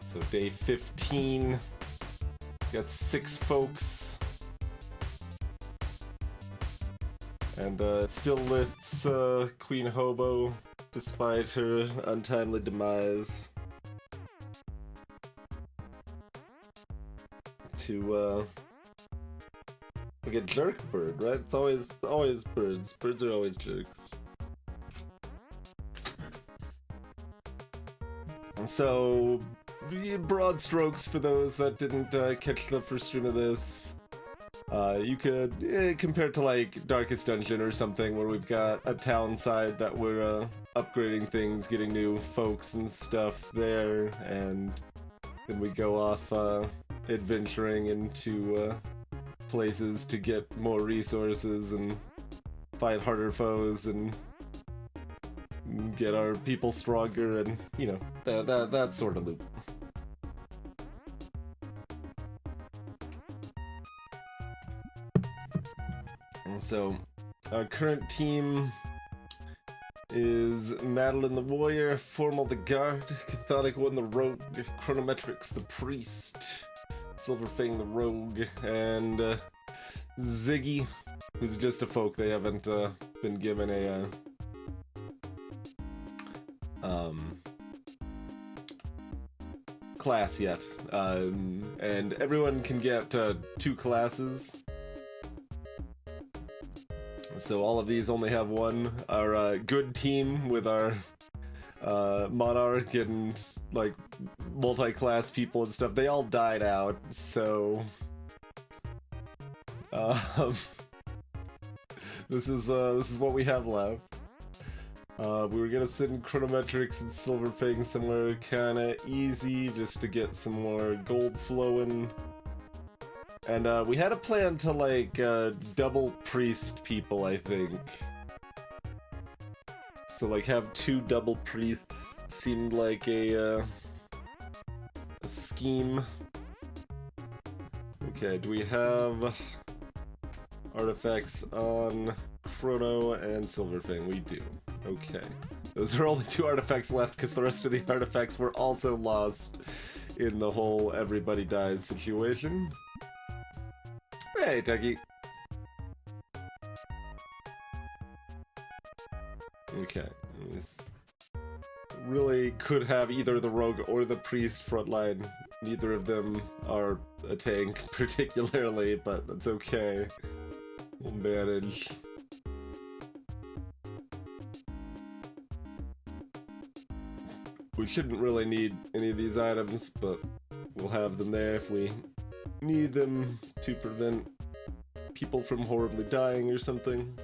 So day 15, got 6 folks. And it still lists Queen Hobo, despite her untimely demise, to like a jerk bird, right? It's always birds. Birds are always jerks. And so, broad strokes for those that didn't catch the first stream of this. You could compare it to like Darkest Dungeon or something, where we've got a town side that we're upgrading things, getting new folks and stuff there, and then we go off adventuring into places to get more resources and fight harder foes and get our people stronger, and you know, that sort of loop. And so our current team is Madeline the Warrior, Formal the Guard, Chthonic One the Rogue, Chronometrix the Priest, Silverfang the Rogue, and Ziggy, who's just a folk. They haven't been given a class yet. And everyone can get 2 classes. So all of these only have one. Our good team with our Monarch and like multi-class people and stuff, they all died out, so this is what we have left. We were gonna send Chronometrix and Silverfang somewhere kinda easy just to get some more gold flowing. And we had a plan to like double priest people, I think. So like have 2 double priests seemed like a scheme. Okay, do we have artifacts on Chrono and Silverfang? We do. Okay. Those are only 2 artifacts left because the rest of the artifacts were also lost in the whole everybody dies situation. Hey, Techie. Okay. This really could have either the rogue or the priest frontline. Neither of them are a tank particularly, but that's okay. We'll manage. We shouldn't really need any of these items, but we'll have them there if we need them to prevent people from horribly dying or something.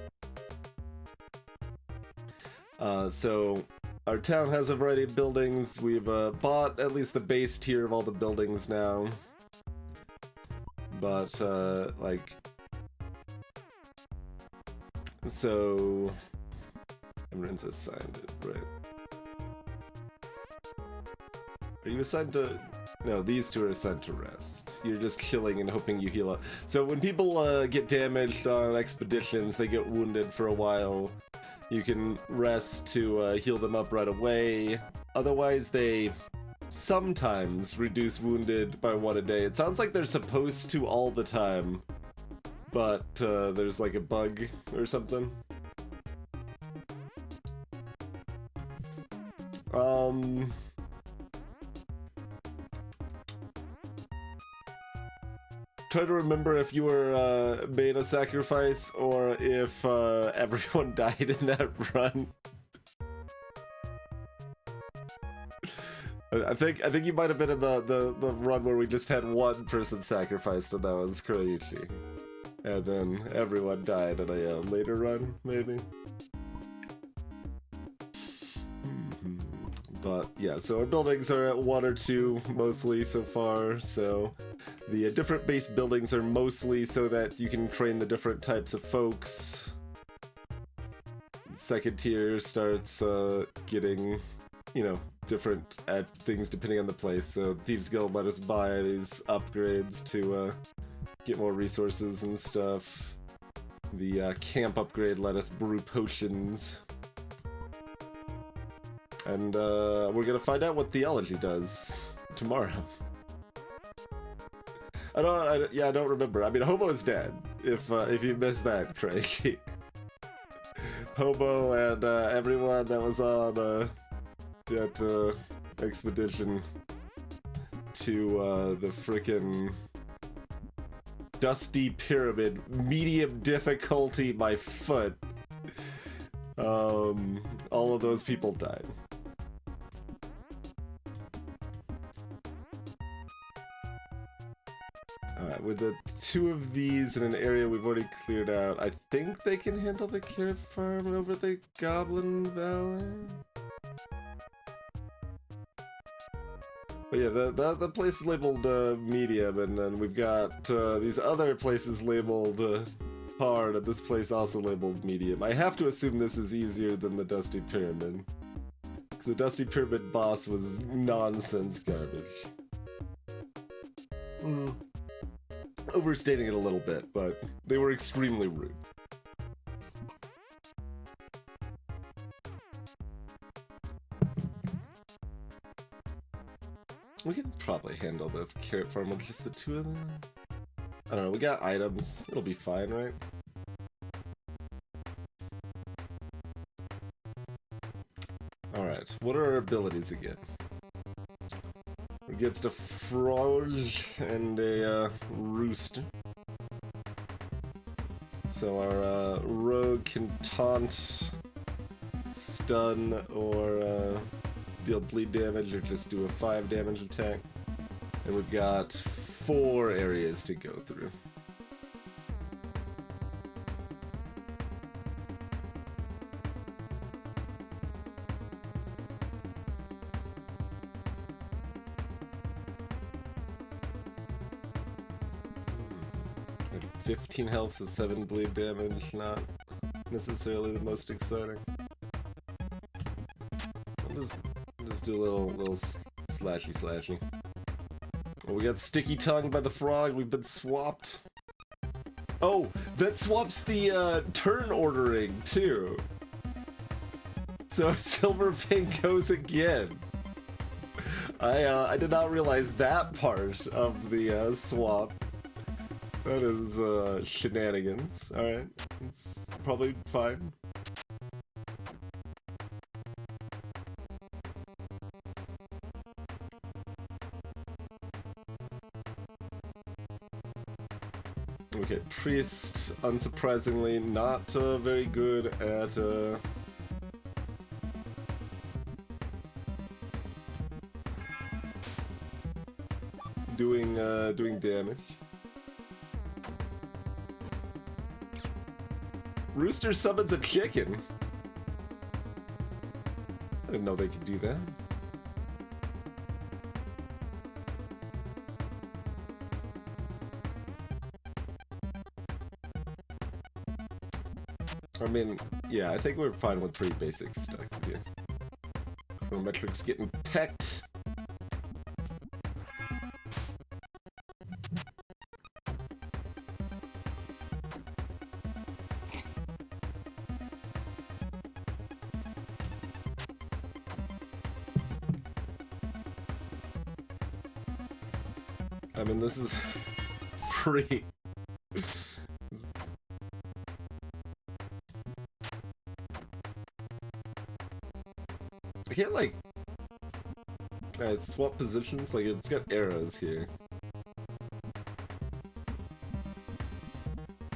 So our town has a variety of buildings. We've bought at least the base tier of all the buildings now. But like, so everyone's assigned it, right? Are you assigned to? No, these 2 are assigned to rest. You're just killing and hoping you heal up. So when people get damaged on expeditions, they get wounded for a while. You can rest to heal them up right away. Otherwise, they sometimes reduce wounded by 1 a day. It sounds like they're supposed to all the time, but there's like a bug or something. Try to remember if you were made a sacrifice or if everyone died in that run. I think you might have been in the run where we just had 1 person sacrificed, and that was Kuraichi. And then everyone died in a later run, maybe. But yeah, so our buildings are at 1 or 2 mostly so far, so the different base buildings are mostly so that you can train the different types of folks. Second tier starts getting, you know, different things depending on the place. So Thieves Guild let us buy these upgrades to get more resources and stuff. The camp upgrade let us brew potions. And we're gonna find out what theology does. tomorrow. I don't remember. I mean, Hobo's dead. If you missed that, Craig. Hobo and everyone that was on that expedition to the frickin' Dusty Pyramid, medium difficulty by foot. All of those people died. Alright, with the two of these in an area we've already cleared out, I think they can handle the carrot farm over the Goblin Valley? But yeah, the place is labeled medium, and then we've got these other places labeled hard, and this place also labeled medium. I have to assume this is easier than the Dusty Pyramid, because the Dusty Pyramid boss was nonsense garbage. Overstating it a little bit, but they were extremely rude. We can probably handle the carrot farm with just the two of them. I don't know, we got items. It'll be fine, right? Alright, what are our abilities again? It gets to Froge and a Rooster. So our rogue can taunt, stun, or deal bleed damage, or just do a 5 damage attack. And we've got 4 areas to go through. At 15 health, so 7 bleed damage, not necessarily the most exciting. I'll just do a little slashy. Oh, we got Sticky Tongue by the frog. We've been swapped. Oh, that swaps the turn ordering too. So Silverfang goes again. I did not realize that part of the swap. That is shenanigans. All right, it's probably fine. Okay, Priest, unsurprisingly, not very good at doing damage. Rooster summons a chicken. I didn't know they could do that. I mean, yeah, I think we're fine with pretty basic stuff here. Chronometric's getting pecked. I mean, this is free. I can't, like... swap positions? Like, it's got arrows here.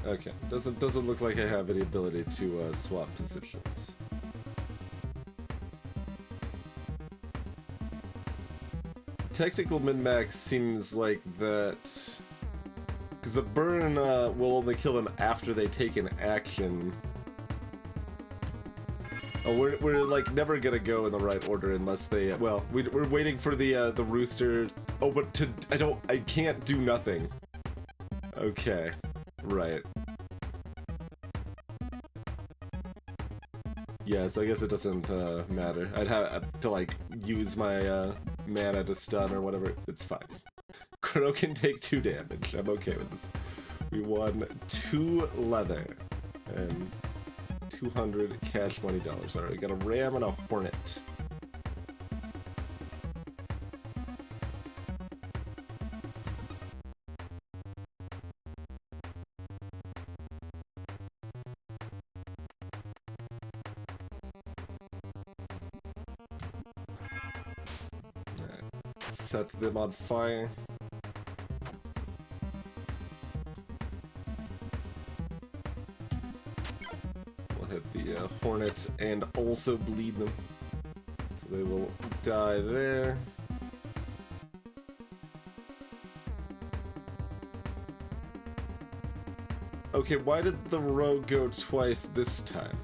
Okay, doesn't look like I have any ability to swap positions. Technical min-max seems like that... Because the burn will only kill them after they take an action. Oh, we're like never gonna go in the right order unless they. Well, we're waiting for the rooster. Oh, but I can't do nothing. Okay, right. Yeah, so I guess it doesn't matter. I'd have to like use my mana to stun or whatever. It's fine. Chrono can take 2 damage. I'm okay with this. We won 2 leather and 200 cash money dollars. Alright, we got a ram and a hornet. set them on fire. We'll hit the hornet and also bleed them. So they will die there. Okay, why did the row go twice this time?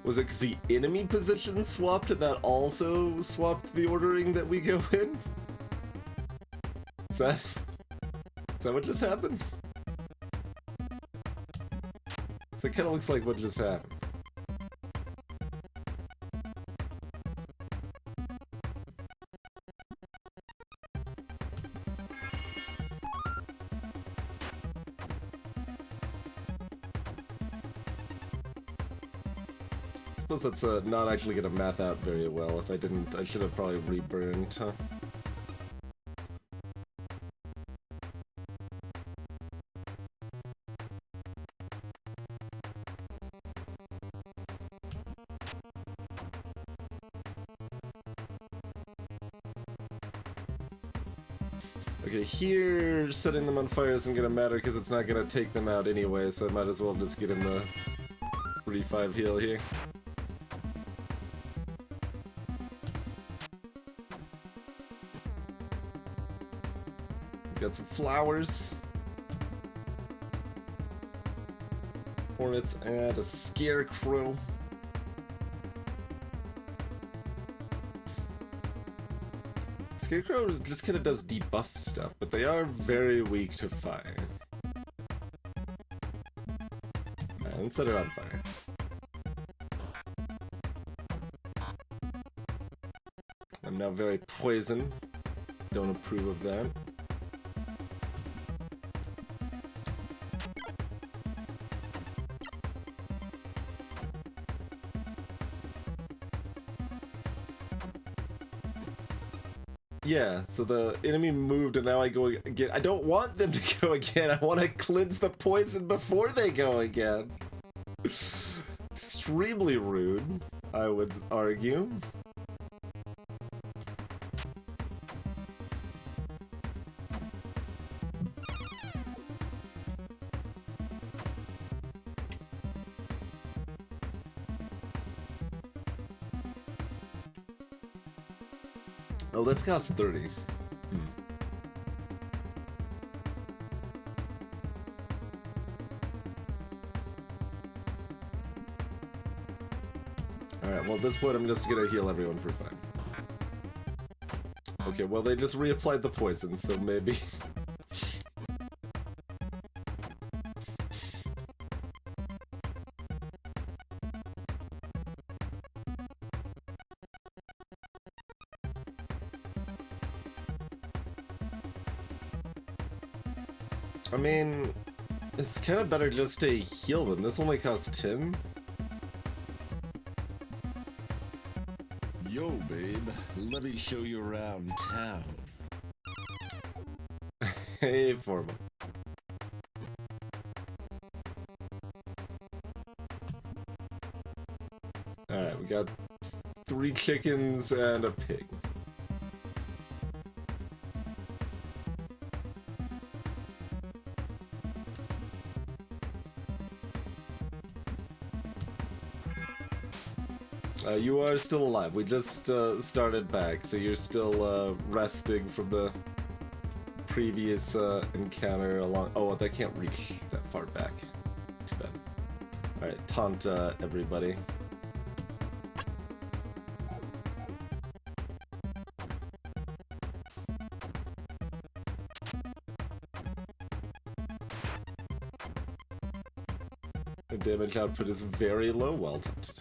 Was it because the enemy position swapped and that also swapped the ordering that we go in? Is that what just happened? So it kind of looks like what just happened. I suppose that's not actually going to math out very well. If I didn't, I should have probably reburned, huh? Okay, here setting them on fire isn't going to matter because it's not going to take them out anyway, so I might as well just get in the 3-5 heal here. Got some flowers. Hornets and a scarecrow. Scarecrow just kind of does debuff stuff, but they are very weak to fire. Alright, let's set it on fire. I'm now very poisoned. Don't approve of that. Yeah, so the enemy moved and now I go again. I don't want them to go again. I want to cleanse the poison before they go again. Extremely rude, I would argue. Oh, this costs 30. Alright, well at this point I'm just gonna heal everyone for fun. Okay, well they just reapplied the poison, so maybe... I mean, it's kind of better just to heal them. This only costs 10. Yo, babe, let me show you around town. Hey, Forma. Alright, we got 3 chickens and a pig. You are still alive. We just started back, so you're still resting from the previous encounter along... Oh, they can't reach that far back. Too bad. Alright, taunt everybody. The damage output is very low while taunted.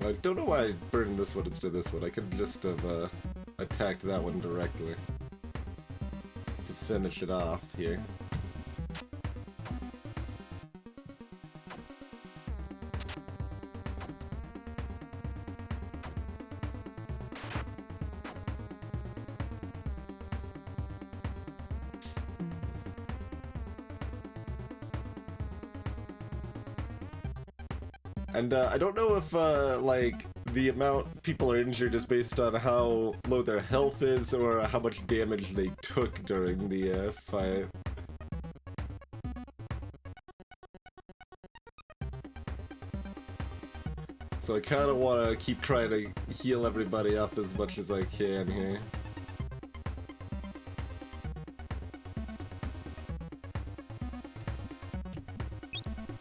I don't know why I burned this one instead of this one. I could just have attacked that one directly to finish it off here. And I don't know if, like, the amount people are injured is based on how low their health is or how much damage they took during the fight. So I kind of want to keep trying to heal everybody up as much as I can here.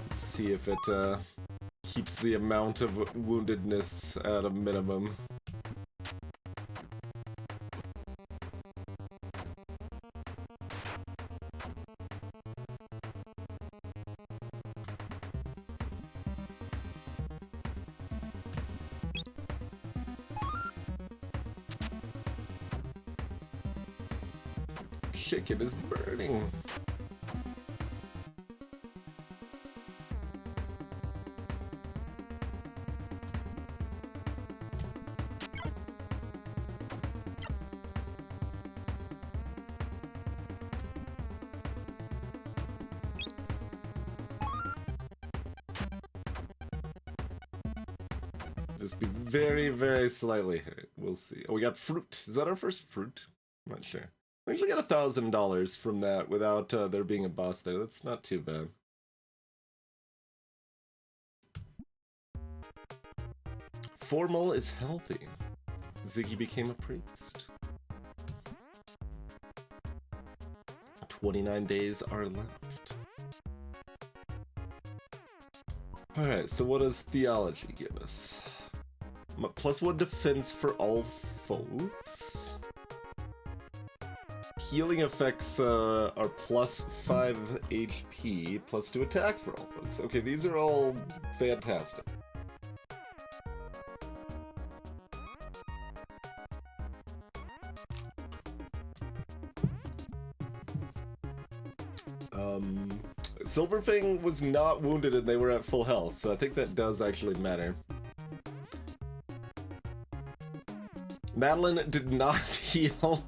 Let's see if it, keeps the amount of woundedness at a minimum. Chicken is burning. Just be very, very slightly hurt. We'll see. Oh, we got fruit. Is that our first fruit? I'm not sure. We actually got $1,000 from that without there being a boss there. That's not too bad. Formal is healthy. Ziggy became a priest. 29 days are left. Alright, so what does theology give us? +1 defense for all folks. Healing effects are +5 HP, +2 attack for all folks. Okay, these are all fantastic. Silverfang was not wounded and they were at full health, so I think that does actually matter. Madeline did not heal.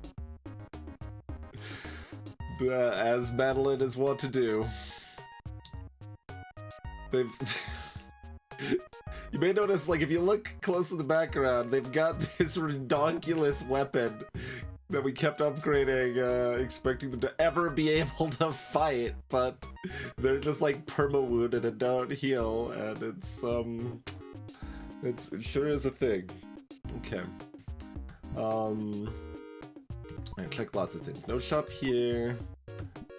As Madeline is wont to do. They've... You may notice, like, if you look close in the background, they've got this redonkulous weapon that we kept upgrading, expecting them to ever be able to fight, but they're just, like, perma-wounded and don't heal, and it sure is a thing. Okay. I check lots of things. No shop here.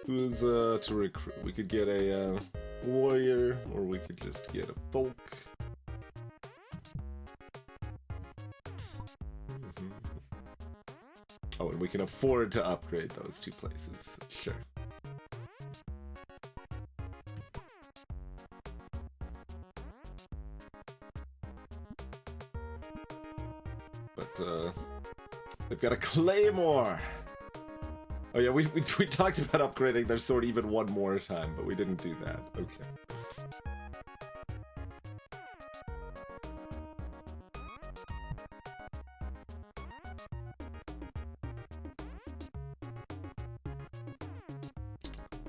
Who's to recruit? We could get a warrior, or we could just get a folk. Oh, and we can afford to upgrade those two places. Sure. But they've got a claymore. Oh yeah, we talked about upgrading their sword even one more time, but we didn't do that. Okay.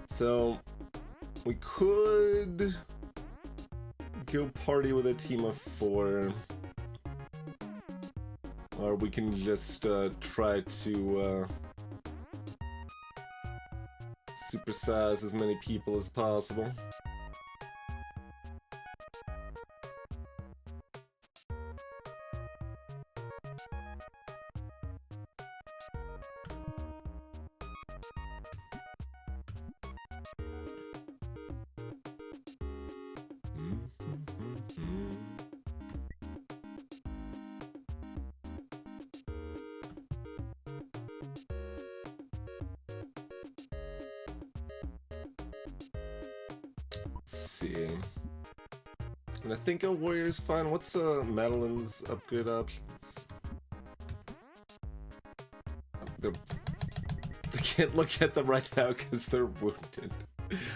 So we could go party with a team of 4. Or we can just try to supersize as many people as possible. See. And I think a warrior's fine. What's Madeline's upgrade options? I can't look at them right now because they're wounded.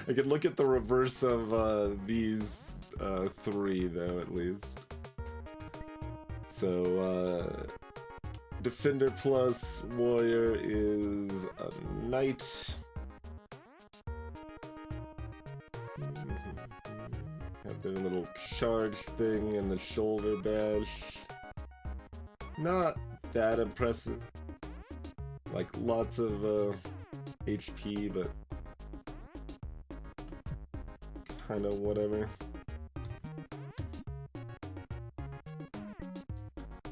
I can look at the reverse of these three, though, at least. So, Defender plus Warrior is a Knight. Have their little charge thing and the shoulder bash. Not that impressive. Like, lots of HP, but kind of whatever.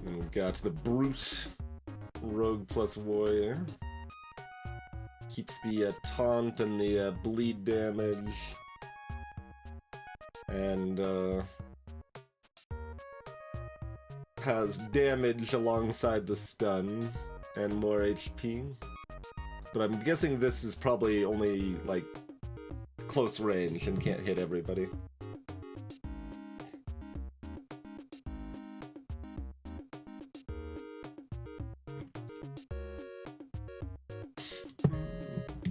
Then we've got the Brute, Rogue plus Warrior. Keeps the taunt and the bleed damage. And has damage alongside the stun and more HP. But I'm guessing this is probably only, like, close range and can't hit everybody.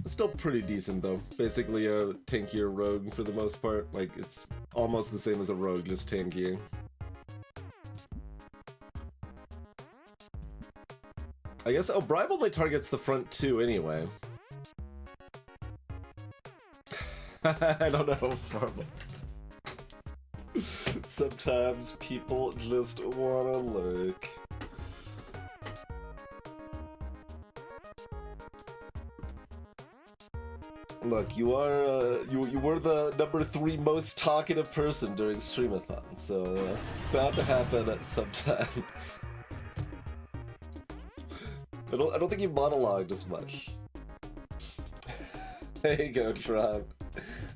Still pretty decent, though. Basically a tankier rogue for the most part. Like, it's almost the same as a rogue, just tankier. I guess, oh, Bribe only targets the front two anyway. I don't know, Farmer. Sometimes people just wanna lurk. Look, you are, you were the #3 most talkative person during Streamathon, so it's bound to happen sometimes. I don't think you monologued as much. There you go, Tribe.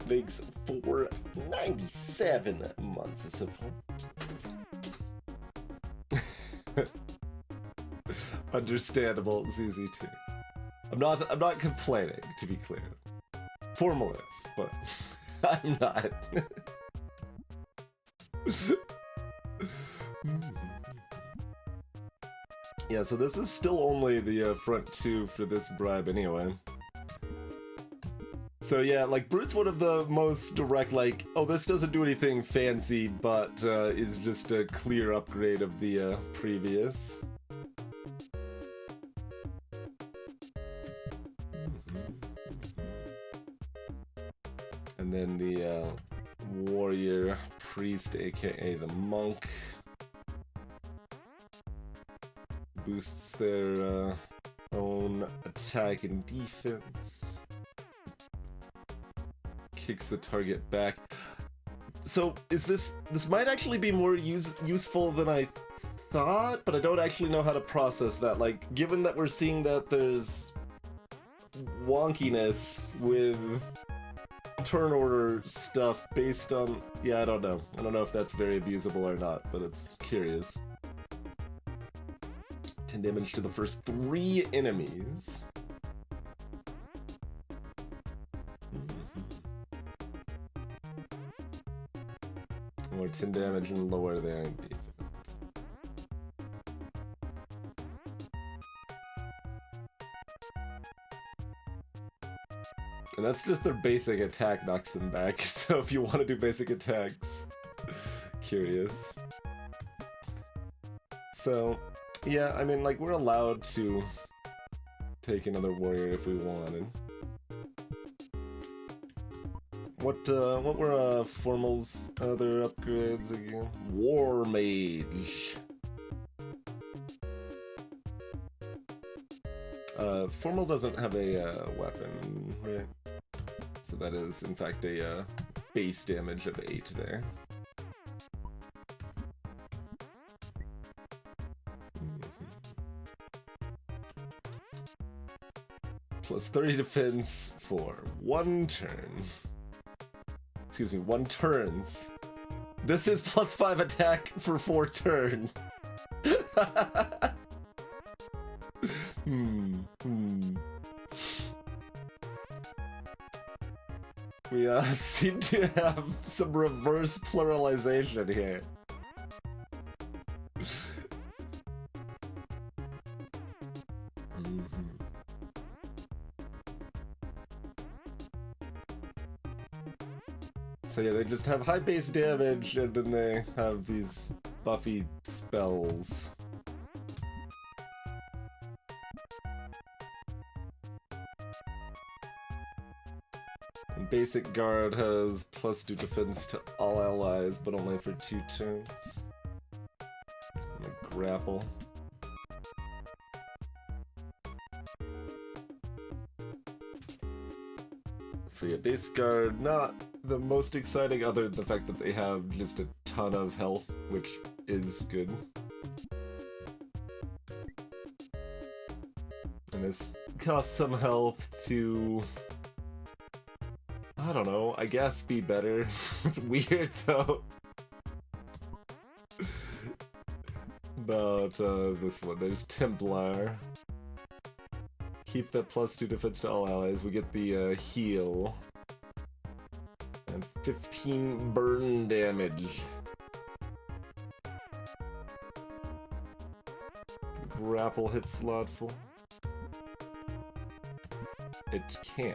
Makes 497 months of support. Understandable, ZZ2. I'm not complaining, to be clear. Formalist, but I'm not. Yeah, so this is still only the front two for this bribe anyway. So yeah, like, Brute's one of the most direct, like, oh, this doesn't do anything fancy, but is just a clear upgrade of the previous. And then the warrior priest, aka the monk, boosts their own attack and defense. Kicks the target back. So is this might actually be more useful than I thought, but I don't actually know how to process that. Like, given that we're seeing that there's wonkiness with turn order stuff based on, yeah, I don't know if that's very abusable or not, but it's curious. 10 damage to the first 3 enemies. More 10 damage and lower their defense. And that's just their basic attack knocks them back, so if you want to do basic attacks, curious. So, yeah, I mean, like, we're allowed to take another warrior if we wanted. What were Formal's other upgrades again? War Mage. Formal doesn't have a weapon, right? So that is, in fact, a base damage of 8 there. Plus 30 defense for 1 turn. Excuse me, 1 turns. This is plus 5 attack for 4 turn. We seem to have some reverse pluralization here. So yeah, they just have high base damage, and then they have these buffy spells. And basic guard has +2 defense to all allies, but only for 2 turns. And a grapple. So yeah, base guard, not the most exciting other than the fact that they have just a ton of health, which is good. And this costs some health to, I don't know, I guess be better. It's weird though. But this one, there's Templar. Keep that +2 defense to all allies. We get the heal. And 15 burn damage. Grapple hit Slothful. It can.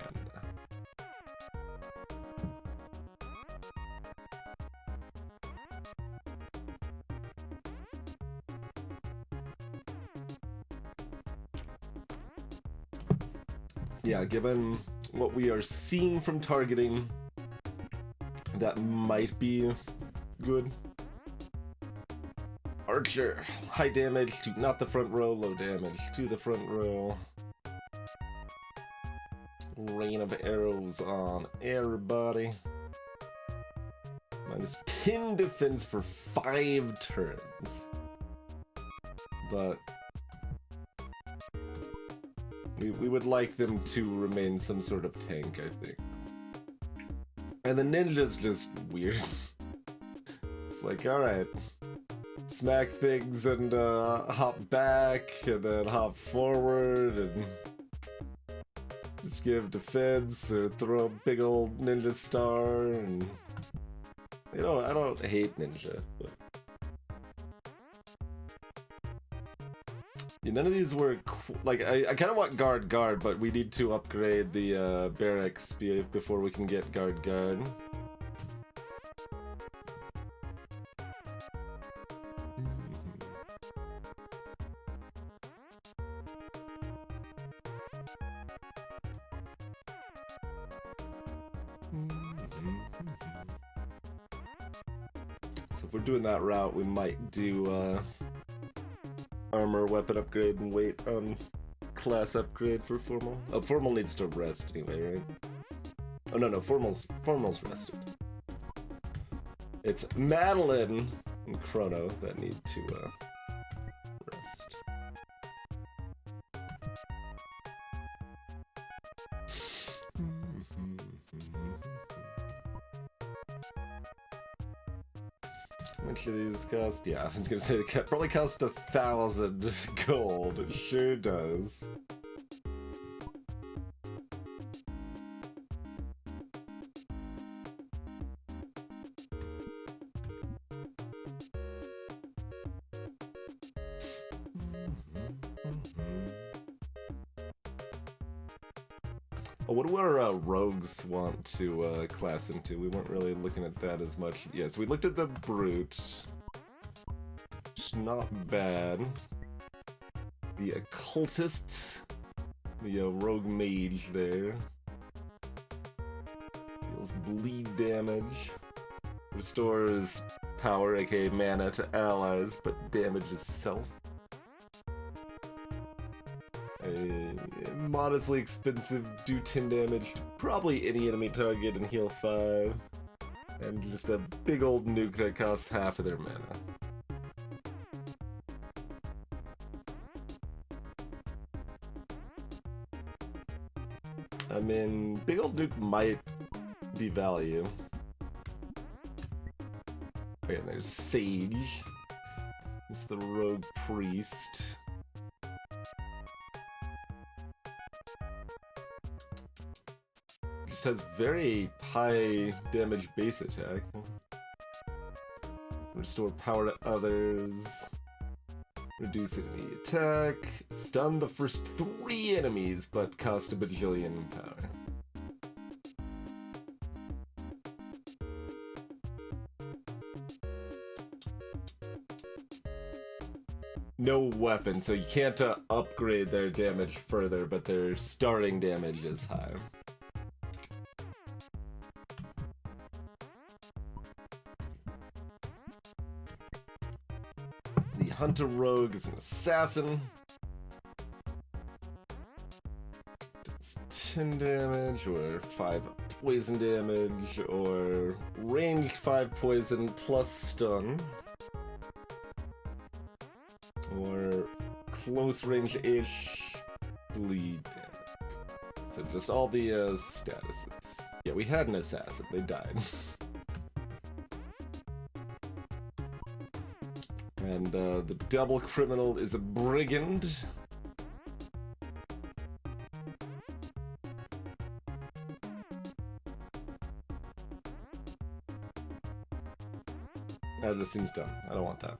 Yeah, given what we are seeing from targeting, that might be good. Archer, high damage to not the front row, low damage to the front row. Rain of arrows on everybody. -10 defense for 5 turns. But we would like them to remain some sort of tank, I think. And the ninja's just weird. It's like, alright, smack things and hop back, and then hop forward, and just give defense, or throw a big old ninja star, and you know, I don't hate ninja, but yeah, none of these were like, I kind of want guard, but we need to upgrade the barracks before we can get guard. So if we're doing that route, we might do armor weapon upgrade and wait on class upgrade for Formal. Oh, Formal needs to rest anyway, right? Oh no, Formal's rested. It's Madeline and Chrono that need to rest. How much do these cost? Yeah, I was gonna say they probably cost 1,000 gold. It sure does. What do our rogues want to class into? We weren't really looking at that as much. Yes, we looked at the brute. It's not bad. The occultists. The rogue mage there. Deals bleed damage. Restores power, aka mana, to allies, but damages self. Modestly expensive, do 10 damage to probably any enemy target and heal 5. And just a big old nuke that costs half of their mana. I mean, big old nuke might be value. Okay, and there's Sage. It's the rogue priest. just has very high damage base attack. Restore power to others. Reduce enemy attack. Stun the first 3 enemies, but cost a bajillion power. No weapon, so you can't upgrade their damage further, but their starting damage is high. The Hunter Rogue is an assassin. Does 10 damage, or 5 poison damage, or ranged 5 poison plus stun. Or close range-ish bleed damage. So just all the statuses. Yeah, we had an assassin, they died. And the double criminal is a brigand. That just seems dumb. I don't want that.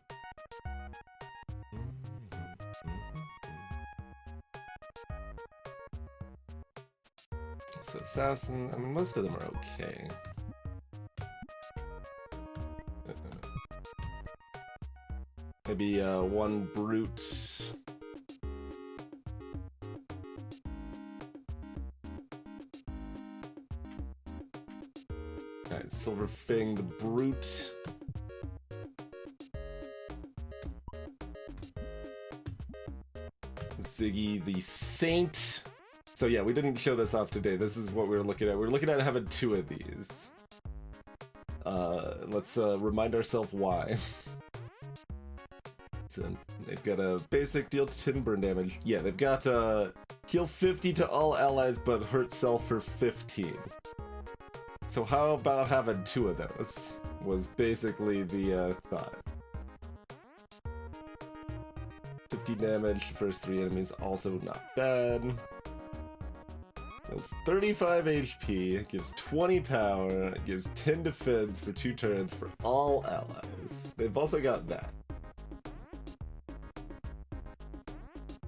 So assassin, I mean, most of them are okay. Maybe one brute. Alright, Silver Fang the brute. Ziggy the saint. So yeah, we didn't show this off today. This is what we were looking at. We were looking at having 2 of these. Let's remind ourselves why. So they've got a basic deal 10 burn damage. Yeah, they've got heal 50 to all allies, but hurt self for 15. So how about having 2 of those? Was basically the thought. 50 damage, first 3 enemies, also not bad. It's 35 HP, it gives 20 power, it gives 10 defense for 2 turns for all allies. They've also got that.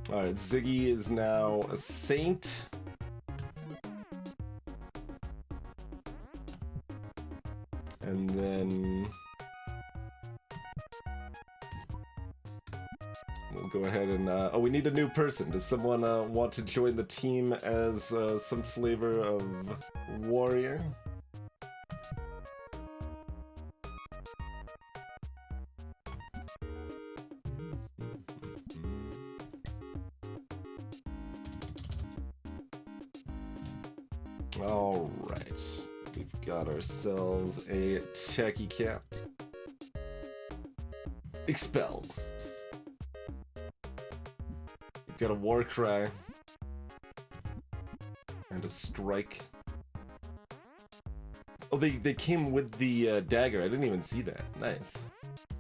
Alright, Ziggy is now a saint. And then we'll go ahead and, oh, we need a new person. Does someone want to join the team as some flavor of warrior? Alright, we've got ourselves a techie cat. Expelled. We've got a war cry. And a strike. Oh, they came with the dagger. I didn't even see that. Nice.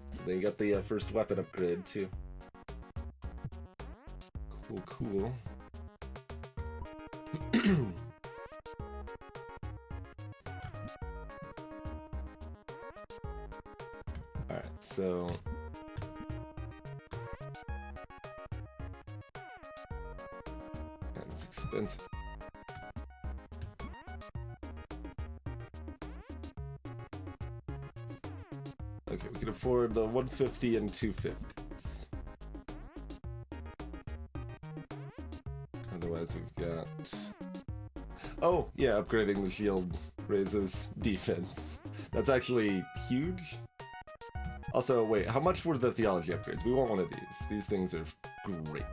So they got the first weapon upgrade too. Cool, cool. Alright, so it's expensive. Okay, we can afford the 150 and 250s. Otherwise, we've got. Oh, yeah, upgrading the shield raises defense. That's actually huge. Also, wait, how much were the theology upgrades? We want one of these. These things are great.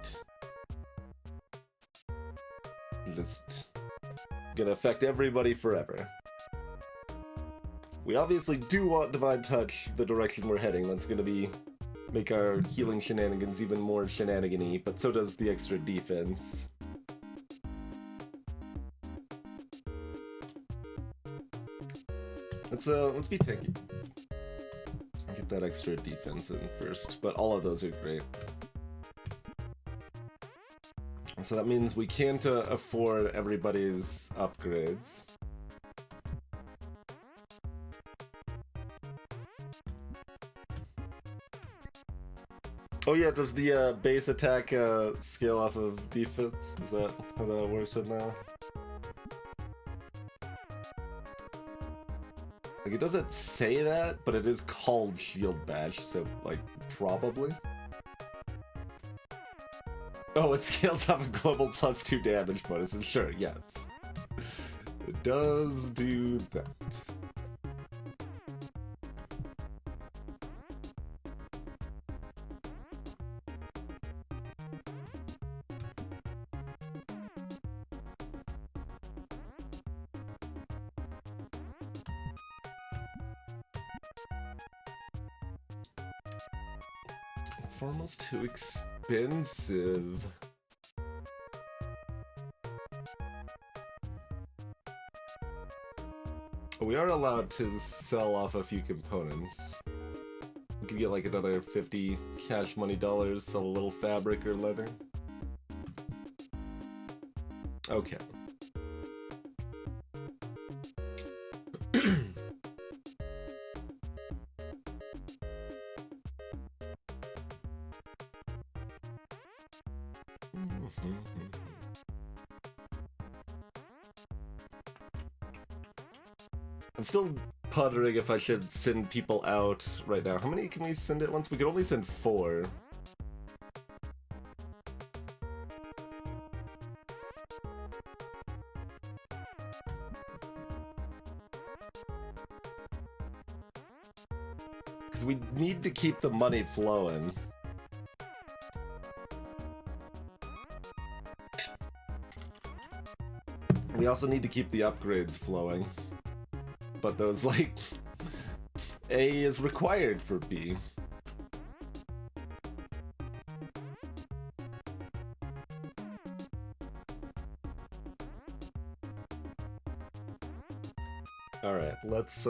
Just gonna affect everybody forever. We obviously do want Divine Touch, the direction we're heading. That's gonna be make our healing shenanigans even more shenanigan-y, but so does the extra defense. Let's be tanky. Get that extra defense in first, but all of those are great. So that means we can't afford everybody's upgrades. Oh yeah, does the base attack scale off of defense? Is that how that works right now? Like, it doesn't say that, but it is called Shield Bash, so, like, probably. Oh, it scales off a global +2 damage bonus, and sure, yes. It does do that. Formal's too expensive. We are allowed to sell off a few components. We could get like another 50 cash money dollars, sell a little fabric or leather. Okay. I'm still pondering if I should send people out right now. How many can we send at once? We can only send 4. Because we need to keep the money flowing. We also need to keep the upgrades flowing. But those, like, A is required for B. Alright, let's,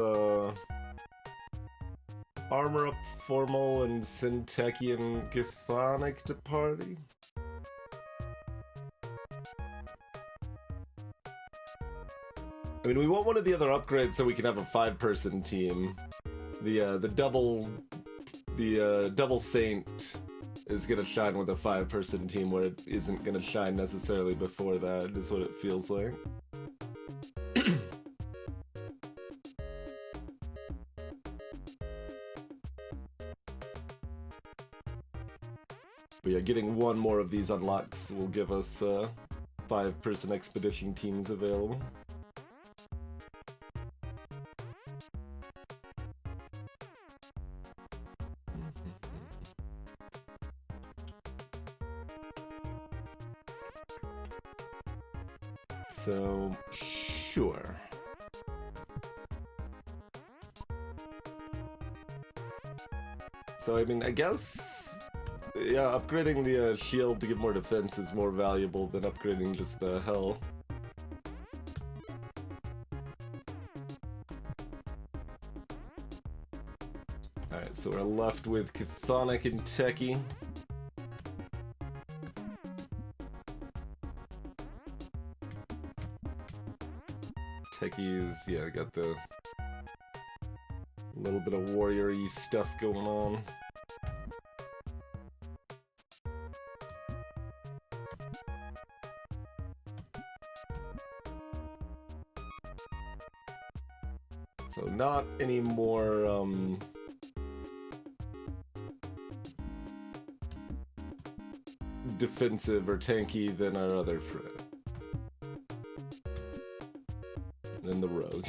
armor up Formal and Synteki and Chthonic to party. I mean, we want one of the other upgrades so we can have a 5-person team. The double Saint is gonna shine with a 5-person team where it isn't gonna shine necessarily before that, is what it feels like. But yeah, getting one more of these unlocks will give us 5-person expedition teams available. So, sure. So, I mean, I guess, yeah, upgrading the shield to get more defense is more valuable than upgrading just the health. Alright, so we're left with Chthonic and Techie. Techie's, yeah, got the little bit of warrior-y stuff going on. So not any more, defensive or tanky than our other friend. Than the rogue.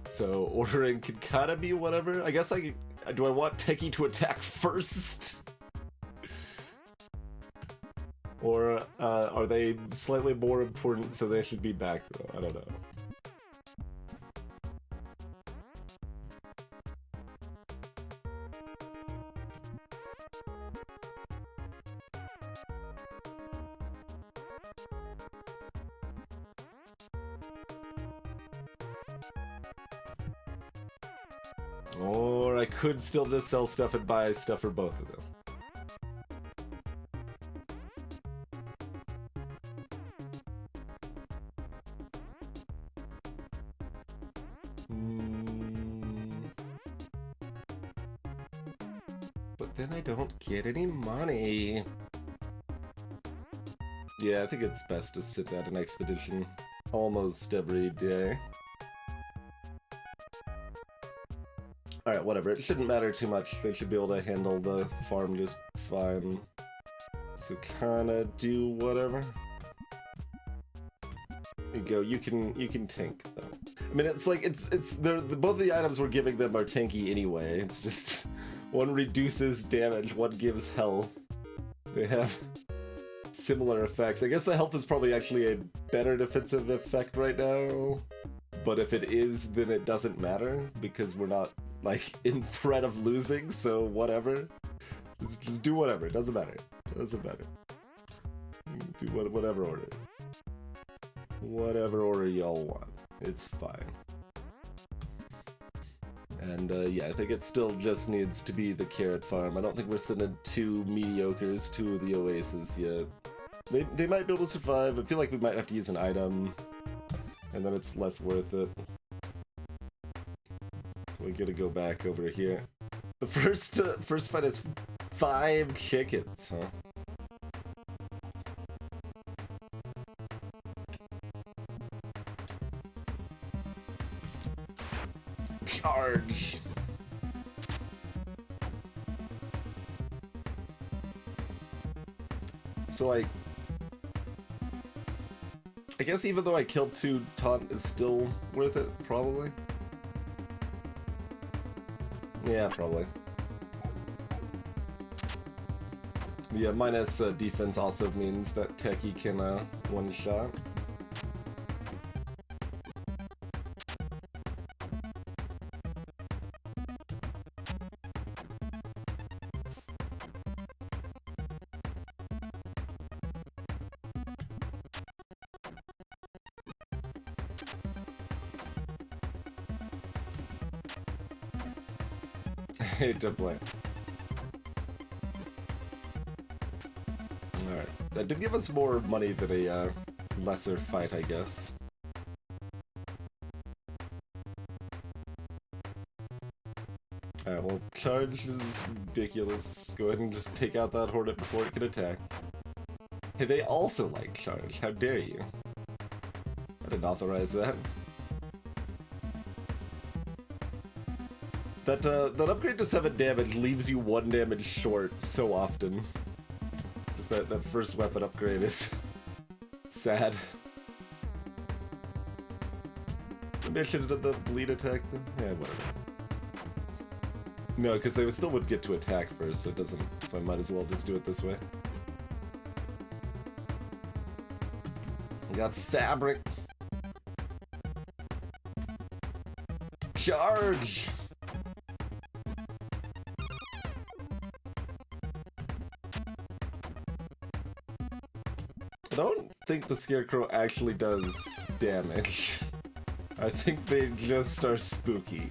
So ordering could kinda be whatever. I guess do I want Techie to attack first? Or are they slightly more important so they should be back row? I don't know. Or I could still just sell stuff and buy stuff for both of them. But then I don't get any money. Yeah, I think it's best to sit at an expedition almost every day. Alright, whatever. It shouldn't matter too much. They should be able to handle the farm just fine. So kinda do whatever. There you go. You can tank though. I mean, it's like they're both the items we're giving them are tanky anyway. It's just one reduces damage, one gives health. They have similar effects. I guess the health is probably actually a better defensive effect right now. But if it is, then it doesn't matter because we're not like in threat of losing. So whatever. Just do whatever. It doesn't matter. It doesn't matter. Do whatever order. Whatever order y'all want. It's fine. And yeah, I think it still just needs to be the carrot farm. I don't think we're sending two mediocres to the oasis yet. They might be able to survive. I feel like we might have to use an item, and then it's less worth it. So we gotta go back over here. The first fight is 5 chickens, huh? Charge! So like, I guess even though I killed 2, taunt is still worth it, probably. Yeah, probably. Yeah, minus defense also means that Techie can one-shot. Hate to play. Alright. That did give us more money than a lesser fight, I guess. Alright, well, charge is ridiculous. Go ahead and just take out that hornet before it can attack. Hey, they also like charge. How dare you? I didn't authorize that. That upgrade to 7 damage leaves you 1 damage short so often. Just that first weapon upgrade is sad. Maybe I should have done the bleed attack then? Yeah, whatever. No, because they still would get to attack first, so it doesn't. So I might as well just do it this way. We got fabric. Charge! I don't think the Scarecrow actually does damage. I think they just are spooky.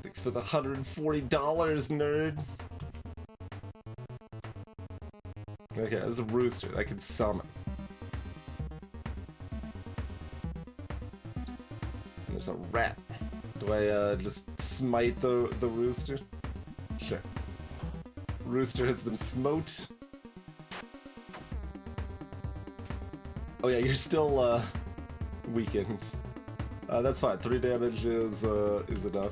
Thanks for the $140, nerd. Okay, there's a rooster I can summon. And there's a rat. Do I just smite the rooster? Sure. Rooster has been smote. Oh yeah, you're still weakened. That's fine. 3 damage is enough.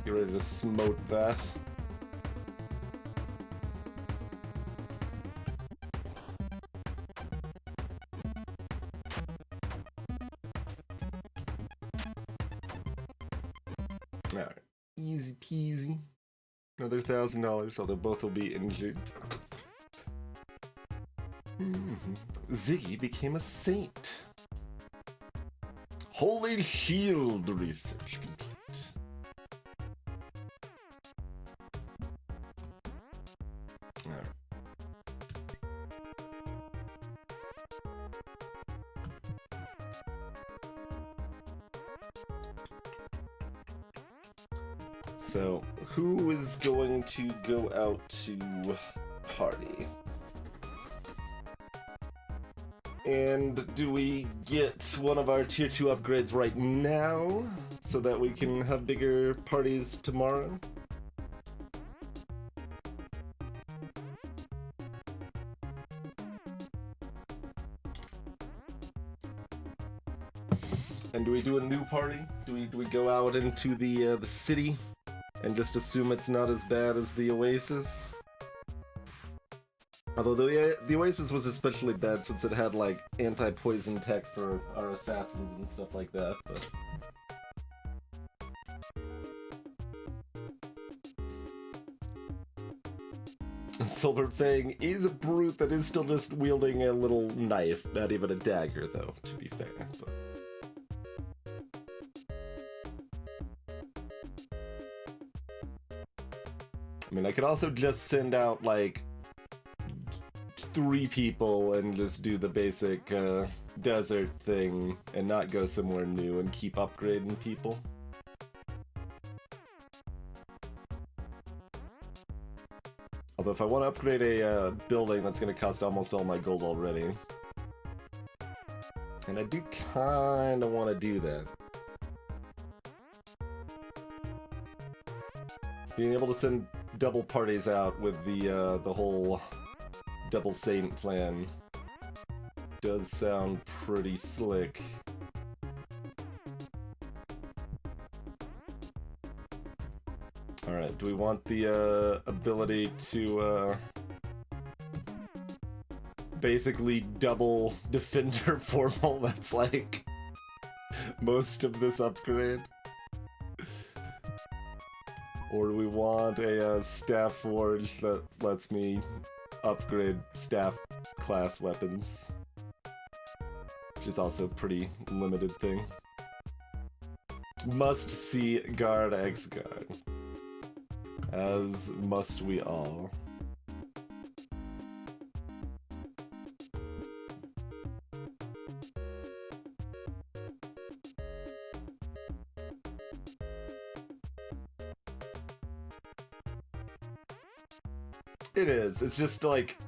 Get ready to smote that. Alright. Easy peasy. Another $1,000, although both will be injured. Ziggy became a saint. Holy Shield research complete. Alright. So, who is going to go out to party? And do we get one of our tier 2 upgrades right now so that we can have bigger parties tomorrow? And do we do a new party? Do we go out into the city and just assume it's not as bad as the Oasis? Although the Oasis was especially bad since it had like anti-poison tech for our assassins and stuff like that. But Silver Fang is a brute that is still just wielding a little knife, not even a dagger, though, to be fair. But I mean, I could also just send out, like, 3 people and just do the basic desert thing and not go somewhere new and keep upgrading people. Although if I want to upgrade a building, that's going to cost almost all my gold already. And I do kind of want to do that. So being able to send double parties out with the whole double saint plan does sound pretty slick. Alright, do we want the ability to basically double defender formal? That's like most of this upgrade. Or do we want a staff forge that lets me upgrade staff class weapons? Which is also a pretty limited thing. Must see guard X guard. As must we all. It is. It's just like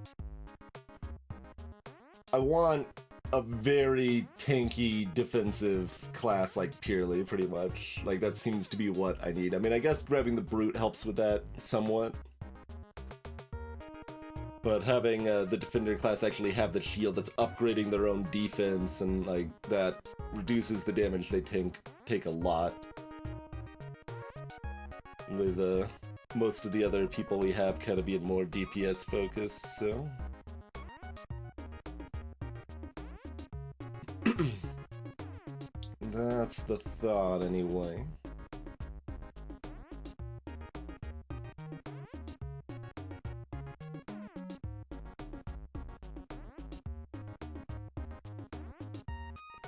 I want a very tanky defensive class, like purely, pretty much. Like that seems to be what I need. I mean, I guess grabbing the brute helps with that somewhat. But having the defender class actually have the shield that's upgrading their own defense and like that reduces the damage they take a lot. With most of the other people we have kind of being more DPS focused, so. That's the thought, anyway.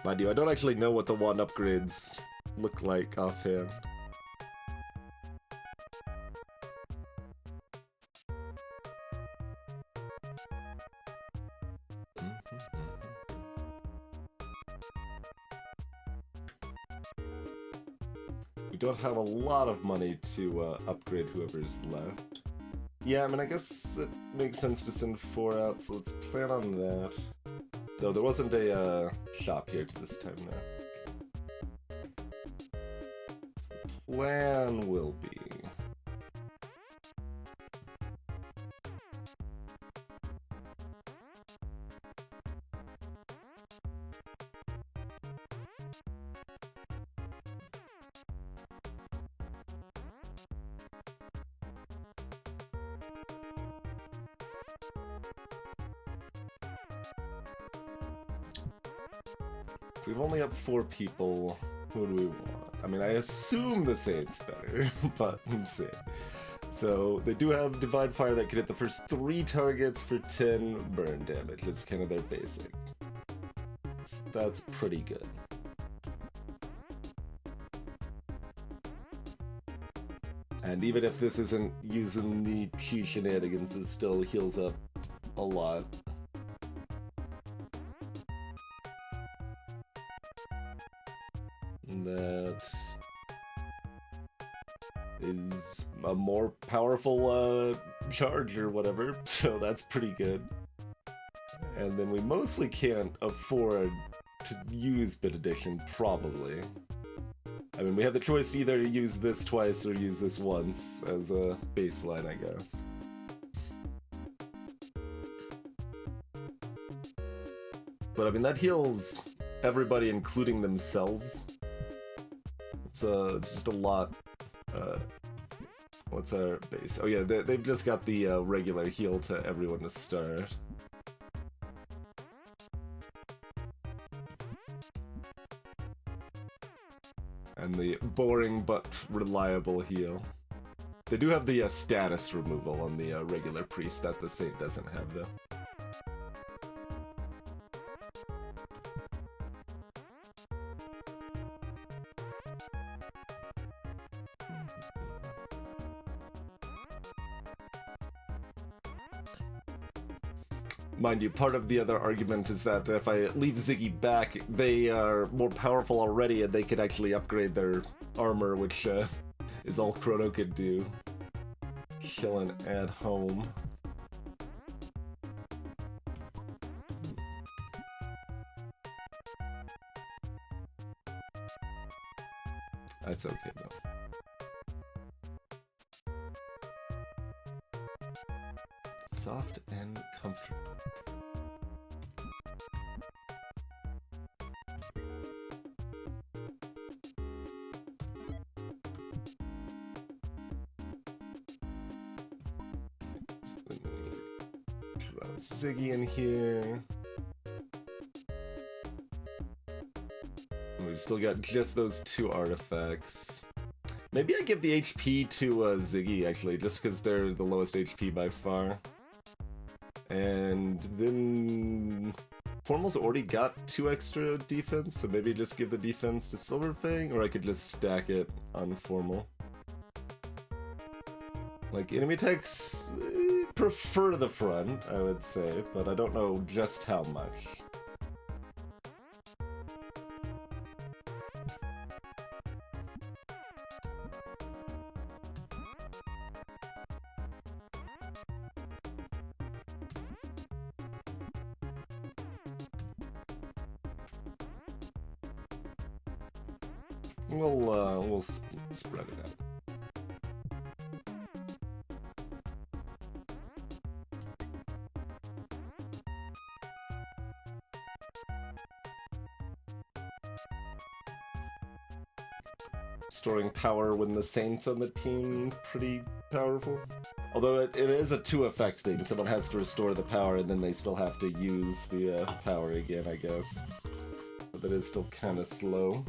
Mind you, I don't actually know what the wand upgrades look like offhand. We don't have a lot of money to upgrade whoever's left. Yeah, I mean, I guess it makes sense to send 4 out, so let's plan on that. Though there wasn't a shop here to this time now. So the plan will be... If we've only have 4 people, who do we want? I mean, I assume the Saint's better, but let's see. So, they do have Divine Fire that can hit the first 3 targets for 10 burn damage. It's kind of their basic. So that's pretty good. And even if this isn't using the cheat shenanigans, this still heals up a lot. That is a more powerful charge or whatever, so that's pretty good. And then we mostly can't afford to use Bit Addition, probably. I mean, we have the choice to either use this twice or use this once as a baseline, I guess. But I mean, that heals everybody, including themselves. It's just a lot. What's our base? Oh yeah, they've just got the regular heal to everyone to start. And the boring but reliable heal. They do have the status removal on the regular priest that the saint doesn't have, though. Mind you, part of the other argument is that if I leave Ziggy back, they are more powerful already and they could actually upgrade their armor, which is all Chrono could do. Killing at home. That's okay, though. Soft and comfortable. Throw Ziggy in here. We've still got just those 2 artifacts. Maybe I give the HP to Ziggy, actually, just because they're the lowest HP by far. And then Formal's already got 2 extra defense, so maybe just give the defense to Silverfang, or I could just stack it on Formal. Like, enemy attacks prefer the front, I would say, but I don't know just how much. We'll spread it out. Storing power when the Saint's on the team, pretty powerful. Although it is a 2-effect thing. Someone has to restore the power and then they still have to use the power again, I guess. But that is still kind of slow.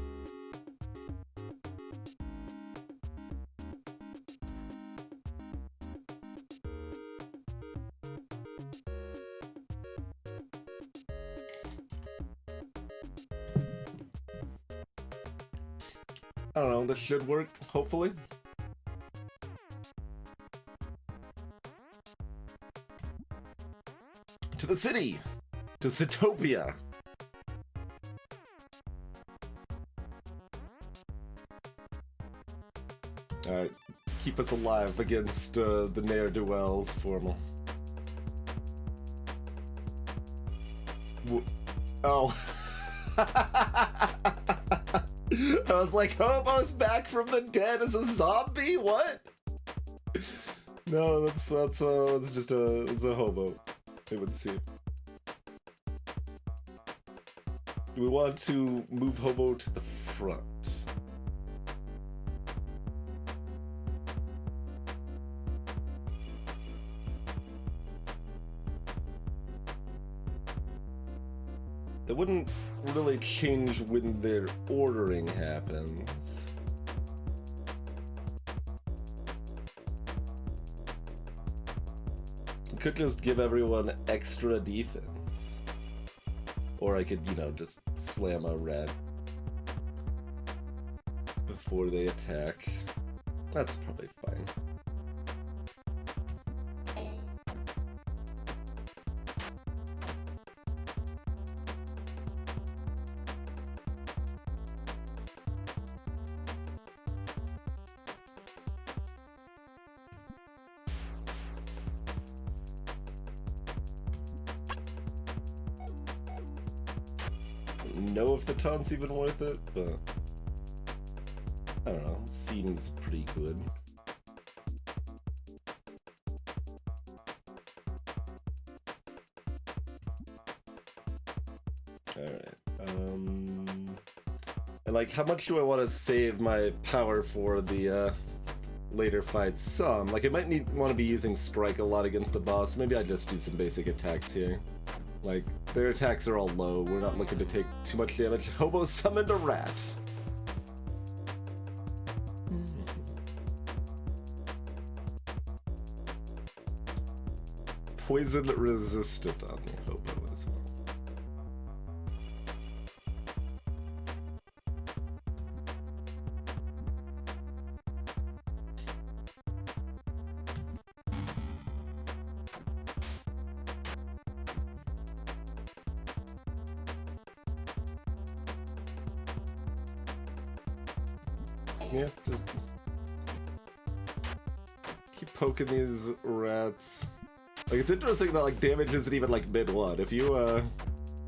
I don't know, this should work, hopefully. To the city! To Zootopia! Alright, keep us alive against the ne'er-do-wells, Formal. Oh. I was like, Hobo's back from the dead as a zombie? What? No, it's just a hobo, it would seem. Do we want to move Hobo to the front? It wouldn't really change when their ordering happens. I could just give everyone extra defense. Or I could, you know, just slam a rat before they attack. That's probably fine. don't know if the taunt's even worth it, but I don't know. Seems pretty good. Alright. And like, how much do I want to save my power for the later fights? Some. Like, I might want to be using strike a lot against the boss. Maybe I just do some basic attacks here. Like, their attacks are all low. We're not looking to take too much damage. Hobo summoned a rat. Poison resistant on the hobo as well. Yeah, just keep poking these rats. Like, it's interesting that, like, damage isn't even, like, mid-1. If you,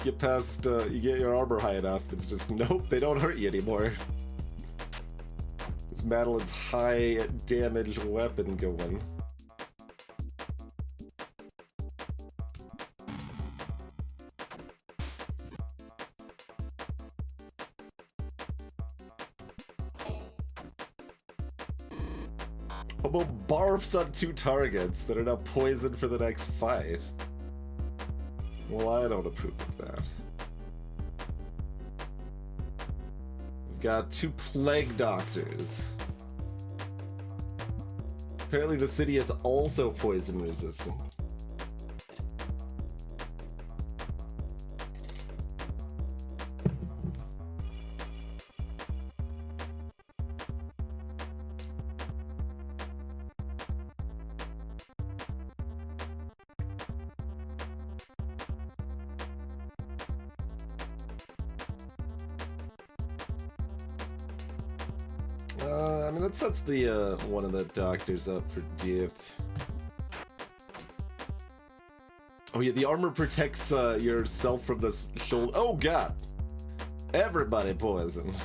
get past, you get your armor high enough, it's just, nope, they don't hurt you anymore. It's Madeline's high damage weapon going. Hobo barfs on 2 targets that are now poisoned for the next fight. Well, I don't approve of that. We've got 2 plague doctors. Apparently the city is also poison resistant. I mean, that sets the, one of the doctors up for death. Oh yeah, the armor protects, yourself from the shoulder. Oh god! Everybody poisoned.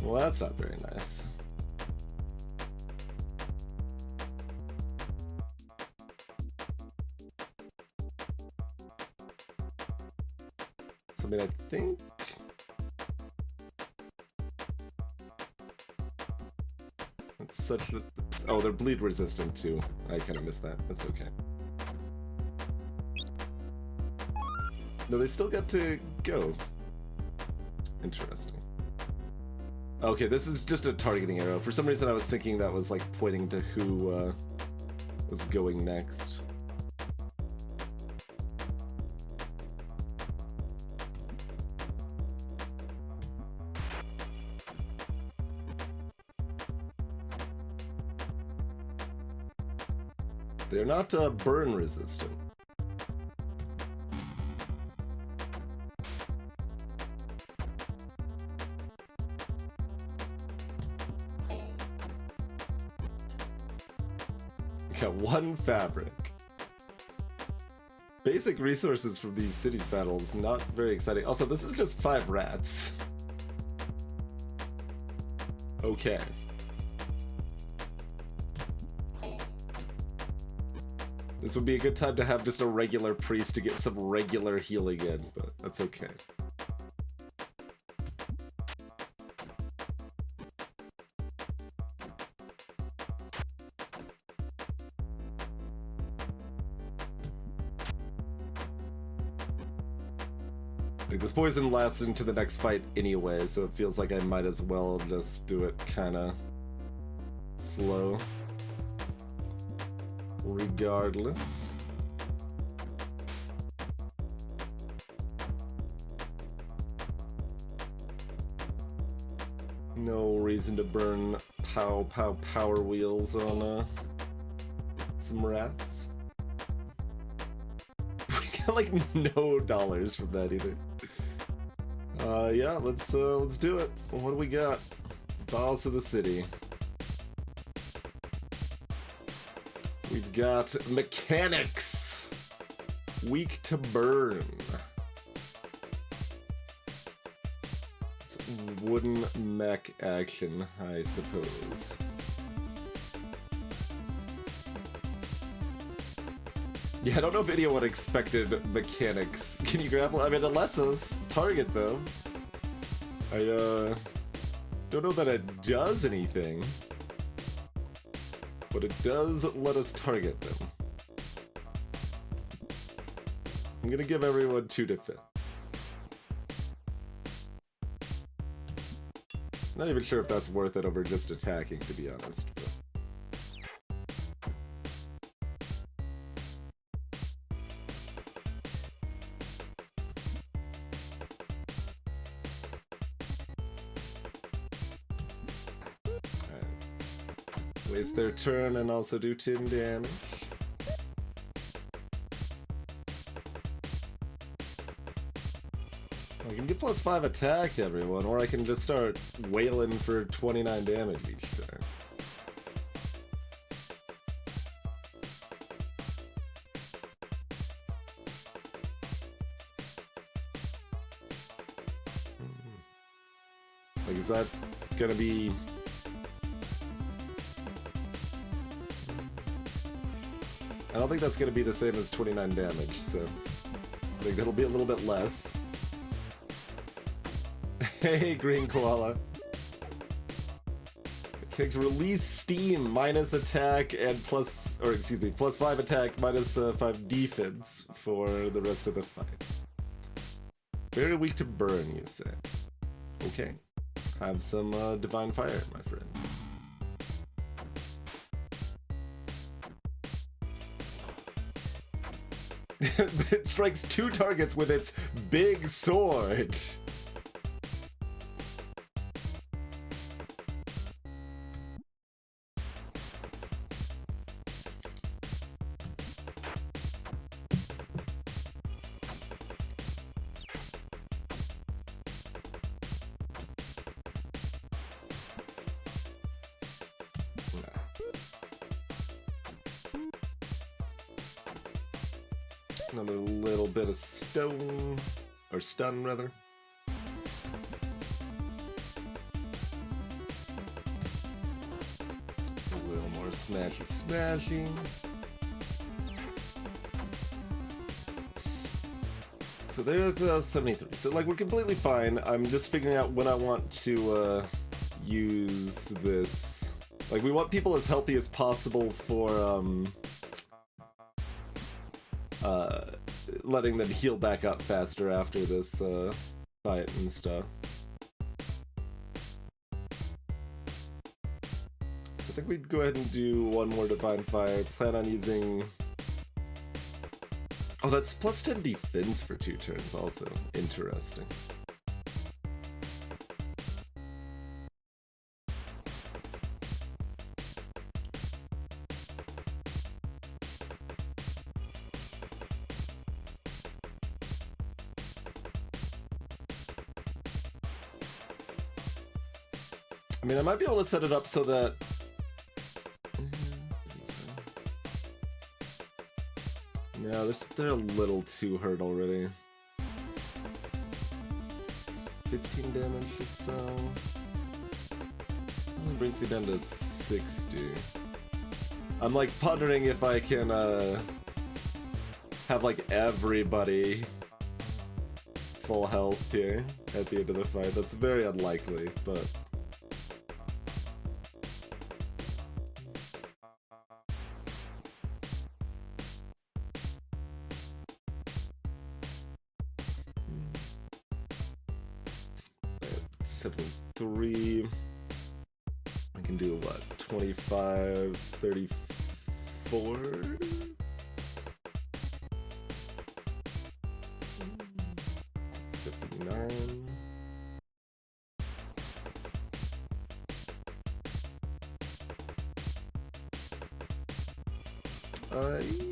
Well, that's not very nice. So, I mean, I think... It's such that... Oh, they're bleed resistant too. I kind of missed that. That's okay. No, they still got to go. Interesting. Okay, this is just a targeting arrow. For some reason I was thinking that was like pointing to who was going next. They're not burn resistant. Got 1 fabric. Basic resources from these cities battles, not very exciting. Also, this is just 5 rats. Okay. This would be a good time to have just a regular priest to get some regular healing in, but that's okay. Like, this poison lasts into the next fight anyway, so it feels like I might as well just do it kinda slow. Regardless. No reason to burn power wheels on some rats. We got like no dollars from that either. Yeah, let's do it. What do we got? Boss of the city. We've got mechanics. Weak to burn. wooden mech action, I suppose. Yeah, I don't know if anyone expected mechanics. Can you grapple? I mean, it lets us target them. I, don't know that it does anything. But it does let us target them. I'm gonna give everyone 2 defense. Not even sure if that's worth it over just attacking, to be honest. But... Alright. Waste their turn and also do 10 damage. I can get +5 attack to everyone, or I can just start wailing for 29 damage each time. Like, is that gonna be... I don't think that's gonna be the same as 29 damage, so... I think that'll be a little bit less. Hey, Green Koala. Mechanics release steam, minus attack and plus, or excuse me, +5 attack, minus 5 defense for the rest of the fight. Very weak to burn, you say. Okay. Have some divine fire, my friend. It strikes 2 targets with its big sword. Another little bit of stone, or stun rather. A little more smashing. So they're at 73. So like we're completely fine. I'm just figuring out when I want to use this. Like we want people as healthy as possible for letting them heal back up faster after this fight and stuff. So I think we'd go ahead and do one more Divine Fire. Plan on using... Oh, that's +10 defense for 2 turns also. Interesting. I mean, I might be able to set it up so that... No, they're a little too hurt already. It's 15 damage or so. Only brings me down to 60. I'm like pondering if I can have like everybody full health here at the end of the fight. That's very unlikely, but... $73. I can do what? 25, 34? 59.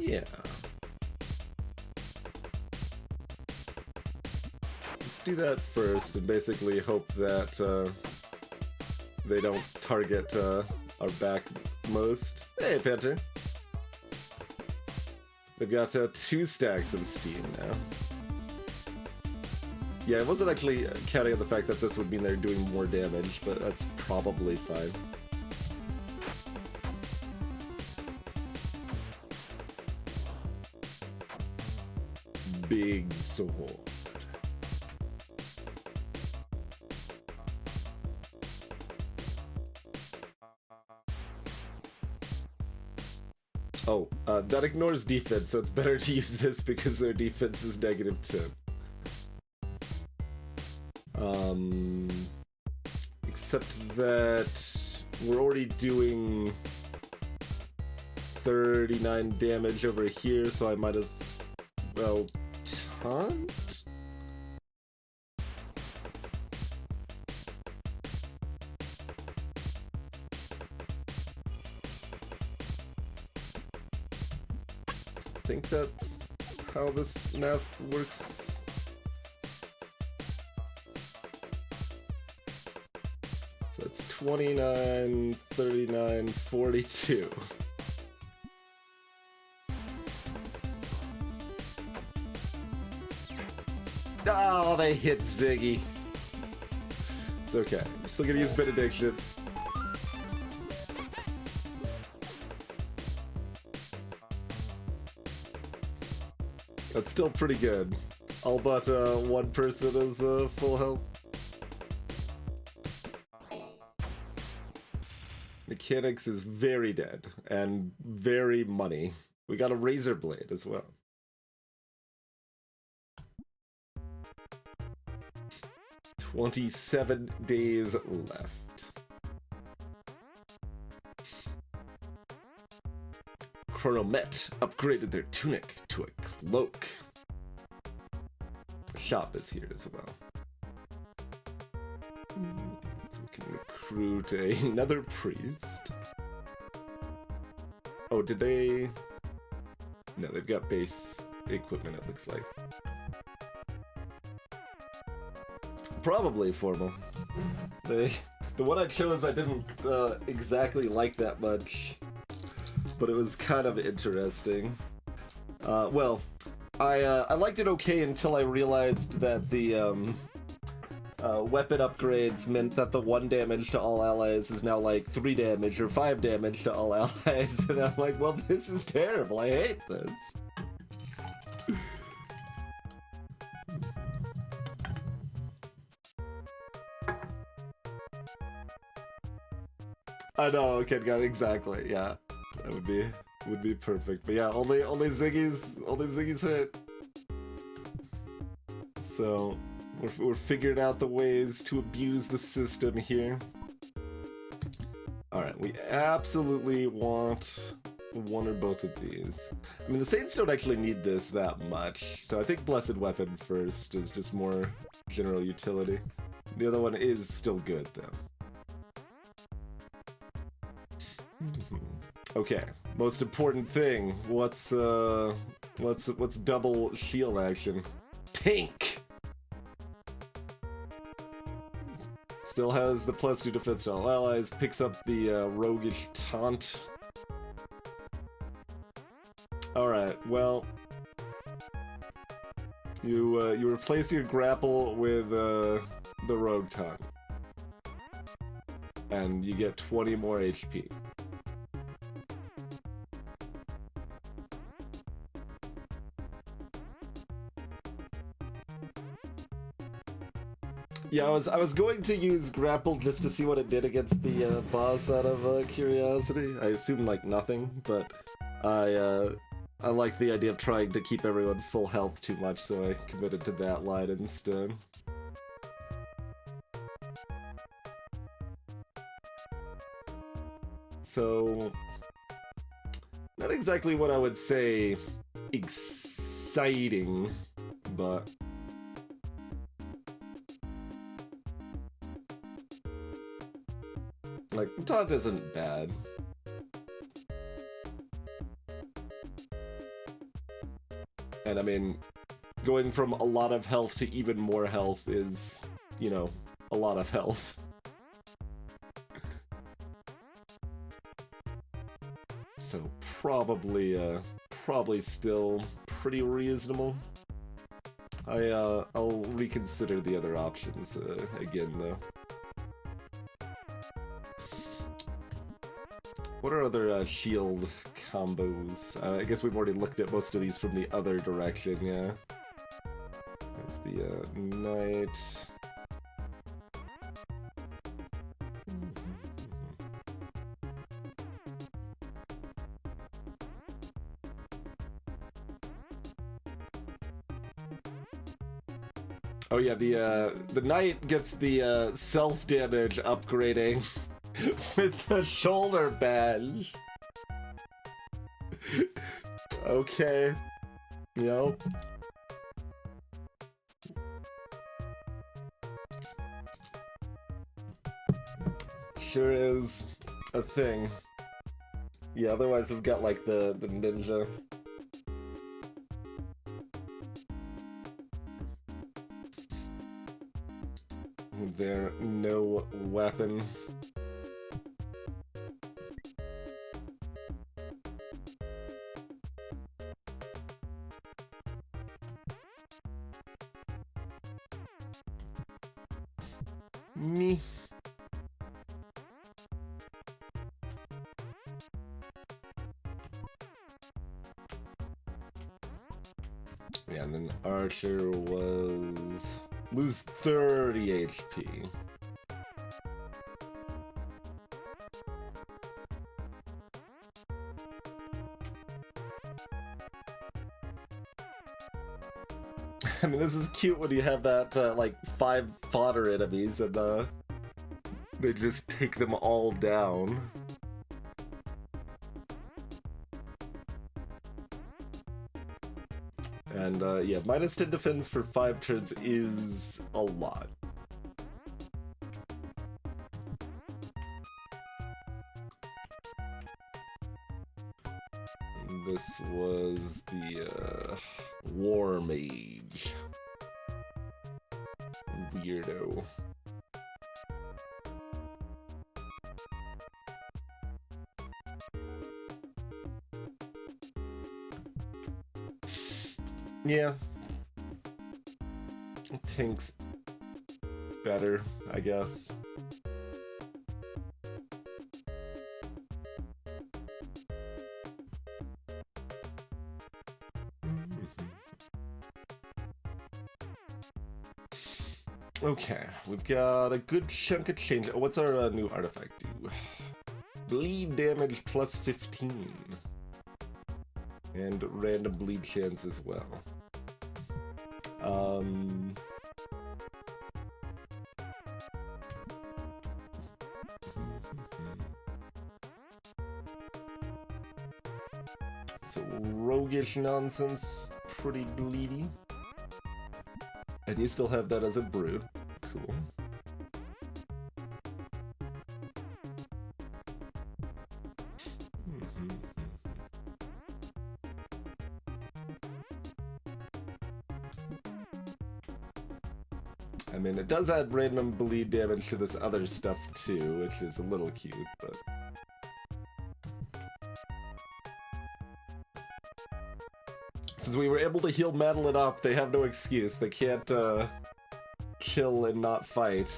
Yeah. Let's do that first and basically hope that they don't target our back most. Hey, Panther. They've got 2 stacks of steam now. Yeah, I wasn't actually counting on the fact that this would mean they're doing more damage, but that's probably fine. Big sword. Oh, that ignores defense, so it's better to use this because their defense is -10. Except that we're already doing 39 damage over here, so I might as well taunt? I think that's how this math works. So it's 29, 39, 42. Oh, they hit Ziggy. It's okay. I'm still gonna use Benediction. That's still pretty good. All but one person is full health. Mechanics is very dead and very money. We got a razor blade as well. "27 days left. Chronomet upgraded their tunic to a cloak. The shop is here as well. So we can recruit another priest. Oh, did they? No, they've got base equipment, it looks like. Probably formal. The one I chose I didn't exactly like that much, but it was kind of interesting. Well, I liked it okay until I realized that the weapon upgrades meant that the 1 damage to all allies is now like 3 damage or 5 damage to all allies, and I'm like, well, this is terrible. I hate this. I know, okay, got it, exactly. Yeah, that would be perfect. But yeah, only Ziggy's hit. So we're figuring out the ways to abuse the system here. All right, we absolutely want one or both of these. I mean, the Saints don't actually need this that much, so I think Blessed Weapon first is just more general utility. The other one is still good though. Okay, most important thing. What's double shield action? Tank. Still has the +2 defense to all allies. Picks up the roguish taunt. All right. Well, you replace your grapple with the rogue taunt, and you get 20 more HP. Yeah, I was going to use grapple just to see what it did against the boss out of curiosity. I assumed like nothing, but I like the idea of trying to keep everyone full health too much, so I committed to that line instead. So, not exactly what I would say exciting, but like, taunt isn't bad. And I mean, going from a lot of health to even more health is, you know, a lot of health. So probably still pretty reasonable. I'll reconsider the other options again, though. What are other shield combos? I guess we've already looked at most of these from the other direction, yeah. There's the knight. Oh yeah, the knight gets the self-damage upgrading with the shoulder badge. Okay. Yep. Sure is a thing. Yeah, otherwise we've got like the ninja. They're no weapon. Me. Yeah, and then Archer was lose 30 HP. I mean, this is cute when you have that, like, 5 fodder enemies and, they just take them all down. And, yeah, minus 10 defense for 5 turns is a lot. And this was the, War Mage. Weirdo. Yeah. Tank's better, I guess. Okay, we've got a good chunk of change. Oh, what's our new artifact do? Bleed damage plus 15. And random bleed chance as well. So roguish nonsense, pretty bleedy. And you still have that as a brew. Cool. I mean, it does add random bleed damage to this other stuff too, which is a little cute, but... Since we were able to heal Madeline up, they have no excuse. They can't, chill and not fight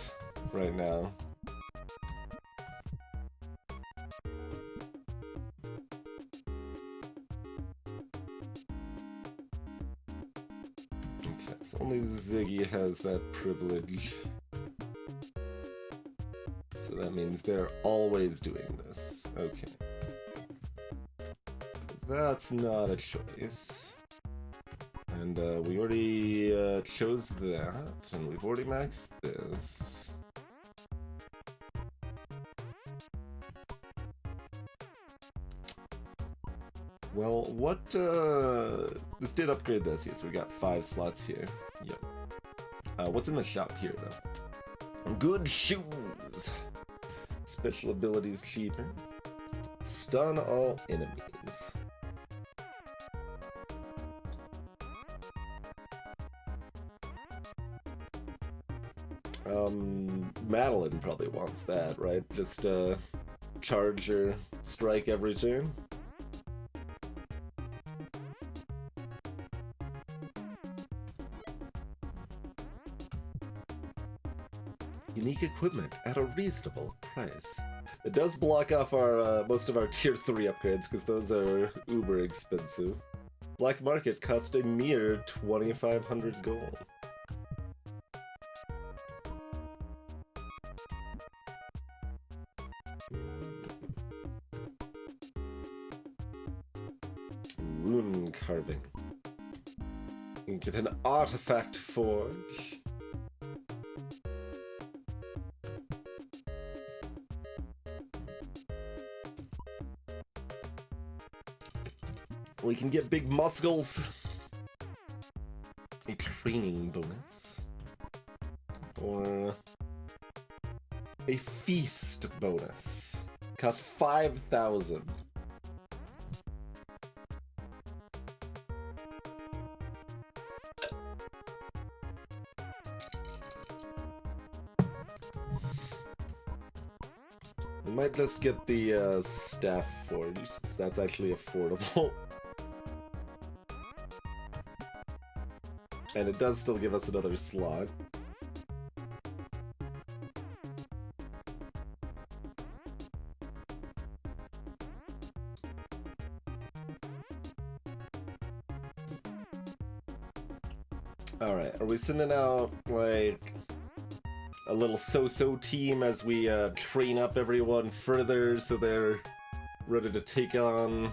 right now. Okay, so only Ziggy has that privilege. So that means they're always doing this. Okay. That's not a choice. And we already chose that, and we've already maxed this. Well, what, this did upgrade this, yes, we got 5 slots here. Yep. What's in the shop here, though? Good shoes! Special abilities cheaper. Stun all enemies. Madeline probably wants that, right? Just, charge or strike every turn? unique equipment at a reasonable price. It does block off our most of our tier 3 upgrades because those are uber expensive. Black market cost a mere 2,500 gold. Rune carving. You can get an artifact forge. We can get big muscles. A training bonus. Or a feast bonus. Costs 5,000. We might just get the staff forge since that's actually affordable. And it does still give us another slot. Alright, are we sending out, like, a little so-so team as we train up everyone further so they're ready to take on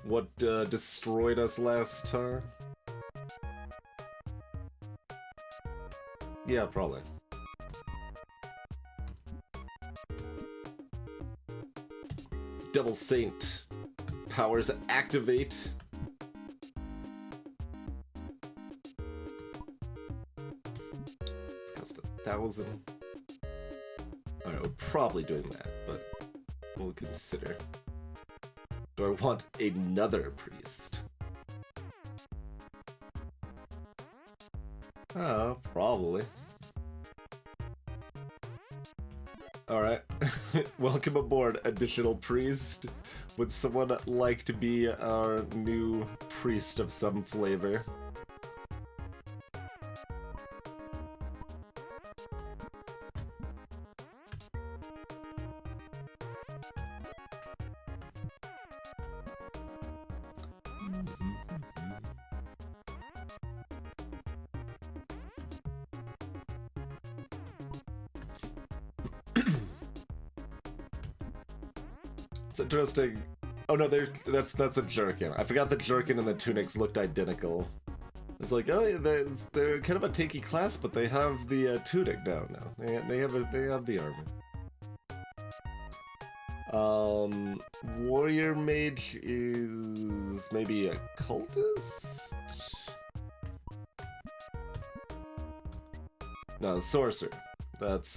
what destroyed us last time? Yeah, probably. Double Saint. Powers activate. It's cost 1,000. Alright, we're probably doing that, but we'll consider. Do I want another priest? Oh, probably. Alright. Welcome aboard, additional priest. Would someone like to be our new priest of some flavor? It's interesting. Oh no, that's a jerkin. I forgot the jerkin and the tunics looked identical. It's like, oh, yeah, they're kind of a tanky class, but they have the tunic now. They have the armor. Warrior mage is maybe a cultist. No, sorcerer. That's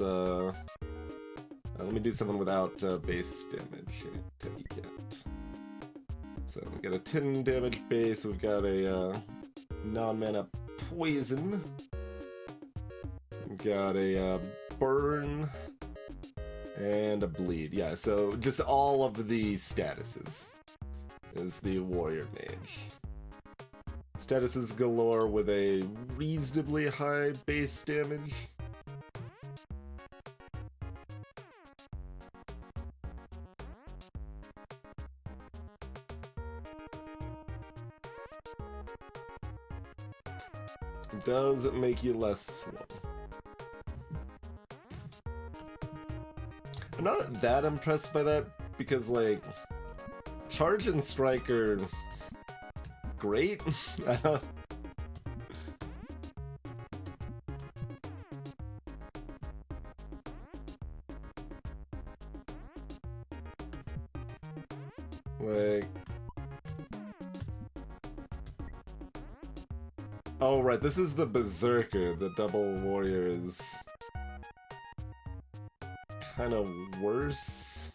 let me do someone without base damage. Techie cat. So we got a 10 damage base. We've got a non-mana poison. We've got a burn and a bleed. Yeah, so just all of the statuses is the warrior mage. Statuses galore with a reasonably high base damage. Does make you less swole. I'm not that impressed by that because, like, charge and strike are great. I don't. Like. Oh, right, this is the Berserker. The double warrior is kind of worse.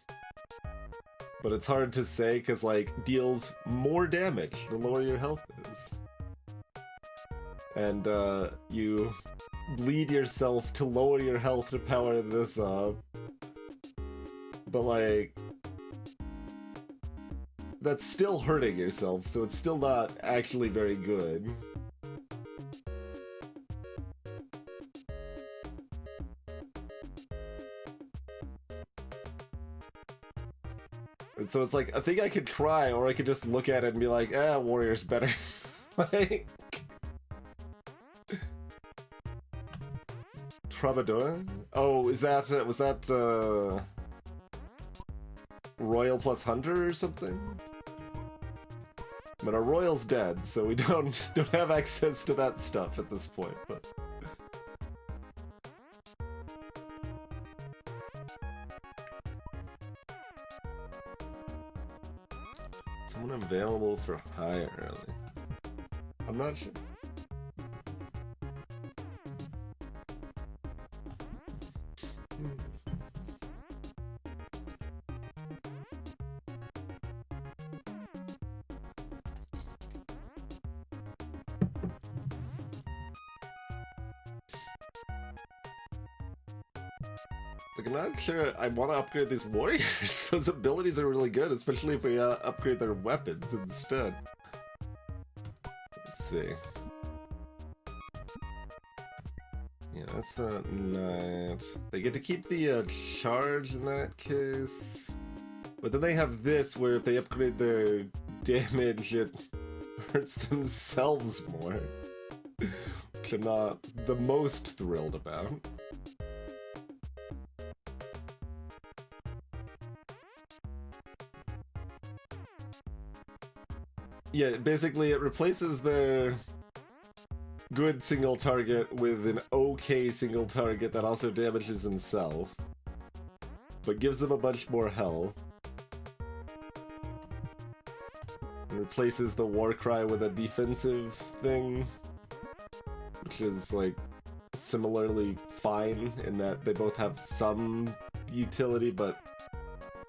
But it's hard to say because, like, deals more damage the lower your health is. And, you bleed yourself to lower your health to power this up. But, like, that's still hurting yourself, so it's still not actually very good. And so it's like, I think I could try, or I could just look at it and be like, warrior's better. Like... Troubadour? Oh, was that, Royal plus Hunter or something? But our Royal's dead, so we don't have access to that stuff at this point, but... Someone available for hire early. I'm not sure. Like, I'm not sure I want to upgrade these warriors. Those abilities are really good, especially if we upgrade their weapons instead. Let's see. Yeah, that's the knight. They get to keep the charge in that case. But then they have this, where if they upgrade their damage, it hurts themselves more. Which I'm not the most thrilled about. Yeah, basically it replaces their good single target with an okay single target that also damages himself, but gives them a bunch more health. And replaces the war cry with a defensive thing, which is like similarly fine in that they both have some utility, but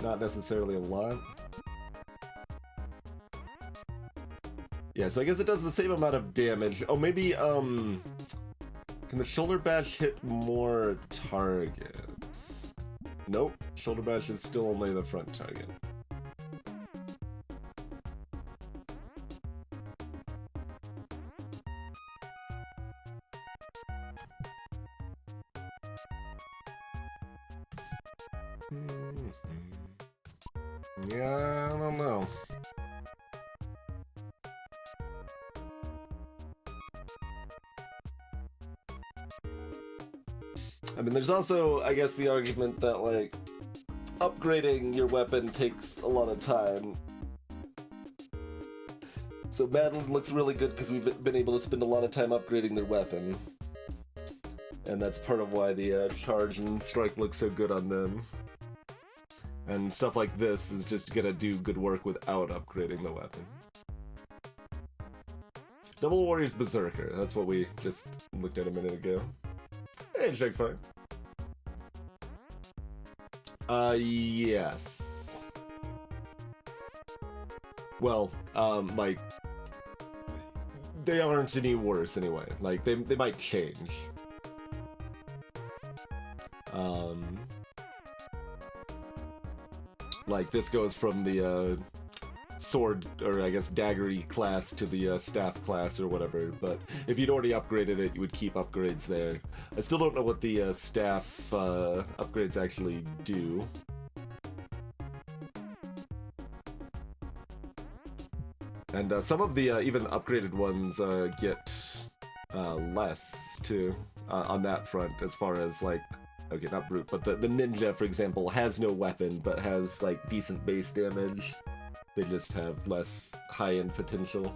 not necessarily a lot. Yeah, so I guess it does the same amount of damage. Oh, maybe, can the shoulder bash hit more targets? Nope, shoulder bash is still only the front target. Yeah, I don't know. I mean, there's also, I guess, the argument that, like, upgrading your weapon takes a lot of time. So Madeline looks really good because we've been able to spend a lot of time upgrading their weapon. And that's part of why the charge and strike look so good on them. And stuff like this is just gonna do good work without upgrading the weapon. Double Warrior's Berserker, that's what we just looked at a minute ago. Hey, Jagfire. Yes. Well, like, they aren't any worse anyway. Like, they might change. Like, this goes from the, sword, or I guess daggery class to the staff class or whatever, but if you'd already upgraded it, you would keep upgrades there. I still don't know what the staff upgrades actually do. And some of the even upgraded ones get less too on that front, as far as like, okay, not brute, but the ninja, for example, has no weapon but has like decent base damage. They just have less high-end potential.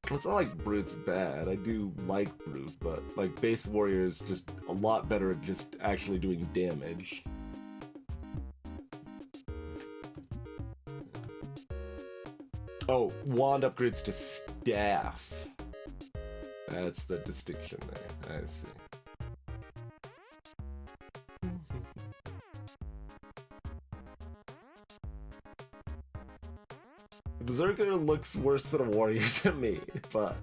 It's not like Brute's bad. I do like Brute, but like base warrior is just a lot better at just actually doing damage. Oh, wand upgrades to staff. That's the distinction there. I see. Berserker looks worse than a warrior to me, but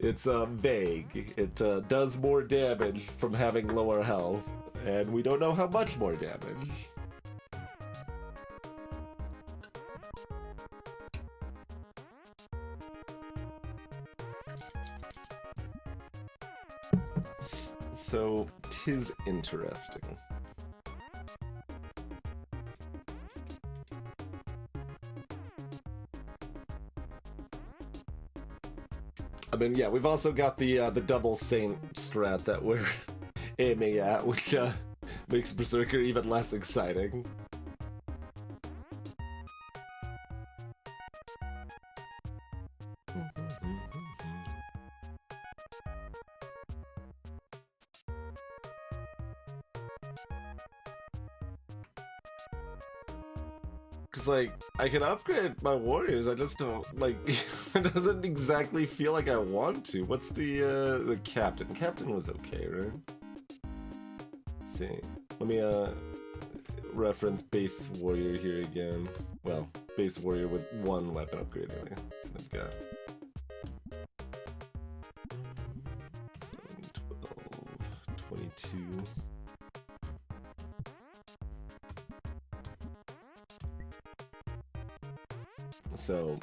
it's vague. It does more damage from having lower health, and we don't know how much more damage. So, 'tis interesting. I mean, yeah, we've also got the double Saint strat that we're aiming at, which makes Berserker even less exciting. Cause like, I can upgrade my warriors, I just don't, like, it doesn't exactly feel like I want to. What's the captain? Captain was okay, right? Let's see. Let me, reference base warrior here again. Well, base warrior with one weapon upgrade anyway. So they've got 7, 12, 22. So,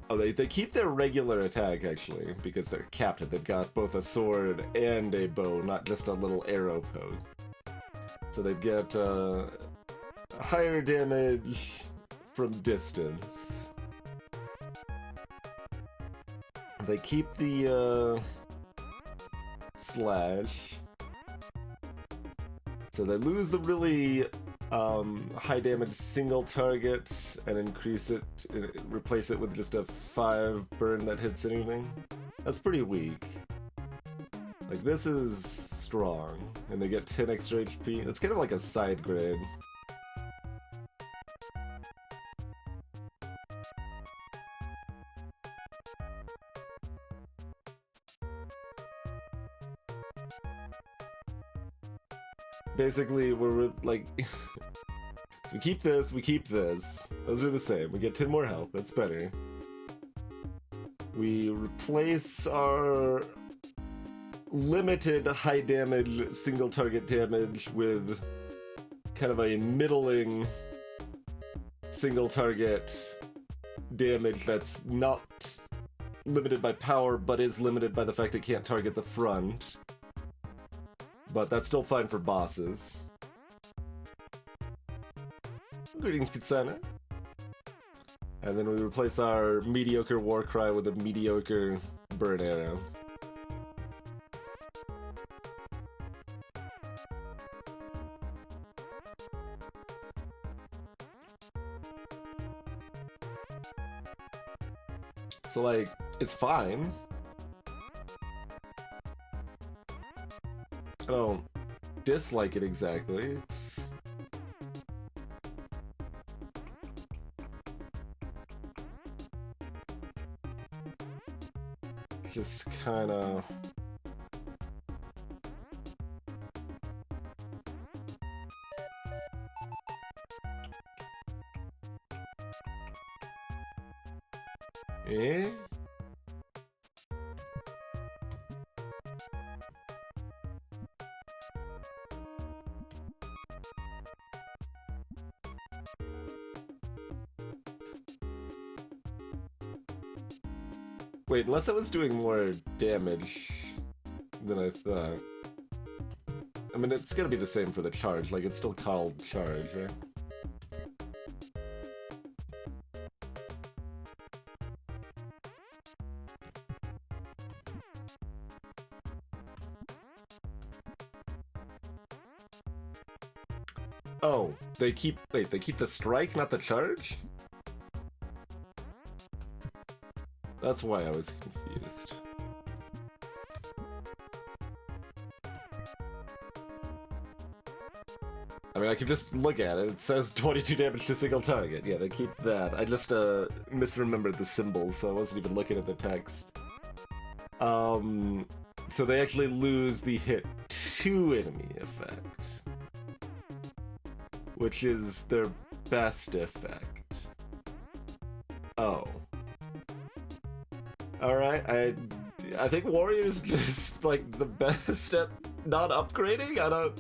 oh, they keep their regular attack actually because they're captain. They've got both a sword and a bow, not just a little arrow poke. So they've got higher damage from distance. They keep the slash. So they lose the really high damage single target and increase it, replace it with just a 5 burn that hits anything. That's pretty weak. Like, this is strong, and they get 10 extra HP. It's kind of like a side grade. Basically, we're like, so we keep this, we keep this. Those are the same. We get 10 more health, that's better. We replace our limited high damage single target damage with kind of a middling single target damage that's not limited by power but is limited by the fact it can't target the front. But that's still fine for bosses. Greetings, Kitsana. And then we replace our mediocre war cry with a mediocre burn arrow. So, like, it's fine. I don't dislike it exactly. It's just kind of... Eh? Wait, unless I was doing more damage than I thought. I mean, it's gonna be the same for the charge, like, it's still called charge, right? Oh, they keep the strike, not the charge? That's why I was confused. I mean, I can just look at it. It says 22 damage to single target. Yeah, they keep that. I just misremembered the symbols, so I wasn't even looking at the text. So they actually lose the hit to enemy effect, which is their best effect. Oh. Alright, I think Warrior's just, like, the best at not upgrading? I don't...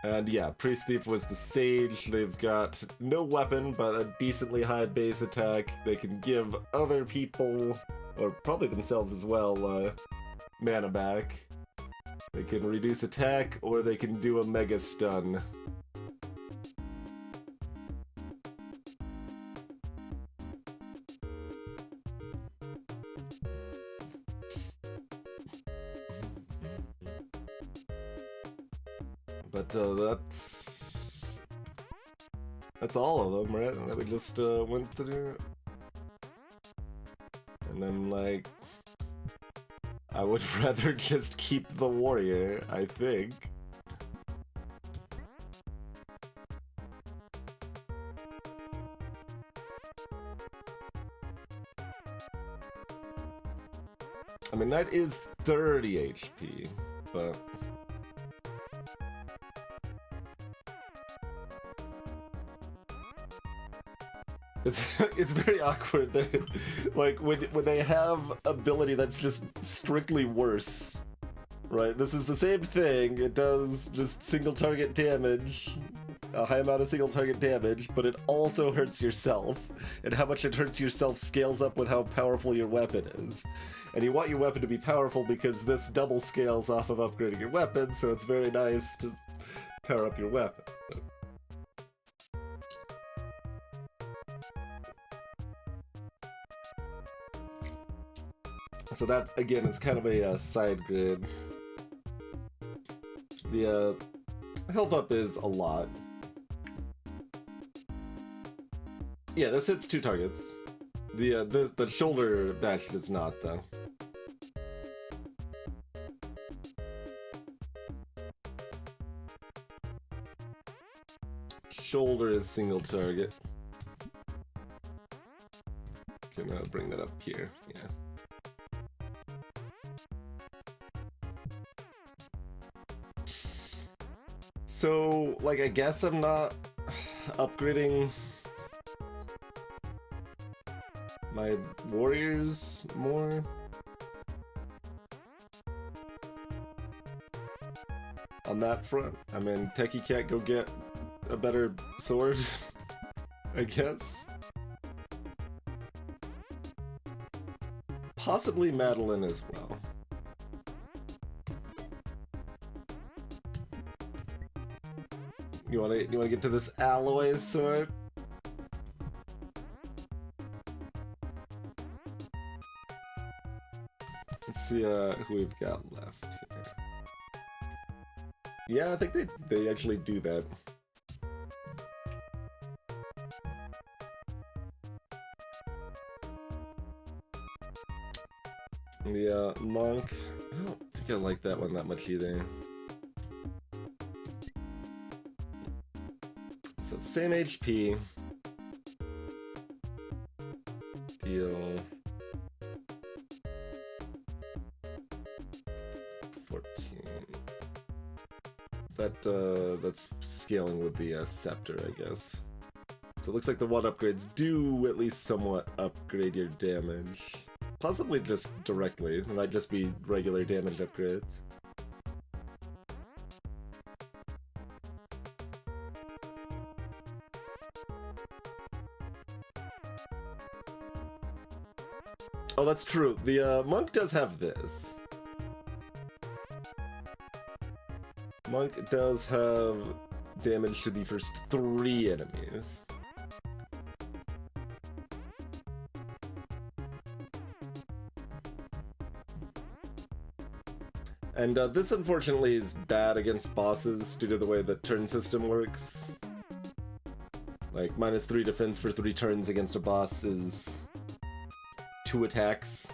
And yeah, Priest Thief was the Sage. They've got no weapon, but a decently high base attack. They can give other people, or probably themselves as well, mana back. They can reduce attack, or they can do a Mega Stun. But that's all of them, right? That we just went through. And then, like, I would rather just keep the warrior, I think. I mean, that is 30 HP, but... It's very awkward. Like, when they have ability that's just strictly worse, right? This is the same thing. It does just single target damage, a high amount of single target damage, but it also hurts yourself. And how much it hurts yourself scales up with how powerful your weapon is. And you want your weapon to be powerful because this double scales off of upgrading your weapon, so it's very nice to power up your weapon. So that, again, is kind of a side grid. The health up is a lot. Yeah, this hits 2 targets. The shoulder bash does not, though. Shoulder is single target. Can bring that up here, yeah. So, like, I guess I'm not upgrading my warriors more. On that front. I mean, Techie can't go get a better sword, I guess. Possibly Madeline as well. You wanna get to this alloy sword? Let's see who we've got left here. Yeah, I think they actually do that. The monk, I don't think I like that one that much either. So same HP. Deal 14. That's scaling with the scepter, I guess. So it looks like the one upgrades do at least somewhat upgrade your damage. Possibly just directly. It might just be regular damage upgrades. Oh, that's true. The monk does have this. Monk does have damage to the first 3 enemies. And this unfortunately is bad against bosses due to the way the turn system works. Like, -3 defense for 3 turns against a boss is 2 attacks.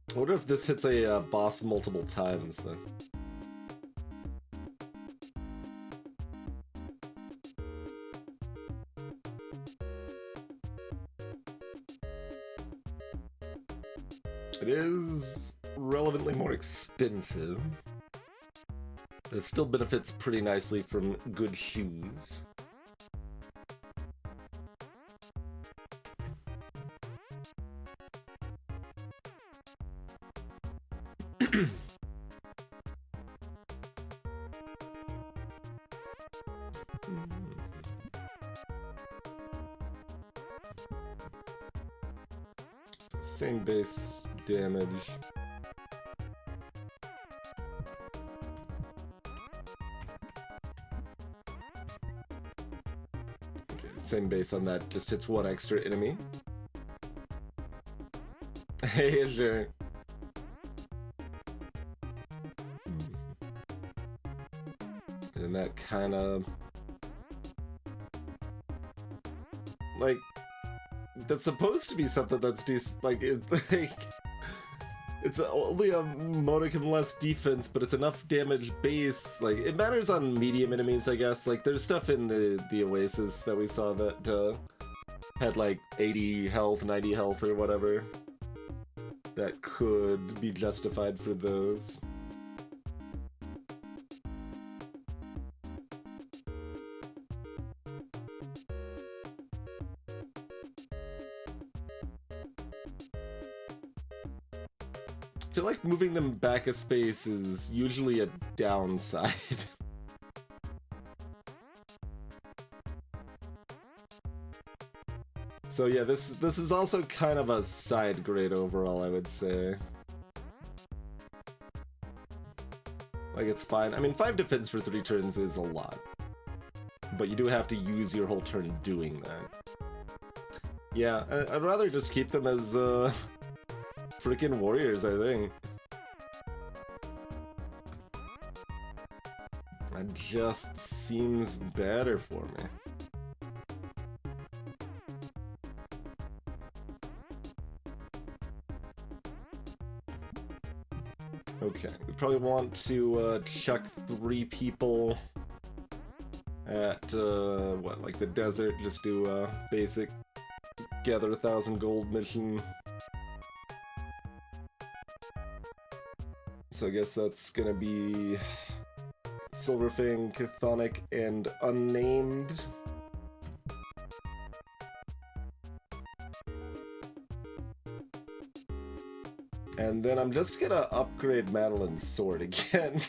I wonder if this hits a boss multiple times, then. It is relevantly more expensive. It still benefits pretty nicely from good shoes. Same base damage. same base on that, just hits one extra enemy. Hey, sure. And that kind of... like... that's supposed to be something that's like, it's only a modicum less defense, but it's enough damage base. Like, it matters on medium enemies, I guess. Like, there's stuff in the Oasis that we saw that had like 80 health, 90 health, or whatever, that could be justified for those. I feel like moving them back a space is usually a downside. So yeah, this is also kind of a side grade overall, I would say. Like, it's fine. I mean, 5 defense for 3 turns is a lot. But you do have to use your whole turn doing that. Yeah, I'd rather just keep them as, freaking warriors, I think. That just seems better for me. Okay, we probably want to chuck 3 people at, what, like the desert, just do a basic gather 1,000 gold mission. So I guess that's gonna be Silverfang, Chthonic, and Unnamed. And then I'm just gonna upgrade Madeline's sword again.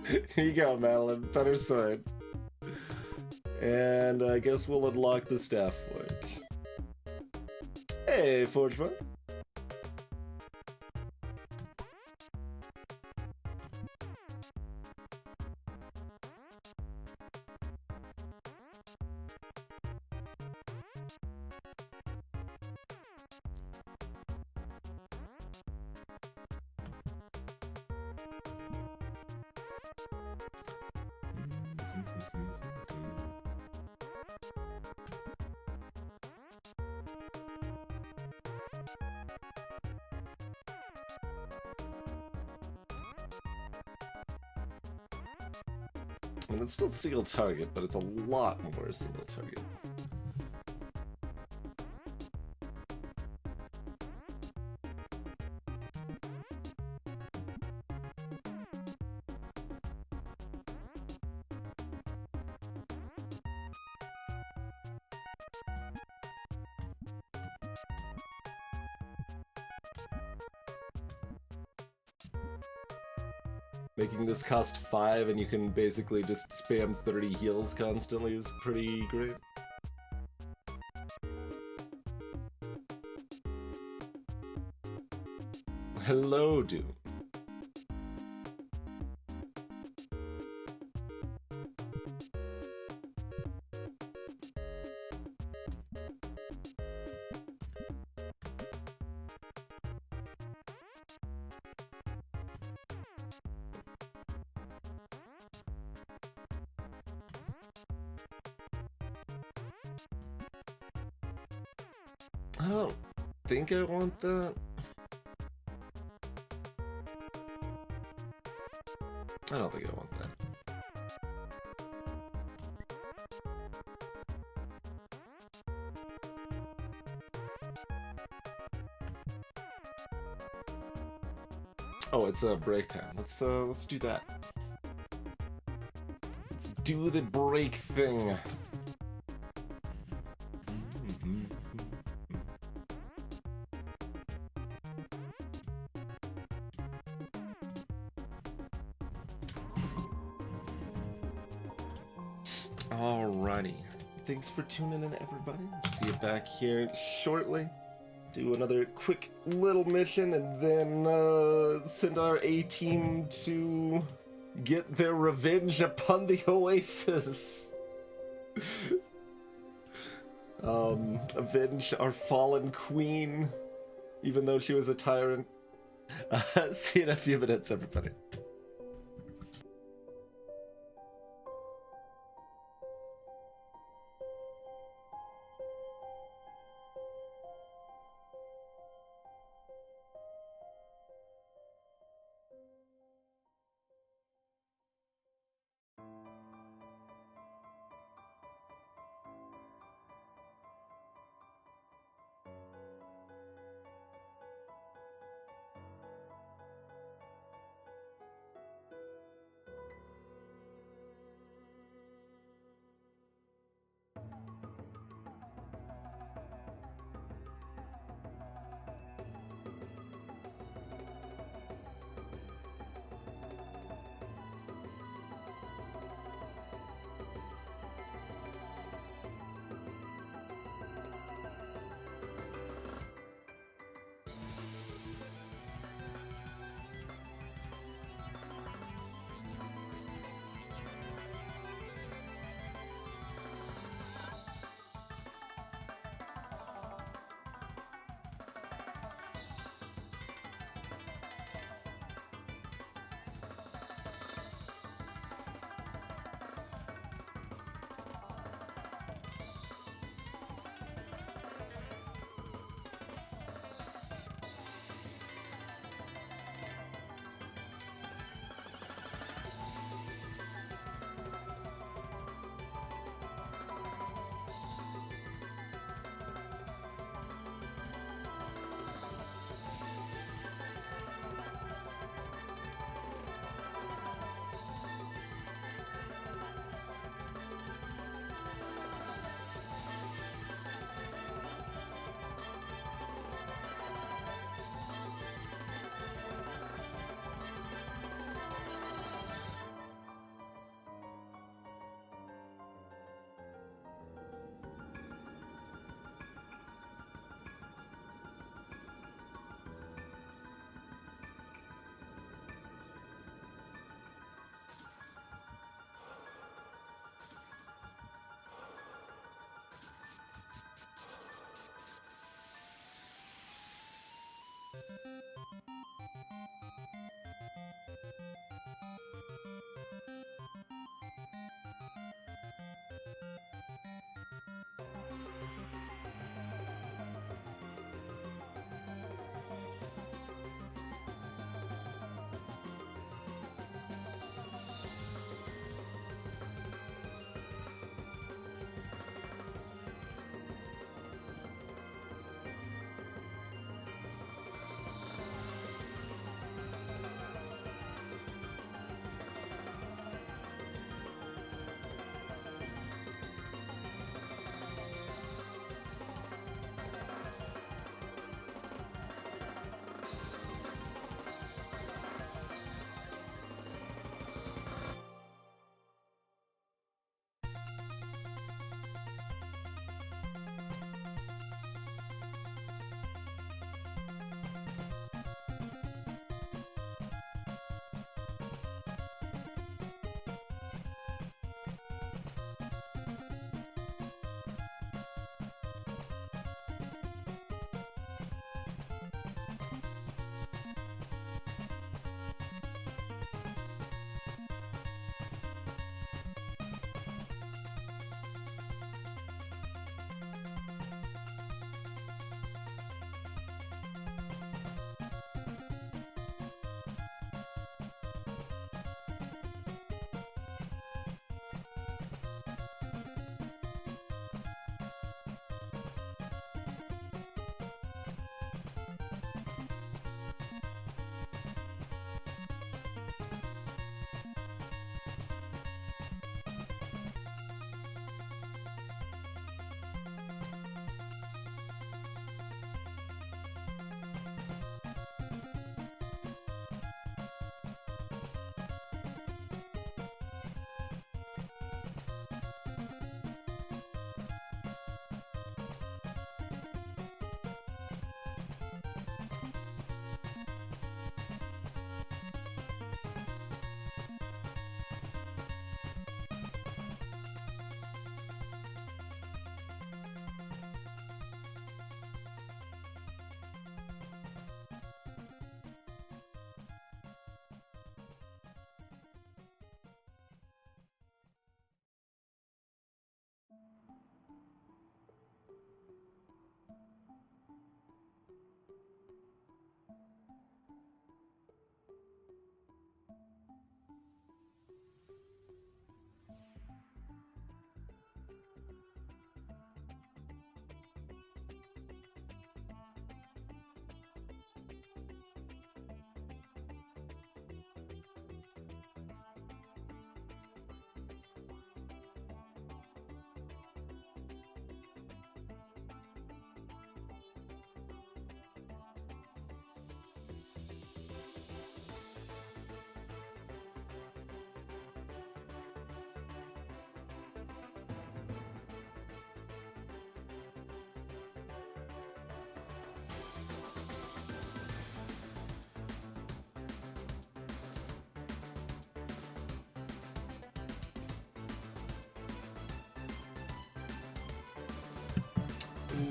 Here you go, Madeline. Better sword. And I guess we'll unlock the Staff Forge. Hey, Forgeman. And it's still single target, but it's a lot more single target. Making this cost 5 and you can basically just spam 30 heals constantly is pretty great. Hello, Doom. I don't think I want that. I don't think I want that. Oh, it's a break time. Let's do that. Let's do the break thing. Alrighty. Thanks for tuning in, everybody. See you back here shortly. Do another quick little mission and then send our A-team to get their revenge upon the Oasis. Avenge our fallen queen, even though she was a tyrant. See you in a few minutes, everybody.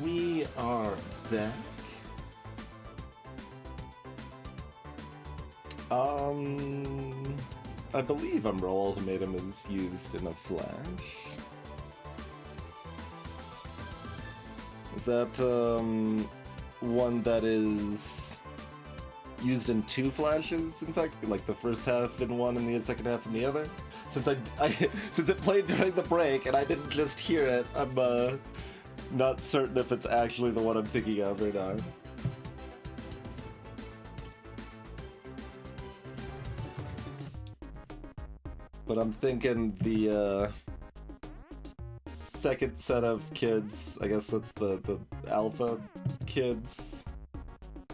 We are back. I believe Umbral Ultimatum is used in a flash. Is that, one that is used in 2 flashes, in fact? Like the first half in one and the second half in the other? Since since it played during the break and I didn't just hear it, I'm, not certain if it's actually the one I'm thinking of or not. But I'm thinking the second set of kids, I guess that's the alpha kids,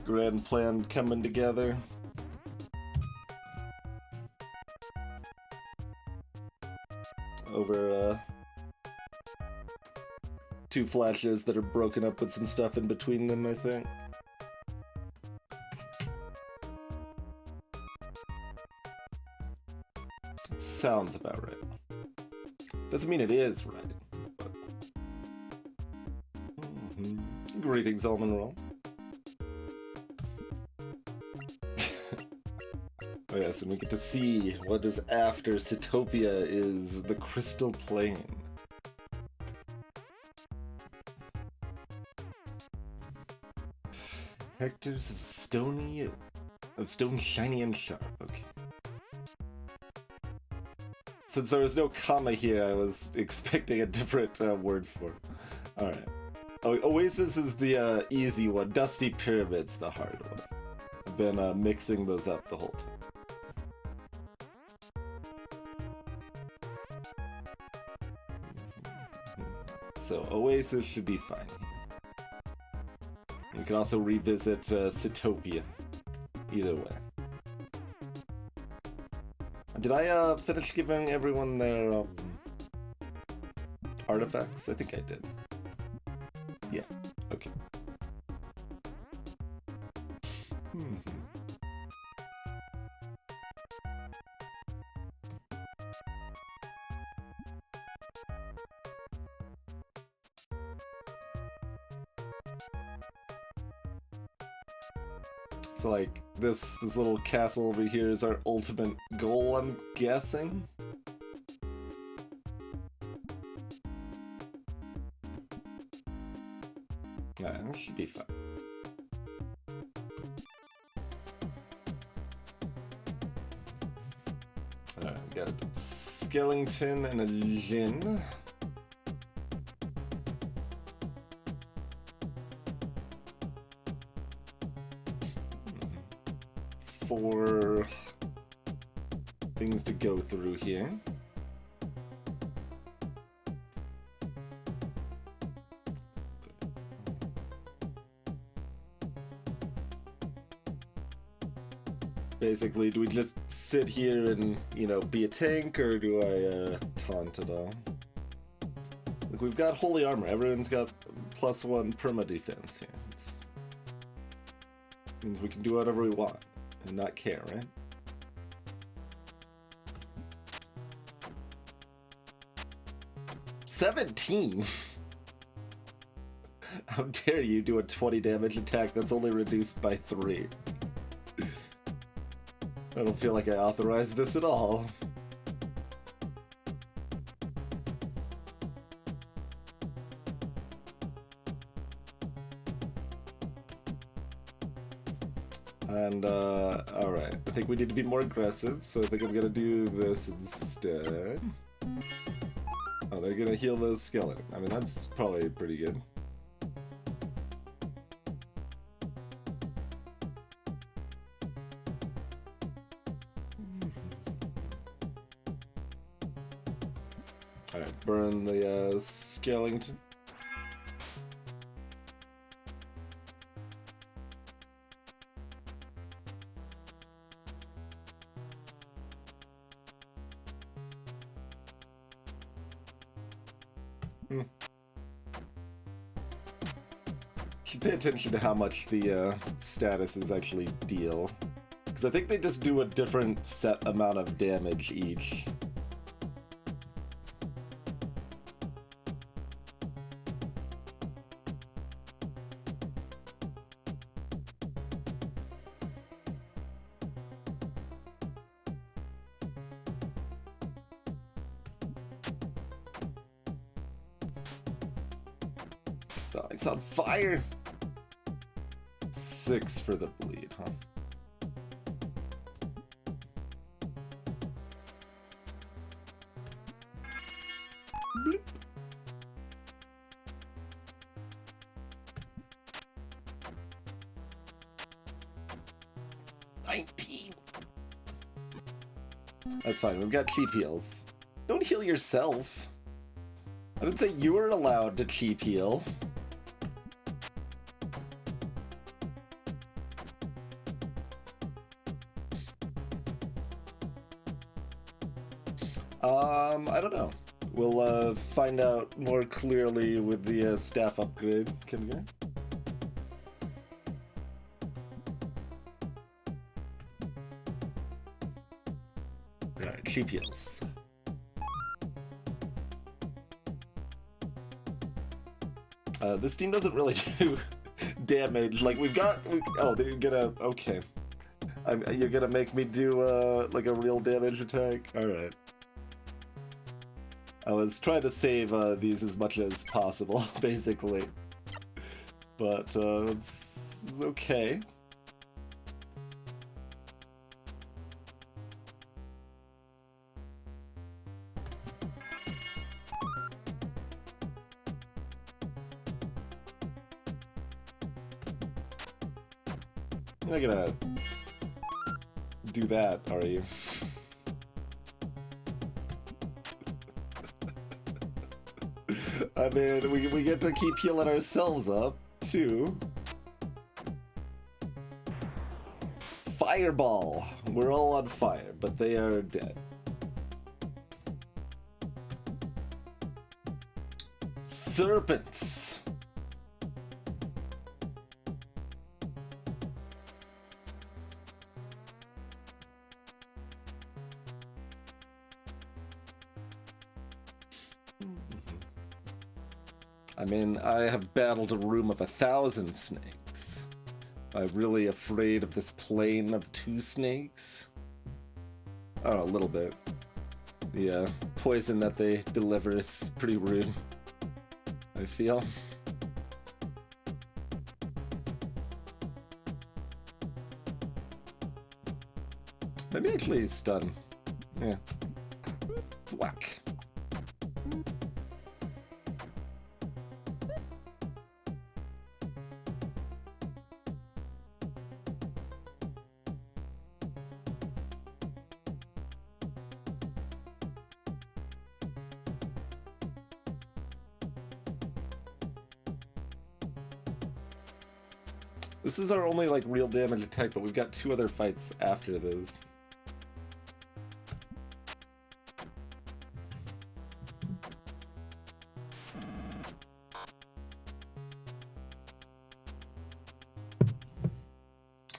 grand plan coming together. Over 2 flashes that are broken up with some stuff in between them, I think. It sounds about right. Doesn't mean it is right. But... Greetings, Almond Roll. Oh yes, and we get to see what is after Citopia is the Crystal Plane. Hectares of stone shiny and sharp. Okay. Since there was no comma here, I was expecting a different word for it. Alright. Oh, Oasis is the easy one. Dusty Pyramid's the hard one. I've been mixing those up the whole time. So Oasis should be fine. We can also revisit Citopia. Either way. Did I finish giving everyone their artifacts? I think I did. Yeah, okay. So like this little castle over here is our ultimate goal, I'm guessing. That should be fine. Alright, we got Skellington and a Jin. Four things to go through here. Basically, do we just sit here and, you know, be a tank, or do I taunt it all? Look, we've got holy armor. Everyone's got +1 perma defense here. Means we can do whatever we want and not care, right? $17? How dare you do a 20 damage attack that's only reduced by 3? I don't feel like I authorized this at all. And, alright. I think we need to be more aggressive, so I think I'm gonna do this instead. Oh, they're gonna heal the skeleton. I mean, that's probably pretty good. Alright, burn the, skeleton. Should pay attention to how much the statuses actually deal. Because I think they just do a different set amount of damage each. Sonic's on fire! 6 for the bleed, huh? Bloop. That's fine, we've got cheap heals. Don't heal yourself. I didn't say you were allowed to cheap heal. I don't know. We'll find out more clearly with the staff upgrade. Can we go? Alright, cheap heals. This team doesn't really do damage. Like, oh, they're gonna... Okay. You're gonna make me do, like a real damage attack? Alright. I was trying to save these as much as possible, basically. But, it's okay. You're not gonna do that, are you? I mean, we get to keep healing ourselves up, too. Fireball! We're all on fire, but they are dead. Serpents! I mean, I have battled a room of 1,000 snakes. I'm really afraid of this plane of 2 snakes. Oh, a little bit. The poison that they deliver is pretty rude, I feel. Maybe actually stun. Yeah. Whack. This is our only, like, real damage attack, but we've got 2 other fights after this.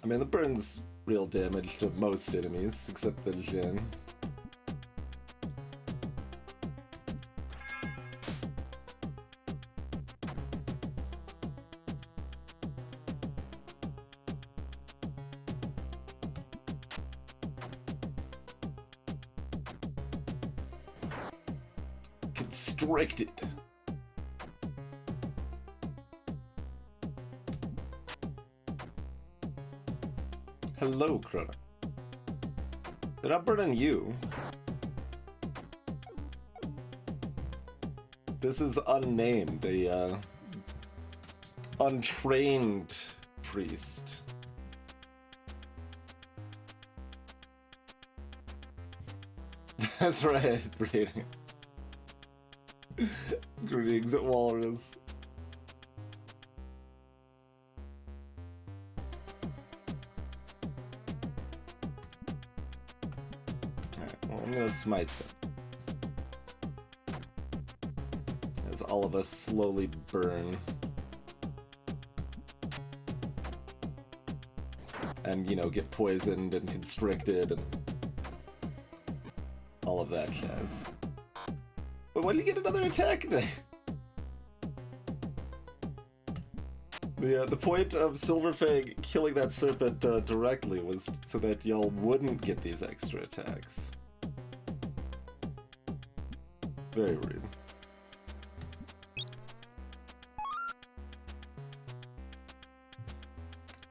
I mean, the burn's real damage to most enemies, except the Jin. Constricted. Hello, Crota. They're not burning you. This is unnamed, a untrained priest. That's right, breeding. Greetings at Walrus. Alright, well, I'm gonna smite them. As all of us slowly burn. And, you know, get poisoned and constricted and all of that jazz. But why did you get another attack then? The point of Silverfang killing that serpent directly was so that y'all wouldn't get these extra attacks. Very rude.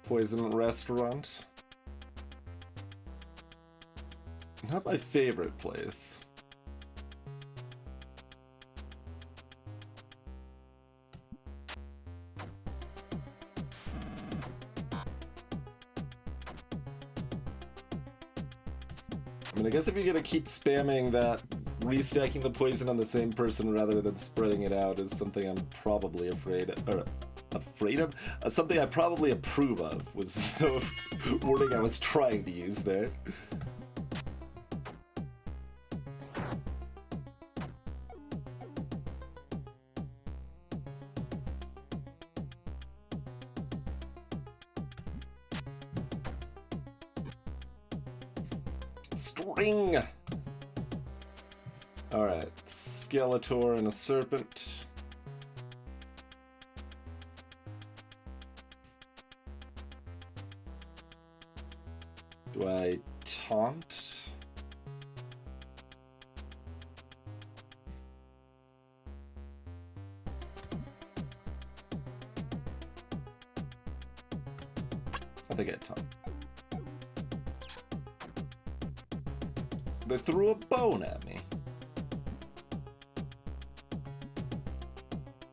poison restaurant. Not my favorite place. I mean, I guess if you're gonna keep spamming that, restacking the poison on the same person rather than spreading it out is something I'm probably afraid of. Something I probably approve of was the wording I was trying to use there. String! Alright, Skeletor and a serpent. Do I taunt? I think I taunt. They threw a bone at me.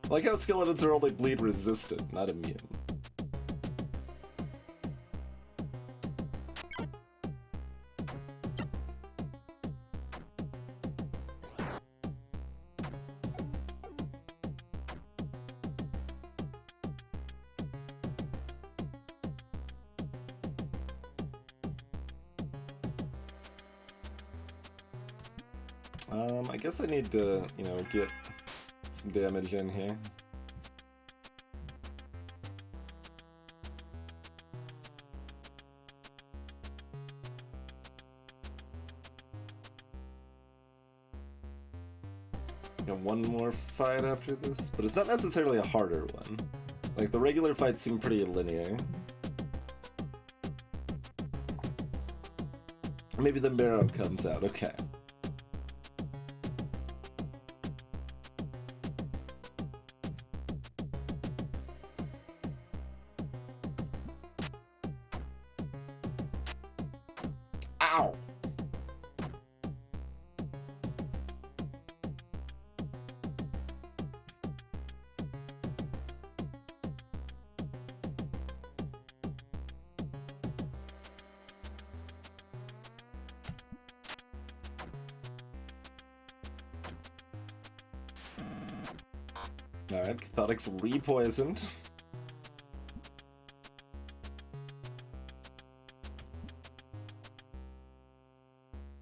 I like how skeletons are only bleed resistant, not immune. I guess I need to, you know, get some damage in here. Got one more fight after this, but it's not necessarily a harder one. Like, the regular fights seem pretty linear. Maybe the marrow comes out, okay. Ow! Alright, Catholic's re-poisoned.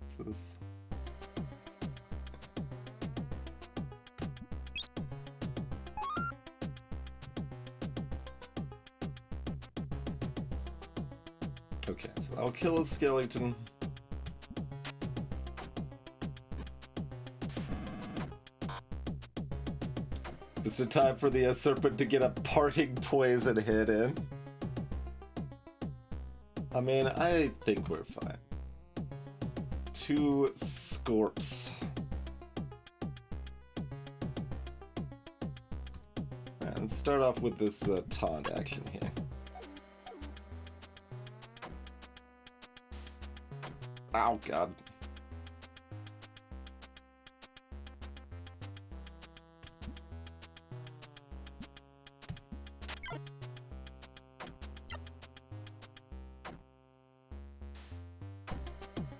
What's this? Okay, so I'll kill a skeleton. Just in time for the serpent to get a parting poison hit in. I mean, I think we're fine. 2 Scorps. Alright, let's start off with this taunt action here. Oh god.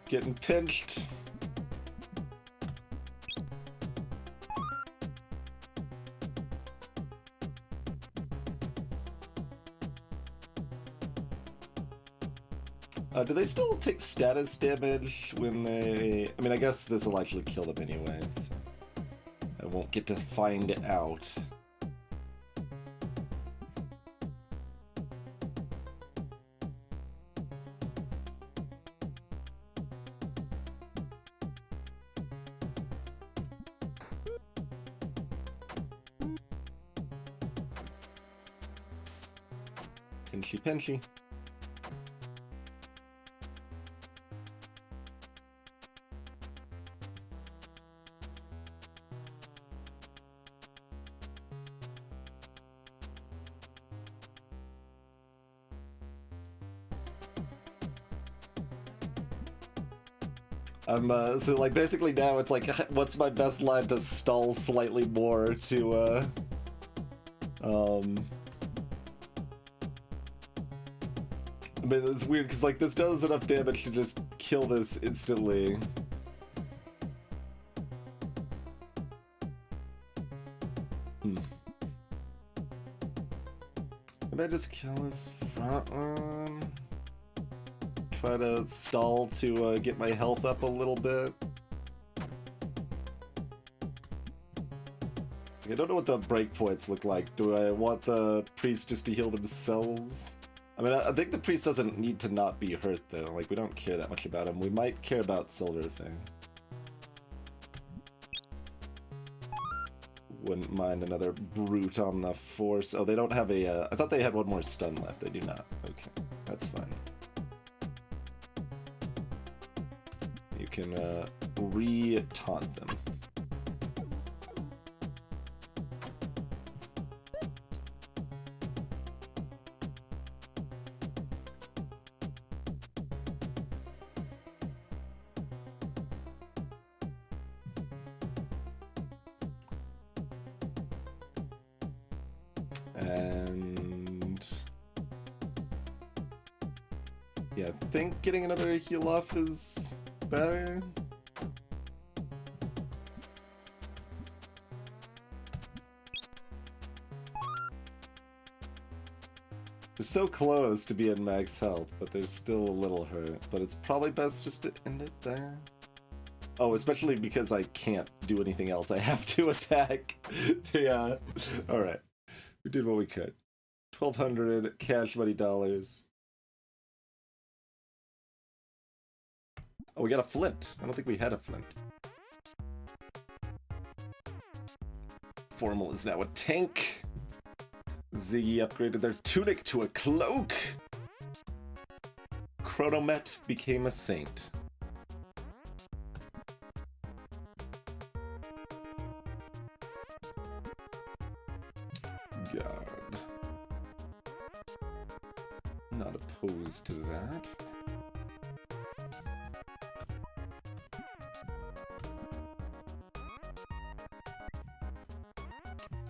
Getting pinched. Do they still take status damage when they... I mean, I guess this will actually kill them anyways. I won't get to find out. Pinchy, pinchy. I'm, so like basically now it's like, what's my best line to stall slightly more to, I mean, it's weird because like this does enough damage to just kill this instantly. Maybe I just kill this front one. Try to stall to get my health up a little bit. I don't know what the breakpoints look like. Do I want the priest just to heal themselves? I mean, I think the priest doesn't need to not be hurt, though. Like, we don't care that much about him. We might care about Silverfang. Wouldn't mind another brute on the force. Oh, they don't have a, I thought they had one more stun left. They do not. Okay, that's fine. You can, re-taunt them. And yeah, I think getting another heal off is better. We're so close to being max health, but there's still a little hurt. But it's probably best just to end it there. Oh, especially because I can't do anything else. I have to attack. Yeah. Alright. We did what we could. 1,200 cash money dollars. Oh, we got a flint. I don't think we had a flint. Formal is now a tank. Ziggy upgraded their tunic to a cloak. Chronomet became a saint. Guard. Not opposed to that.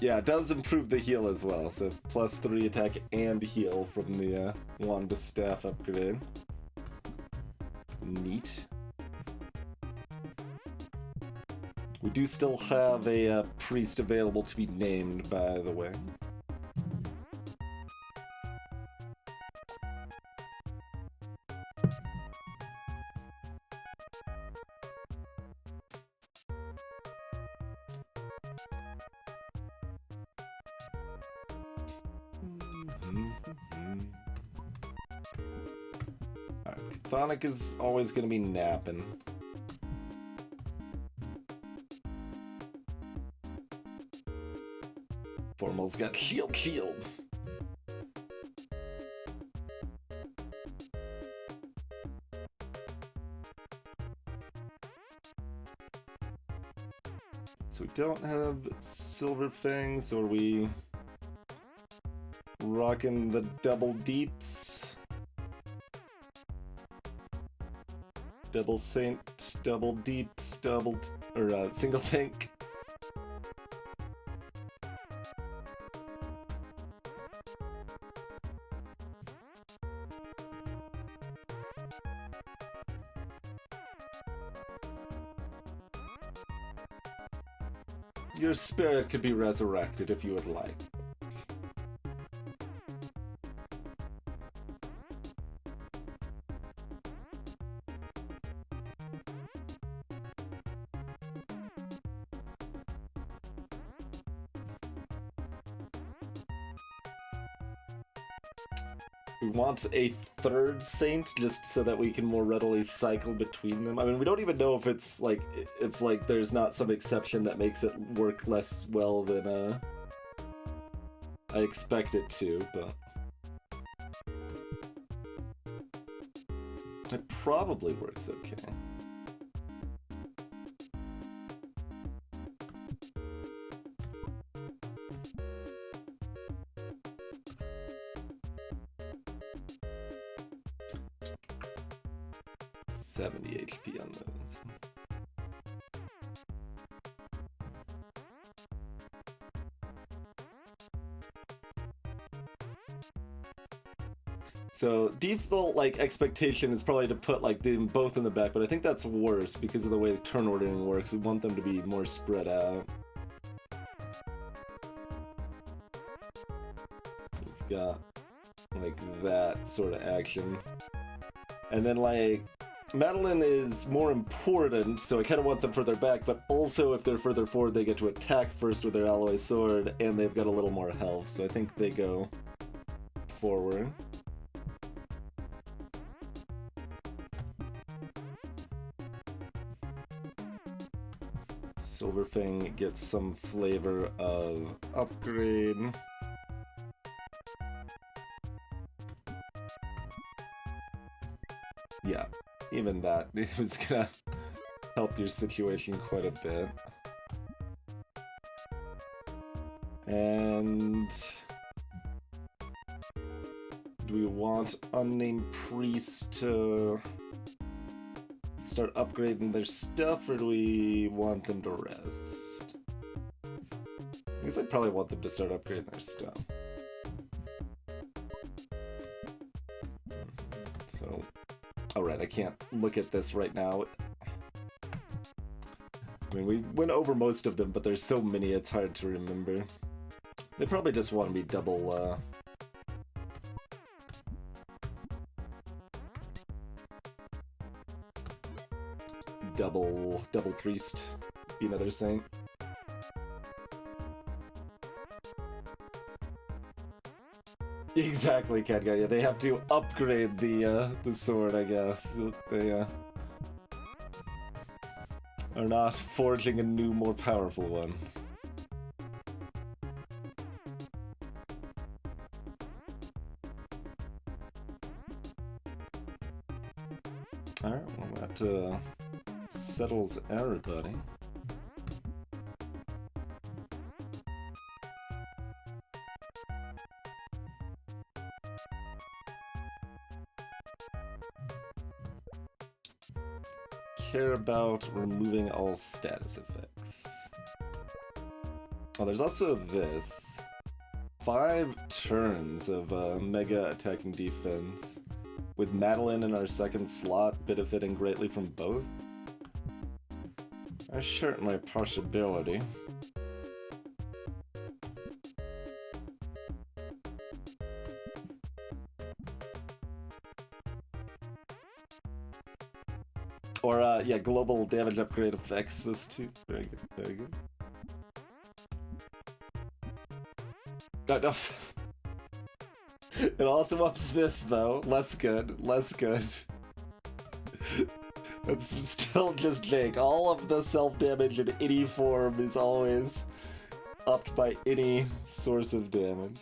Yeah, it does improve the heal as well, so +3 attack and heal from the wand to staff upgrade. Neat. We do still have a priest available to be named, by the way. Alright, Chthonic is always going to be napping. Formal's got shield. So we don't have Silverfang, so are we rocking the double deeps? Double saint, double deeps, single tank. Your spirit could be resurrected if you would like. We want a third saint just so that we can more readily cycle between them. I mean, we don't even know if it's like, if like there's not some exception that makes it work less well than I expect it to, but it probably works okay. 70 HP on those. So default like expectation is probably to put like them both in the back, but I think that's worse because of the way the turn ordering works. We want them to be more spread out. So we've got like that sort of action. And then like Madeline is more important, so I kind of want them further back, but also if they're further forward they get to attack first with their alloy sword and they've got a little more health, so I think they go forward. Silverfang gets some flavor of upgrade. Yeah, even that it was gonna help your situation quite a bit. And do we want unnamed priest to start upgrading their stuff, or do we want them to rest? I guess I'd probably want them to start upgrading their stuff. So, alright, I can't look at this right now. I mean, we went over most of them, but there's so many it's hard to remember. They probably just want to be double priest, be another saint. Exactly, Cat Guy. Yeah, they have to upgrade the sword, I guess. They are not forging a new, more powerful one. Alright, well that settles everybody. Care about removing all status effects. Oh, there's also this. 5 turns of mega attacking defense, with Madeline in our second slot benefiting greatly from both. That's certainly a possibility. Or, yeah, global damage upgrade effects, this too. Very good, very good. No. It also ups this, though. Less good, less good. It's still just Jake. All of the self-damage in any form is always upped by any source of damage.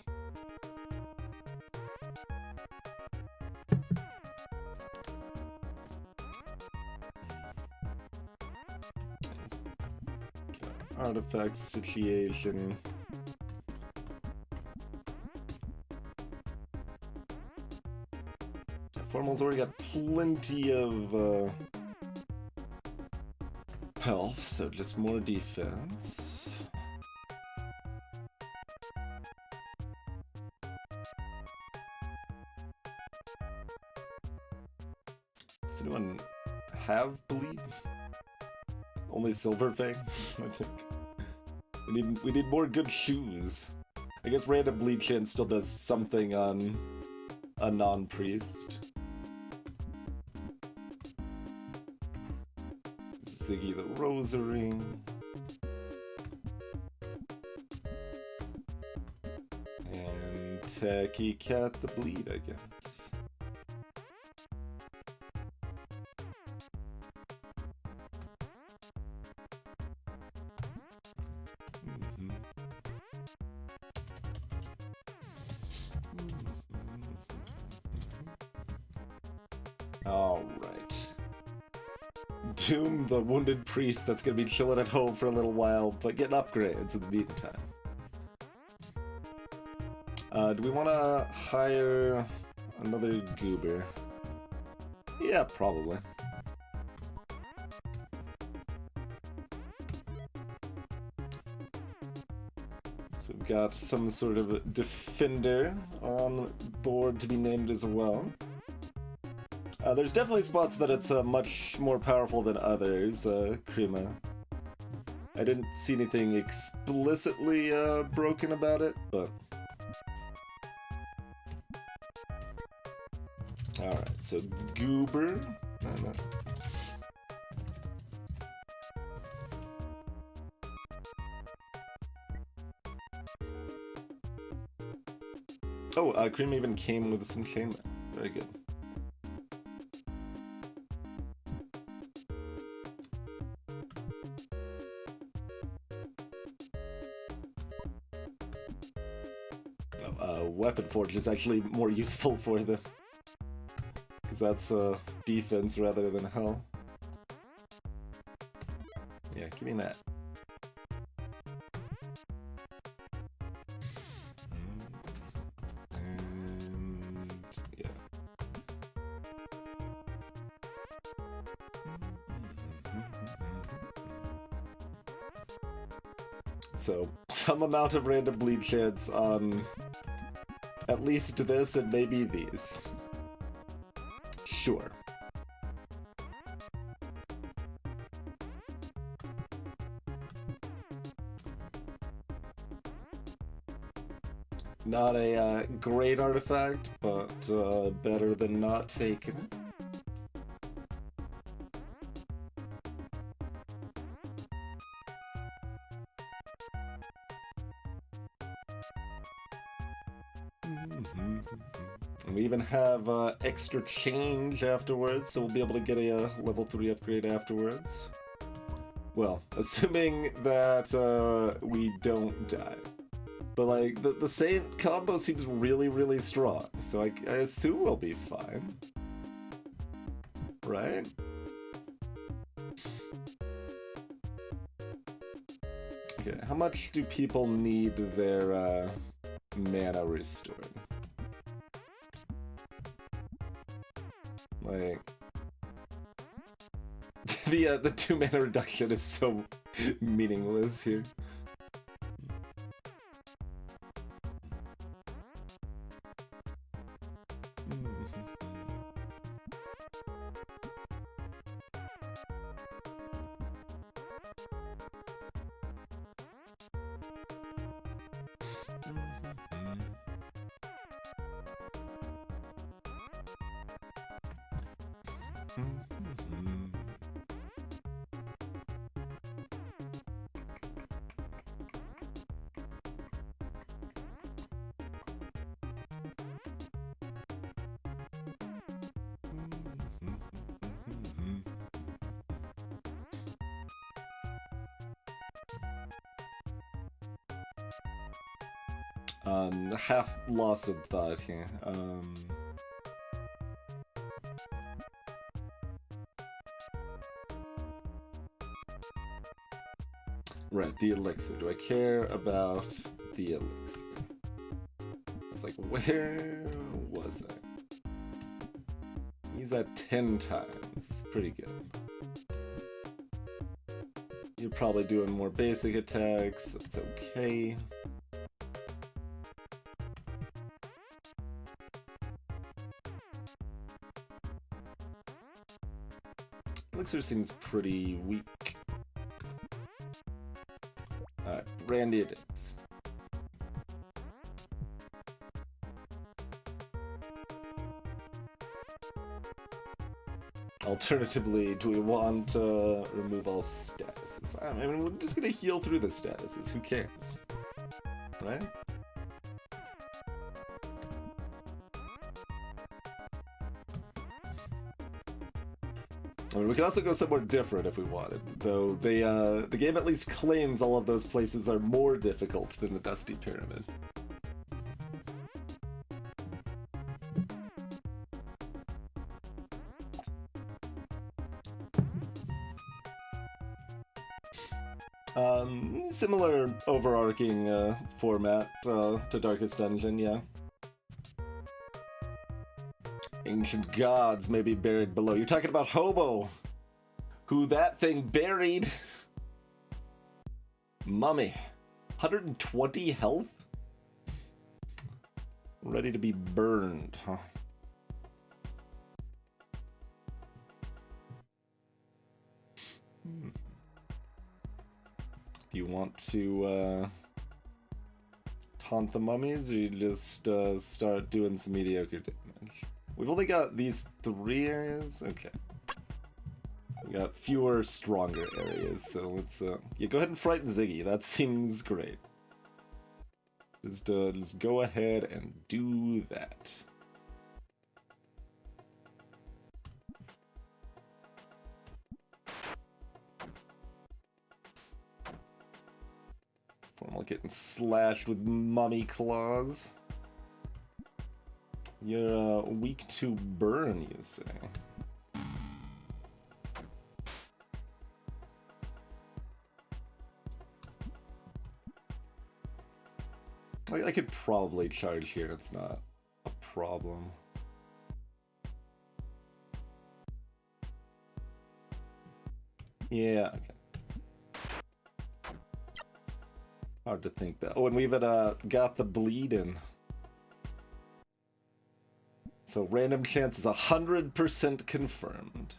Artifact situation. Formal's already got plenty of health, so just more defense. Does anyone have bleed? Only Silverfang, I think. We need more good shoes. I guess random bleed chance still does something on a non-priest. Ziggy the Rosary. And Tacky Cat the Bleed, I guess. Alright. Doom the Wounded Priest that's gonna be chilling at home for a little while, but getting upgrades in the meantime. Do we want to hire another goober? Yeah, probably. So we've got some sort of defender on board to be named as well. There's definitely spots that it's much more powerful than others, Krima. I didn't see anything explicitly broken about it, but... Alright, so Goober. No. Oh, Cream even came with some chainmail. Very good. Weapon Forge is actually more useful for them. Because that's defense rather than hell. Yeah, give me that. And yeah. So, some amount of random bleed chance on at least this and maybe these. Sure. Not a great artifact, but better than not taking it. And we even have extra change afterwards, so we'll be able to get a level 3 upgrade afterwards. Well, assuming that we don't die. But like, the Saint combo seems really, really strong, so I assume we'll be fine. Right? Okay, how much do people need their mana restored? Like, the 2 mana reduction is so meaningless here. Half lost in thought here. Right, the elixir. Do I care about the elixir? It's like, where was I? Use that 10 times. It's pretty good. You're probably doing more basic attacks. That's okay. Elixir seems pretty weak. Alright, Brandy it is. Alternatively, do we want to remove all statuses? I mean, we're just gonna heal through the statuses, who cares? Right? I mean, we could also go somewhere different if we wanted, though the game at least claims all of those places are more difficult than the Dusty Pyramid. Similar overarching format to Darkest Dungeon, yeah. Ancient gods may be buried below. You're talking about Hobo, who that thing buried. Mummy. 120 health? Ready to be burned, huh? Do you want to taunt the mummies, or you just start doing some mediocre damage? We've only got these 3 areas? Okay. We got fewer, stronger areas, so let's yeah, go ahead and frighten Ziggy. That seems great. Just go ahead and do that. Formal getting slashed with mummy claws. You're weak to burn, you say? I could probably charge here, it's not a problem. Yeah, okay. Hard to think that. Oh, and we even got the bleed in. So random chance is 100% confirmed.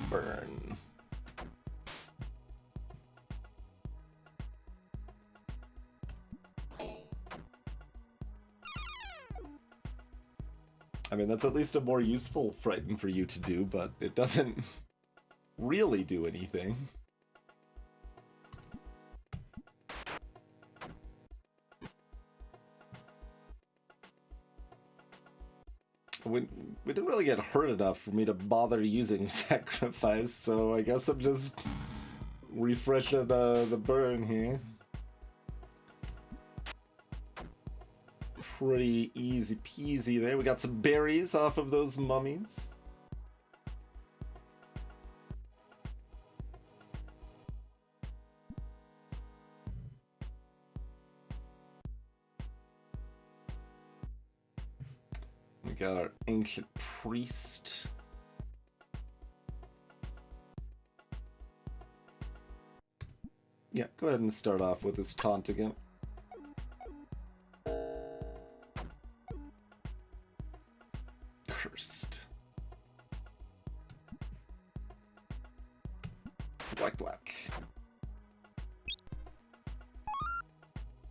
Burn. I mean, that's at least a more useful frighten for you to do, but it doesn't really do anything. We didn't really get hurt enough for me to bother using sacrifice, so I guess I'm just refreshing the burn here. Pretty easy peasy there. We got some berries off of those mummies. We got our ancient priest. Yeah, go ahead and start off with this taunt again. Cursed. Black.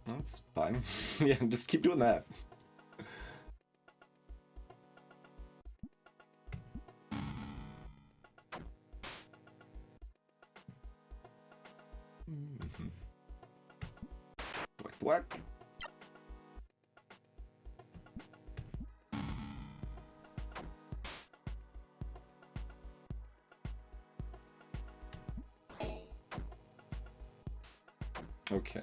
That's fine. Yeah, just keep doing that. Black. Okay.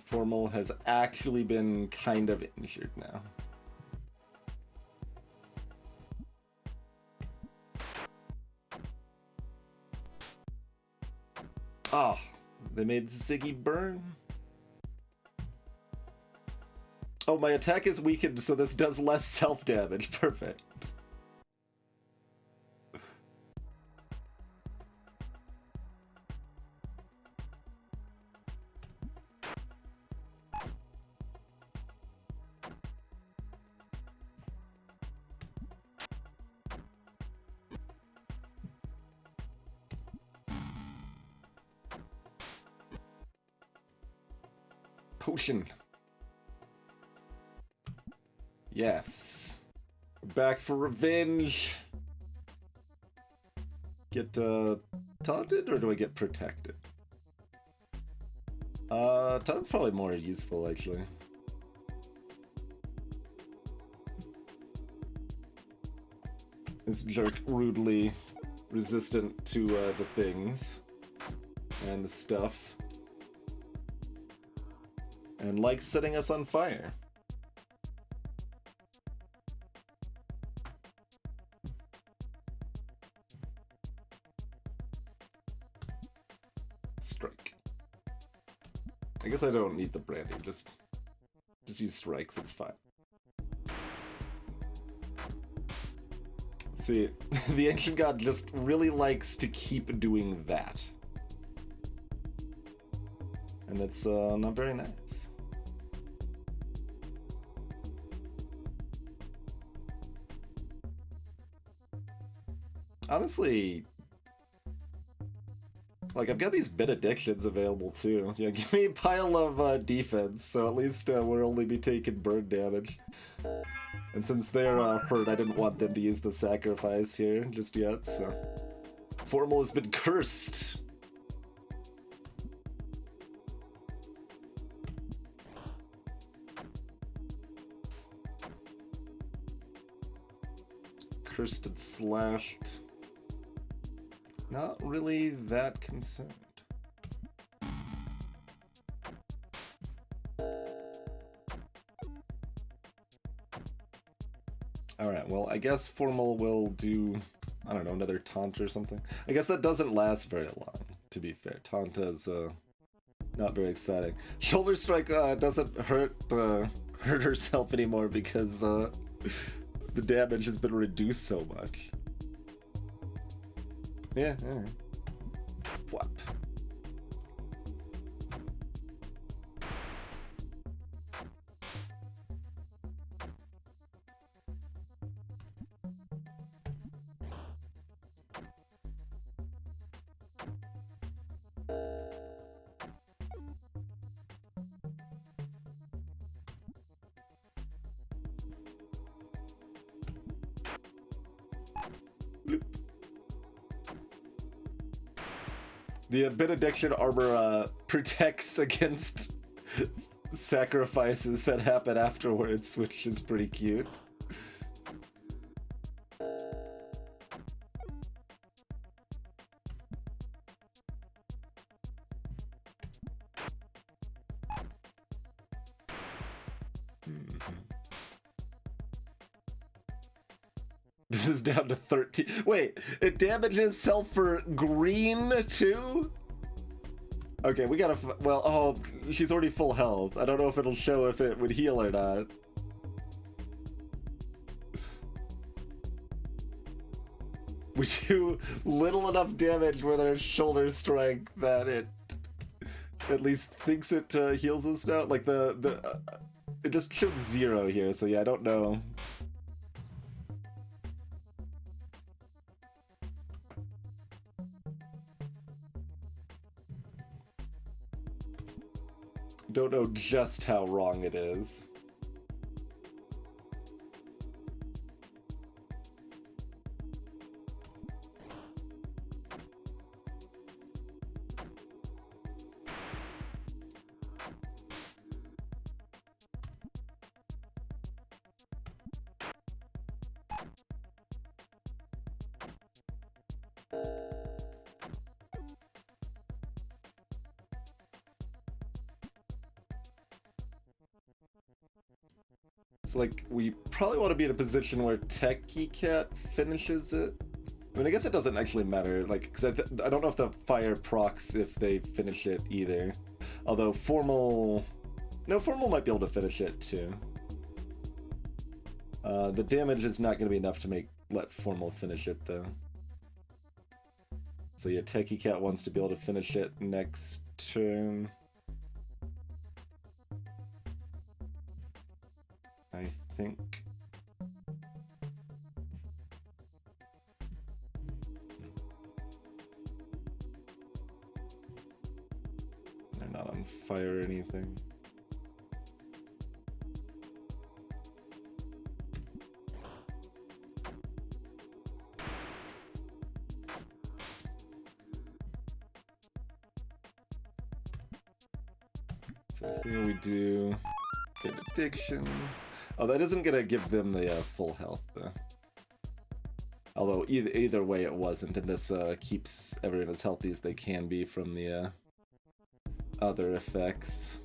Formal has actually been kind of injured now. Ah, they made Ziggy burn. Oh, my attack is weakened, so this does less self-damage. Perfect. Potion. Yes. Back for revenge. Get taunted, or do I get protected? Taunt's probably more useful, actually. This jerk rudely resistant to the things and the stuff, and likes setting us on fire. Strike. I guess I don't need the branding, just use strikes, it's fine. See, the Ancient God just really likes to keep doing that. And it's not very nice. Honestly, like, I've got these benedictions available too. Yeah, give me a pile of defense, so at least we'll only be taking burn damage. And since they're hurt, I didn't want them to use the sacrifice here just yet, so... Formal has been cursed! Cursed and slashed. Not really that concerned. Alright, well, I guess Formal will do, I don't know, another taunt or something. I guess that doesn't last very long, to be fair. Taunt is not very exciting. Shoulder Strike doesn't hurt herself anymore because the damage has been reduced so much. Yeah, yeah. Whap. Bloop. The benediction armor protects against sacrifices that happen afterwards, which is pretty cute. This is down to 13. Wait, it damages itself for green too? Okay, we gotta, well, oh, she's already full health. I don't know if it'll show if it would heal or not. We do little enough damage with our shoulder strike that it at least thinks it heals us now. Like it just showed 0 here, so yeah, I don't know. Don't know just how wrong it is. So, like, we probably want to be in a position where Techie Cat finishes it. I mean, I guess it doesn't actually matter, like, because I don't know if the fire procs if they finish it either. Although Formal... No, Formal might be able to finish it, too. The damage is not going to be enough to let Formal finish it, though. So yeah, Techie Cat wants to be able to finish it next turn. I think. They're not on fire or anything. So here we do benediction. Oh, that isn't gonna give them the full health though. Although either way it wasn't, and this keeps everyone as healthy as they can be from the other effects.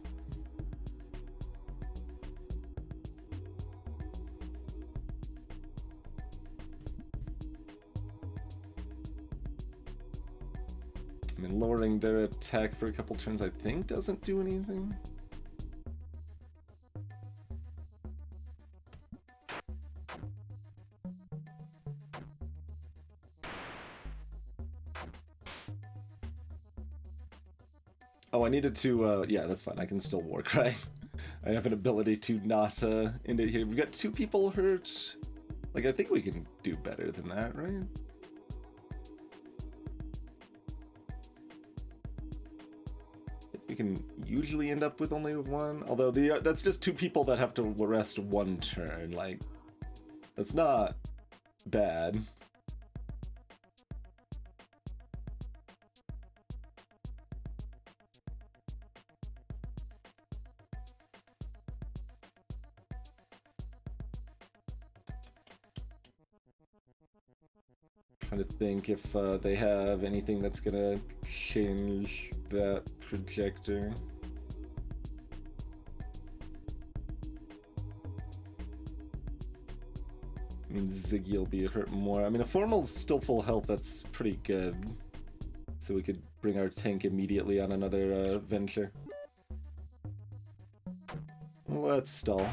I mean, lowering their attack for a couple turns I think doesn't do anything. Oh, I needed to, yeah, that's fine. I can still war cry. I have an ability to not end it here. We've got 2 people hurt. Like, I think we can do better than that, right? We can usually end up with only 1. Although that's just 2 people that have to rest 1 turn. Like, that's not bad. Trying to think if they have anything that's gonna change that projector. I mean, Ziggy will be hurt more. I mean, if Formal's still full health, that's pretty good. So we could bring our tank immediately on another venture. Let's stall.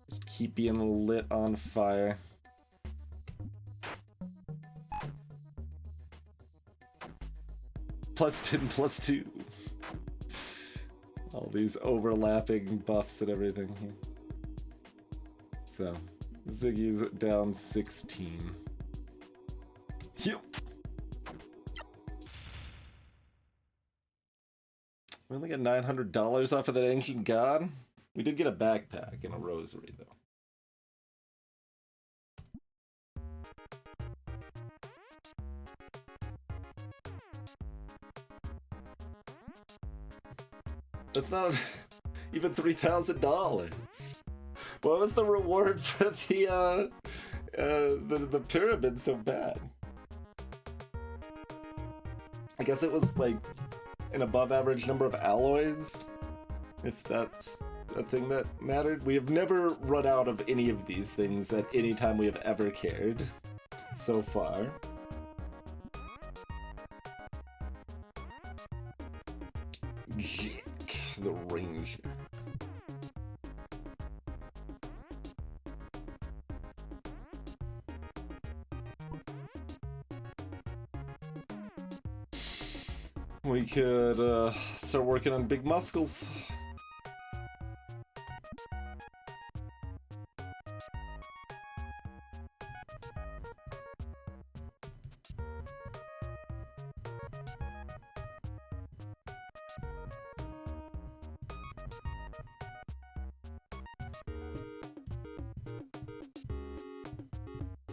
Just keep being lit on fire. +10, +2. All these overlapping buffs and everything here. So, Ziggy's down 16. Yep. We only got $900 off of that Ancient God. We did get a backpack and a rosary, though. That's not even $3,000. What was the reward for the pyramid so bad? I guess it was like an above average number of alloys, if that's a thing that mattered. We have never run out of any of these things at any time we have ever cared so far. Jack, the Ranger. We could start working on big muscles.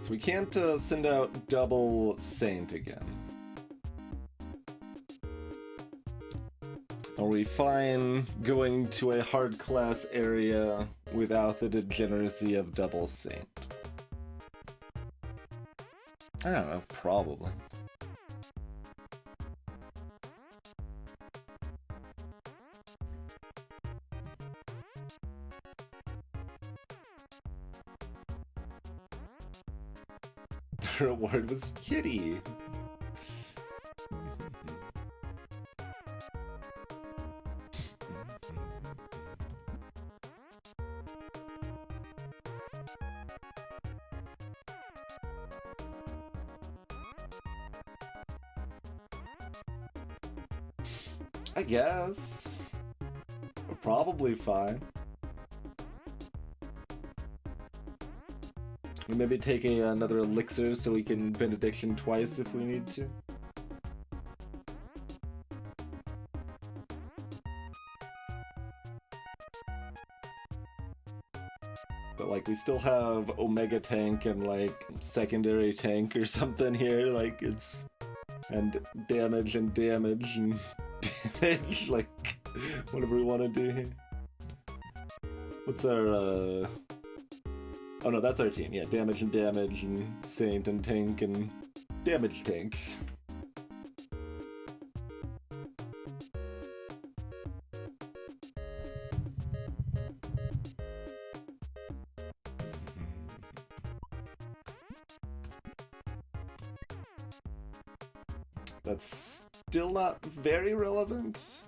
So we can't send out double Saint again. Are we fine going to a hard class area without the degeneracy of double Saint? I don't know, probably. The reward was Kitty. I guess. We're probably fine. We maybe take another elixir so we can benediction twice if we need to. But like we still have Omega Tank and like secondary tank or something here, like it's and damage and damage and damage, like whatever we want to do here. What's our oh no, that's our team. Yeah, damage and Saint and tank and damage tank. That's still not very relevant.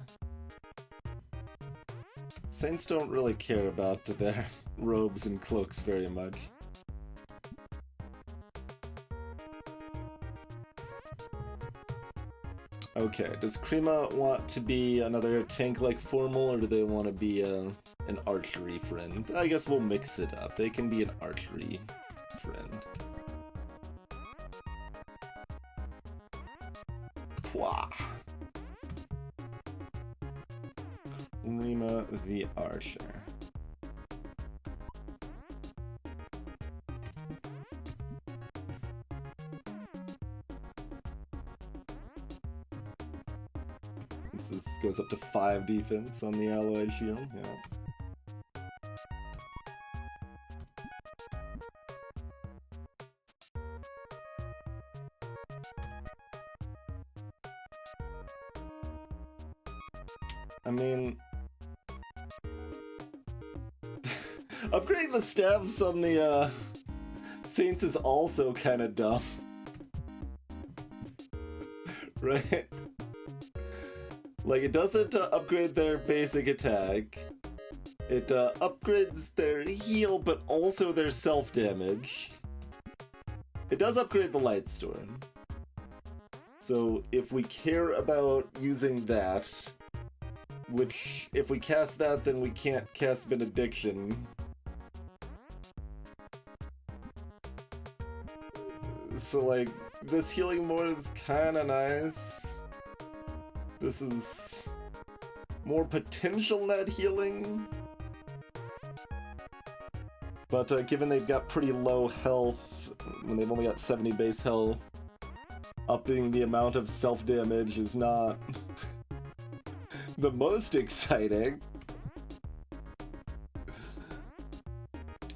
Saints don't really care about their robes and cloaks very much. Okay, does Krima want to be another tank-like formal, or do they want to be an archery friend? I guess we'll mix it up. They can be an archery friend. Pwah! Krima the archer. This goes up to 5 defense on the alloy shield, yeah. I mean... upgrading the staffs on the, Saints is also kinda dumb. Right? Like, it doesn't upgrade their basic attack. It upgrades their heal, but also their self-damage. It does upgrade the Light Storm. So, if we care about using that, which, if we cast that, then we can't cast Benediction. So, like, this healing mode is kinda nice. This is more potential net healing. But given they've got pretty low health, when they've only got 70 base health, upping the amount of self-damage is not the most exciting.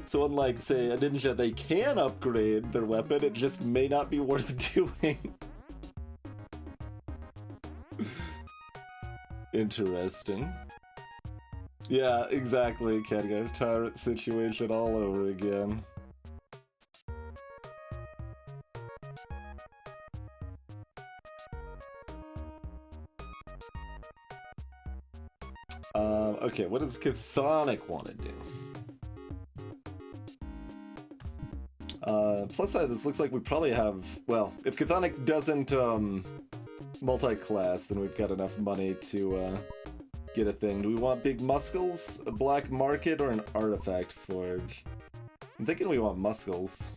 So unlike, say, a ninja, they can upgrade their weapon, it just may not be worth doing. Interesting. Yeah, exactly, Khadgar. Tyrant situation all over again. Okay, what does Chthonic want to do? Plus side, this looks like we probably have... Well, if Chthonic doesn't, multi-class, then we've got enough money to, get a thing. Do we want big muscles, a black market, or an artifact forge? I'm thinking we want muscles.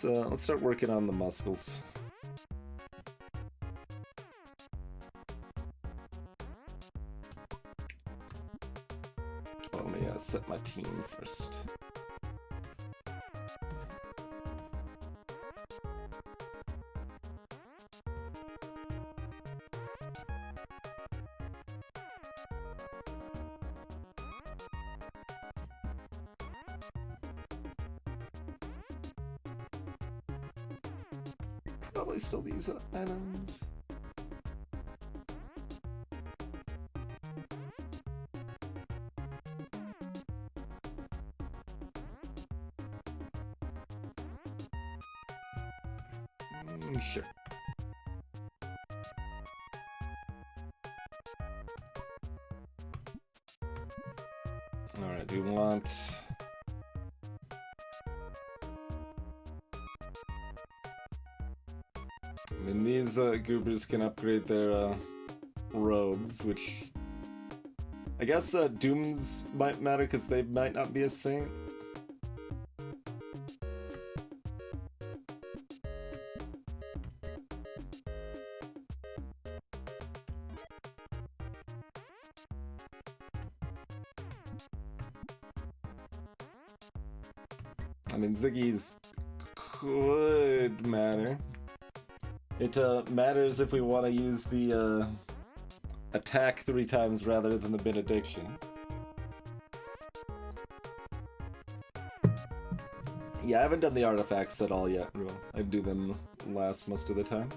Let's start working on the muscles. Well, let me set my team first. Probably still these items. Sure. Alright, do we want... I mean, these goobers can upgrade their robes, which I guess Dooms might matter because they might not be a saint. I mean, Ziggy's could matter. It matters if we want to use the attack 3 times rather than the benediction. Yeah, I haven't done the artifacts at all yet. I do them last most of the time.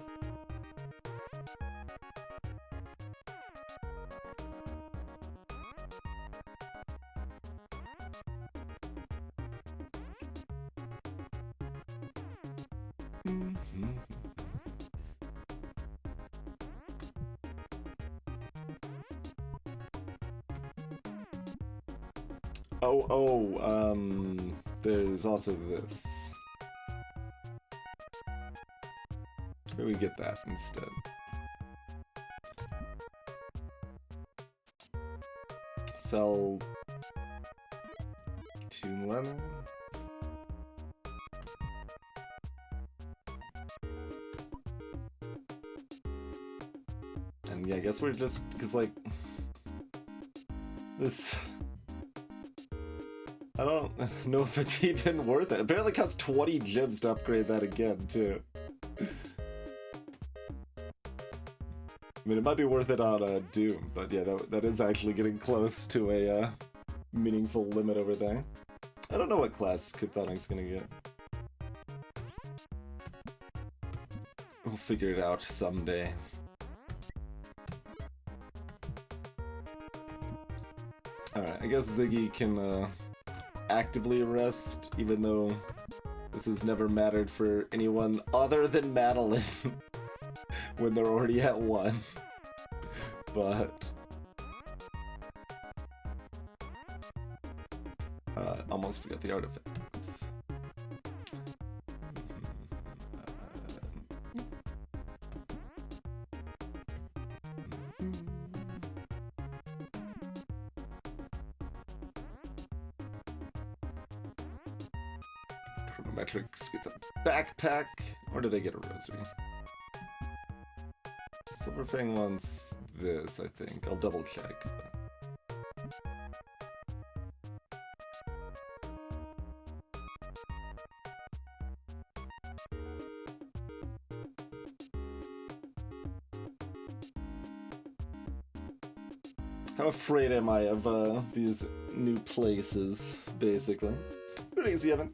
There's also this. we get that instead. Sell 2 lemon. And yeah, I guess we're just, because like, this, I don't know if it's even worth it. Apparently it costs 20 gems to upgrade that again, too. I mean, it might be worth it on Doom, but yeah, that is actually getting close to a meaningful limit over there. I don't know what class Cathonic's gonna get. We'll figure it out someday. Alright, I guess Ziggy can actively arrest, even though this has never mattered for anyone other than Madeline when they're already at 1. But almost forgot the artifacts. Chronometrics gets a backpack, or do they get a rosary? Silverfang wants this, I think. I'll double check. How afraid am I of these new places, basically? Pretty easy, Evan.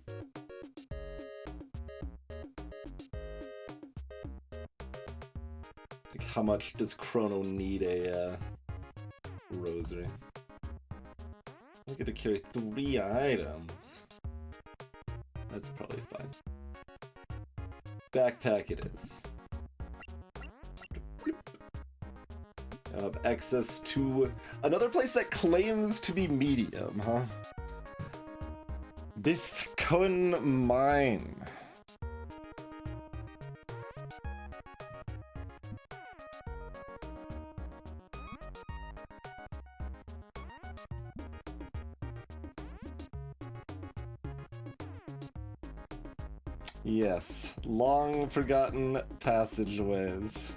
Like, how much does Chrono need a rosary? I get to carry 3 items. That's probably fine. Backpack it is. Have access to another place that claims to be medium, huh? Bithcoin Mine. Yes, long forgotten passageways.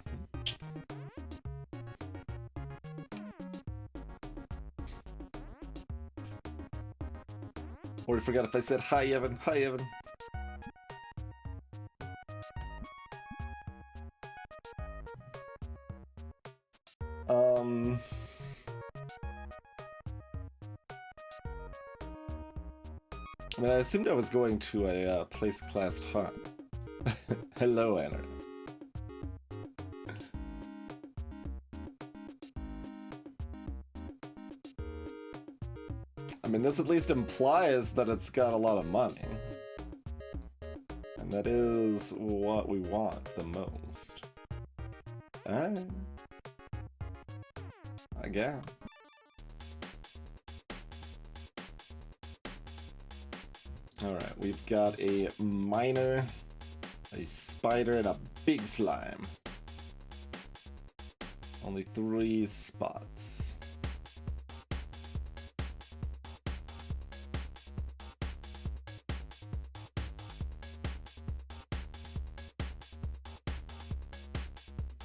Or I forgot if I said hi, Evan. Hi, Evan. I mean, I assumed I was going to a place classed hot. Hello, Anna. I mean, this at least implies that it's got a lot of money. And that is what we want the most. I guess. Alright, we've got a miner, a spider, and a big slime. Only 3 spots.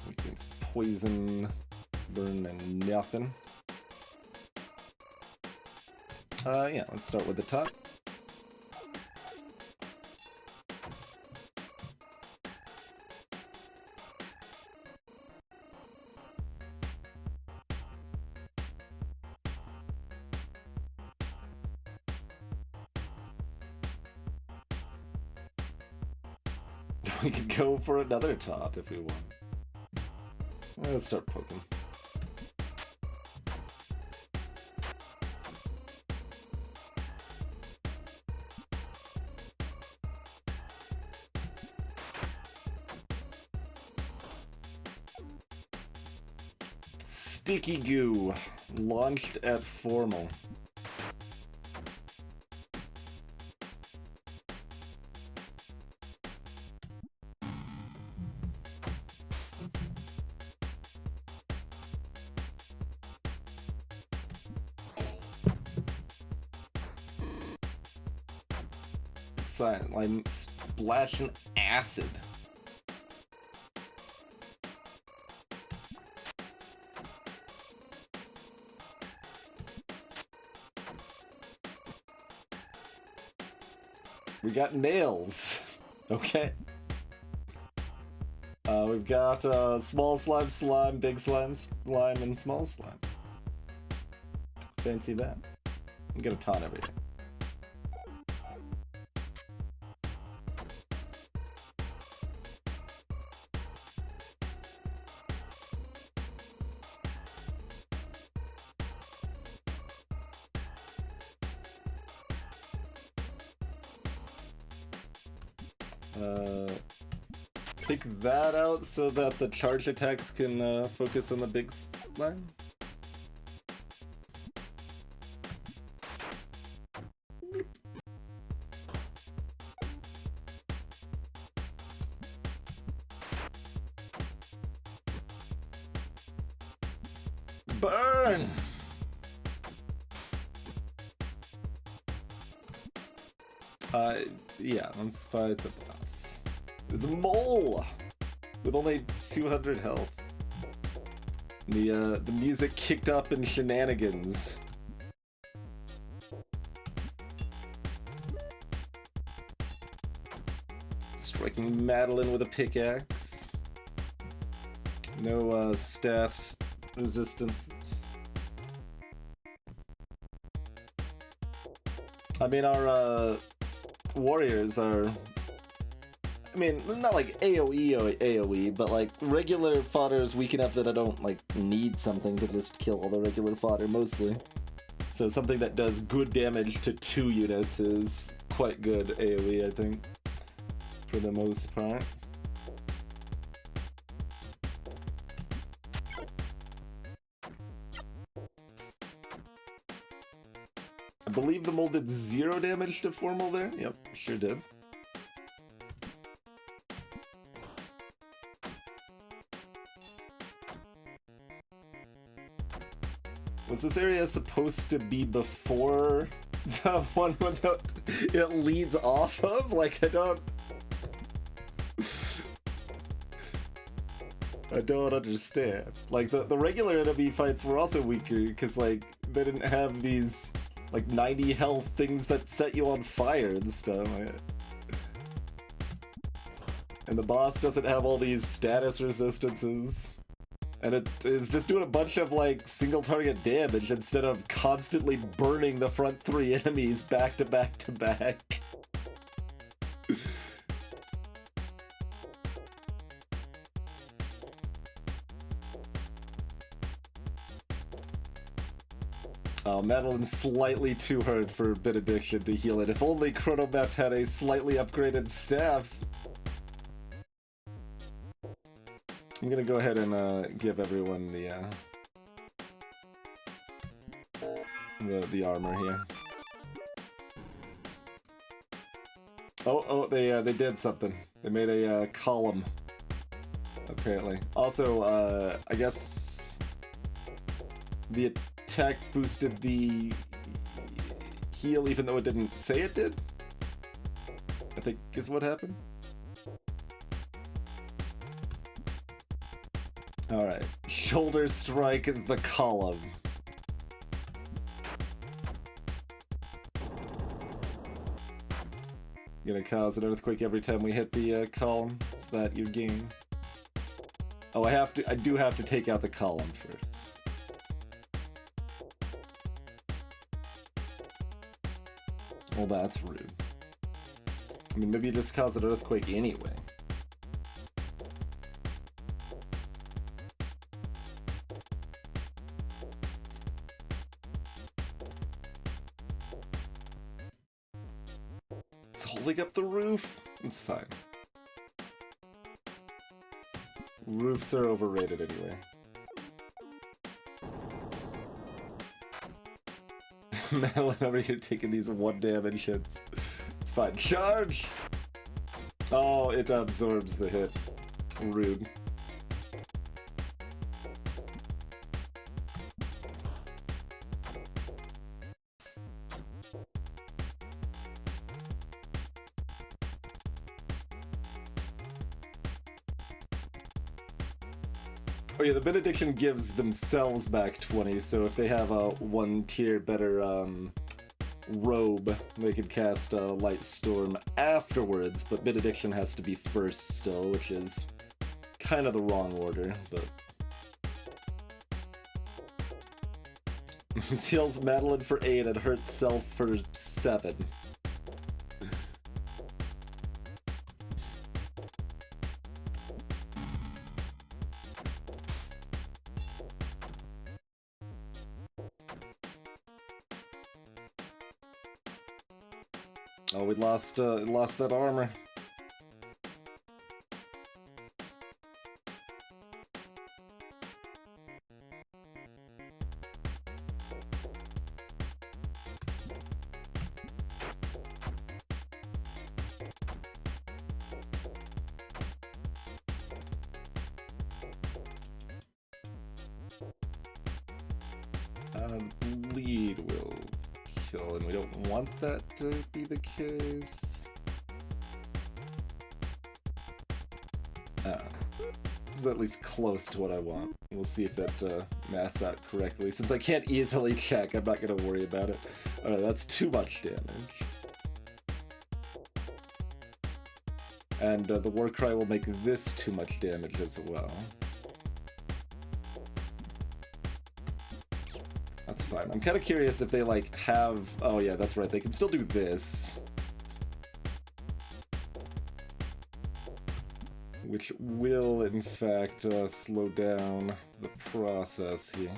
Against poison, burn, and nothing. Yeah, let's start with the top. We could go for another tot if we want. Let's start poking. Sticky goo, launched at formal. I'm splashing acid. We got nails. Okay. We've got small slime, big slime, and small slime. Fancy that. I'm gonna taunt everything. Pick that out so that the charge attacks can focus on the big slime. Burn! Yeah, let's fight the boss. There's a mole! With only 200 health. The music kicked up in shenanigans. Striking Madeline with a pickaxe. No, stat resistance. I mean, our, warriors are... I mean, not like AoE, but like regular fodder is weak enough that I don't like need something to just kill all the regular fodder mostly. So something that does good damage to 2 units is quite good AoE, I think, for the most part. I believe the mole did 0 damage to Formal there. Yep, sure did. Was this area supposed to be before the one that it leads off of? Like, I don't understand. Like, the regular enemy fights were also weaker, because, like, they didn't have these, like, 90 health things that set you on fire and stuff. And the boss doesn't have all these status resistances. And it is just doing a bunch of, like, single target damage instead of constantly burning the front 3 enemies back to back to back. Oh, Madeline's slightly too hard for Benediction to heal it. If only Chronomet had a slightly upgraded staff. I'm gonna go ahead and give everyone the armor here. Oh, they did something. They made a column, apparently. Also, I guess the attack boosted the heal even though it didn't say it did, I think is what happened. Alright, shoulder strike the column. Gonna cause an earthquake every time we hit the column. Is that your game? Oh, I do have to take out the column first. Well, that's rude. I mean, maybe you just cause an earthquake anyway. It's holding up the roof. It's fine. Roofs are overrated anyway. Madeline over here taking these 1 damage hits. It's fine. Charge! Oh, it absorbs the hit. Rude. Oh yeah, the benediction gives themselves back 20, so if they have a 1 tier better robe, they could cast Light Storm afterwards, but benediction has to be first still, which is kind of the wrong order, but... This heals Madeline for 8 and hurts Self for 7. Oh, we lost that armor. Bleed will kill, and we don't want that to be the case. This is at least close to what I want. We'll see if that maths out correctly. Since I can't easily check, I'm not gonna worry about it. Alright, that's too much damage. And the Warcry will make this too much damage as well. That's fine. I'm kind of curious if they, like, have... Oh, yeah, that's right. They can still do this. Which will, in fact, slow down the process here.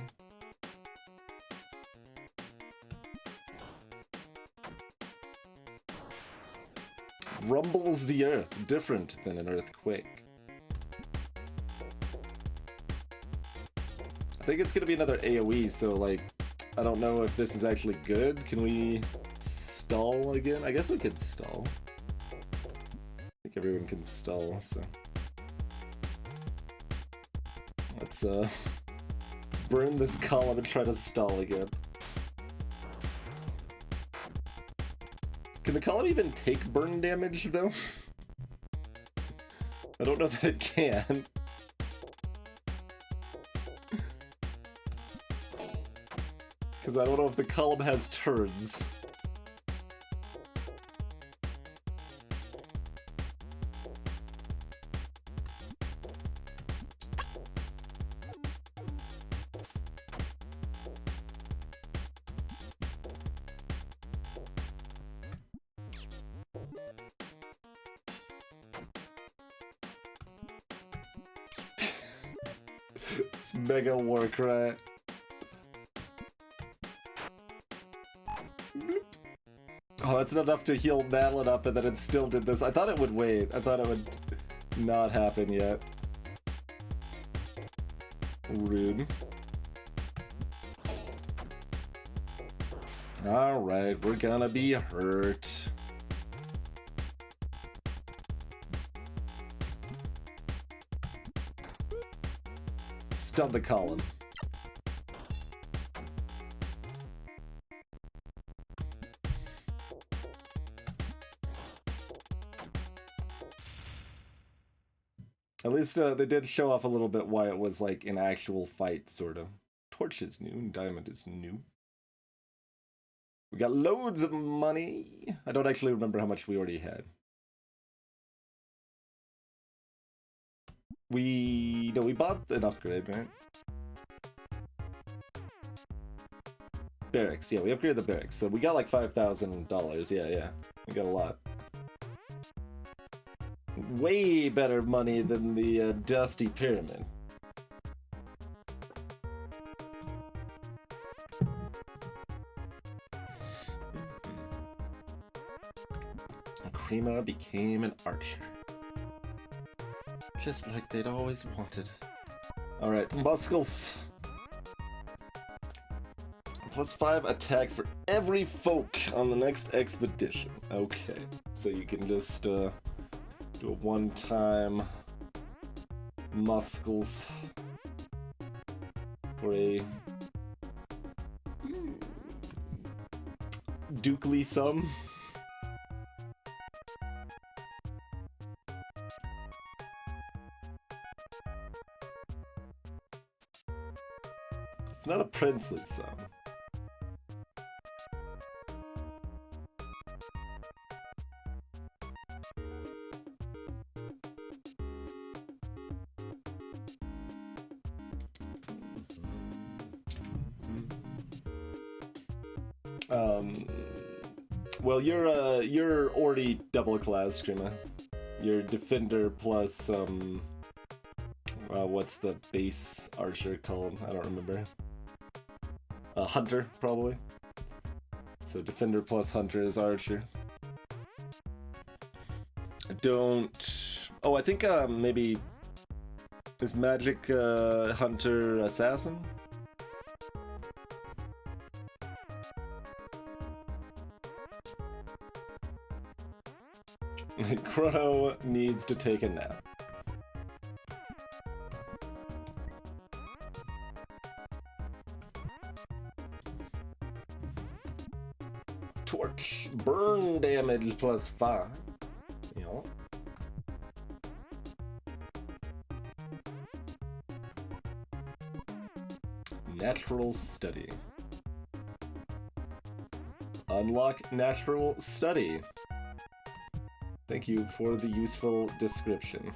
Rumbles the earth, different than an earthquake. I think it's gonna be another AoE, so, like, I don't know if this is actually good. Can we stall again? I guess we could stall. I think everyone can stall, so... Let's, burn this column and try to stall again. Can the column even take burn damage, though? I don't know that it can. Because I don't know if the column has turns. It's mega Warcry. Oh, that's not enough to heal Madeline up, and then it still did this. I thought it would wait. I thought it would not happen yet. Rude. Alright, we're gonna be hurt. Stun the column. At least they did show off a little bit why it was like an actual fight, sort of. Torch is new, and Diamond is new. We got loads of money. I don't actually remember how much we already had. No, we bought an upgrade, right? Barracks, yeah, we upgraded the barracks. So we got like $5,000. Yeah. We got a lot. Way better money than the Dusty Pyramid. Krima became an archer. Just like they'd always wanted. Alright, muscles. +5 attack for every folk on the next expedition. Okay, so you can just do a one-time muscles for a dukely sum. It's not a princely song. Well, you're already double class, Krima. You're defender plus what's the base archer called? I don't remember. Hunter, probably. So defender plus hunter is archer. I don't. Oh, I think maybe is magic hunter assassin. Chrono needs to take a nap. Torch. Burn damage plus 5. You know. Natural study. Unlock natural study. Thank you for the useful description.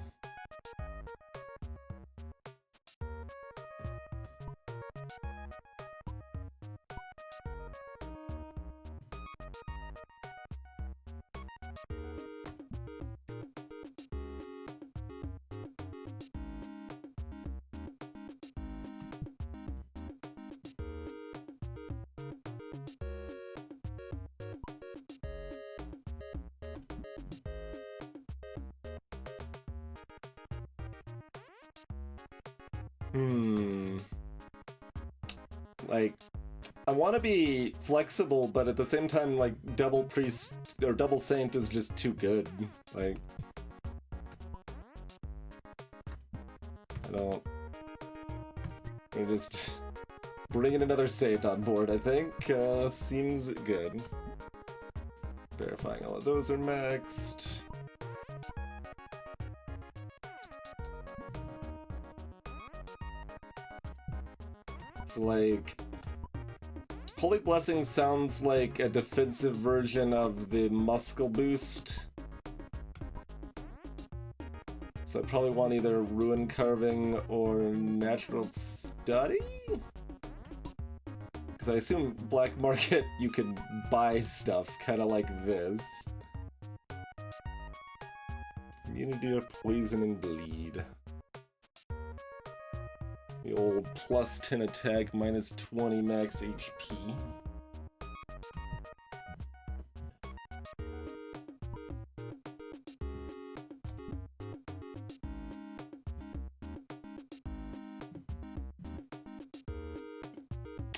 Like, I want to be flexible, but at the same time, like, double priest or double saint is just too good. Like, I don't. We're just bringing another saint on board, I think. Seems good. Verifying all of those are maxed. Like, Holy Blessing sounds like a defensive version of the Muscle Boost. So I probably want either Ruin Carving or Natural Study? Because I assume Black Market you can buy stuff, kind of like this. Immunity to Poison and Bleed. The old plus 10 attack, minus 20 max HP.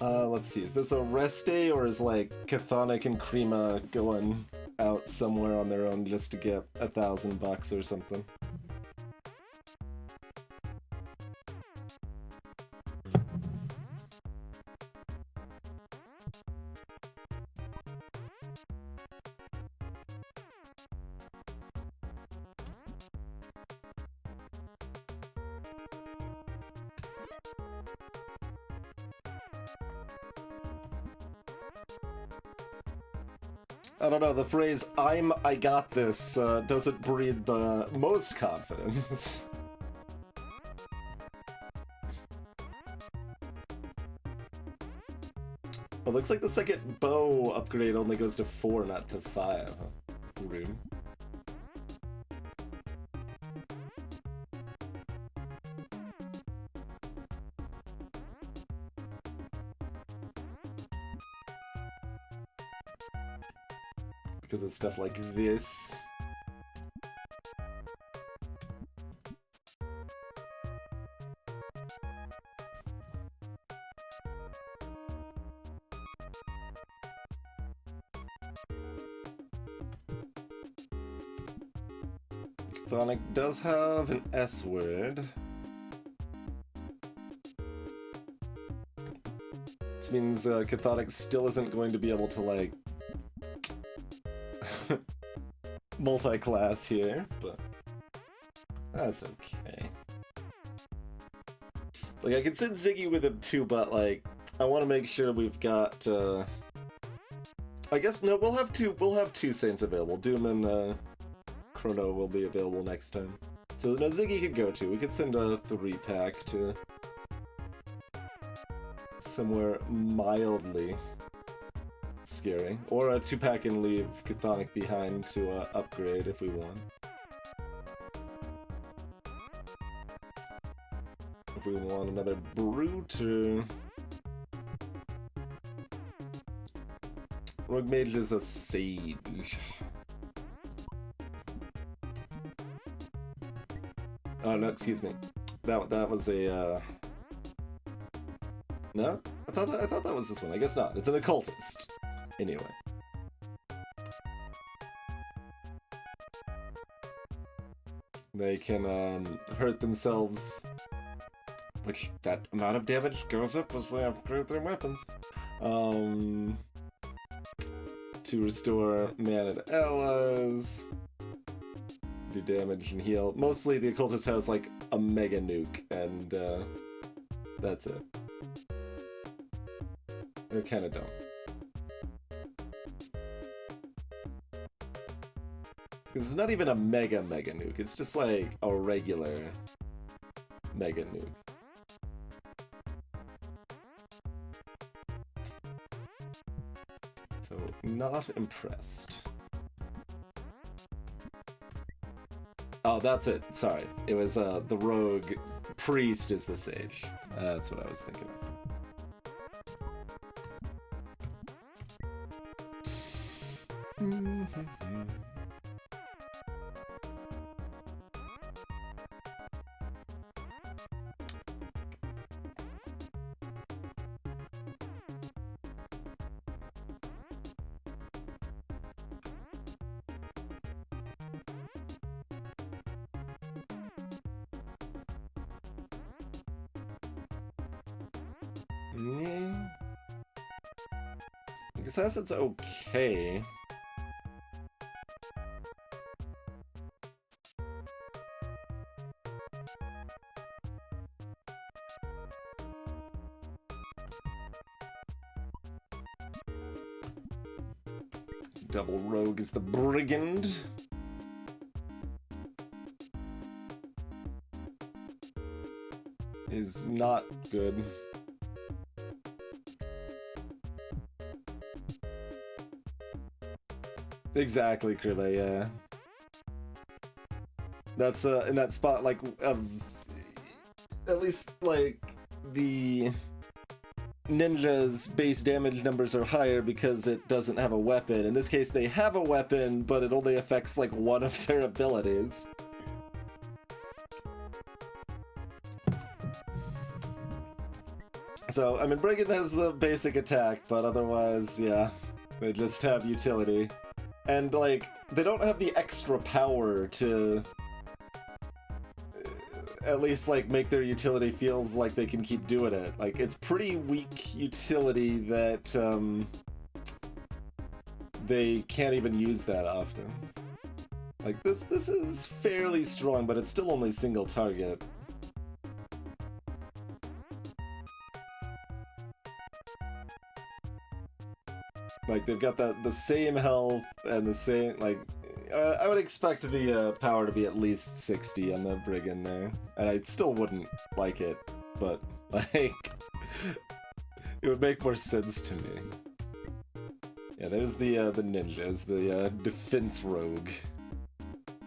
Let's see, is this a rest day or is like Chthonic and Krima going out somewhere on their own just to get $1,000 or something? I don't know, the phrase, I got this, doesn't breed the most confidence. Well, looks like the second bow upgrade only goes to 4, not to 5. Rude. Because of stuff like this. Chthonic does have an S word. This means Chthonic still isn't going to be able to, like, multi-class here, but that's okay. Like, I could send Ziggy with him too, but, like, I want to make sure we've got. I guess no, we'll have two saints available. Doom and Chrono will be available next time. So no, Ziggy could go to. We could send a 3-pack to somewhere mildly scary, or a 2-pack and leave Chthonic behind to upgrade if we want. If we want another brute, or Rogue Mage is a sage. Oh no, excuse me. That was a no? I thought that was this one. I guess not. It's an occultist. Anyway. They can hurt themselves, which that amount of damage goes up as they upgrade their weapons. To restore mana to allies, do damage and heal. Mostly the occultist has like a mega nuke, and that's it. They're kind of dumb. Because it's not even a mega nuke, it's just like a regular mega nuke. So, not impressed. Oh, that's it. Sorry. It was the rogue priest is the sage. That's what I was thinking of. Yeah. I guess it's okay. Double rogue is the brigand. Is not good. Exactly, Krille, yeah. That's in that spot, like, at least, like, the ninja's base damage numbers are higher because it doesn't have a weapon. In this case, they have a weapon, but it only affects, like, one of their abilities. So, I mean, Brigand has the basic attack, but otherwise, yeah, they just have utility. And, like, they don't have the extra power to at least, like, make their utility feels like they can keep doing it. Like, it's pretty weak utility that, they can't even use that often. Like, this is fairly strong, but it's still only single target. Like, they've got the same health and the same, like, I would expect the power to be at least 60 on the Brigand there. And I still wouldn't like it, but, like, it would make more sense to me. Yeah, there's the ninjas, the defense rogue,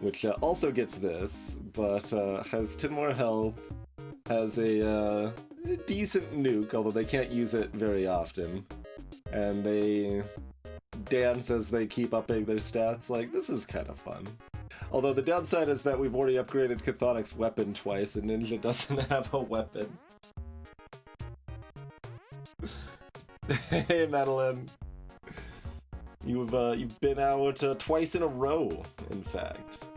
which also gets this, but has 10 more health, has a decent nuke, although they can't use it very often. And they dance as they keep upping their stats. Like, this is kind of fun. Although the downside is that we've already upgradedChthonic's weapon twice, and Ninja doesn't have a weapon. Hey, Madeline. You've been out twice in a row, in fact.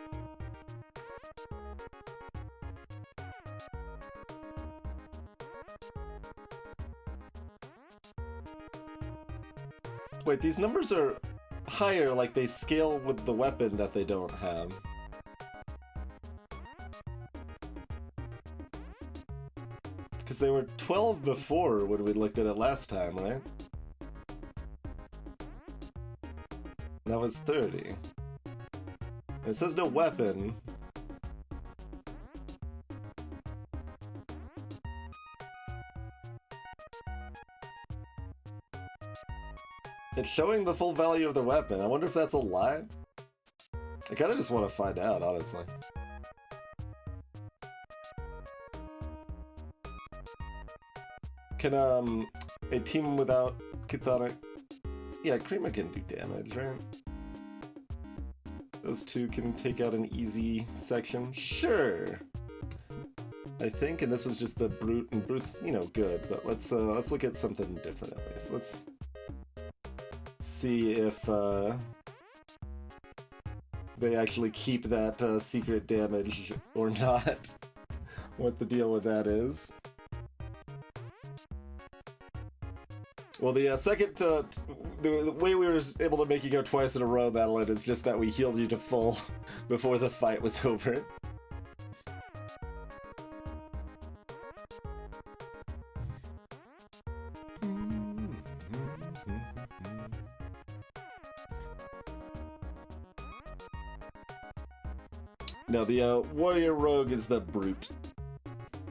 Wait, these numbers are higher, like they scale with the weapon that they don't have. Because they were 12 before when we looked at it last time, right? That was 30. It says no weapon. It's showing the full value of the weapon. I wonder if that's a lie? I kinda just want to find out, honestly. Can, a team without Chthonic... Yeah, Krima can do damage, right? Those two can take out an easy section. Sure! I think, and this was just the Brute, and Brute's, you know, good, but let's look at something different at least. Let's see if, they actually keep that, secret damage or not. What the deal with that is. Well, the second, the way we were able to make you go twice in a row, Madeline, is just that we healed you to full before the fight was over. No, the warrior rogue is the brute,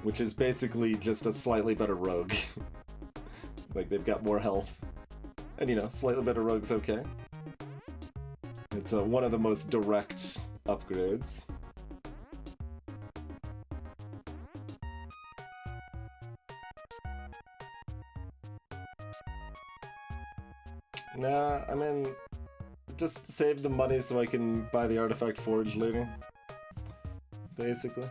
which is basically just a slightly better rogue. Like, they've got more health. And, you know, slightly better rogue's okay. It's one of the most direct upgrades. Nah, I mean, just save the money so I can buy the artifact forge later. Basically.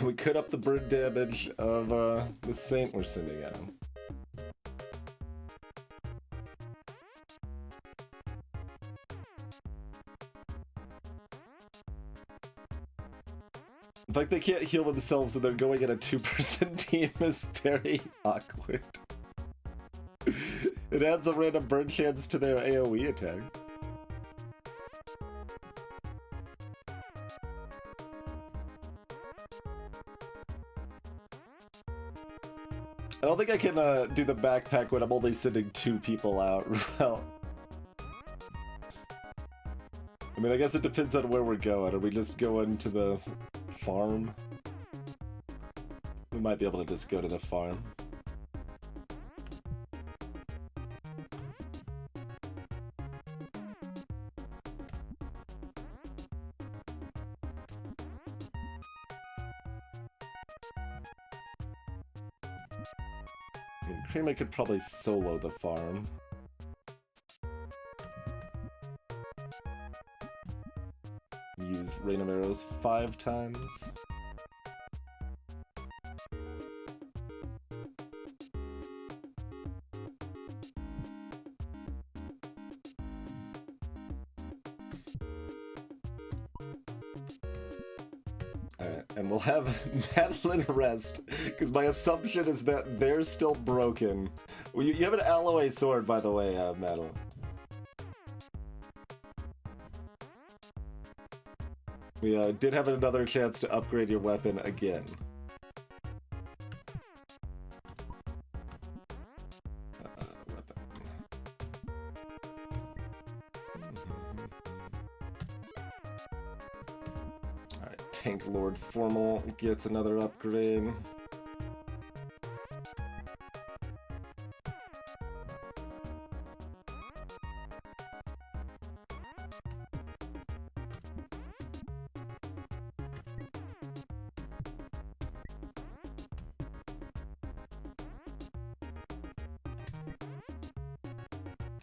We could up the bird damage of the saint we're sending out. In fact, they can't heal themselves and they're going at a 2-person team is very awkward. It adds a random burn chance to their AoE attack. I don't think I can do the backpack when I'm only sending 2 people out. Well, I mean, I guess it depends on where we're going. Are we just going to the farm? We might be able to just go to the farm. I mean, Krima could probably solo the farm. Use Rain of Arrows 5 times. Alright, and we'll have Madeline rest, because my assumption is that they're still broken. Well, you have an alloy sword, by the way, Madeline. We did have another chance to upgrade your weapon again. Weapon. Alright, Tank Lord Formal gets another upgrade.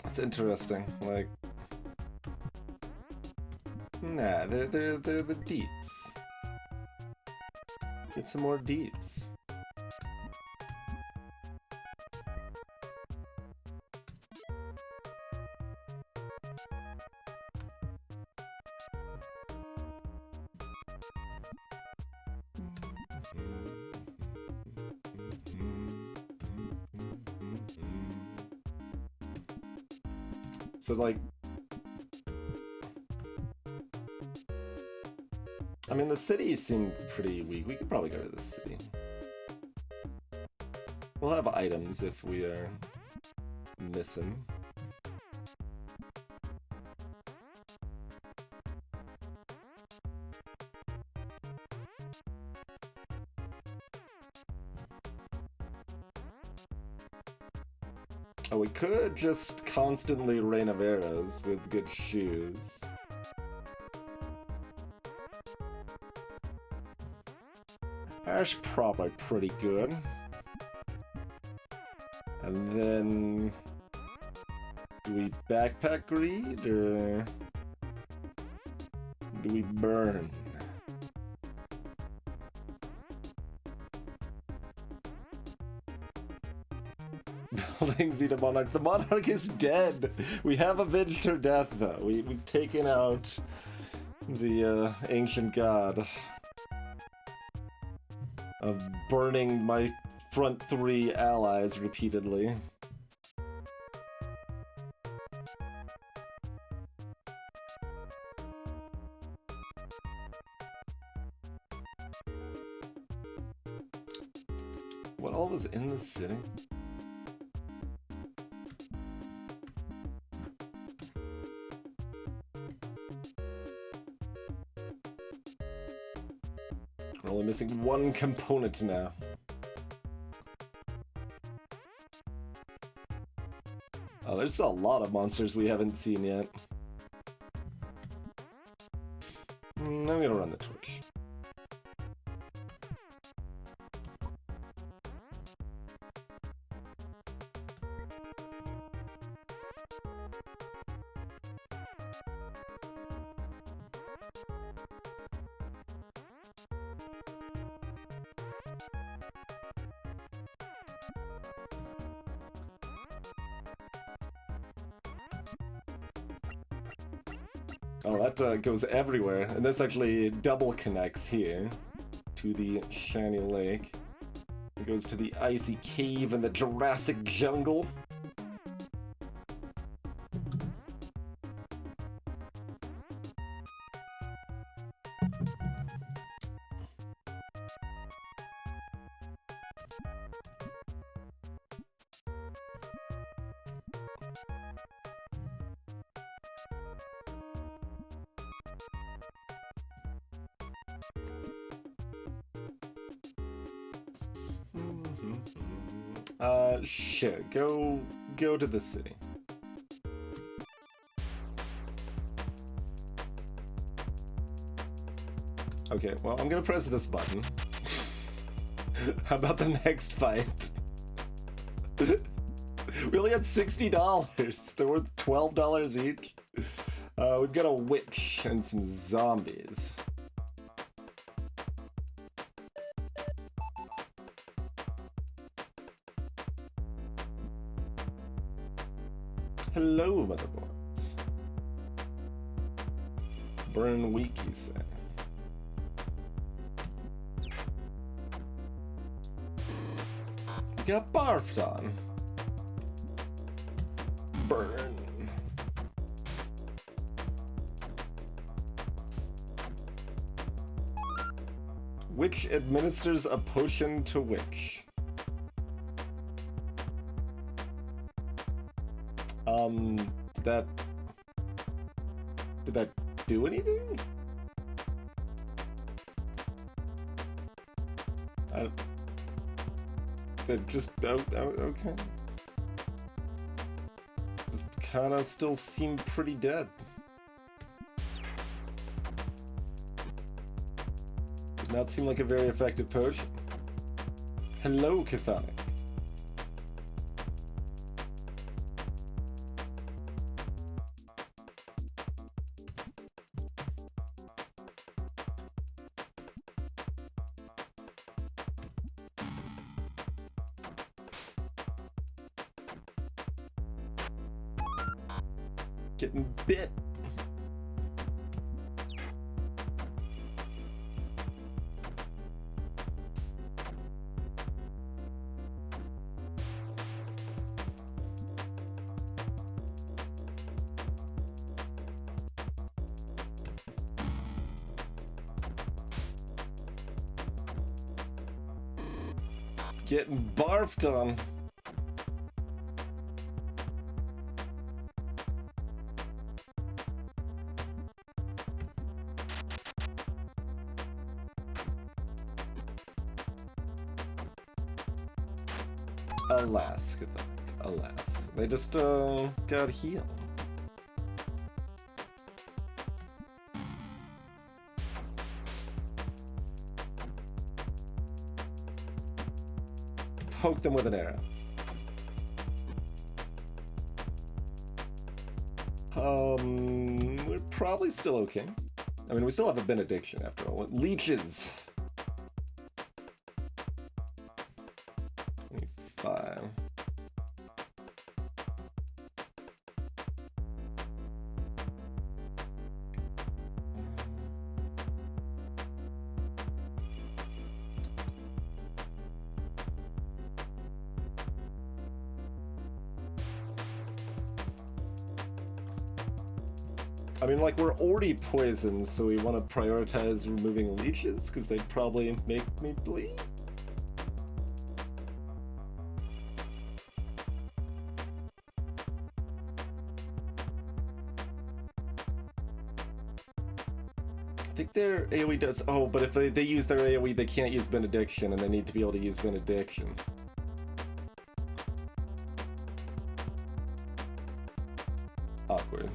That's interesting. Like, nah, they're the deeps. Get some more deeps. So, like... I mean, the city seemed pretty weak. We could probably go to the city. We'll have items if we are missing. Oh, we could just constantly rain of arrows with good shoes. That's probably pretty good. And then... do we backpack greed, or... do we burn? Buildings need a monarch. The monarch is dead! We have avenged her death, though. We've taken out the ancient god of burning my front three allies repeatedly. What all was in the city? We're only missing one component now. Oh, there's a lot of monsters we haven't seen yet. I'm gonna run the torch. Oh, that goes everywhere, and this actually double connects here to the shiny lake. It goes to the icy cave in the Jurassic jungle. Sure, go to the city. Okay, well, I'm gonna press this button. How about the next fight? We only had $60. They're worth $12 each. We've got a witch and some zombies. Hello, motherboards. Burn weak, you say? We got barfed on. Burn. Witch administers a potion to witch. Did that do anything? It just, okay. Just kinda still seem pretty dead. Did not seem like a very effective potion. Hello, Chthonic. Getting bit. Getting barfed on. Alas, good luck. Alas. They just got healed. Poke them with an arrow. We're probably still okay. I mean, we still have a benediction after all. Leeches. 25. I mean, like, we're already poisoned, so we want to prioritize removing leeches, because they'd probably make me bleed? I think their AoE does... Oh, but if they use their AoE, they can't use Benediction, and they need to be able to use Benediction. Awkward.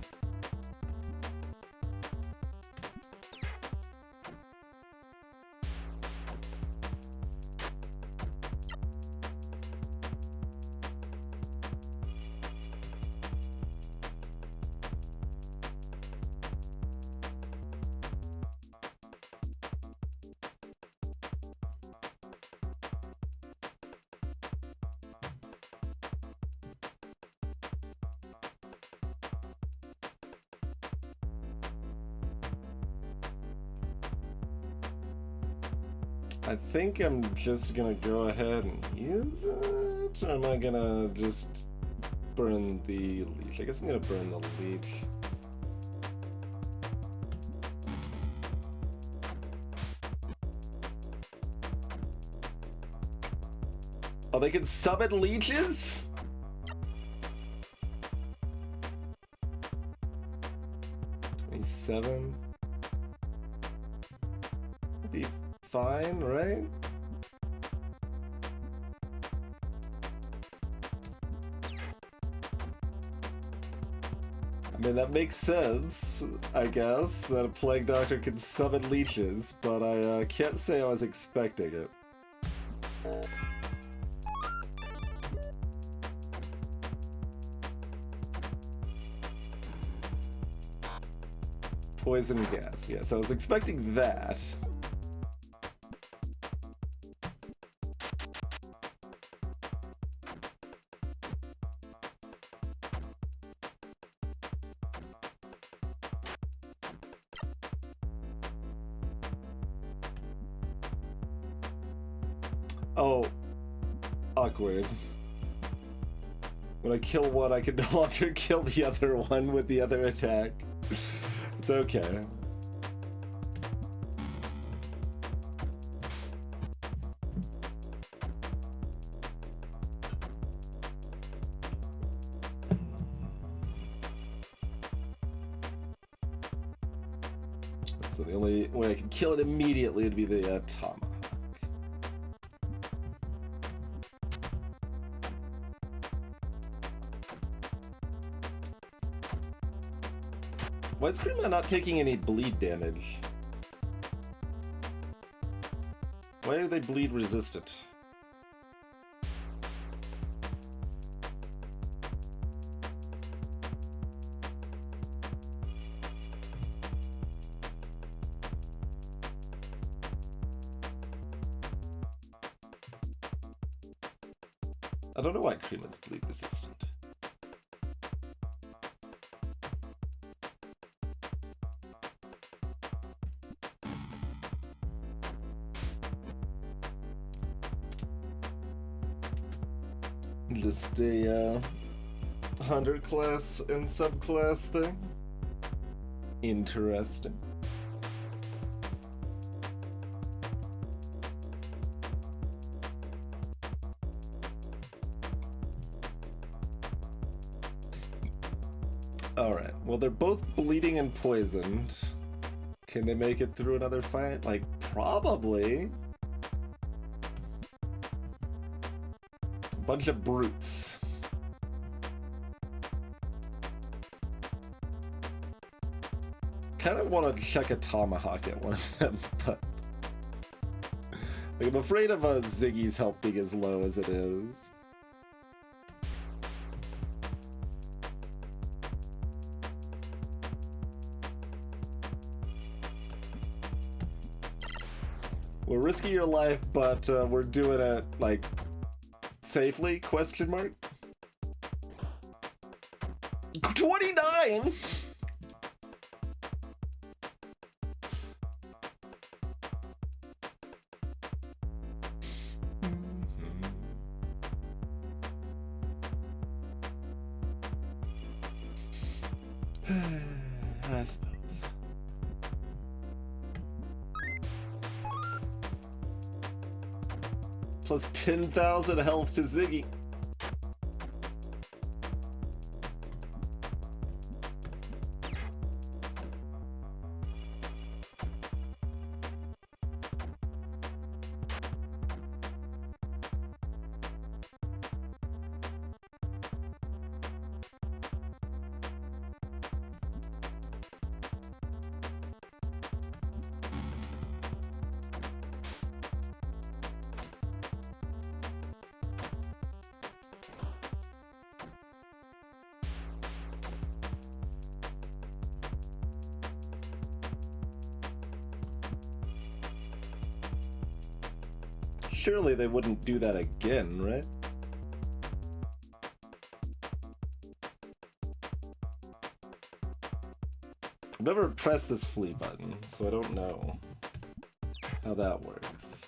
I think I'm just gonna go ahead and use it, or am I gonna just burn the leech? I guess I'm gonna burn the leech. Oh, they can summon leeches? $27? Be fine, right? I mean, that makes sense, I guess, that a plague doctor can summon leeches, but I can't say I was expecting it. Poison gas, yes, I was expecting that. Oh, awkward. When I kill one, I can no longer kill the other one with the other attack. It's okay. So the only way I can kill it immediately would be the tomahawk. Why is Grima not taking any bleed damage? Why are they bleed resistant? I don't know why Creama's bleed resistant. Just a hunter class and subclass thing. Interesting. Alright, well, they're both bleeding and poisoned. Can they make it through another fight? Like, probably. A bunch of brutes. Kind of want to chuck a tomahawk at one of them, but like, I'm afraid of Ziggy's health being as low as it is. We're risking your life, but we're doing it, like, safely? Question mark? 29? I suppose. Plus 10,000 health to Ziggy. Surely they wouldn't do that again, right? I've never pressed this flee button, so I don't know how that works.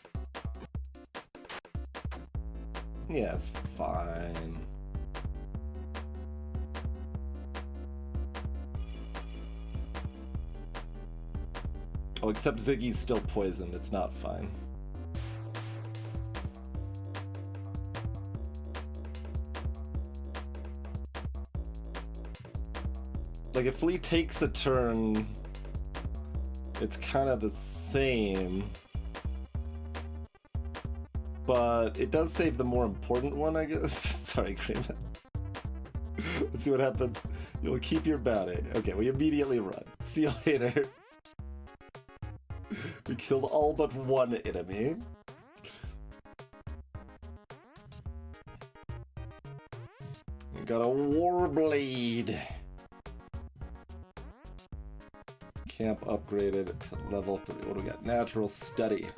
Yeah, it's fine. Oh, except Ziggy's still poisoned. It's not fine. Like, if Flea takes a turn, it's kind of the same. But it does save the more important one, I guess. Sorry, Cream. Let's see what happens. You'll keep your bounty. Okay, we immediately run. See you later. We killed all but one enemy. We got a Warblade. Camp upgraded to level 3. What do we got? Natural Study.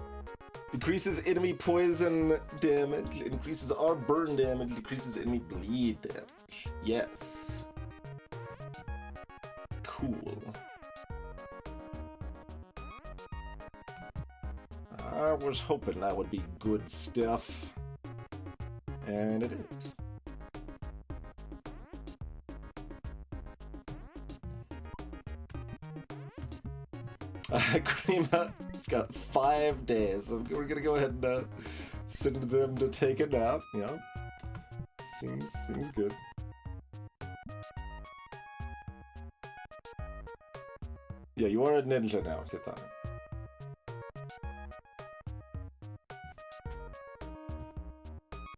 Decreases enemy poison damage, increases our burn damage, decreases enemy bleed damage. Yes. Cool. I was hoping that would be good stuff. And it is. Creama, it's got 5 days. So we're gonna go ahead and send them to take a nap. Yeah, seems good. Yeah, you are a ninja now, Katana.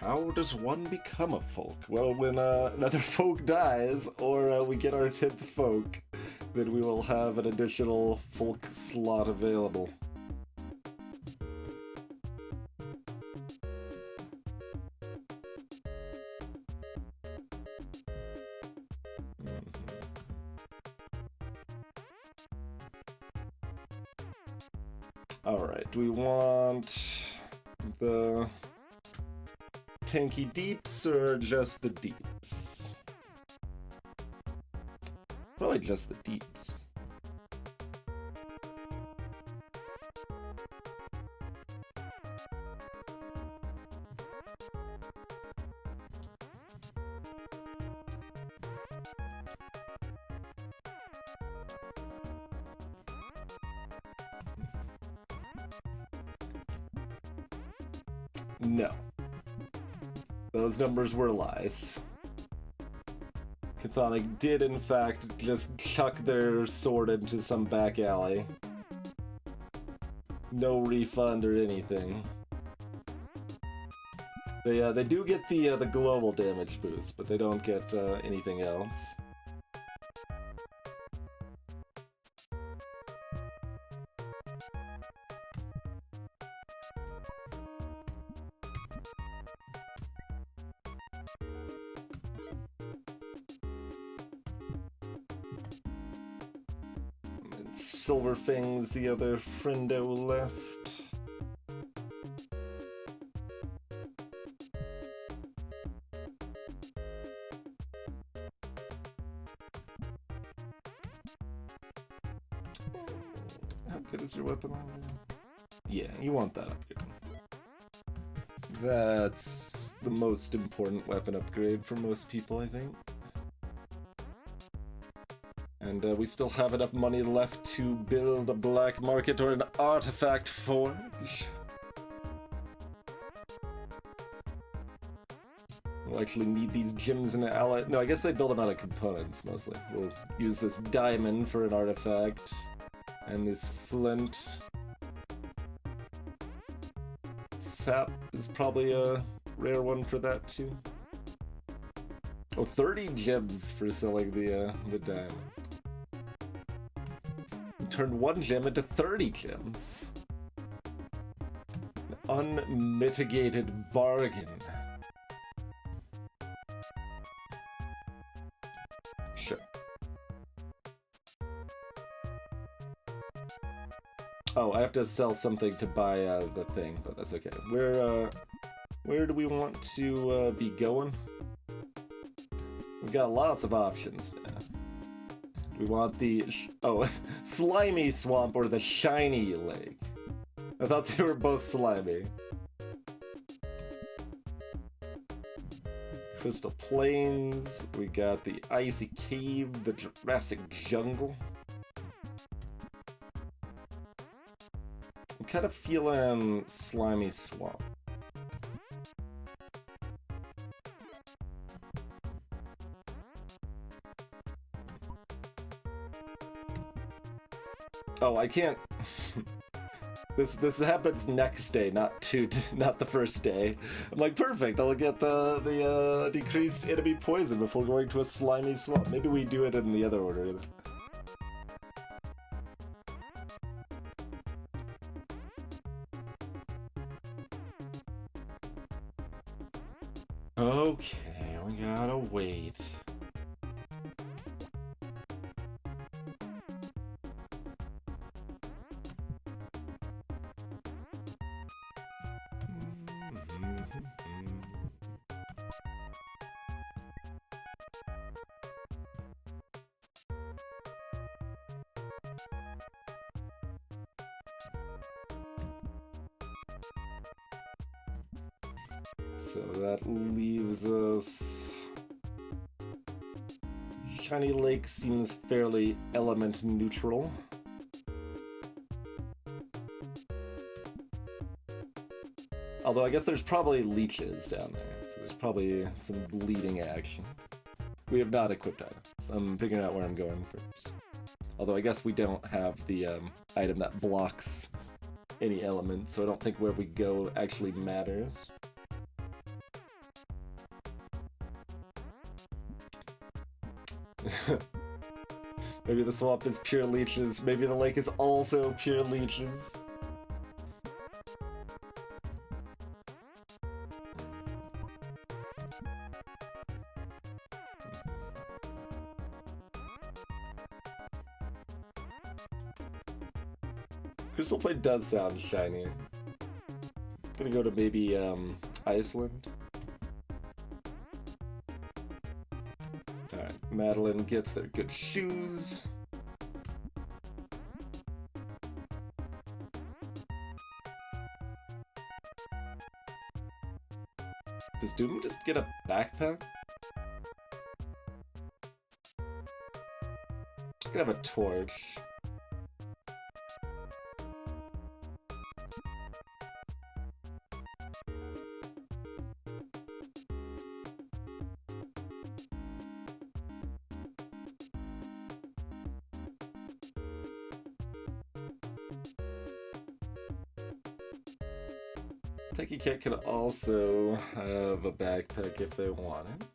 How does one become a folk? Well, when another folk dies, or we get our 10th folk, then we will have an additional folk slot available. Alright, do we want the tanky deeps or just the deeps? Probably just the deeps. No. Those numbers were lies. Chthonic did, in fact, just chuck their sword into some back alley. No refund or anything. They do get the global damage boost, but they don't get anything else. Silverfing's the other friendo left. How good is your weapon armor? Yeah, you want that upgrade. That's the most important weapon upgrade for most people, I think. And we still have enough money left to build a black market or an artifact forge. We'll actually need these gems in an ally. No, I guess they build them out of components mostly. We'll use this diamond for an artifact, and this flint. Sap is probably a rare one for that too. Oh, 30 gems for selling the diamond. Turn 1 gem into 30 gems. An unmitigated bargain. Sure. Oh, I have to sell something to buy the thing, but that's okay. Where do we want to be going? We've got lots of options now. We want the slimy swamp or the shiny lake. I thought they were both slimy. Crystal Plains. We got the icy cave, the Jurassic jungle. I'm kind of feeling slimy swamp. Oh, I can't. This happens next day, not the first day. I'm like, perfect. I'll get the decreased enemy poison before going to a slimy swamp. Maybe we do it in the other order. Okay, we gotta wait. So that leaves us... Shiny Lake seems fairly element neutral. Although I guess there's probably leeches down there, so there's probably some bleeding action. We have not equipped items. I'm figuring out where I'm going first. Although I guess we don't have the item that blocks any element, so I don't think where we go actually matters. Maybe the swamp is pure leeches. Maybe the lake is also pure leeches. Crystal Plate does sound shiny. Gonna go to maybe Iceland. Alright, Madeline gets their good shoes. Does Doom just get a backpack? Could have a torch. Techie Cat could also have a backpack if they wanted.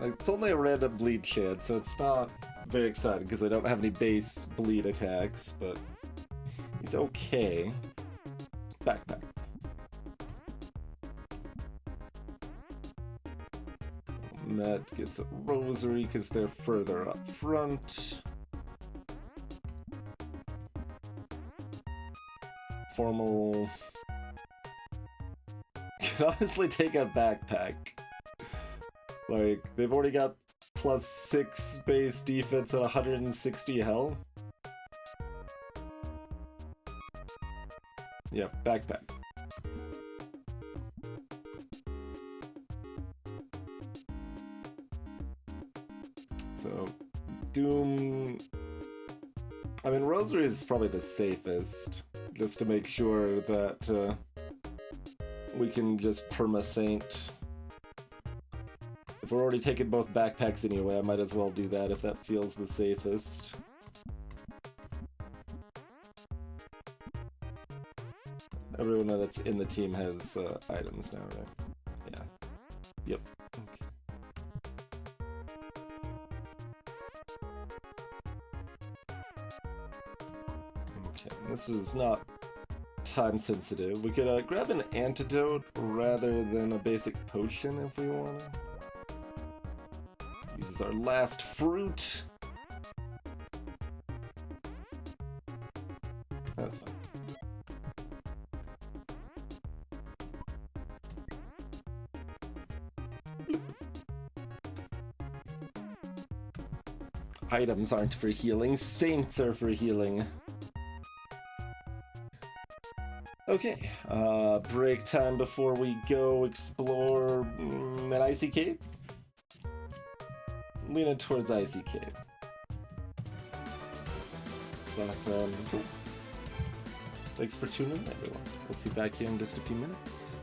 Like, it's only a random bleed chance, so it's not very exciting because I don't have any base bleed attacks, but he's okay. Backpack. Matt gets a rosary because they're further up front. Formal. Could honestly take a backpack. Like, they've already got +6 base defense at 160 health. Yeah, backpack. So, Doom... I mean, Rosary is probably the safest, just to make sure that we can just perma-saint. If we're already taking both backpacks anyway, I might as well do that if that feels the safest. Everyone that's in the team has items now, right? Yeah. Yep. Okay, this is not time sensitive. We could grab an antidote rather than a basic potion if we want to. This is our last fruit. That's fine. Items aren't for healing, saints are for healing. Okay, break time before we go explore an icy cave. Leaning towards icy cave. But, thanks for tuning in, everyone. We'll see you back here in just a few minutes.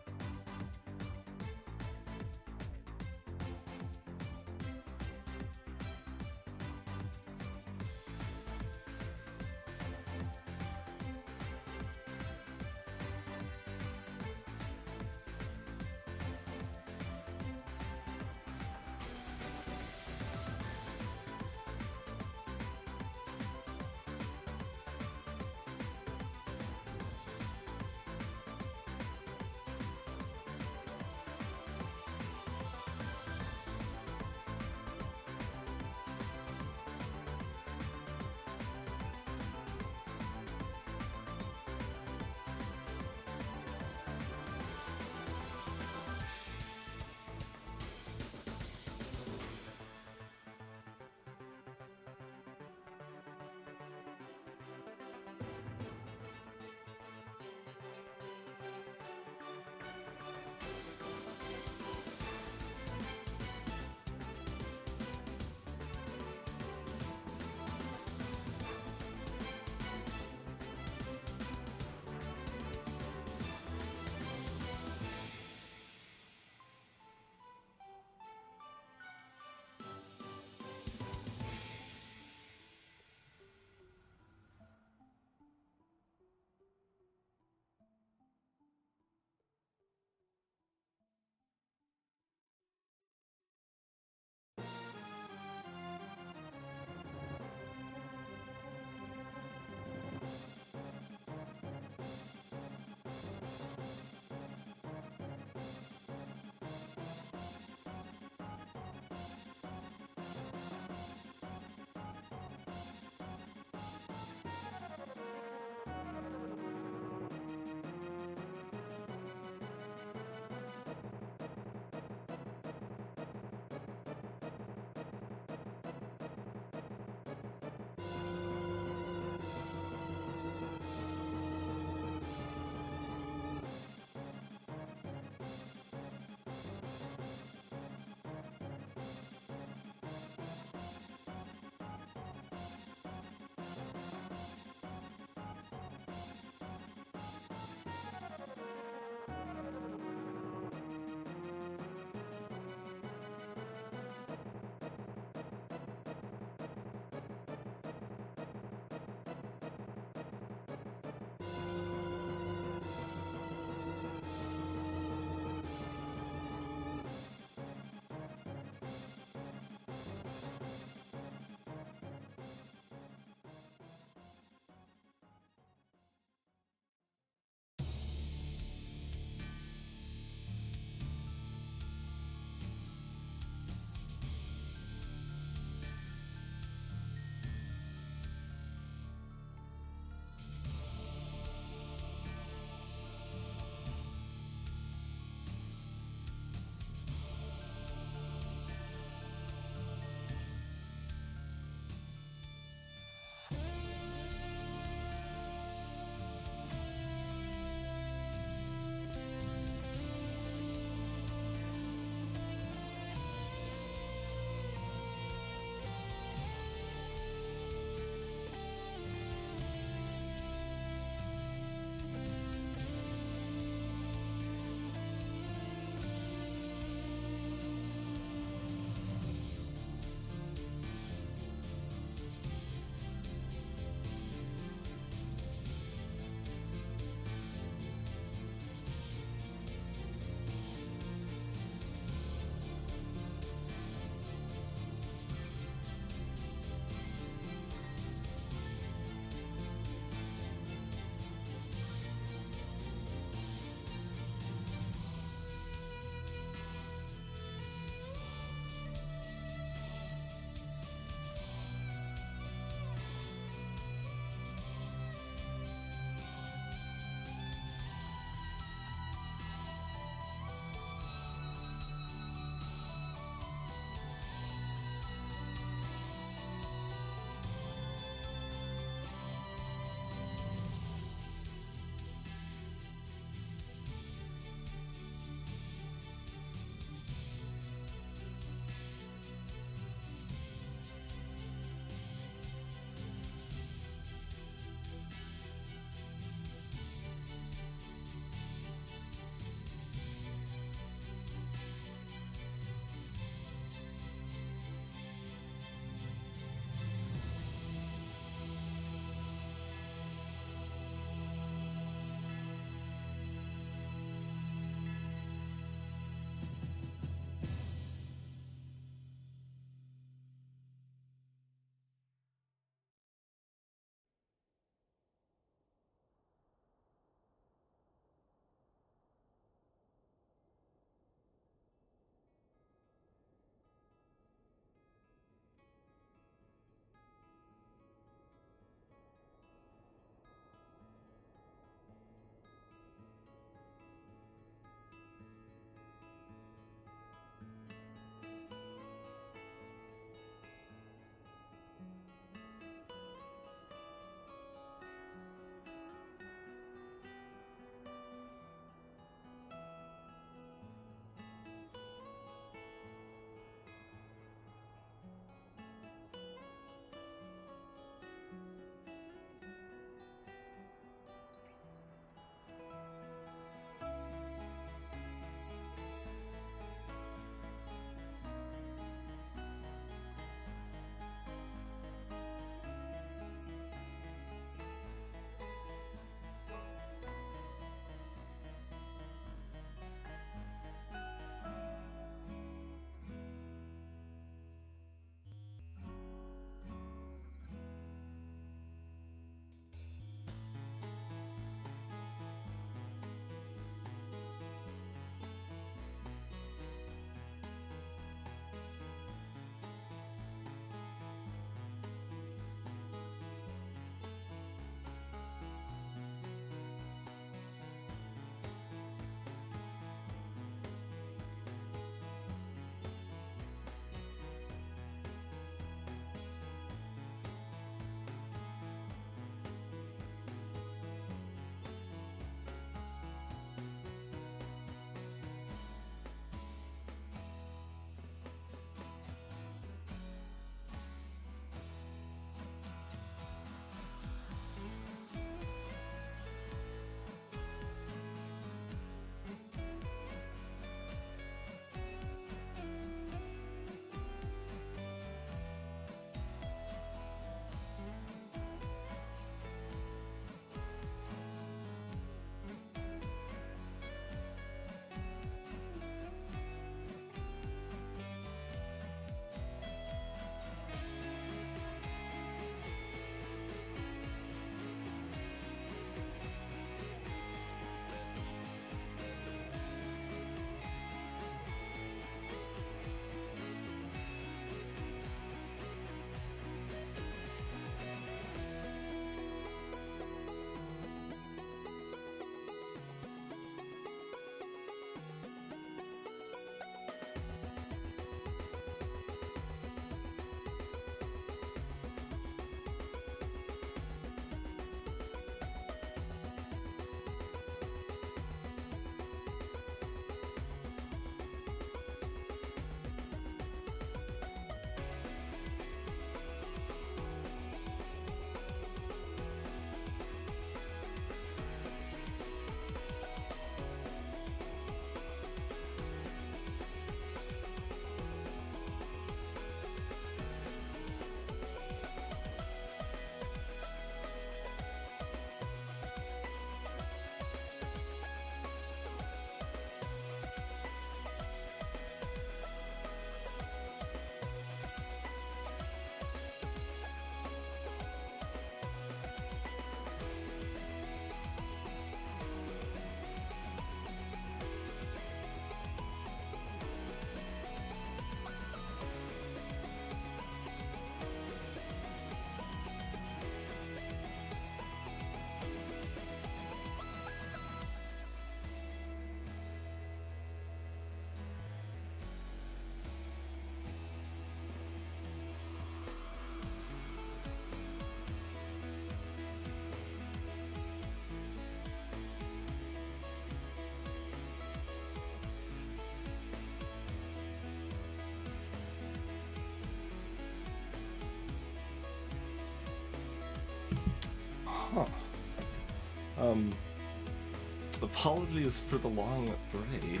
Apologies for the long break.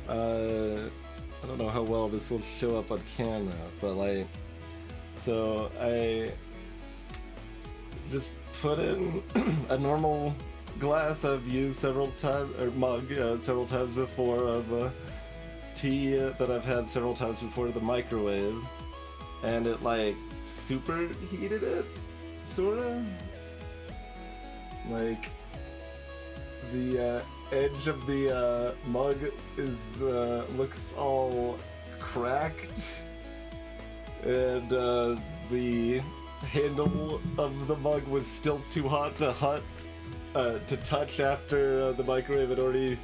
I don't know how well this will show up on camera, but like, so I just put in a normal glass I've used several times, or mug several times before, of tea that I've had several times before, to the microwave, and it like super heated it, sorta. Like the edge of the mug is looks all cracked, and the handle of the mug was still too hot to touch after the microwave had already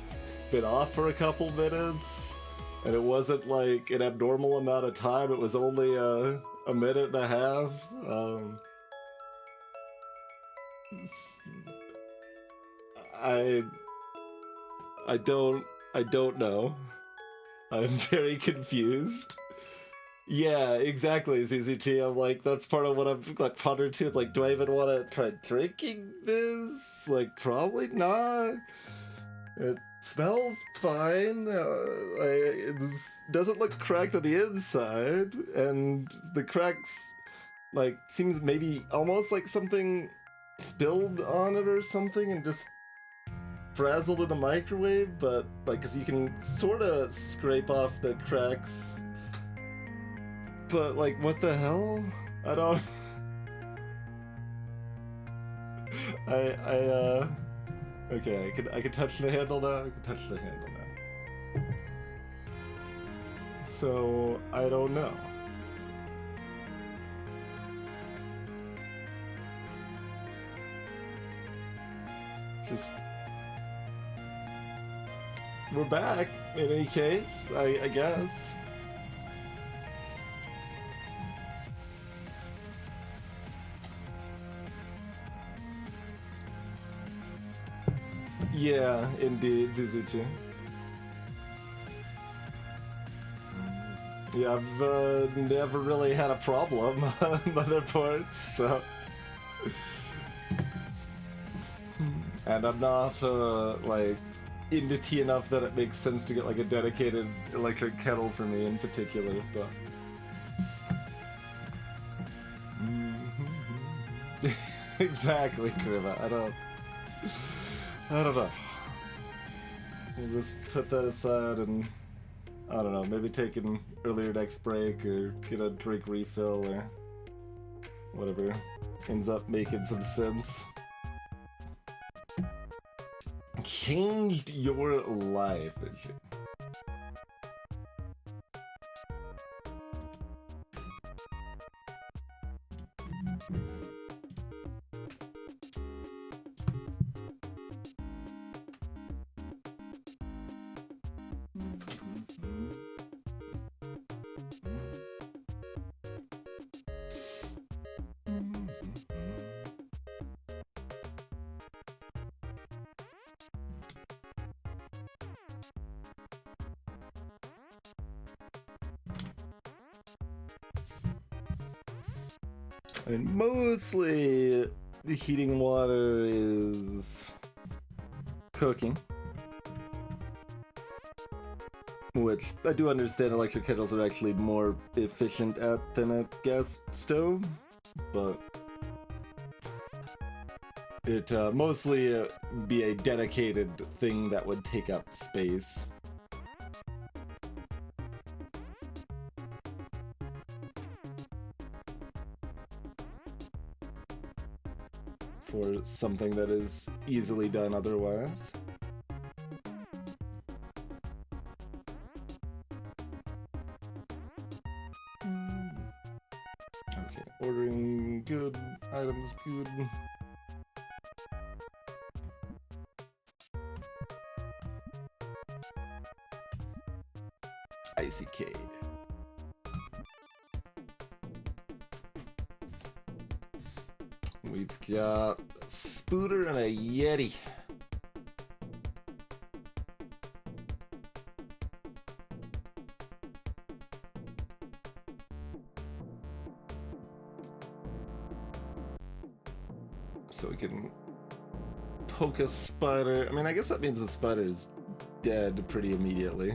been off for a couple minutes, and it wasn't like an abnormal amount of time. It was only a minute and a half. I don't know. I'm very confused. Yeah, exactly, ZZT. I'm like, that's part of what I'm like pondering too. It's like, do I even want to try drinking this? Like, probably not. It smells fine. It doesn't look cracked on the inside, and the cracks, like, seems maybe almost like something spilled on it or something, and just frazzled in the microwave. But like, because you can sort of scrape off the cracks. But like, what the hell? I don't. Okay, I can touch the handle now. I can touch the handle now. So I don't know. Just, we're back in any case, I guess. Yeah, indeed, ZZT. Yeah, I've never really had a problem on motherboards, so. And I'm not, like, into tea enough that it makes sense to get, like, a dedicated electric kettle for me in particular, but. Exactly, Kriva. I don't know. We'll just put that aside and, I don't know, maybe take an earlier next break or get a drink refill or whatever ends up making some sense. Changed your life, Richard. I mean, mostly the heating water is cooking, which I do understand electric kettles are actually more efficient at than a gas stove, but it mostly be a dedicated thing that would take up space. For something that is easily done otherwise. Okay, ordering good, items good. Icy Cade. We've got a Spooter and a Yeti. So we can poke a spider. I mean, I guess that means the spider's dead pretty immediately.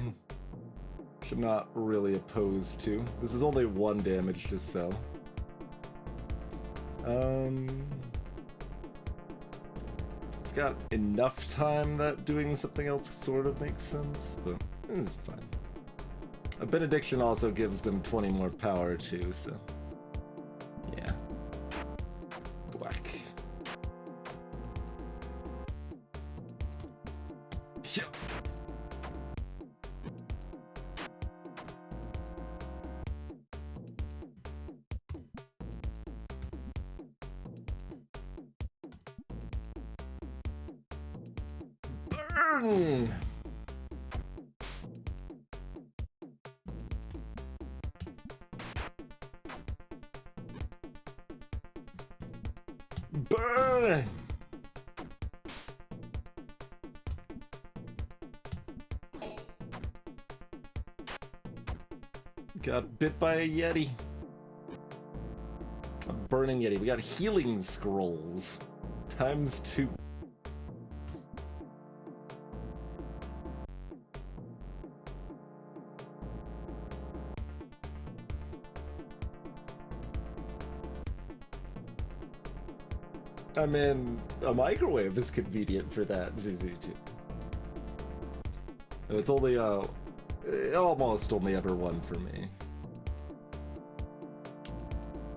Which I'm not really opposed to. This is only 1 damage to sell. Got enough time that doing something else sort of makes sense, but it's fine. A benediction also gives them 20 more power too, so yeah. Black. Yeah. Burn! Burn! Got bit by a Yeti. A burning Yeti. We got healing scrolls. ×2. I mean, a microwave is convenient for that, ZZ2. It's only, almost only ever one for me.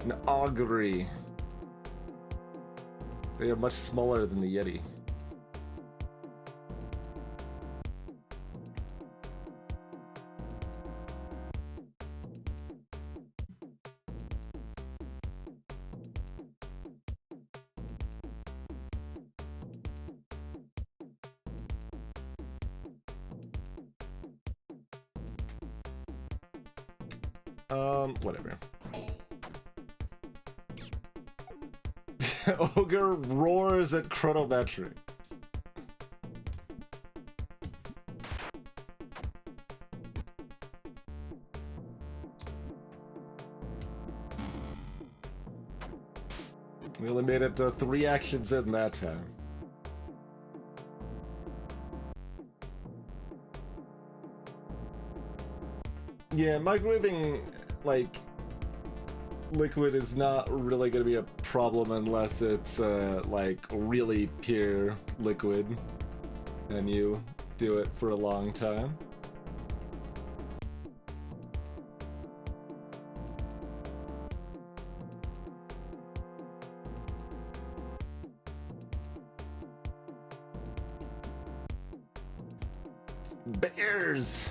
An augury. They are much smaller than the Yeti. Whatever. Ogre roars at chronometric. We only made it 3 actions in that time. Yeah, microwaving, like, liquid is not really going to be a problem unless it's, like, really pure liquid, and you do it for a long time. Bears!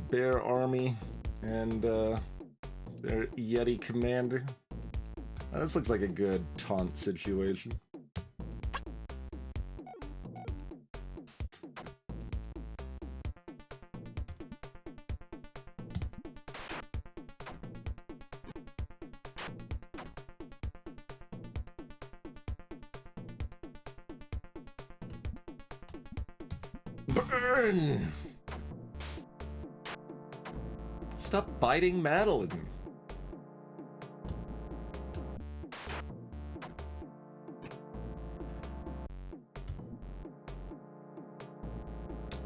Bear army and their Yeti commander. This looks like a good taunt situation. Burn! Stop biting Madeline.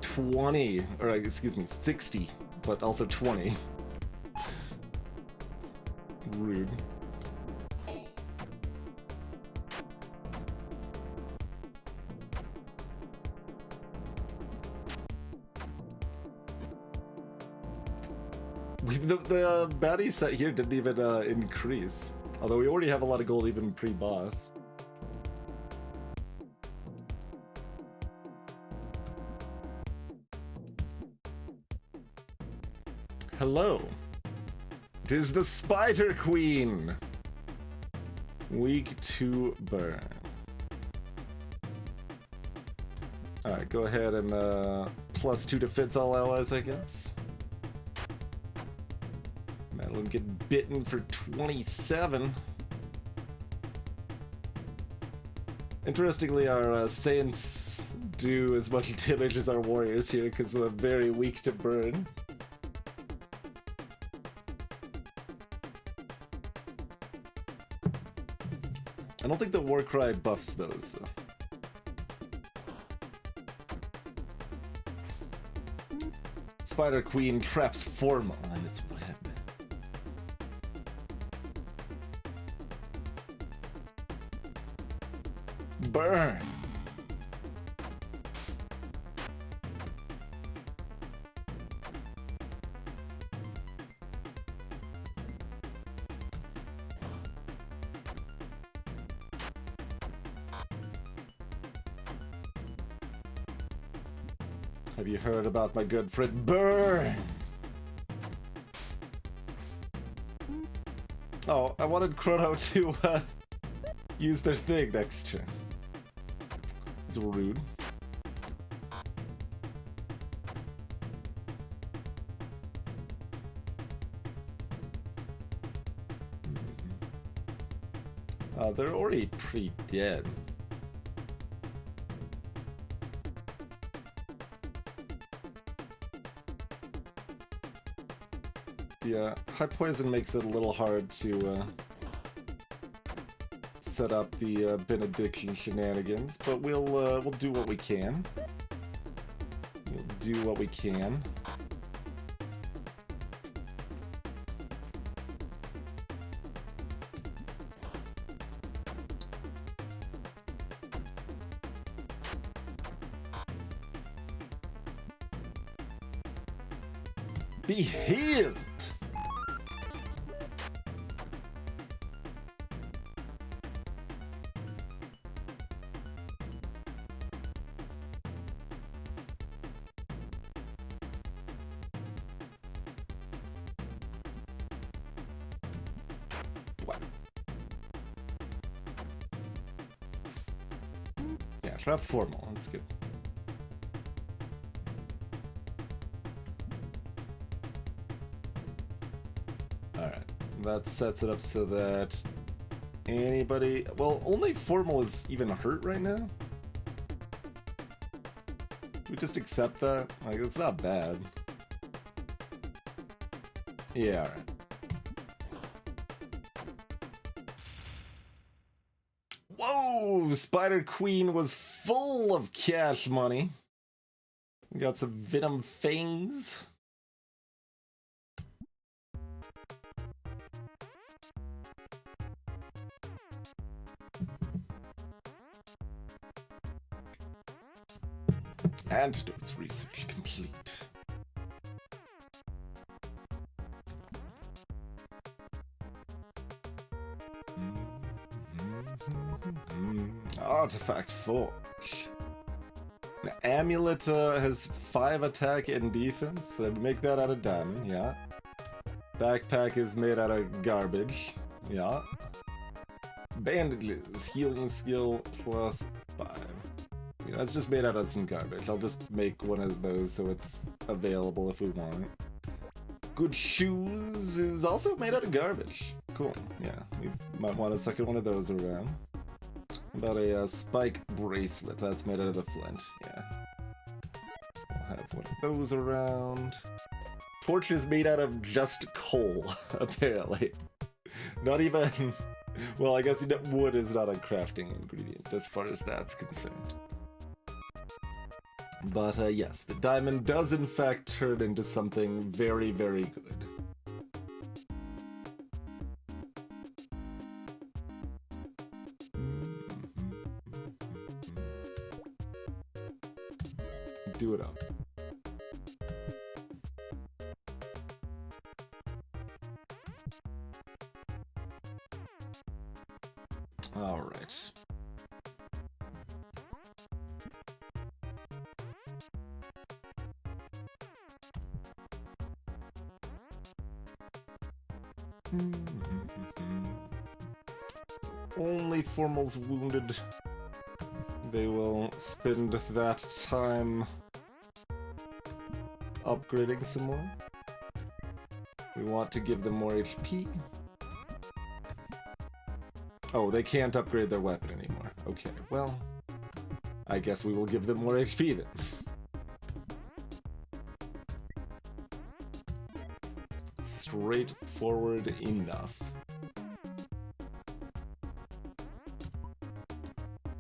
$20, or excuse me, 60, but also 20. Rude. The baddie set here didn't even increase. Although we already have a lot of gold even pre-boss. Hello. 'Tis the Spider Queen. Weak to burn. Alright, go ahead and +2 defense all allies, I guess. Madeline get bitten for 27. Interestingly, our Saints do as much damage as our warriors here because they're very weak to burn. I don't think the Warcry buffs those, though. Spider Queen traps Formal in its web. Burn! Have you heard about my good friend Burn? Oh, I wanted Chrono to use their thing next turn. It's rude. They're already pretty dead. Yeah, high poison makes it a little hard to set up the benediction shenanigans, but we'll do what we can. We'll do what we can. Be healed! Yeah, trap Formal, that's good. Alright, that sets it up so that anybody... Well, only Formal is even hurt right now. We just accept that? Like, it's not bad. Yeah, alright. Whoa! Spider Queen was full of cash money. We got some Venom Fangs. Antidotes research complete. Artifact Forge. An amulet has 5 attack and defense. They make that out of diamond, yeah. Backpack is made out of garbage, yeah. Bandages, healing skill plus 5. Yeah, that's just made out of some garbage. I'll just make one of those so it's available if we want it. Good shoes is also made out of garbage. Cool, yeah. We might want a second one of those around. About a spike bracelet that's made out of the flint, yeah. We'll have one of those around. Torch is made out of just coal, apparently. Not even... Well, I guess wood is not a crafting ingredient as far as that's concerned. But yes, the diamond does in fact turn into something very, very good. Do it up. All right. Only Formal's wounded. They will spend that time upgrading some more. We want to give them more HP. Oh, they can't upgrade their weapon anymore. Okay, well, I guess we will give them more HP then. Straightforward enough.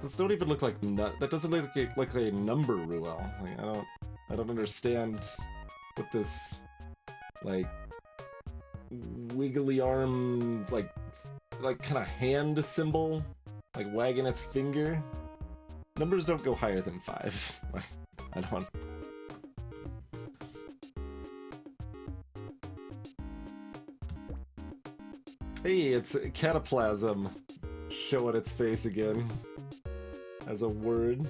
Those don't even look like that doesn't look like a number Ruel. Like I don't understand what this like wiggly arm like kind of hand symbol like wagging its finger. Numbers don't go higher than 5. I don't. Hey, it's cataplasm showing its face again as a word.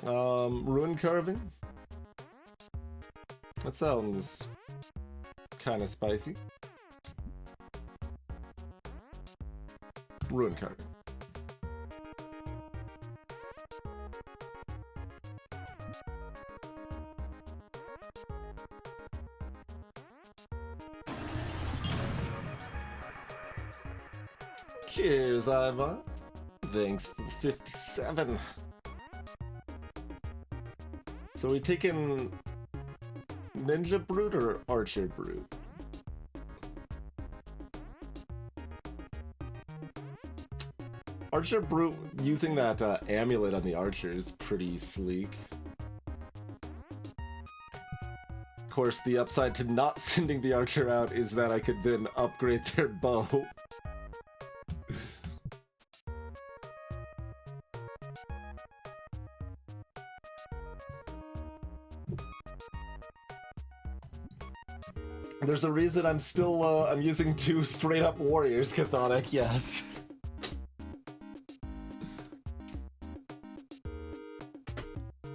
Rune carving? That sounds kind of spicy. Rune carving. Cheers, Ivan. Thanks for 57. So we taking Ninja Brute or Archer Brute? Archer Brute using that amulet on the archer is pretty sleek. Of course, the upside to not sending the archer out is that I could then upgrade their bow. There's a reason I'm still, I'm using 2 straight-up warriors, Cathodic, yes.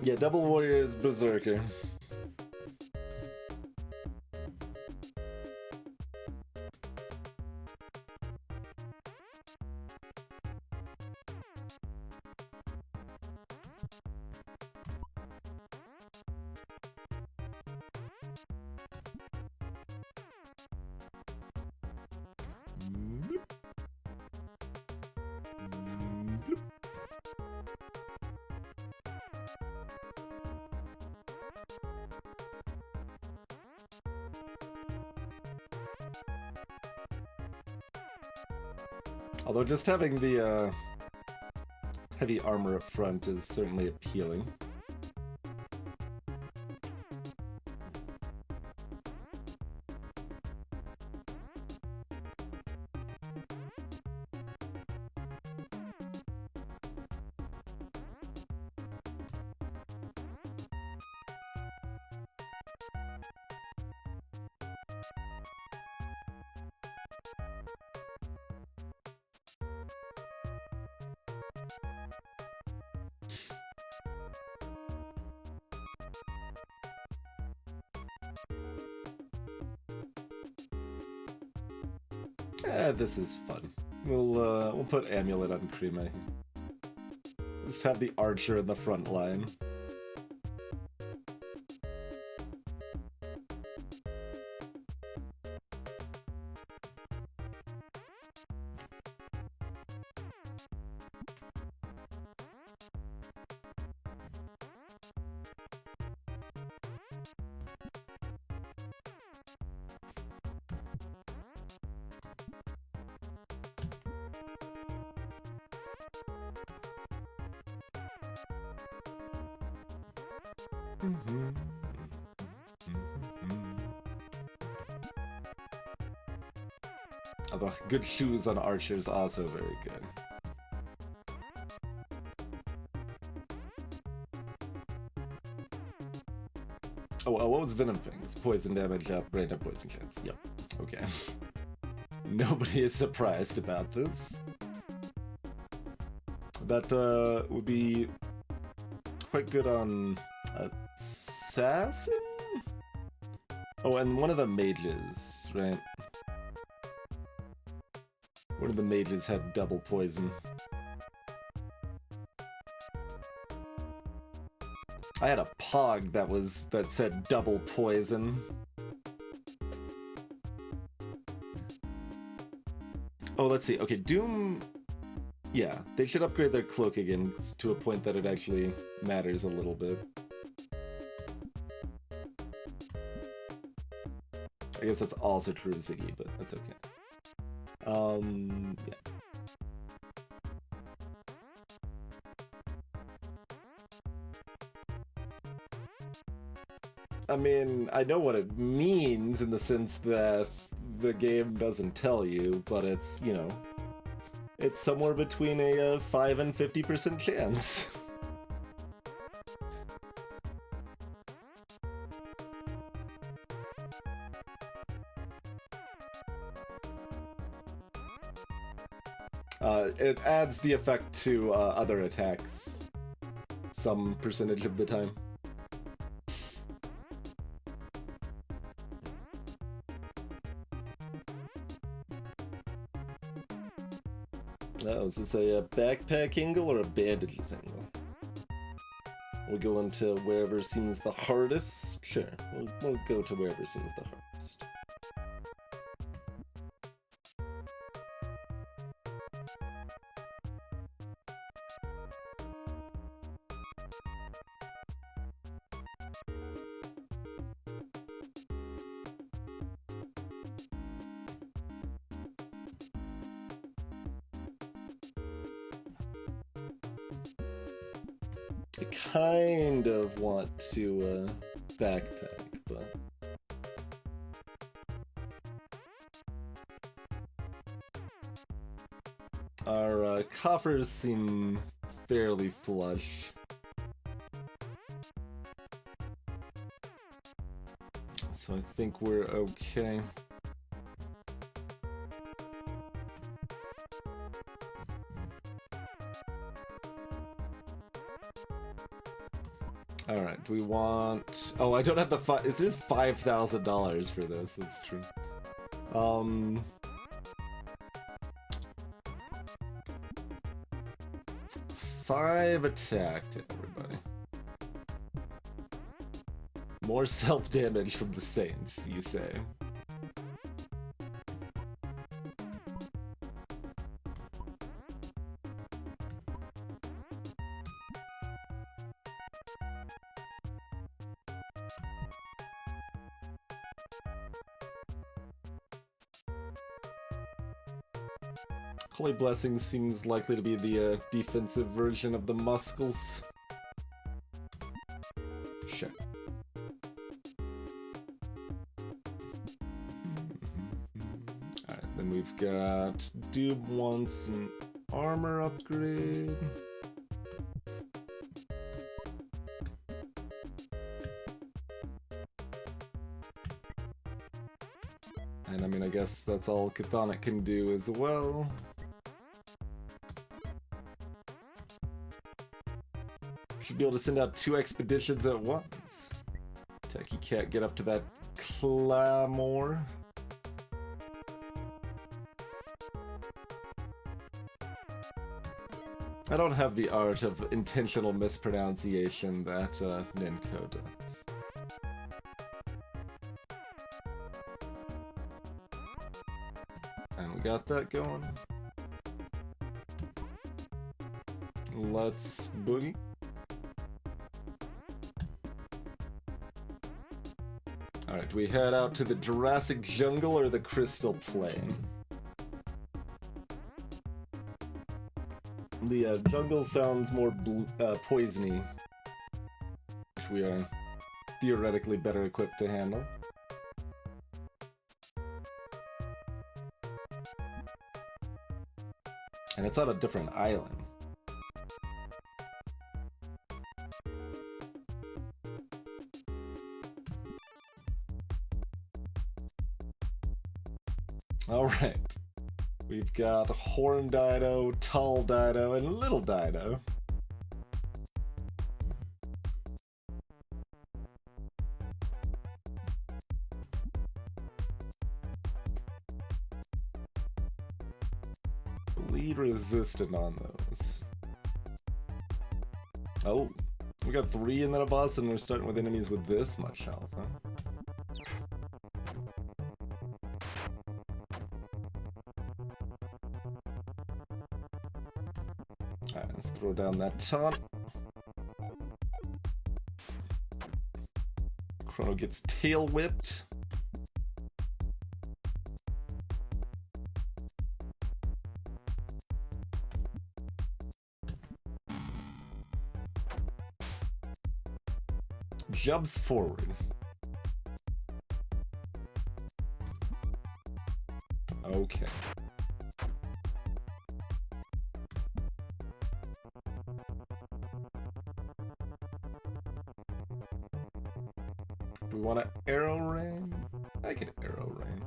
Yeah, double warriors, berserker. Although just having the heavy armor up front is certainly appealing. This is fun. We'll put amulet on Creme. Just have the archer in the front line. Although good shoes on archers also very good. Oh, what was Venom Fangs? Poison damage up, random poison chance. Yep. Okay. Nobody is surprised about this. That would be quite good on Assassin? Oh, and one of the mages, right? One of the mages had double poison. I had a Pog that said double poison. Oh, let's see. Okay, Doom. Yeah, they should upgrade their cloak again to a point that it actually matters a little bit. I guess that's also true of Ziggy, but that's okay. Yeah. I mean, I know what it means in the sense that the game doesn't tell you, but it's, you know, it's somewhere between a 5 and 50% chance. It adds the effect to other attacks some percentage of the time. Oh, is this a backpack angle or a bandages angle? We'll go into wherever seems the hardest. Sure, we'll go to wherever seems the hardest. I kind of want to backpack, but our coffers seem fairly flush. So I think we're okay. Alright, do we want... Oh, I don't have the... It is $5,000 for this, that's true. 5 attack to everybody. More self-damage from the Saints, you say. Holy Blessing seems likely to be the defensive version of the Muscles. Sure. Alright, then we've got Doob wants an armor upgrade. And I mean, I guess that's all Chthonic can do as well. Should be able to send out 2 expeditions at once. Techie can't get up to that clamor. I don't have the art of intentional mispronunciation that Ninko does. And we got that going. Let's boogie. Alright, do we head out to the Jurassic Jungle or the Crystal Plain? The jungle sounds more poisony, which we are theoretically better equipped to handle. And it's on a different island. Alright. We've got Horn Dino, Tall Dino, and Little Dino. Bleed resistant on those. Oh, we got 3 and then a boss, and we're starting with enemies with this much health, huh? Alright, let's throw down that taunt. Chrono gets tail whipped. jumps forward. Okay. Do we want an arrow ring? I can arrow ring.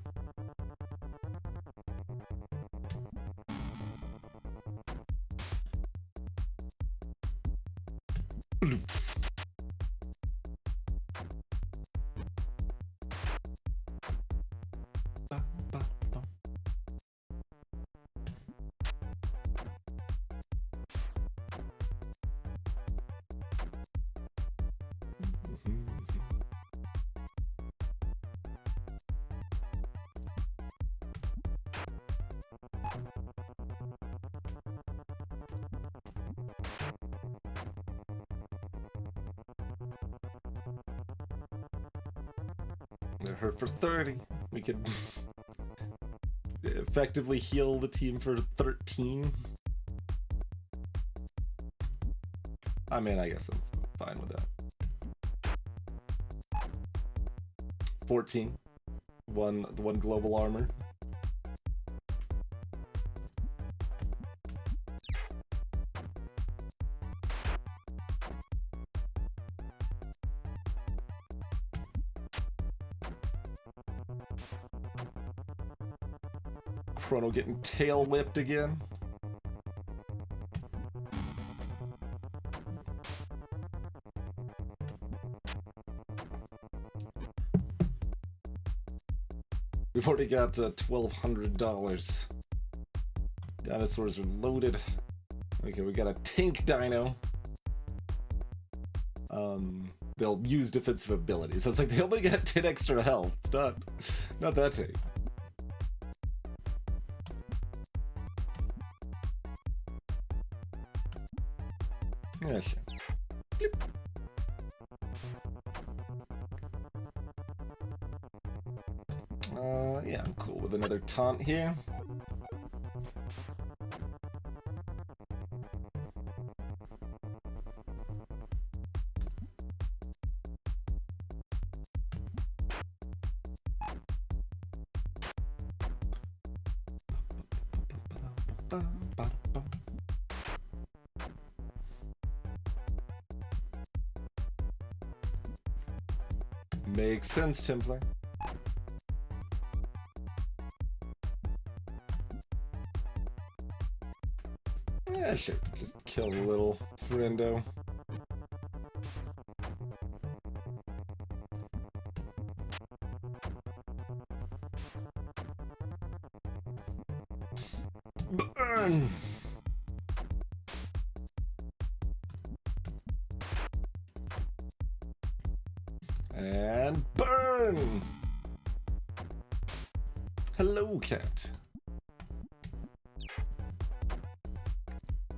That hurt for 30. We could effectively heal the team for 13. I mean, I guess I'm fine with that. 14. One global armor. Chrono getting tail whipped again. We've already got $1,200. Dinosaurs are loaded. Okay, we got a tank dino. They'll use defensive abilities. So it's like they only get 10 extra health. It's not that tank. Yeah, sure. Bleep. Yeah, I'm cool with another taunt here. Makes sense, Templar. Yeah, sure. Just kill the little friendo. Burn! And burn! Hello, cat.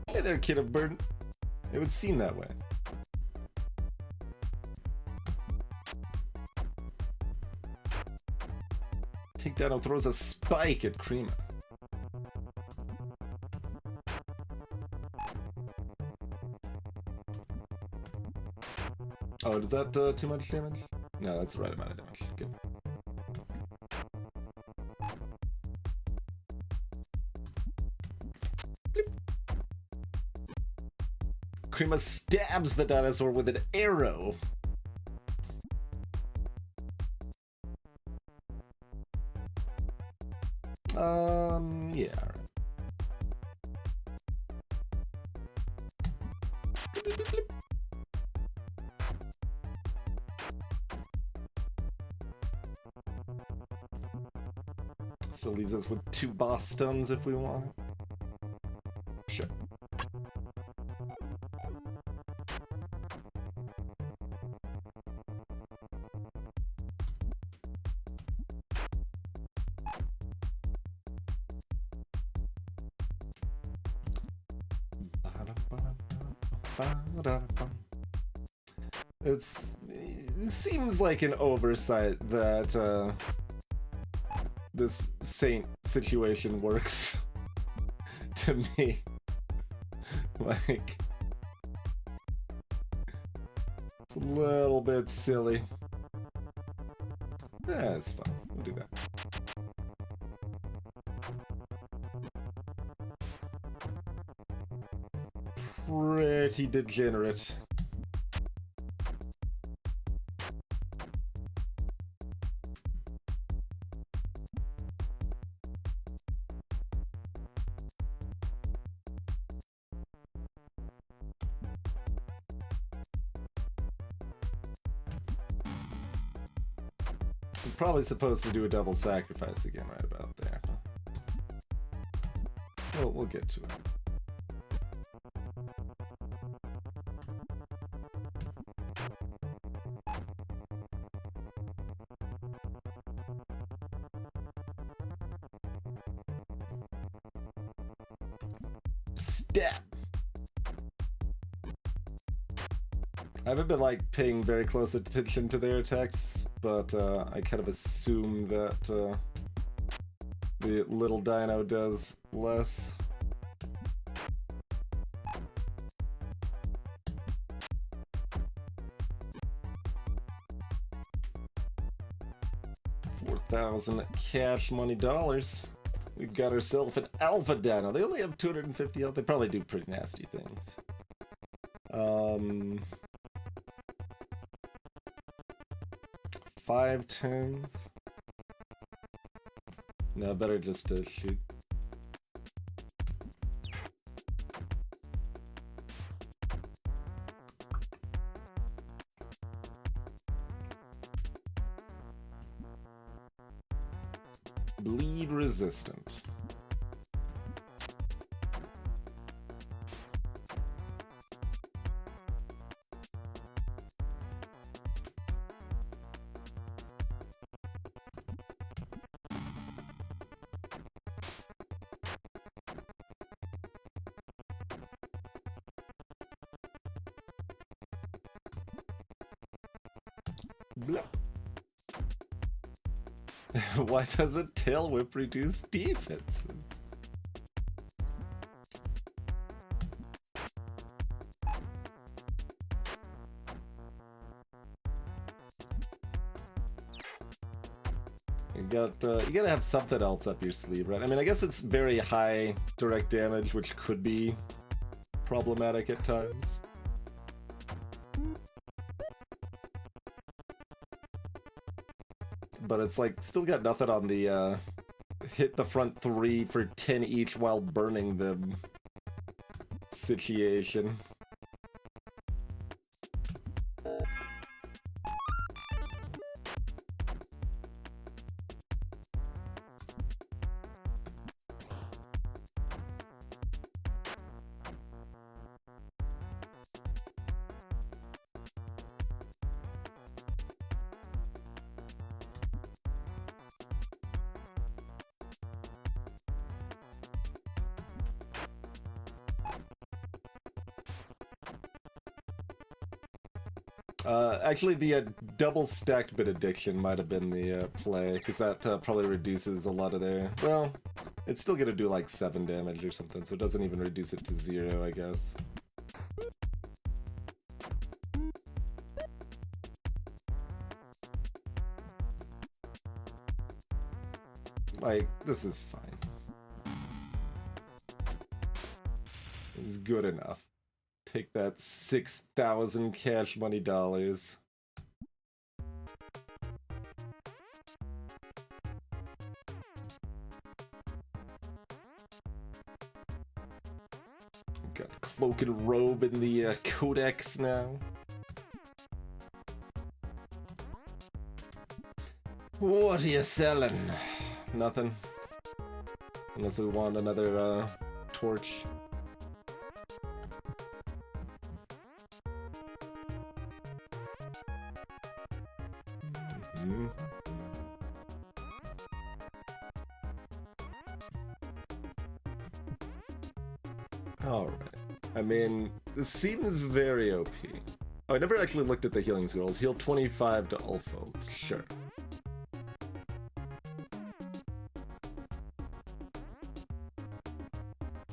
Hey there, kid of burn. It would seem that way. Takedown throws a spike at Krima. Oh, is that too much damage? No, that's the right amount of damage. Good. Krima stabs the dinosaur with an arrow. Yeah, alright. Still leaves us with 2 boss stuns if we want it. Sure. It seems like an oversight that this Saint situation works to me. Like, a little bit silly. Yeah, it's fine. We'll do that. Pretty degenerate. I'm probably supposed to do a double sacrifice again right about there. Well, we'll get to it. Step! I haven't been like paying very close attention to their attacks, but I kind of assume that the little dino does less. $4,000 cash money dollars. We've got ourselves an alpha dino. They only have 250 health. They probably do pretty nasty things. 5 turns. No, better just to shoot. Bleed resistant. Blah. Why doesn't Tail Whip reduce defenses? You gotta have something else up your sleeve, right? I mean, I guess it's very high direct damage, which could be problematic at times. But it's like, still got nothing on the, hit the front 3 for 10 each while burning them situation. Actually, the double stacked benediction might have been the play, because that probably reduces a lot of their... Well, it's still gonna do like 7 damage or something, so it doesn't even reduce it to 0, I guess. Like, this is fine. It's good enough. Take that 6,000 cash money dollars. Got cloak and robe in the codex now. What are you selling? Nothing. Unless we want another torch. Alright. I mean, this seems very OP. Oh, I never actually looked at the healing scrolls. Heal 25 to all folks. Sure.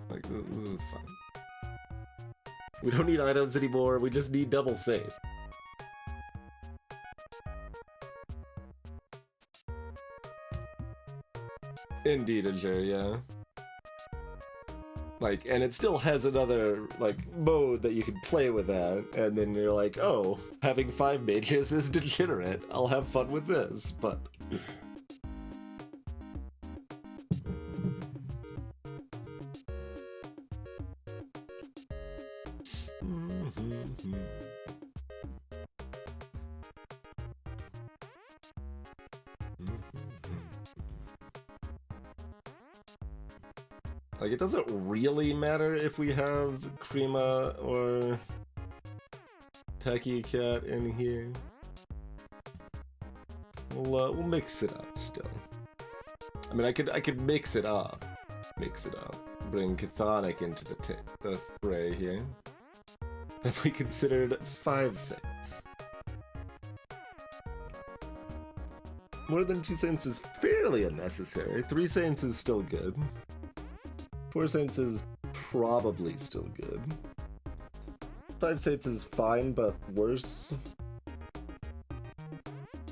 Like, this is fine. We don't need items anymore. We just need double save. Indeed, yeah. Like, and it still has another, like, mode that you can play with that, and then you're like, oh, having 5 mages is degenerate. I'll have fun with this, but... Like, it doesn't really matter if we have Krima or Tacky Cat in here. We'll mix it up still. I mean, I could mix it up. Bring Chthonic into the fray here. If we considered 5 saints. More than 2 saints is fairly unnecessary. 3 saints is still good. 4 saints is probably still good. 5 saints is fine, but worse.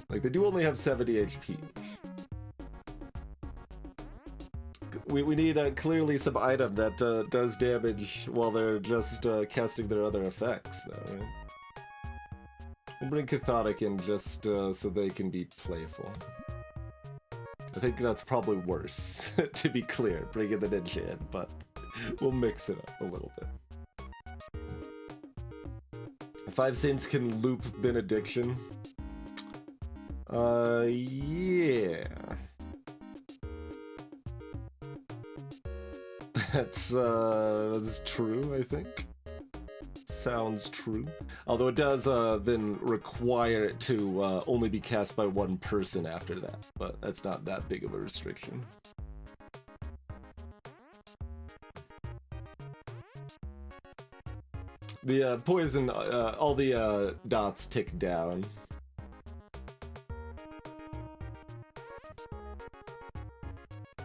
Like, they do only have 70 HP. We need clearly some item that does damage while they're just casting their other effects, though, right? We'll bring Chthonic in just so they can be playful. I think that's probably worse, to be clear, bringing the ninja in, but we'll mix it up a little bit. 5 saints can loop Benediction. Yeah. That's true, I think. Sounds true. Although it does then require it to only be cast by 1 person after that, but that's not that big of a restriction. The poison, all the dots tick down.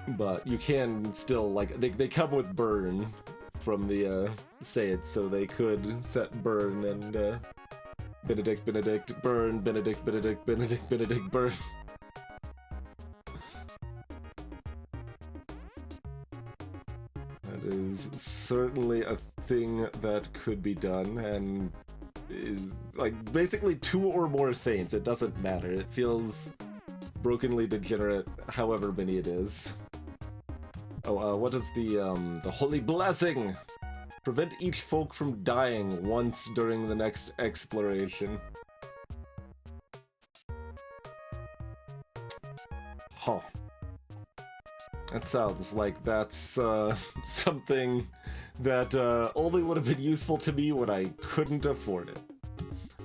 But you can still, like, they come with burn from the Saints, so they could set burn and Benedict, burn, Benedict, burn. That is certainly a thing that could be done, and is, like, basically 2 or more Saints, it doesn't matter. It feels brokenly degenerate, however many it is. Oh, what is the Holy Blessing? Prevent each folk from dying once during the next exploration. Huh. That sounds like that's something that only would have been useful to me when I couldn't afford it.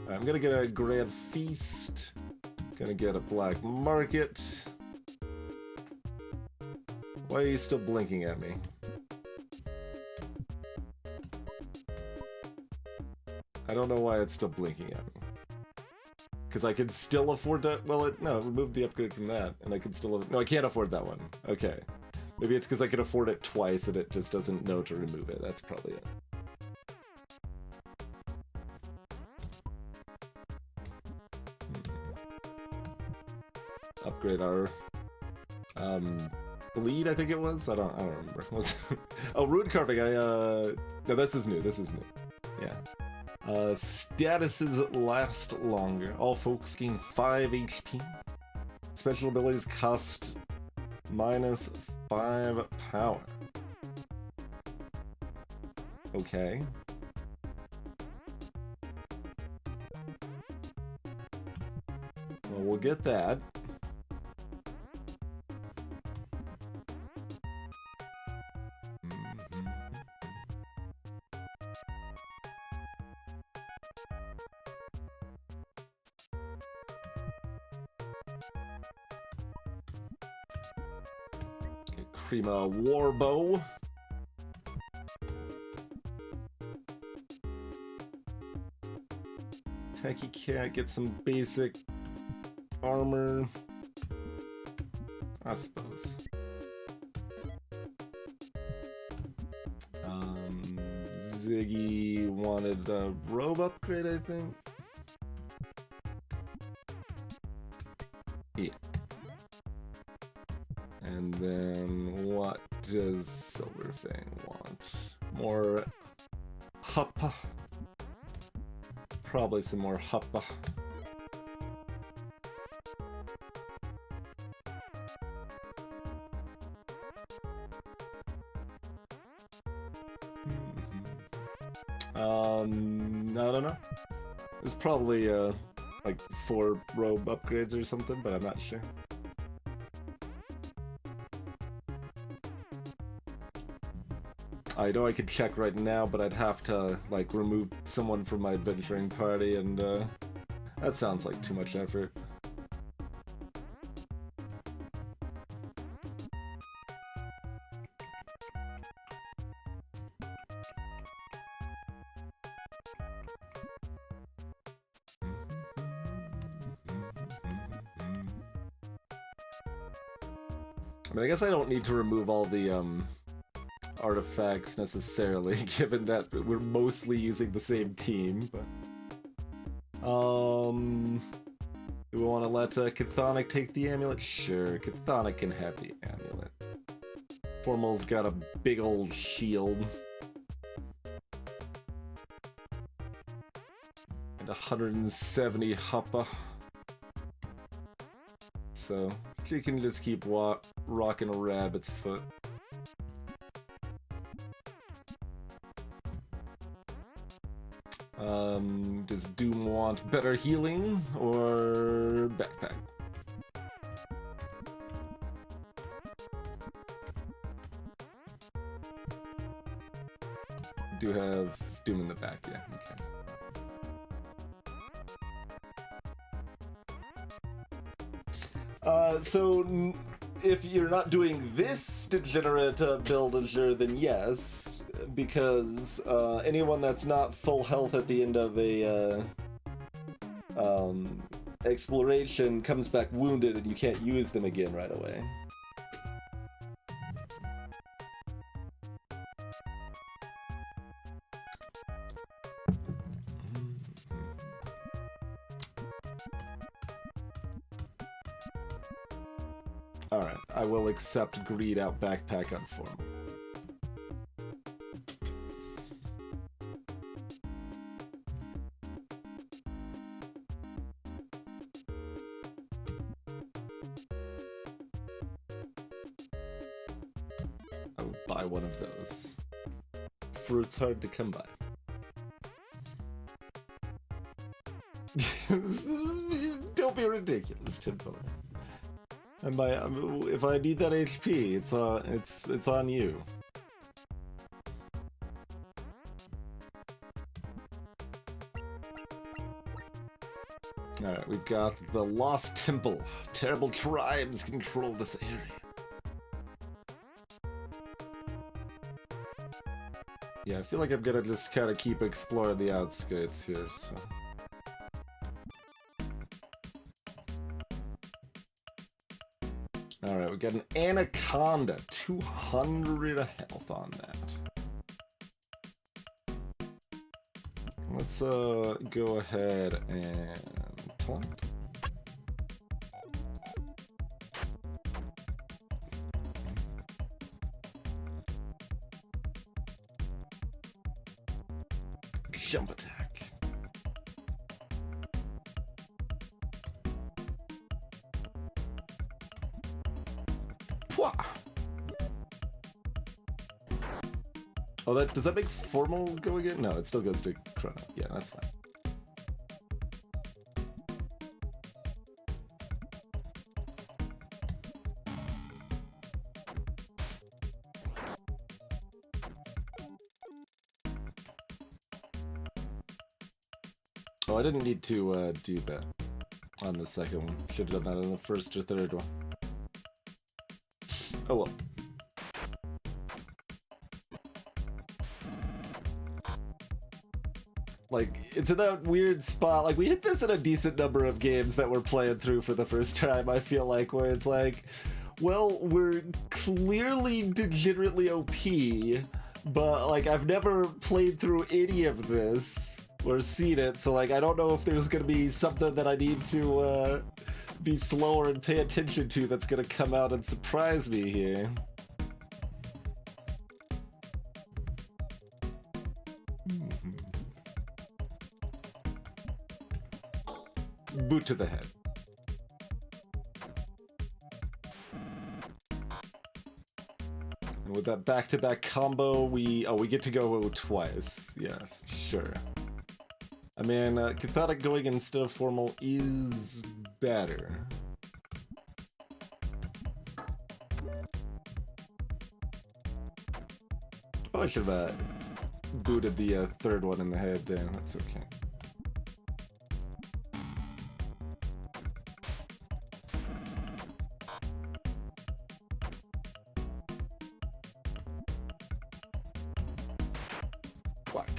I'm gonna get a Grand Feast. Gonna get a Black Market. Why are you still blinking at me? I don't know why it's still blinking at me. Because I can still afford to... Well, no, remove the upgrade from that, and I can still... No, I can't afford that one. Okay. Maybe it's because I can afford it twice and it just doesn't know to remove it. That's probably it. Upgrade our... Bleed, I think it was? I don't remember. Oh, Rune Carving, No, this is new. Yeah. Statuses last longer. All folks gain 5 HP. Special abilities cost -5 power. Okay. Well, we'll get that. Krima Warbow. Tacky Cat, get some basic armor. I suppose. Ziggy wanted a robe upgrade, I think. Yeah. And then And what does Silverfang want? More huppa. Probably some more huppa. I don't know. There's probably like 4 robe upgrades or something, but I'm not sure. I know I could check right now, but I'd have to like remove someone from my adventuring party, and that sounds like too much effort. I mean, I guess I don't need to remove all the artifacts necessarily, given that we're mostly using the same team, but do we want to let Chthonic take the amulet? Sure, Chthonic can have the amulet. Formal's got a big old shield. And 170 huppa. So, she can just keep rocking a rabbit's foot. Does Doom want better healing or backpack? Do have Doom in the back, yeah, okay. So if you're not doing this degenerate build, then yes, because anyone that's not full health at the end of a exploration comes back wounded and you can't use them again right away. Alright, I will accept Greed Out Backpack on Formal. I would buy one of those. Fruit's hard to come by. Don't be ridiculous, Tinyfolks. If I need that HP, it's on you. Alright, we've got the Lost Temple. Terrible tribes control this area. Yeah, I feel like I'm gonna just kind of keep exploring the outskirts here, so... Alright, we got an Anaconda. 200 health on that. Let's go ahead and taunt. Jump attack. Pwah! Oh, does that make Formal go again? No, it still goes to Chrono. Yeah, that's fine. Oh, I didn't need to do that on the second one. Should have done that in the first or third one. Oh well. Like, it's in that weird spot. Like, we hit this in a decent number of games that we're playing through for the first time, I feel like, where it's like, well, we're clearly degenerately OP, but, like, I've never played through any of this or seen it, so, like, I don't know if there's gonna be something that I need to, be slower and pay attention to that's gonna come out and surprise me here. boot to the head. And with that back-to-back combo, we get to go twice. Yes, sure. I mean, cathodic going instead of formal is better. Probably should have booted the third one in the head there. That's okay. Fuck.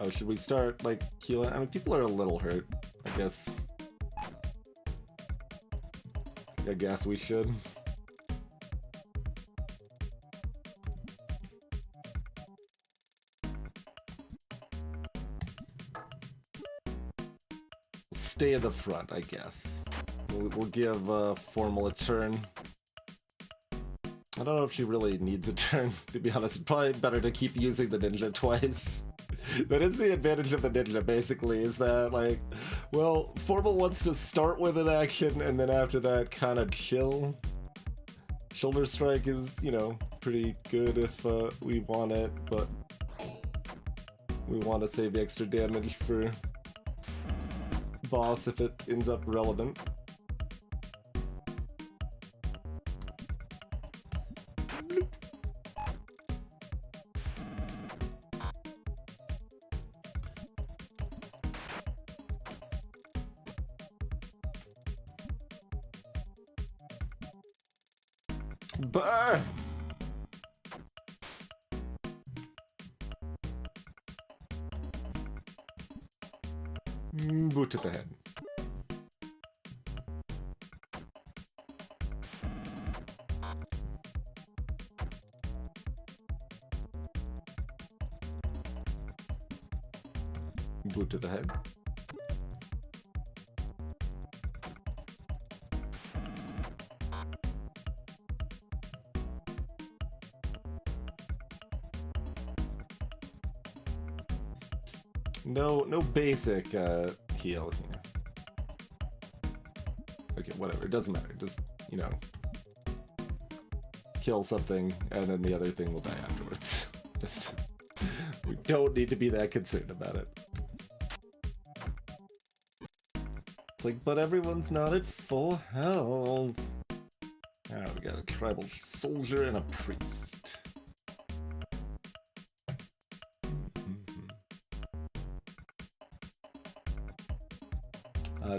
Oh, should we start, like, healing? I mean, people are a little hurt, I guess. I guess we should. Stay at the front, I guess. We'll give Formal a turn. I don't know if she really needs a turn, to be honest. It's probably better to keep using the ninja twice. That is the advantage of the ninja, basically, is that, like, well, Formal wants to start with an action, and then after that, kind of chill. Shoulder Strike is, you know, pretty good if we want it, but we want to save the extra damage for boss if it ends up relevant. Burr! Boot to the head. Boot to the head. No basic heal here. Okay, whatever. It doesn't matter. Just, you know, kill something, and then the other thing will die afterwards. Just, we don't need to be that concerned about it. It's like, but everyone's not at full health. Now we got a tribal soldier and a priest.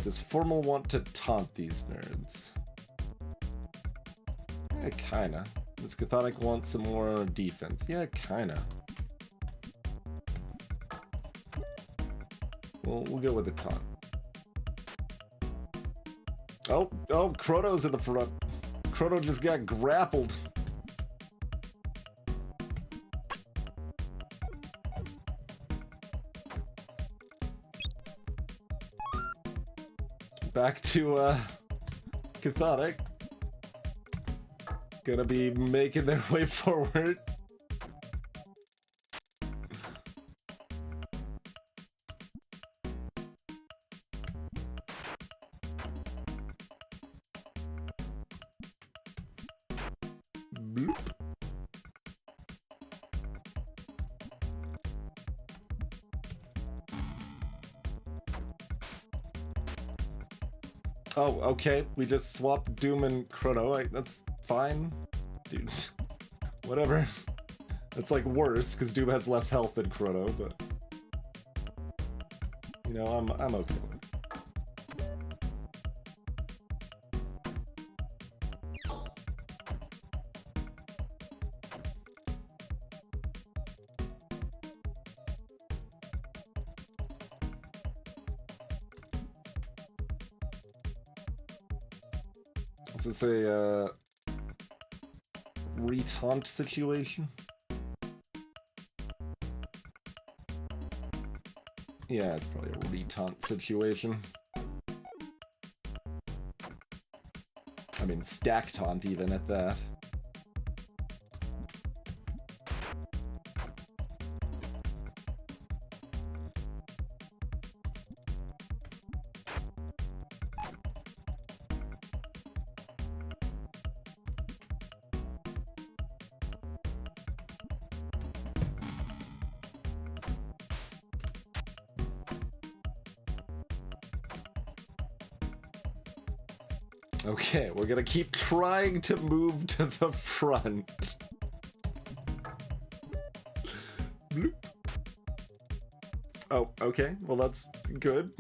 Does Formal want to taunt these nerds? Yeah, kinda. Does Cathodic want some more defense? Yeah, kinda. We'll go with the taunt. Oh, Chrono's in the front. Chrono just got grappled. Back to Cathodic. Gonna be making their way forward. Bloop. Oh, okay. We just swapped Doom and Chrono. That's fine. Dude. Whatever. That's like worse, because Doom has less health than Chrono, but... You know, I'm okay with it. Is this a retaunt situation? Yeah, it's probably a retaunt situation. I mean, stack taunt even at that. Okay, we're gonna keep trying to move to the front. Bloop. Oh, okay. Well, that's good.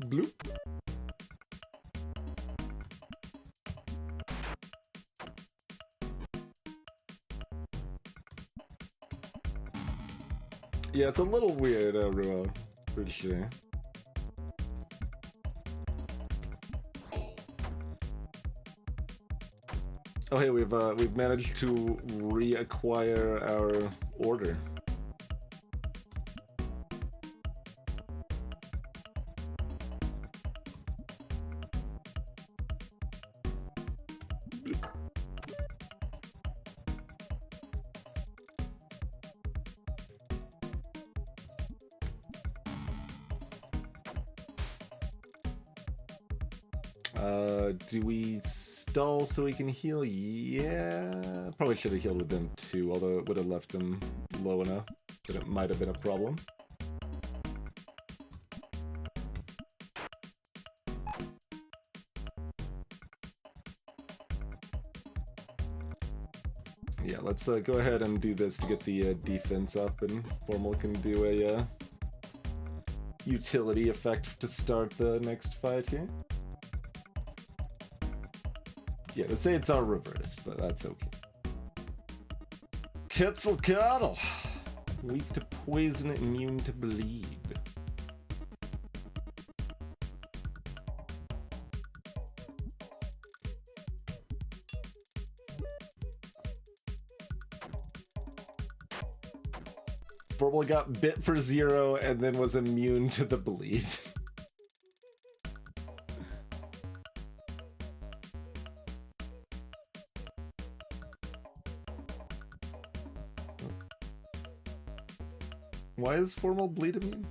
Bloop. Yeah, it's a little weird, Ruo, for sure. Oh, hey, we've managed to reacquire our order. Do we stall so we can heal? Yeah, probably should have healed with them too, although it would have left them low enough that it might have been a problem. Yeah, let's go ahead and do this to get the defense up, and Formal can do a utility effect to start the next fight here. Yeah, let's say it's our reverse, but that's okay. Quetzalcoatl! Weak to poison, immune to bleed. Formal got bit for 0 and then was immune to the bleed. Why is Formal bleed immune?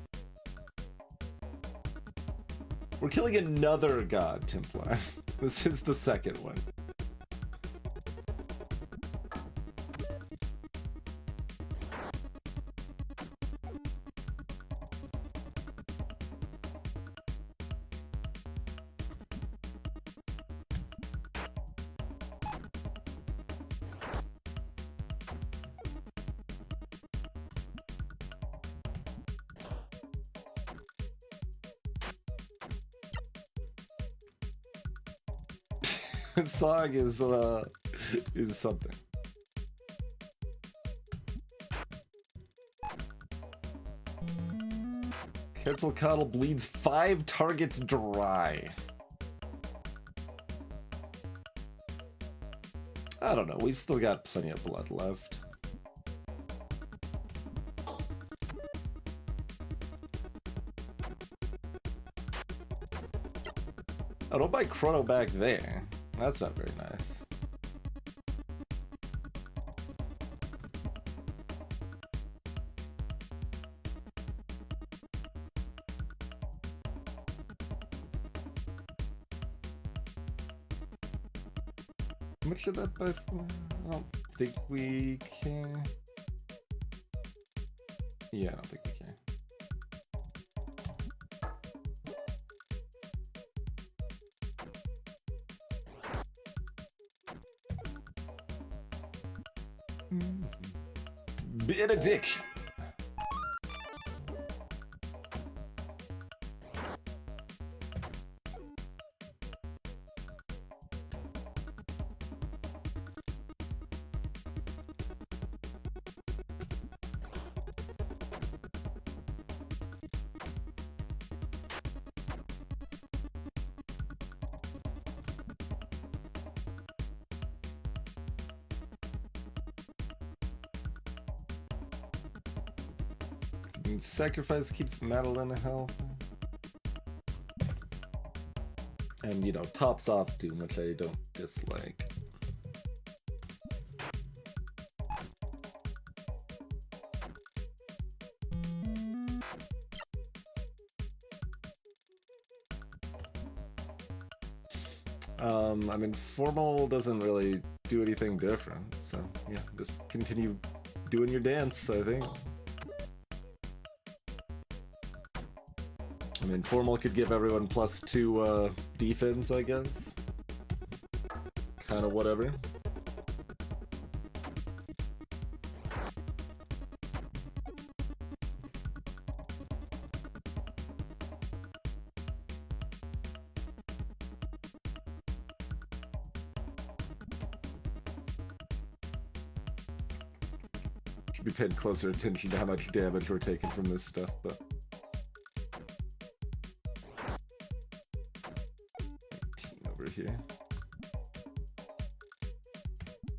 We're killing another god, Templar. This is the second one. Song is something. Quetzalcoatl bleeds 5 targets dry. I don't know, we've still got plenty of blood left. Oh, don't buy Chrono back there. That's not very nice. How much did that buy for? I don't think we can. Yeah, I don't think we can. Benediction. Sacrifice keeps Madeline health. And, you know, tops off Doom, which I don't dislike. I mean, Formal doesn't really do anything different, so yeah, just continue doing your dance, I think. I mean, formal could give everyone +2 defense, I guess. Kind of whatever. Should be paying closer attention to how much damage we're taking from this stuff, but... over here.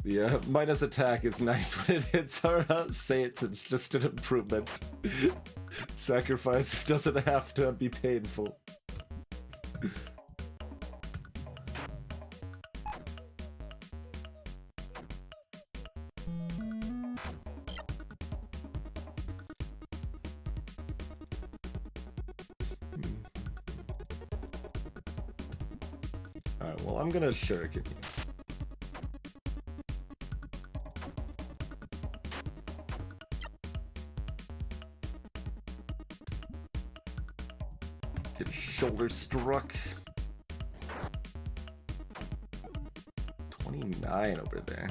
The minus attack is nice when it hits our saints. It's just an improvement. Sacrifice doesn't have to be painful. Alright, well, I'm gonna shuriken you. Get his shoulder struck. 29 over there.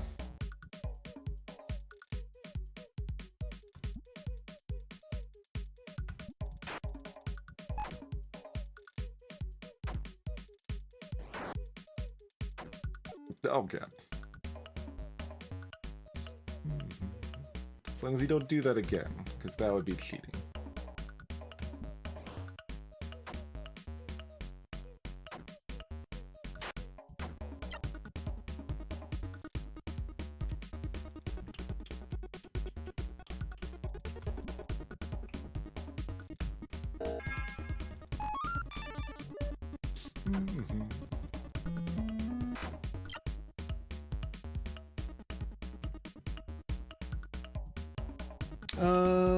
Oh god. As long as you don't do that again, because that would be cheating.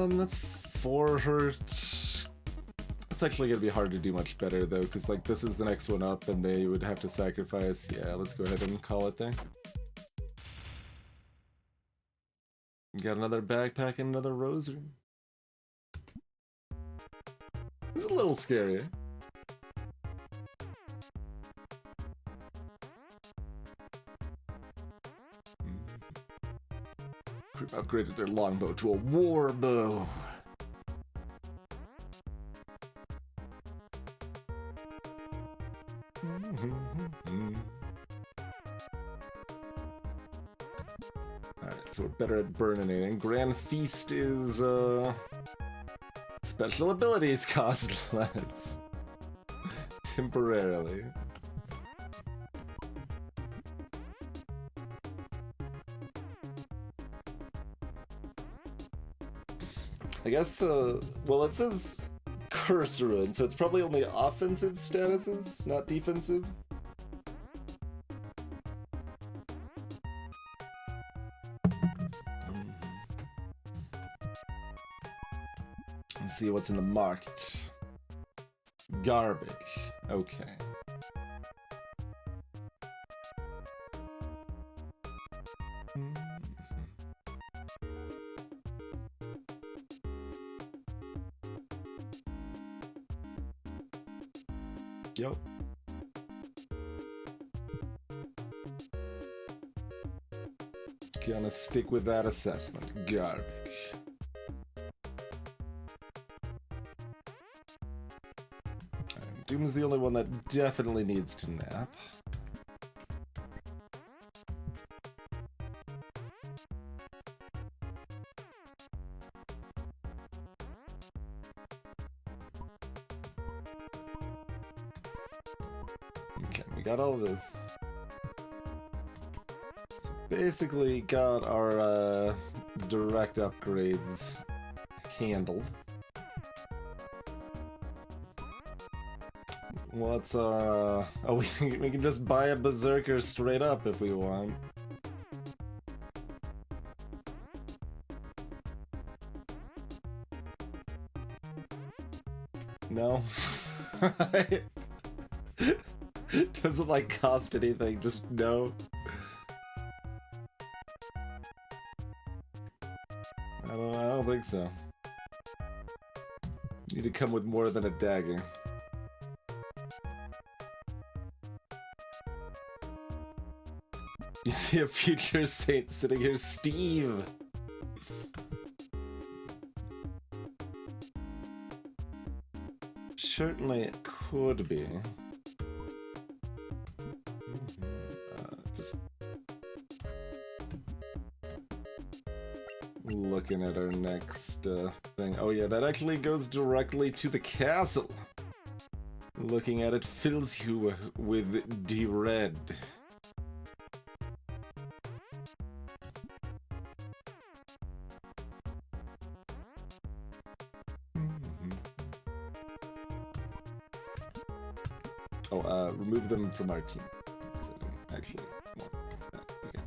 That's 4 hurt. It's actually gonna be hard to do much better though, because like this is the next one up and they would have to sacrifice. Yeah, let's go ahead and call it there. Got another backpack and another rosary. It's a little scary. Group upgraded their longbow to a war bow. Alright, so we're better at burninating. Grand Feast is, special abilities cost less. Temporarily. I guess, well, it says Curse Ruin, so it's probably only offensive statuses, not defensive. Let's see what's in the market. Garbage. Okay. Yep. Gonna stick with that assessment. Garbage. Doom's the only one that definitely needs to nap. Okay, we got all this. So basically got our direct upgrades handled. What's our, oh, we can just buy a berserker straight up if we want. No? Doesn't like cost anything, just no. I don't think so. Need to come with more than a dagger. You see a future saint sitting here, Steve! Certainly it could be. Just looking at our next thing. Oh yeah, that actually goes directly to the castle. Looking at it fills you with dread. Oh, remove them from our team. Actually, want that. Okay.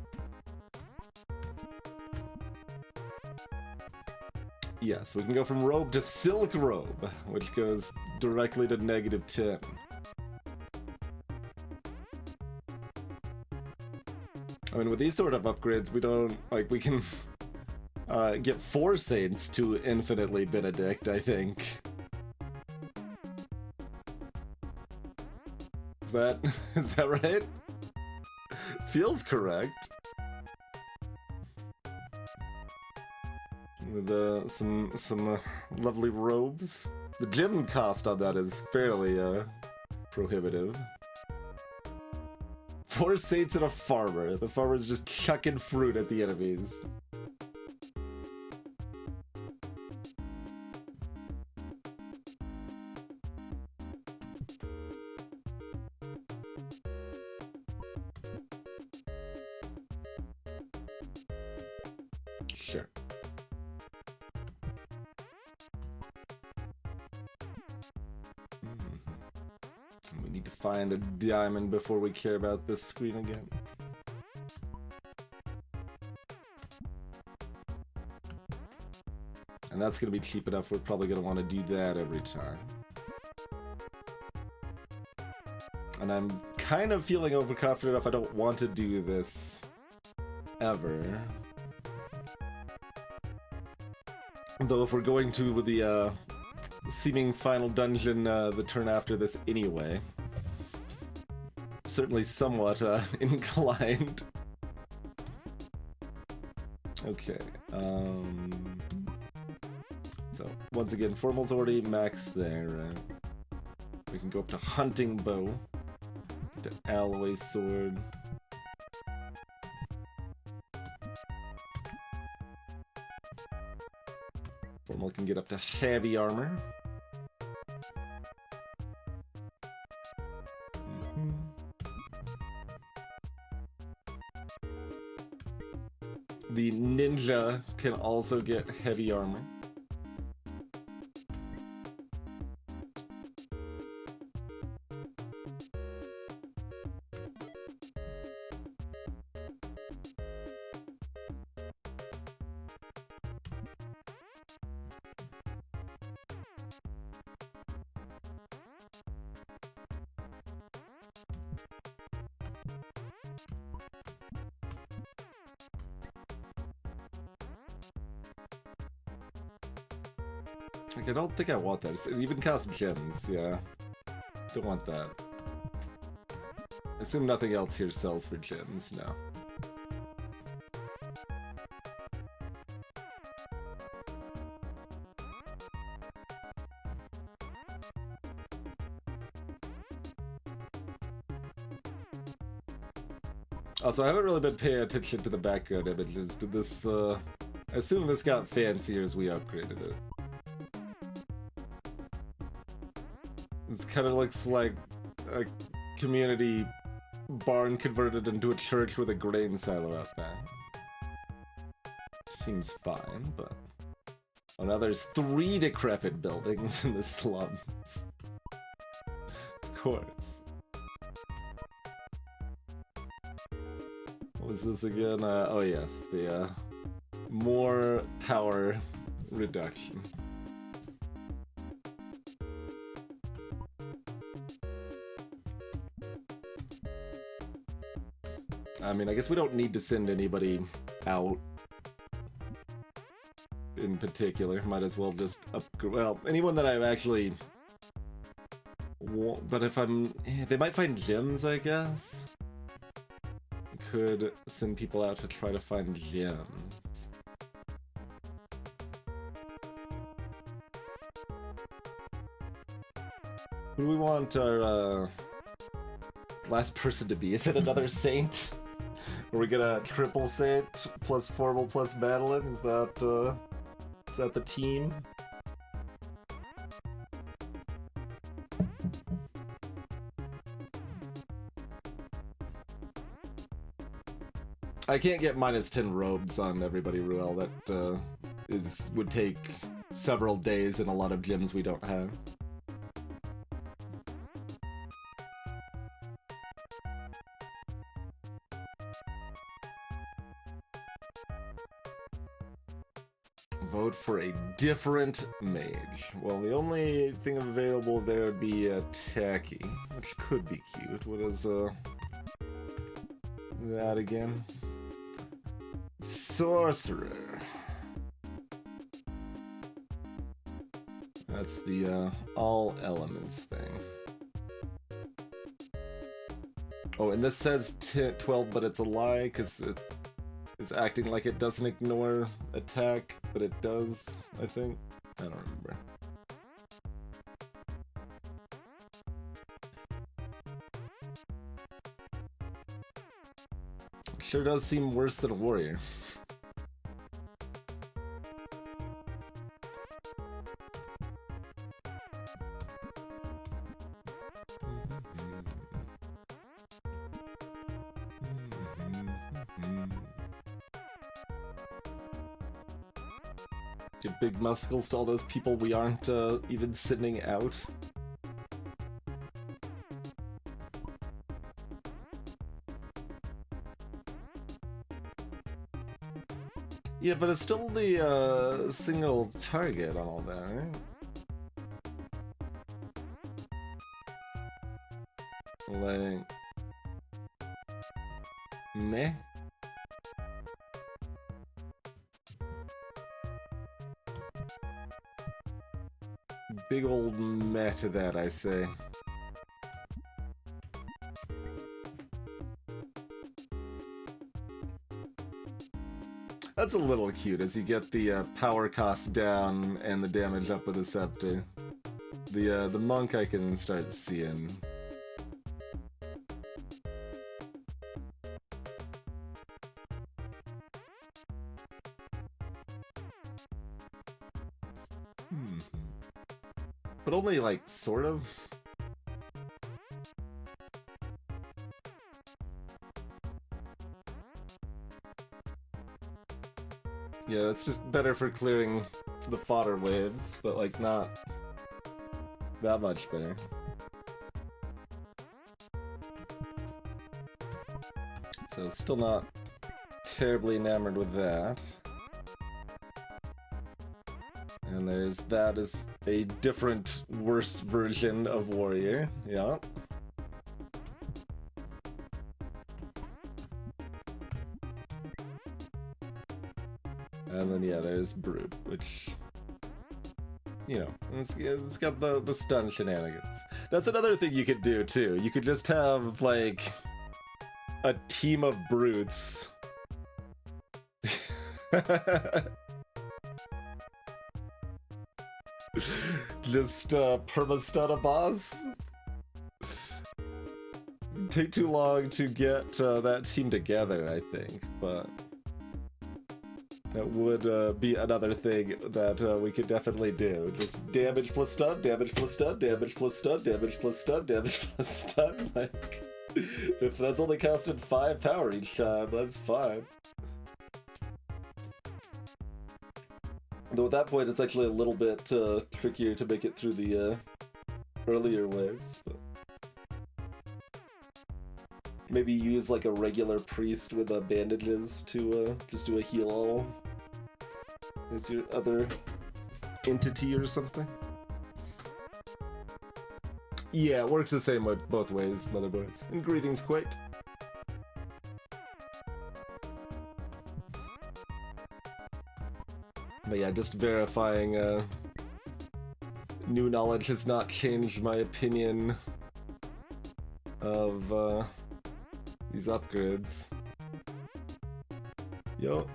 Yes, we can go from robe to silk robe, which goes directly to -10. I mean, with these sort of upgrades, we don't, like, we can get 4 saints to infinitely Benedict, I think. Is that right? Feels correct. With some lovely robes. The gem cost on that is fairly prohibitive. 4 saints and a farmer. The farmer's just chucking fruit at the enemies. Sure. We need to find a diamond before we care about this screen again. And that's going to be cheap enough, we're probably going to want to do that every time. And I'm kind of feeling overconfident if I don't want to do this ever. Though if we're going to with the seeming final dungeon the turn after this anyway, certainly somewhat inclined. Okay, so once again, Formal's already maxed there. We can go up to Hunting Bow, to Alloy Sword. Formal can get up to Heavy Armor. The Ninja can also get Heavy Armor. Like, I don't think I want that. It even costs gems, yeah. Don't want that. I assume nothing else here sells for gems, no. Also, I haven't really been paying attention to the background images. Did this, I assume this got fancier as we upgraded it. This kind of looks like a community barn converted into a church with a grain silo out back. Seems fine, but... Oh, now there's 3 decrepit buildings in the slums. Of course. What was this again? Oh yes, the more power reduction. I mean, I guess we don't need to send anybody out in particular. Might as well just upgrade. Well, anyone that I've actually... But if I'm... They might find gems, I guess? Could send people out to try to find gems. Who do we want our last person to be? Is it another saint? Are we gonna triple saint plus formal plus Madeline? Is that the team? I can't get -10 robes on everybody, Ruel. That would take several days and a lot of gems we don't have. Vote for a different mage. Well, the only thing available there would be a tacky, which could be cute. What is that again? Sorcerer. That's the all elements thing. Oh, and this says 12, but it's a lie because it is acting like it doesn't ignore attack, but it does, I think. I don't remember. Sure does seem worse than a warrior. Give big muscles to all those people we aren't even sending out. Yeah, but it's still the single target on all that, right? Like... Meh? Big old meh to that, I say. That's a little cute as you get the power cost down and the damage up with the scepter. The monk I can start seeing. But only like sort of. Yeah, it's just better for clearing the fodder waves, but like not that much better. So still not terribly enamored with that. And there's that as a different, worse version of warrior, yeah. And then, yeah, there's Brute, which, you know, it's got the stun shenanigans. That's another thing you could do, too. You could just have, like, a team of Brutes. Just, perma-stun a boss? Take too long to get that team together, I think, but... That would be another thing that we could definitely do. Just damage plus stun, damage plus stun, damage plus stun, damage plus stun, damage plus stun. Like, if that's only costing 5 power each time, that's fine. Though at that point, it's actually a little bit trickier to make it through the earlier waves. But maybe use like a regular priest with bandages to just do a heal all as your other entity or something. Yeah, it works the same way both ways, motherboards. And greetings, Quake. But yeah, just verifying, new knowledge has not changed my opinion of, these upgrades. Yo.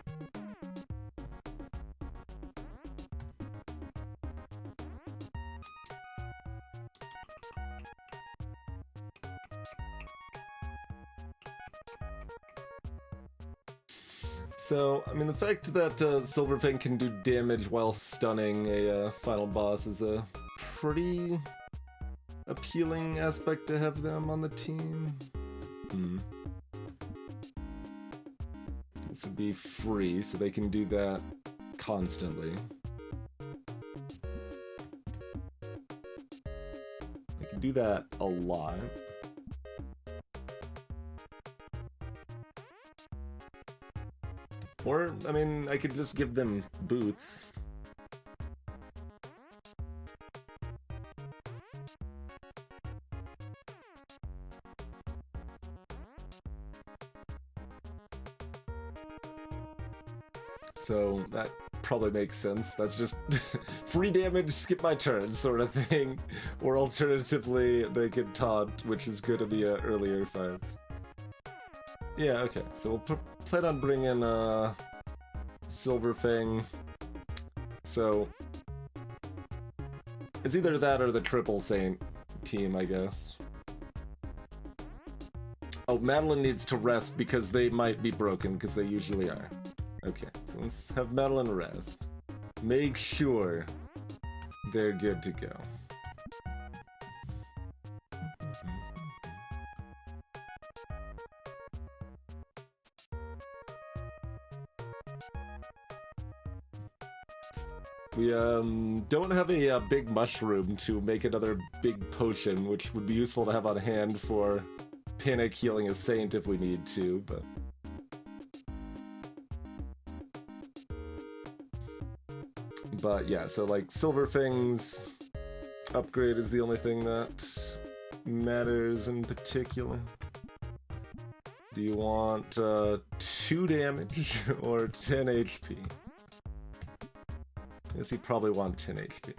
So, I mean, the fact that Silverfang can do damage while stunning a final boss is a pretty appealing aspect to have them on the team. This would be free, so they can do that constantly. They can do that a lot. Or, I mean, I could just give them boots. So that probably makes sense. That's just free damage, skip my turn sort of thing. Or alternatively, they could taunt, which is good in the earlier fights. Yeah, okay. So we'll plan on bringing Silverfang. So it's either that or the Triple Saint team, I guess. Oh, Madeline needs to rest because they might be broken, because they usually are. Okay, so let's have Madeline rest. Make sure they're good to go. We don't have a big mushroom to make another big potion, which would be useful to have on hand for panic healing a saint if we need to, but yeah, so like Silverfang's upgrade is the only thing that matters in particular. Do you want 2 damage or 10 HP? I guess you probably want 10 HP.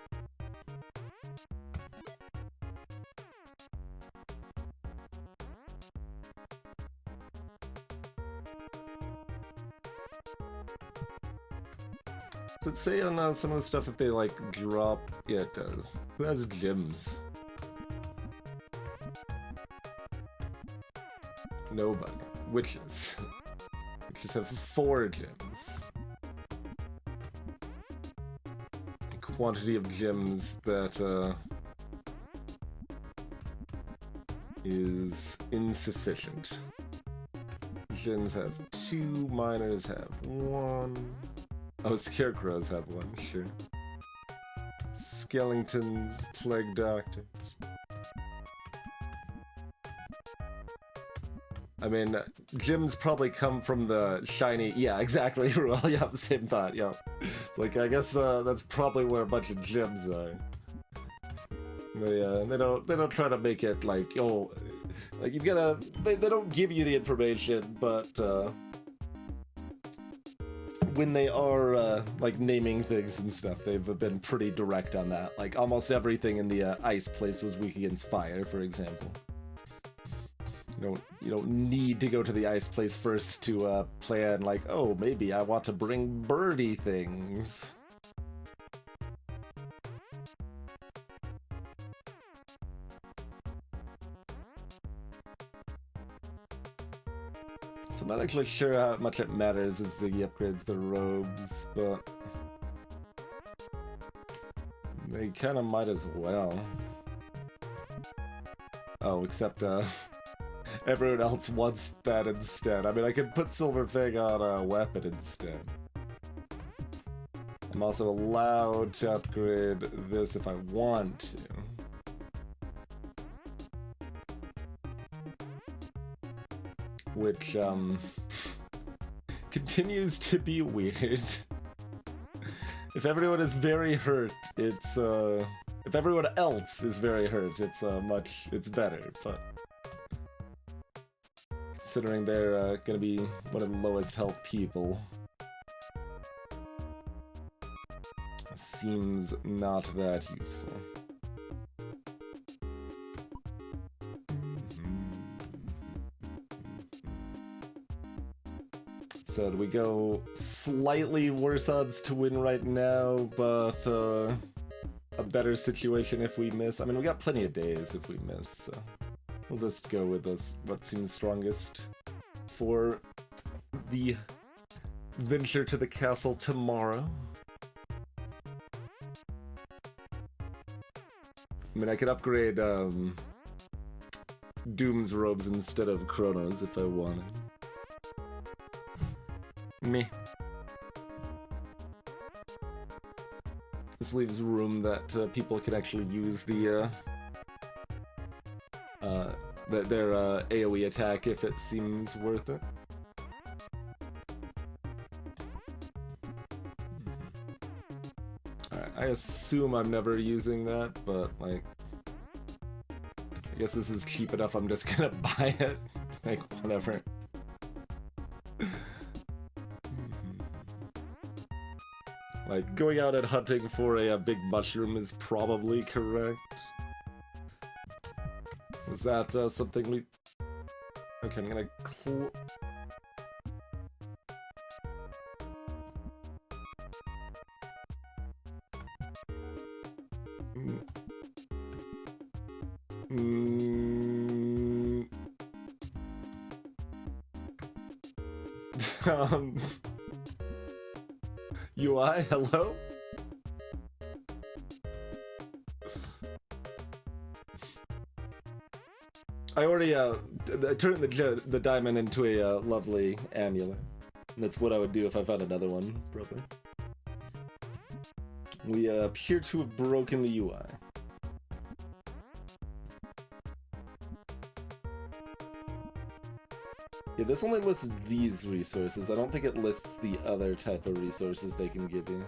Does it say on some of the stuff if they like drop? Yeah, it does. Who has gems? Nobody. Witches. Witches have 4 gems. The quantity of gems that is insufficient. Gens have 2, miners have 1. Oh, scarecrows have 1, sure. Skeletons, plague doctors. I mean, gems probably come from the shiny. Yeah, exactly. Well, yeah, same thought. Yeah, it's like I guess that's probably where a bunch of gems are. They don't try to make it like, oh, like you've gotta. They don't give you the information, but when they are like naming things and stuff, they've been pretty direct on that. Like almost everything in the ice place was weak against fire, for example. You don't need to go to the ice place first to plan like, oh, maybe I want to bring birdie things. So I'm not actually sure how much it matters if Ziggy upgrades the robes, but they kind of might as well. Oh, except everyone else wants that instead. I mean, I could put Silverfang on a weapon instead. I'm also allowed to upgrade this if I want to. Which, continues to be weird. If everyone is very hurt, it's, if everyone else is very hurt, it's better, but considering they're gonna be one of the lowest health people. seems not that useful. So we go slightly worse odds to win right now, but a better situation if we miss. I mean, we got plenty of days if we miss, so we'll just go with this, what seems strongest for the venture to the castle tomorrow. I mean, I could upgrade Doom's robes instead of Chrono's if I wanted. Meh. This leaves room that people can actually use the their AoE attack if it seems worth it. Alright, I assume I'm never using that, but like, I guess this is cheap enough, I'm just gonna buy it. Like, whatever. Like, going out and hunting for a big mushroom is probably correct. Was that something we... Okay, I'm gonna UI, hello? I already turned the diamond into a lovely amulet. And that's what I would do if I found another one, probably. We appear to have broken the UI. Yeah, this only lists these resources. I don't think it lists the other type of resources they can give you.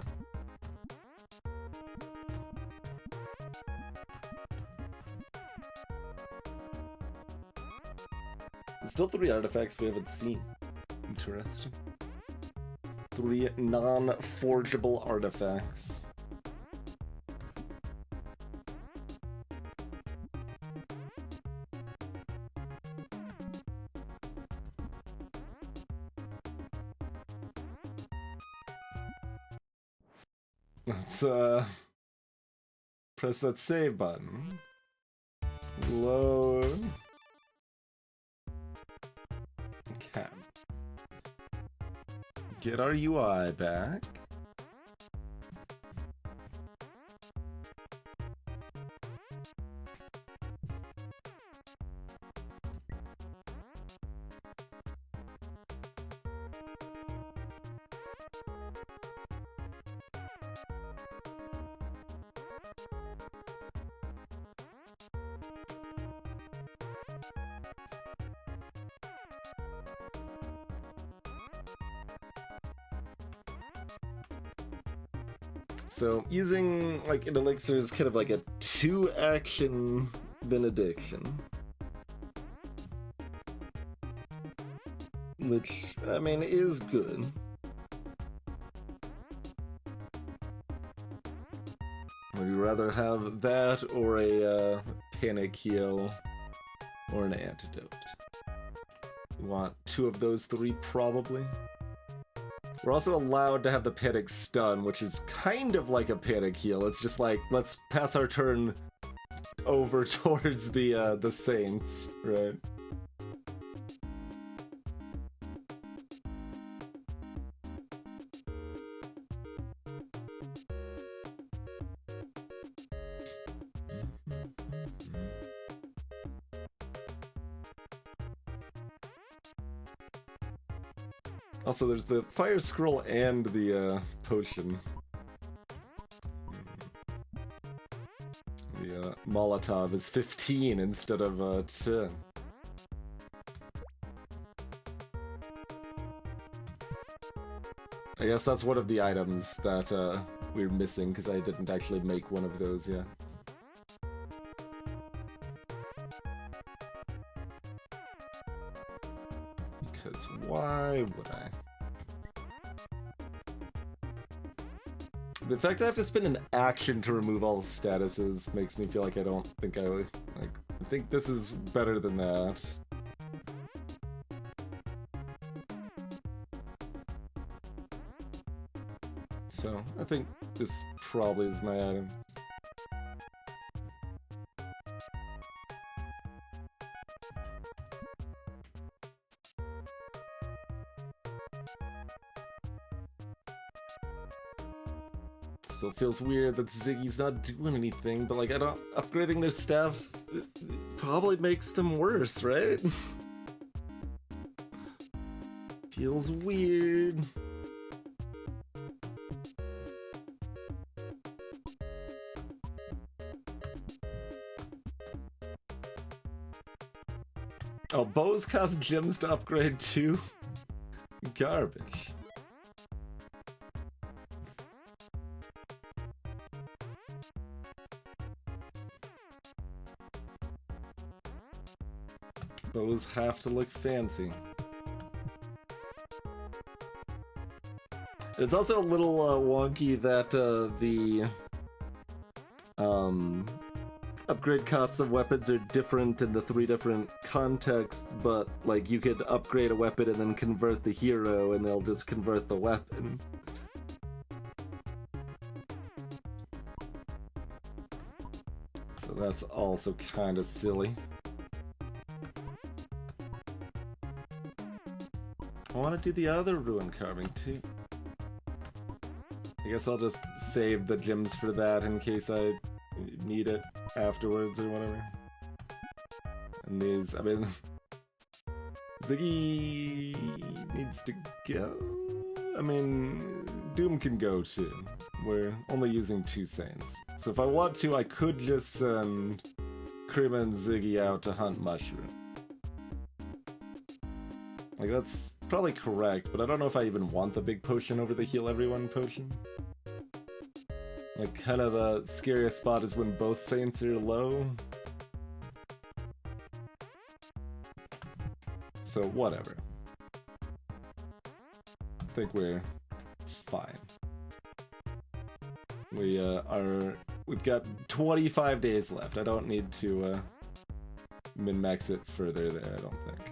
There's still 3 artifacts we haven't seen. Interesting. 3 non-forgeable artifacts. Let's press that save button. Load. Okay. Get our UI back. So, using, like, an elixir is kind of like a 2-action benediction. Which, I mean, is good. Would you rather have that or a panic heal or an antidote? You want 2 of those 3, probably? We're also allowed to have the panic stun, which is kind of like a panic heal. It's just like, let's pass our turn over towards the saints, right? Also, there's the fire scroll and the potion. The Molotov is 15 instead of 10. I guess that's one of the items that we're missing because I didn't actually make one of those yet. Because why would I? The fact that I have to spend an action to remove all statuses makes me feel like I don't think I would. Like, I think this is better than that. So, I think this probably is my item. Still feels weird that Ziggy's not doing anything, but like, I don't. Upgrading their staff probably makes them worse, right? Feels weird. Oh, bows cost gems to upgrade too? Garbage. Bows have to look fancy. It's also a little wonky that the upgrade costs of weapons are different in the 3 different contexts, but like you could upgrade a weapon and then convert the hero and they'll just convert the weapon. So that's also kind of silly. I want to do the other rune carving too. I guess I'll just save the gems for that in case I need it afterwards or whatever. And these, I mean, Ziggy needs to go. I mean, Doom can go too. We're only using 2 Saints. So if I want to, I could just send Krima and Ziggy out to hunt mushroom. Like, that's probably correct, but I don't know if I even want the big potion over the heal everyone potion. Like, kind of the scariest spot is when both Saints are low. So, whatever. I think we're fine. We've got 25 days left. I don't need to min-max it further there, I don't think.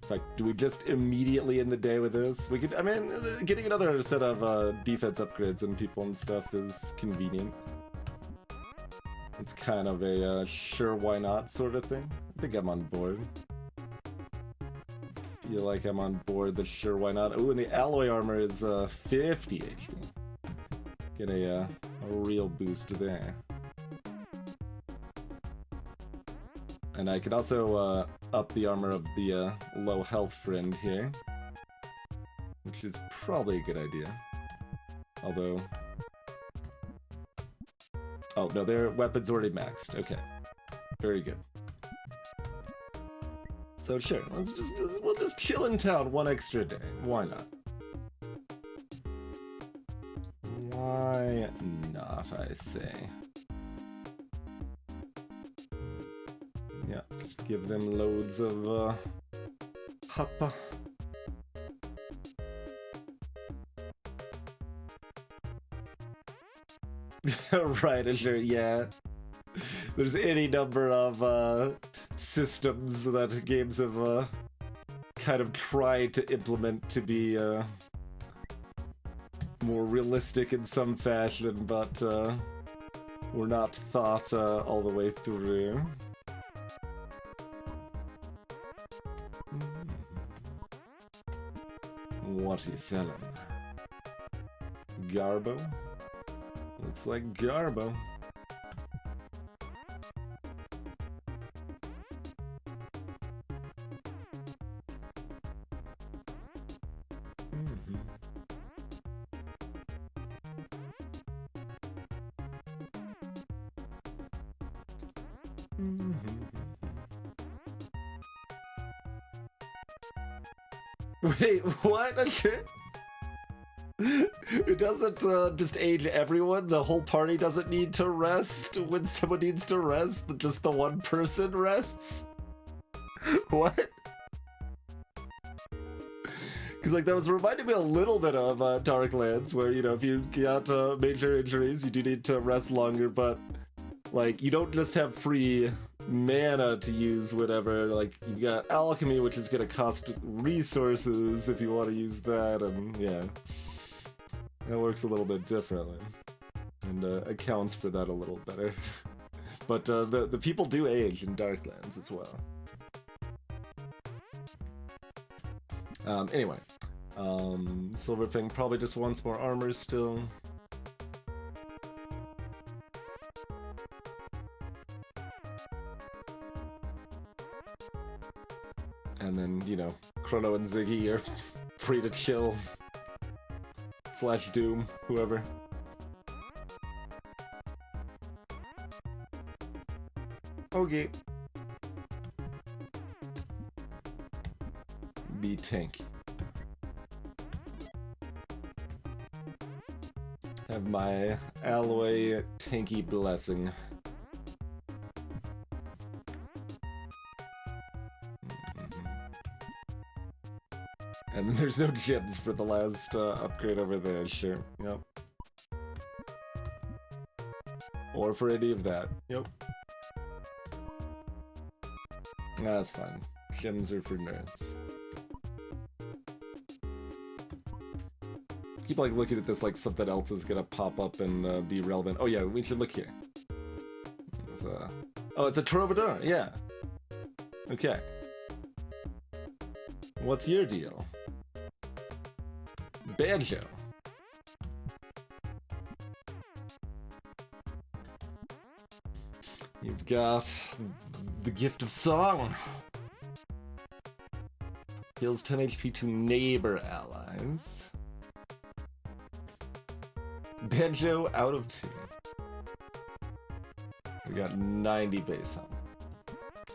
In fact, do we just immediately end the day with this? We could, I mean, getting another set of defense upgrades and people and stuff is convenient. It's kind of a sure why not sort of thing. I think I'm on board. Feel like I'm on board the sure why not. Ooh, and the alloy armor is 50 HP. Get a real boost there. And I could also up the armor of the low health friend here, which is probably a good idea. Although, oh no, their weapon's already maxed. Okay, very good. So sure, we'll just chill in town 1 extra day. Why not? Why not, I say. Yeah, just give them loads of hoppa. Right, sure, yeah. There's any number of systems that games have kind of tried to implement to be more realistic in some fashion, but were not thought all the way through. What are you selling? Garbo? Looks like Garbo. Wait, what? It doesn't just age everyone? The whole party doesn't need to rest when someone needs to rest? Just the one person rests? What? Because, like, that was reminding me a little bit of Darklands, where, you know, if you got major injuries, you do need to rest longer, but, like, you don't just have free mana to use whatever. Like, you've got alchemy, which is going to cost resources if you want to use that, and, yeah. That works a little bit differently, and accounts for that a little better. But the people do age in Darklands as well. Anyway, Silverfang probably just wants more armor still. And then, you know, Chrono and Ziggy are free to chill. / Doom, whoever. Okay. Be tanky. Have my alloy tanky blessing. And then there's no gems for the last upgrade over there, sure. Yep. Or for any of that. Yep. That's fine. Gems are for nerds. Keep like looking at this like something else is gonna pop up and be relevant. Oh yeah, we should look here. It's oh, it's a troubadour, yeah. Okay. What's your deal? Banjo. You've got the gift of song. Heals 10 HP to neighbor allies. Banjo out of tune. We got 90 base health.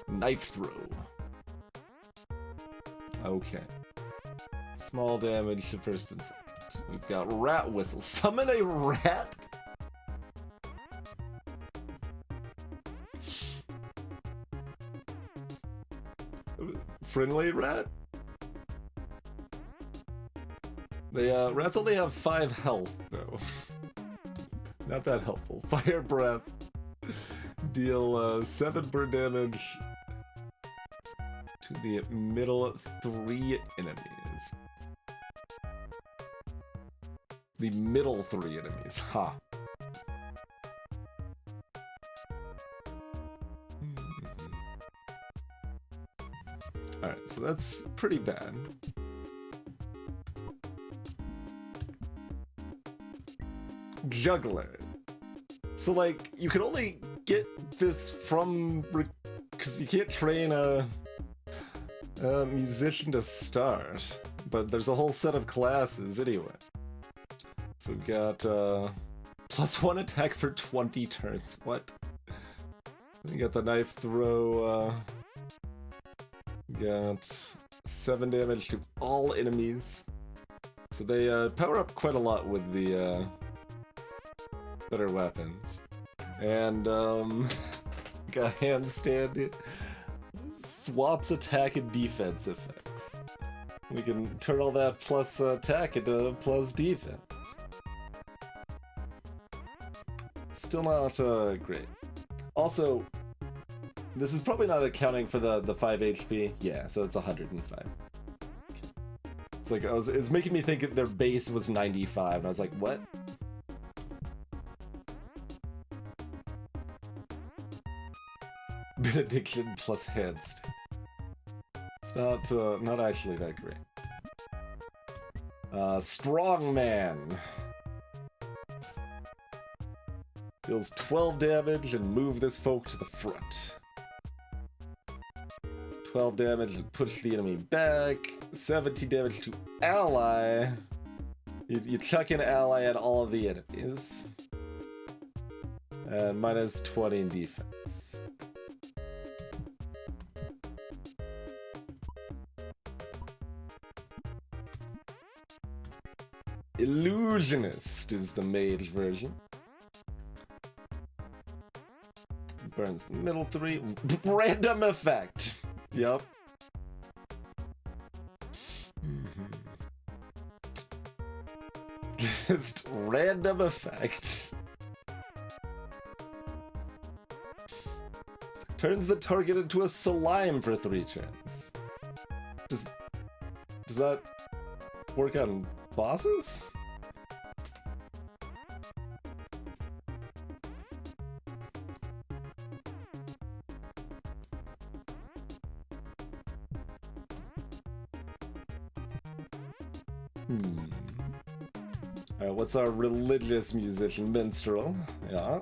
Knife throw. Okay. Small damage to first and second. We've got rat whistle. Summon a rat? Friendly rat? They, rats only have 5 health, though. Not that helpful. Fire breath. Deal 7 burn damage to the middle 3 enemies. The middle 3 enemies. Ha. Alright, so that's pretty bad. Juggler. So, like, you can only get this from... because you can't train a musician to start. But there's a whole set of classes anyway. So we've got +1 attack for 20 turns. What? You got the knife throw. Got 7 damage to all enemies. So they power up quite a lot with the better weapons. And got handstand. Swaps attack and defense effects. We can turn all that plus attack into plus defense. Still not great. Also, this is probably not accounting for the 5 HP. Yeah, so it's 105. It's like, it's making me think that their base was 95, and I was like, what? Benediction plus handstand. It's not actually that great. Strongman. Deals 12 damage and move this folk to the front. 12 damage and push the enemy back. 17 damage to ally. You chuck in ally at all of the enemies. And minus 20 in defense. Illusionist is the mage version. Burns the middle 3. Random effect. Yep. illusionist random effect. Turns the target into a slime for 3 turns. Does that work on bosses? Alright, what's our religious musician? Minstrel. Yeah.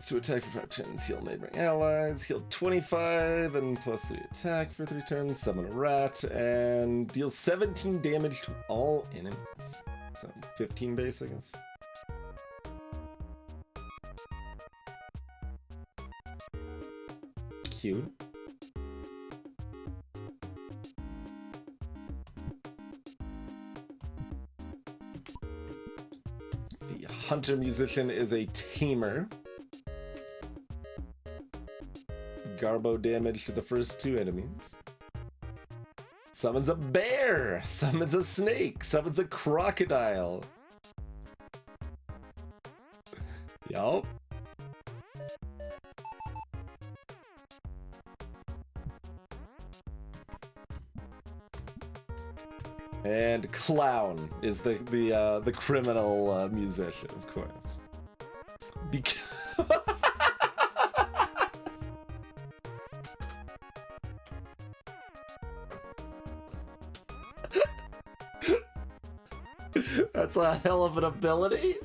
To attack for 5 turns, heal neighboring allies, heal 25, and plus 3 attack for 3 turns, summon a rat, and deal 17 damage to all enemies. So 15 base, I guess. Cute. The hunter musician is a tamer. Garbo damage to the first 2 enemies. Summons a bear! Summons a snake! Summons a crocodile! Yup. And clown is the criminal musician, of course. Because that's a hell of an ability.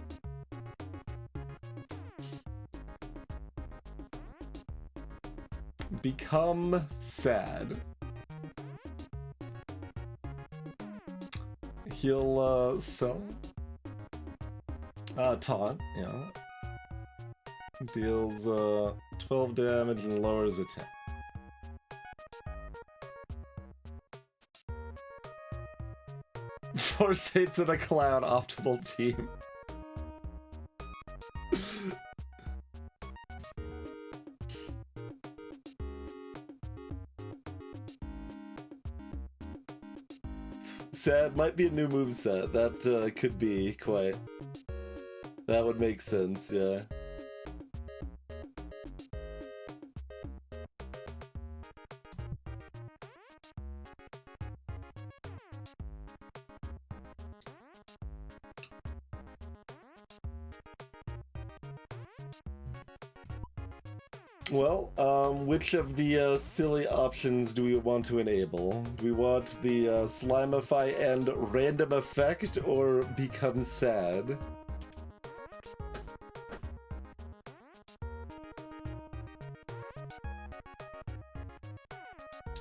Become sad. He'll sell. Taunt, yeah. Deals 12 damage and lowers attack. Four Saints and a Clown optimal team. Sad might be a new moveset. That could be quite. That would make sense, yeah. Well, which of the silly options do we want to enable? Do we want the Slimify and random effect, or become sad?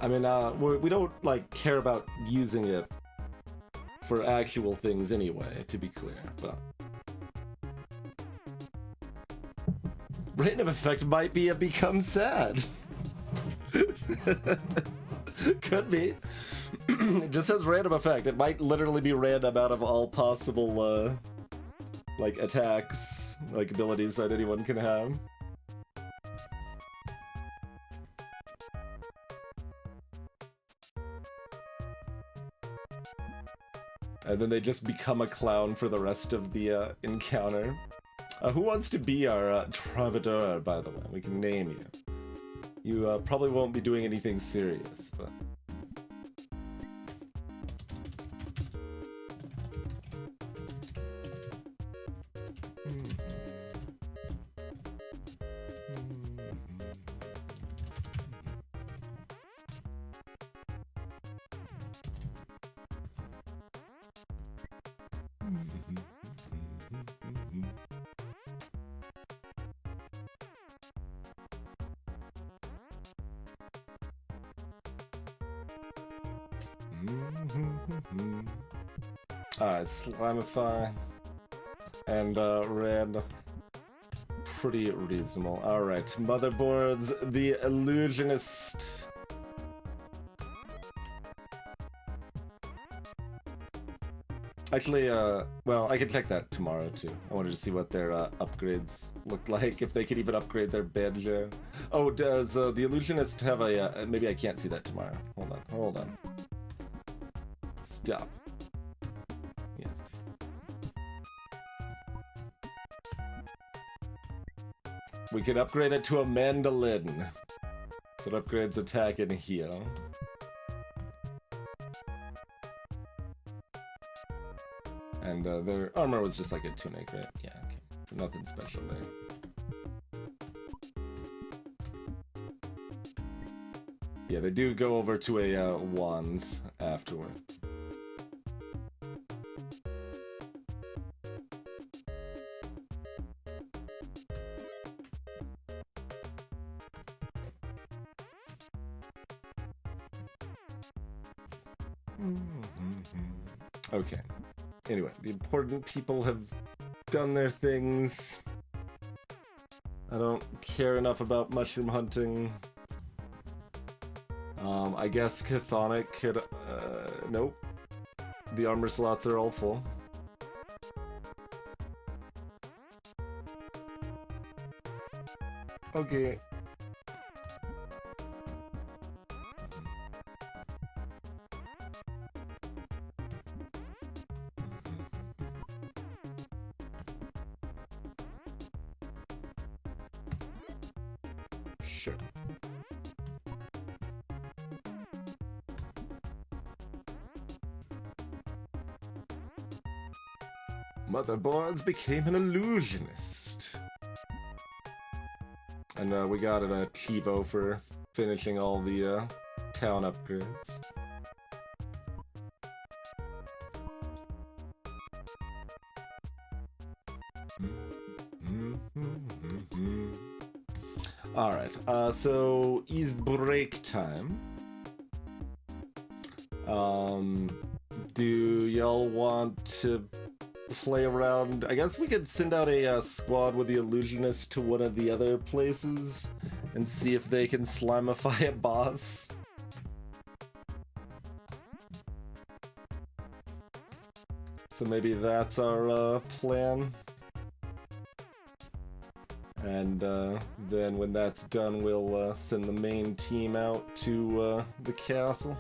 I mean, we don't, like, care about using it for actual things anyway, to be clear, but... Random effect might be a become sad. Could be. It just says random effect. It might literally be random out of all possible, like, attacks, like, abilities that anyone can have. And then they just become a clown for the rest of the encounter. Who wants to be our troubadour, by the way? We can name you. You probably won't be doing anything serious, but... Alright, Slimify and red. Pretty reasonable. Alright, motherboards, the illusionist. Actually, well, I can check that tomorrow too. I wanted to see what their upgrades looked like, if they could even upgrade their banjo. Oh, does the illusionist have a, maybe I can't see that tomorrow. Hold on. Stop. Yes. We can upgrade it to a mandolin. So it upgrades attack and heal. And their armor was just like a tunic, right? Yeah, okay. So nothing special there. Yeah, they do go over to a wand afterwards. Okay. Anyway, the important people have done their things. I don't care enough about mushroom hunting. I guess Chthonic could... nope. The armor slots are all full. Okay. Sure. Motherboards became an illusionist. And we got an Chivo for finishing all the town upgrades. Alright, so is break time. Do y'all want to play around? I guess we could send out a squad with the illusionist to one of the other places and see if they can slimify a boss. So maybe that's our plan. And then when that's done, we'll send the main team out to the castle.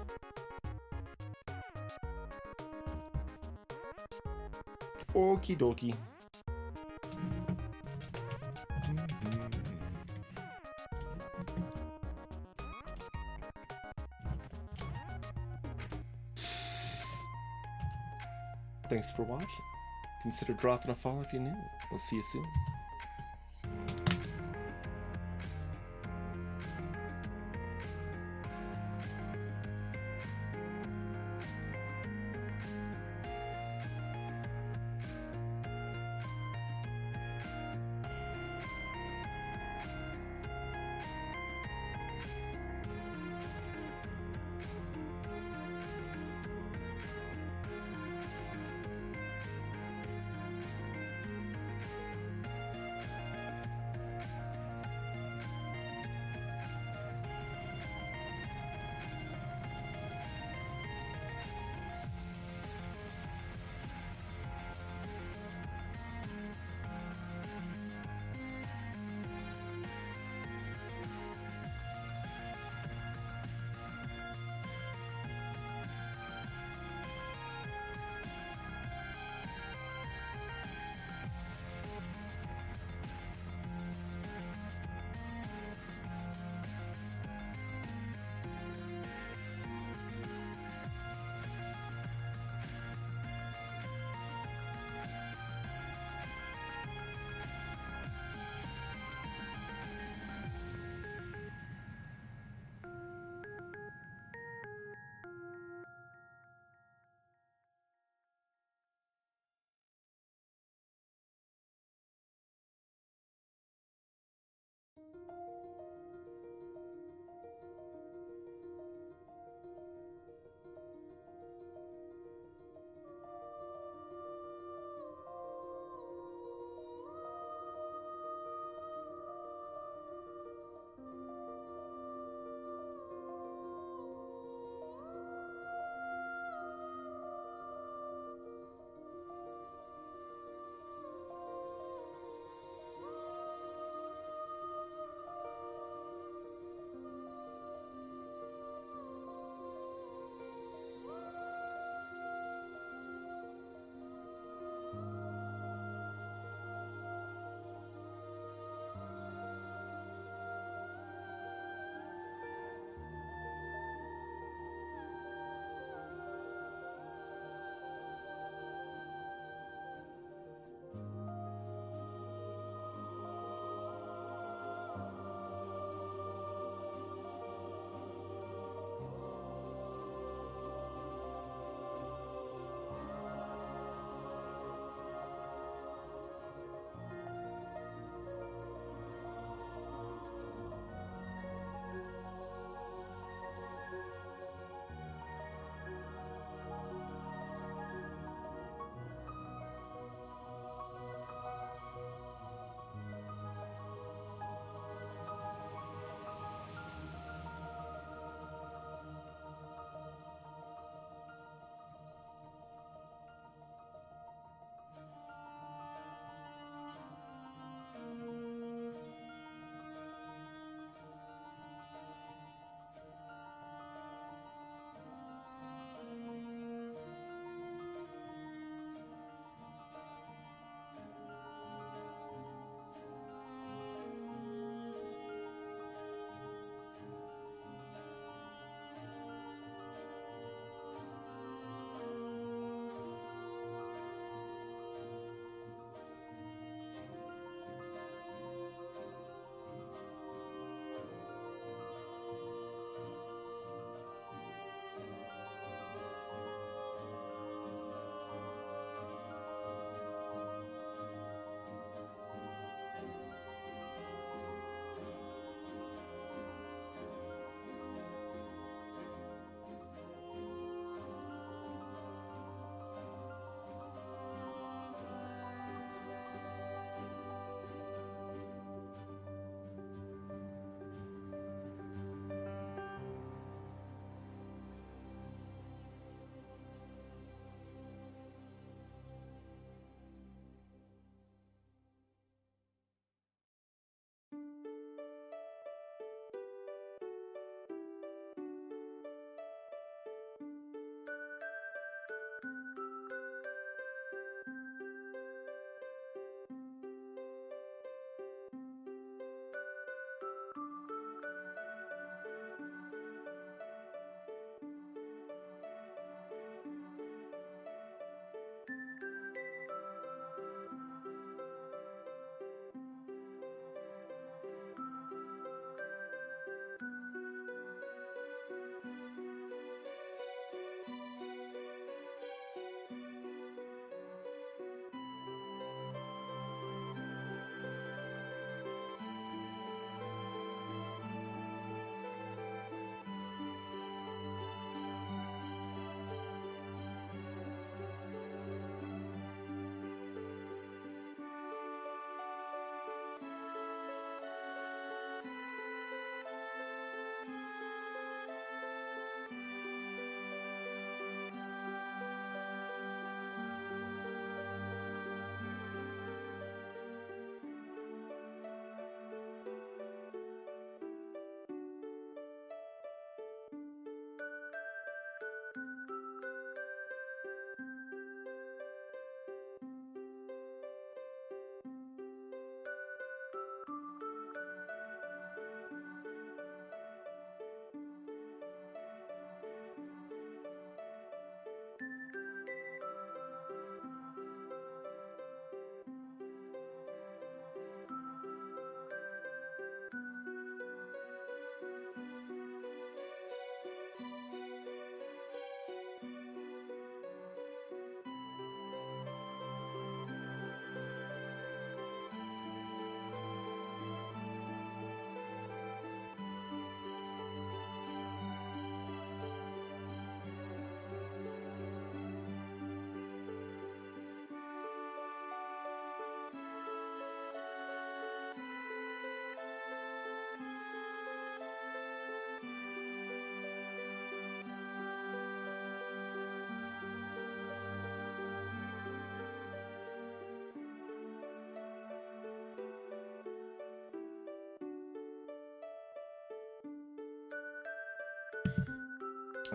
Okie dokie. Thanks for watching. Consider dropping a follow if you're new. We'll see you soon.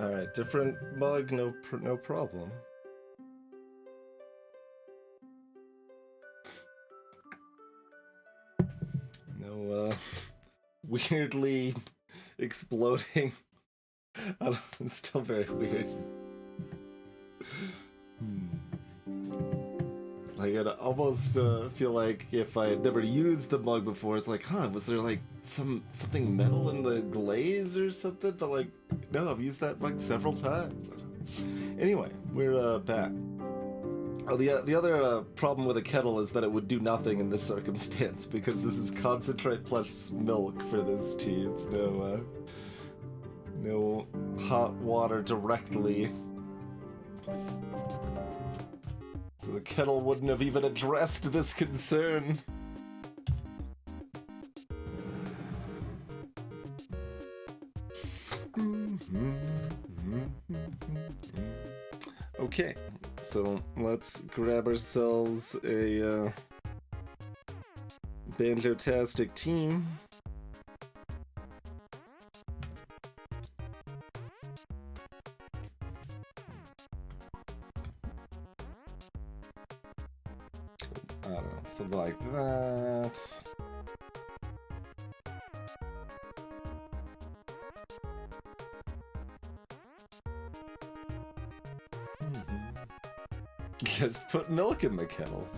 Alright, different mug, no problem. No, weirdly exploding. It's still very weird. Like, I'd almost feel like if I had never used the mug before, it's like, huh, was there like something metal in the glaze or something? But like, no, I've used that mug several times. Anyway, we're back. Oh, the other problem with a kettle is that it would do nothing in this circumstance, because this is concentrate plus milk for this tea. It's no hot water directly. So the kettle wouldn't have even addressed this concern. Okay, so let's grab ourselves a Banjo-tastic team. I don't know, something like that. Just put milk in the kettle.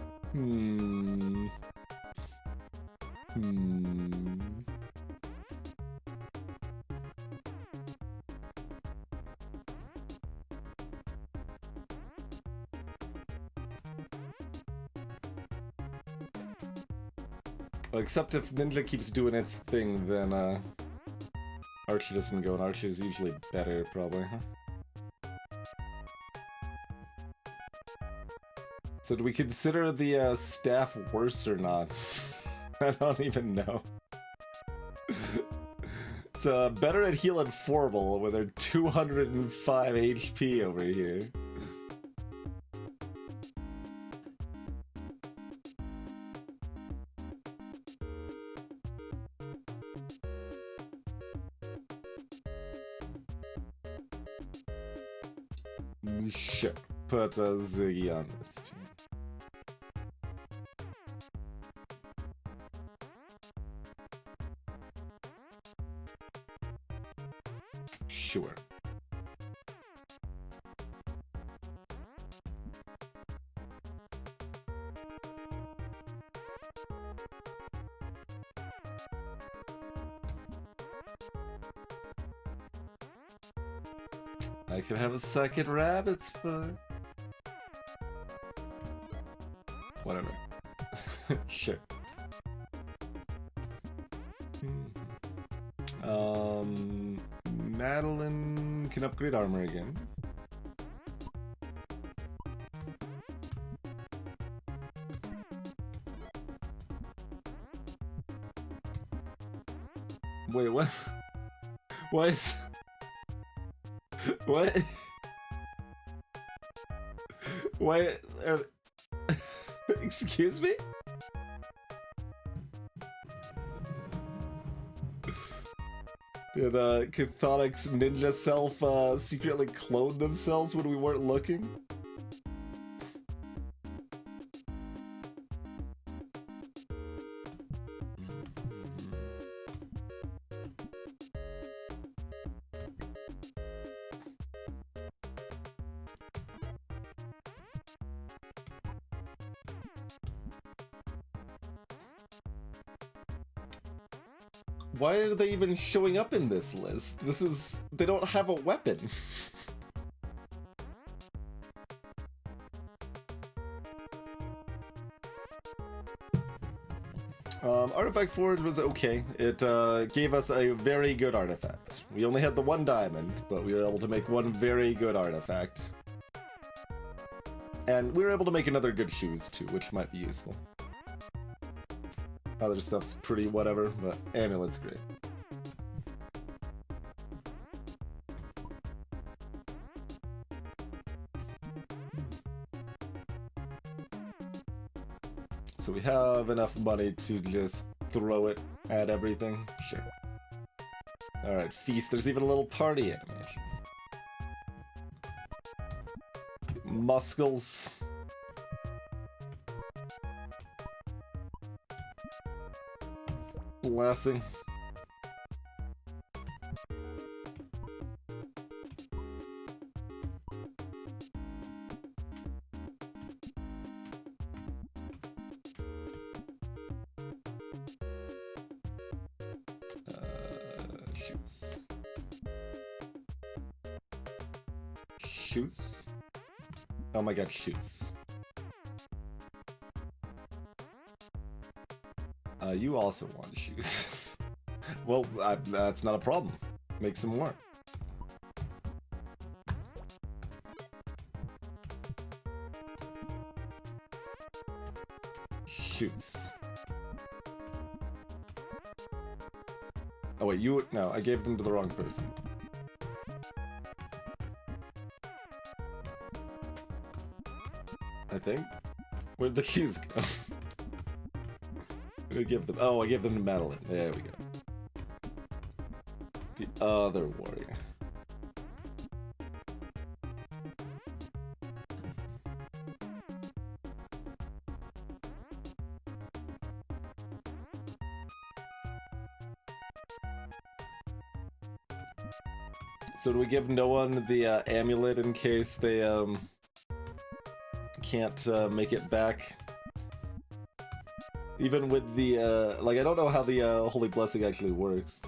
Well, except if Ninja keeps doing its thing, then Archie doesn't go, and Archie is usually better, probably, huh? So do we consider the staff worse or not? I don't even know. It's better at heal and formal with her 205 HP over here. Sure, put Ziggy on this team. Sure. I can have a second rabbit's foot. Whatever. Sure. Madeline can upgrade armor again. Wait, what? What? What? What? Excuse me? Did Cathonic's ninja self secretly clone themselves when we weren't looking? Why are they even showing up in this list? They don't have a weapon. Artifact Forge was okay. It gave us a very good artifact. We only had the one diamond, but we were able to make one very good artifact. And we were able to make another good shoes too, which might be useful. Other stuff's pretty whatever, but amulet's great. So we have enough money to just throw it at everything? Sure. Alright, feast. There's even a little party animation. muscles. Blessing. Shoes. Shoes? Oh my god, shoes. You also want shoes. Well, that's not a problem. Make some more. Shoes. Oh wait, no, I gave them to the wrong person. I think. Where'd the shoes go? I give them. Oh, I gave them to Madeline. There we go. The other warrior. So do we give no one the amulet in case they can't make it back? Even with the like, I don't know how the Holy Blessing actually works.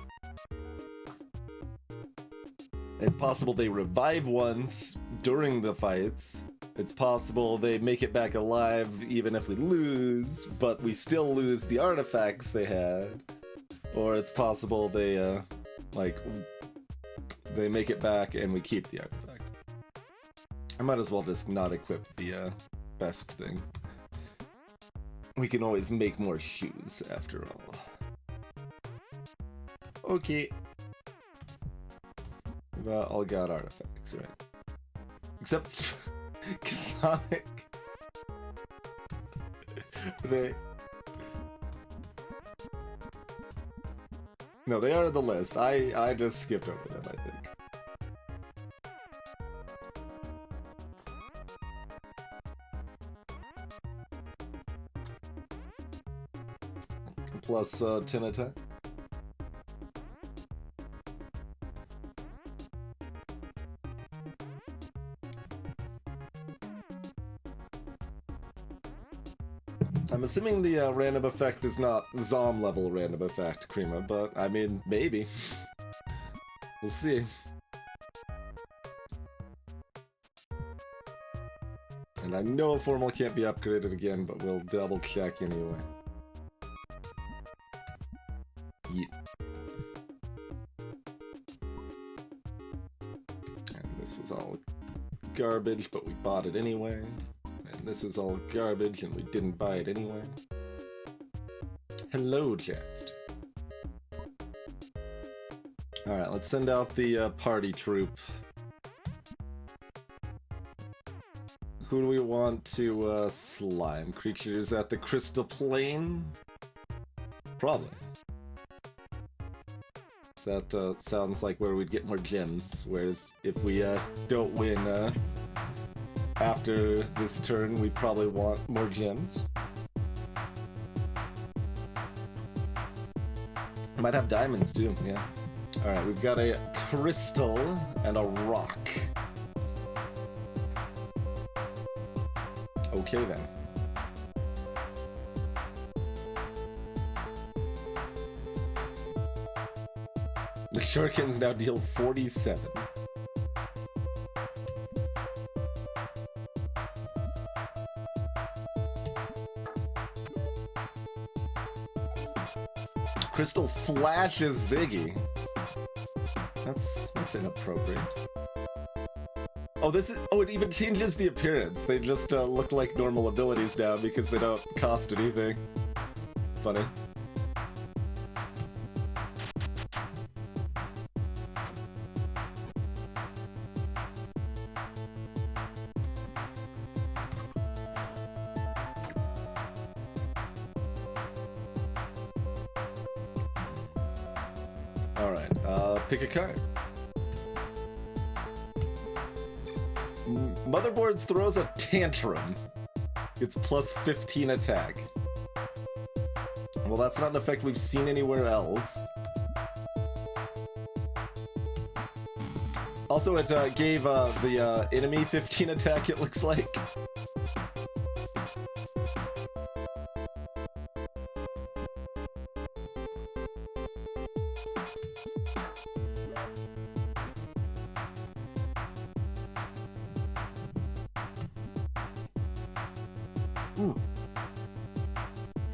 It's possible they revive once during the fights. It's possible they make it back alive even if we lose, but we still lose the artifacts they had. Or it's possible they like, they make it back and we keep the artifact. I might as well just not equip the best thing. We can always make more shoes after all. Okay. We've all got artifacts, right? Except Sonic. No, they are the list. I just skipped over them, I think. Plus 10 attack. I'm assuming the random effect is not Zom level random effect, Krima, but I mean, maybe. We'll see. And I know Formal can't be upgraded again, but we'll double check anyway. Yeah. And this was all garbage, but we bought it anyway. And this was all garbage, and we didn't buy it anyway. Hello, chest. Alright, let's send out the party troop. Who do we want to slime? Creatures at the Crystal Plane? Probably. That sounds like where we'd get more gems, whereas if we don't win after this turn, we probably want more gems. Might have diamonds too, yeah. Alright, we've got a crystal and a rock. Okay then. The shurikens now deal 47. Crystal flashes Ziggy. That's inappropriate. Oh, it even changes the appearance. They just look like normal abilities now because they don't cost anything. Funny. Alright, pick a card. Motherboards throws a tantrum. It's plus 15 attack. Well, that's not an effect we've seen anywhere else. Also, it gave the enemy 15 attack, it looks like.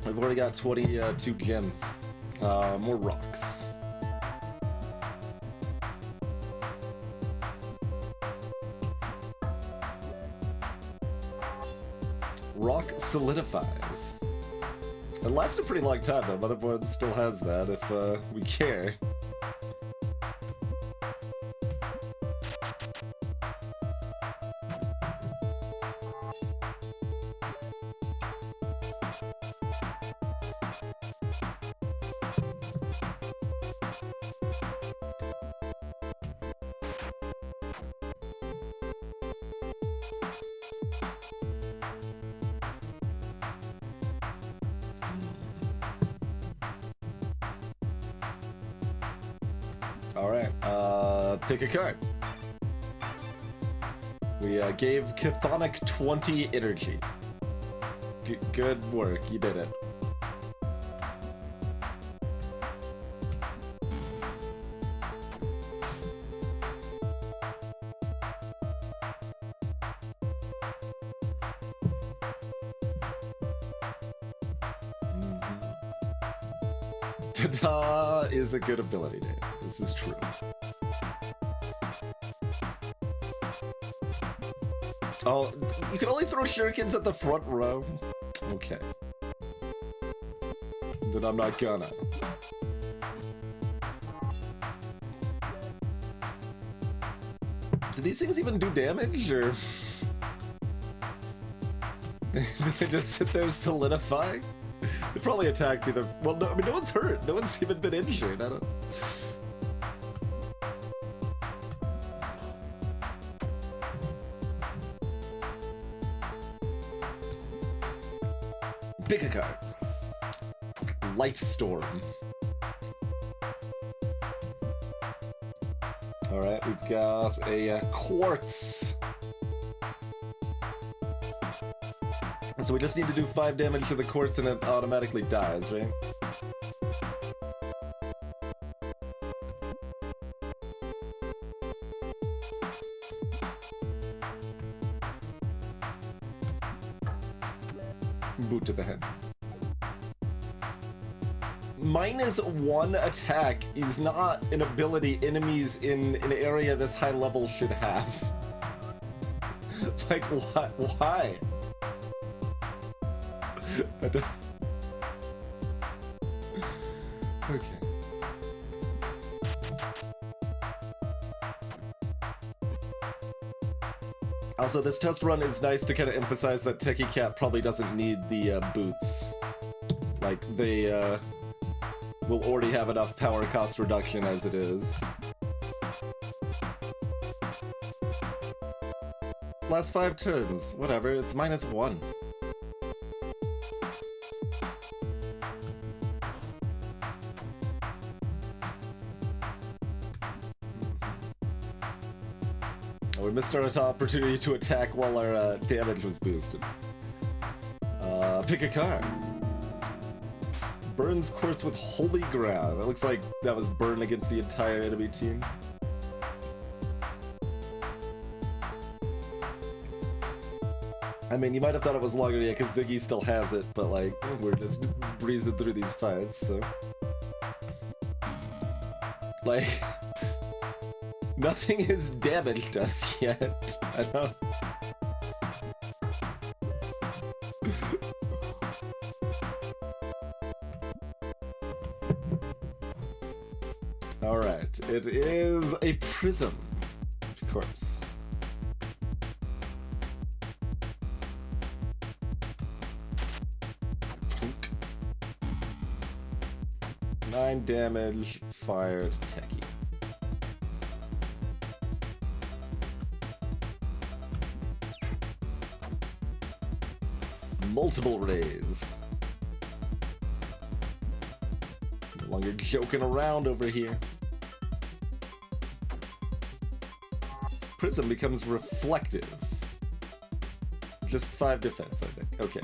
I've already got 22 gems. More rocks. Rock solidifies. It lasts a pretty long time though. Motherboard still has that if we care. Alright, pick a card. We gave Chthonic 20 energy. Good work, you did it. Ta-da is a good ability, Dave. This is true. Oh, you can only throw shurikens at the front row? Okay. Then I'm not gonna. Do these things even do damage, or... do they just sit there solidifying? They probably attacked me. Well, no, I mean, no one's hurt. No one's even been injured. I don't... Pick a card. Light Storm. Alright, we've got a Quartz. So we just need to do 5 damage to the Quartz and it automatically dies, right? Boot to the head. -1 attack is not an ability enemies in an area this high level should have. Like, what? Why? I don't... Okay. Also, this test run is nice to kind of emphasize that Techie Cat probably doesn't need the boots. Like, they will already have enough power cost reduction as it is. Last 5 turns, whatever, it's -1. We missed our opportunity to attack while our damage was boosted. Pick a card. Burns Quartz with Holy Ground. It looks like that was burned against the entire enemy team. I mean, you might have thought it was longer, yeah, because Ziggy still has it, but like, we're just breezing through these fights, so... Like... Nothing has damaged us yet. I don't... Alright, it is a prism, of course. Plunk. 9 damage, fired Techie. multiple rays. No longer joking around over here. Prism becomes reflective. Just 5 defense, I think. Okay.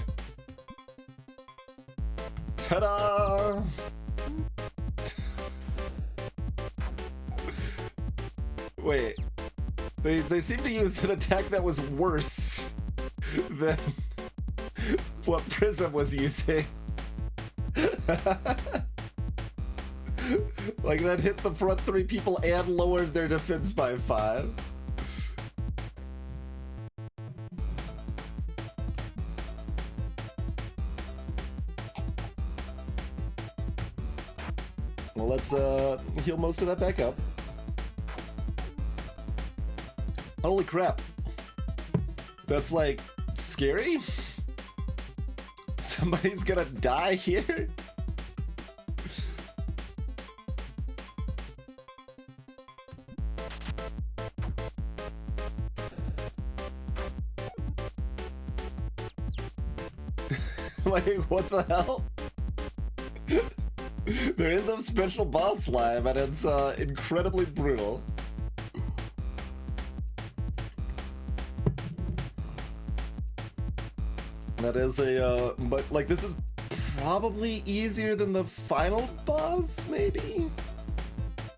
Ta-da! Wait. They seem to use an attack that was worse than what Prism was using. Like, that hit the front 3 people and lowered their defense by 5. Well, let's heal most of that back up. Holy crap. That's like scary? Somebody's gonna die here? Like, what the hell? There is a special boss slime, and it's incredibly brutal. That is a, but like, this is probably easier than the final boss, maybe?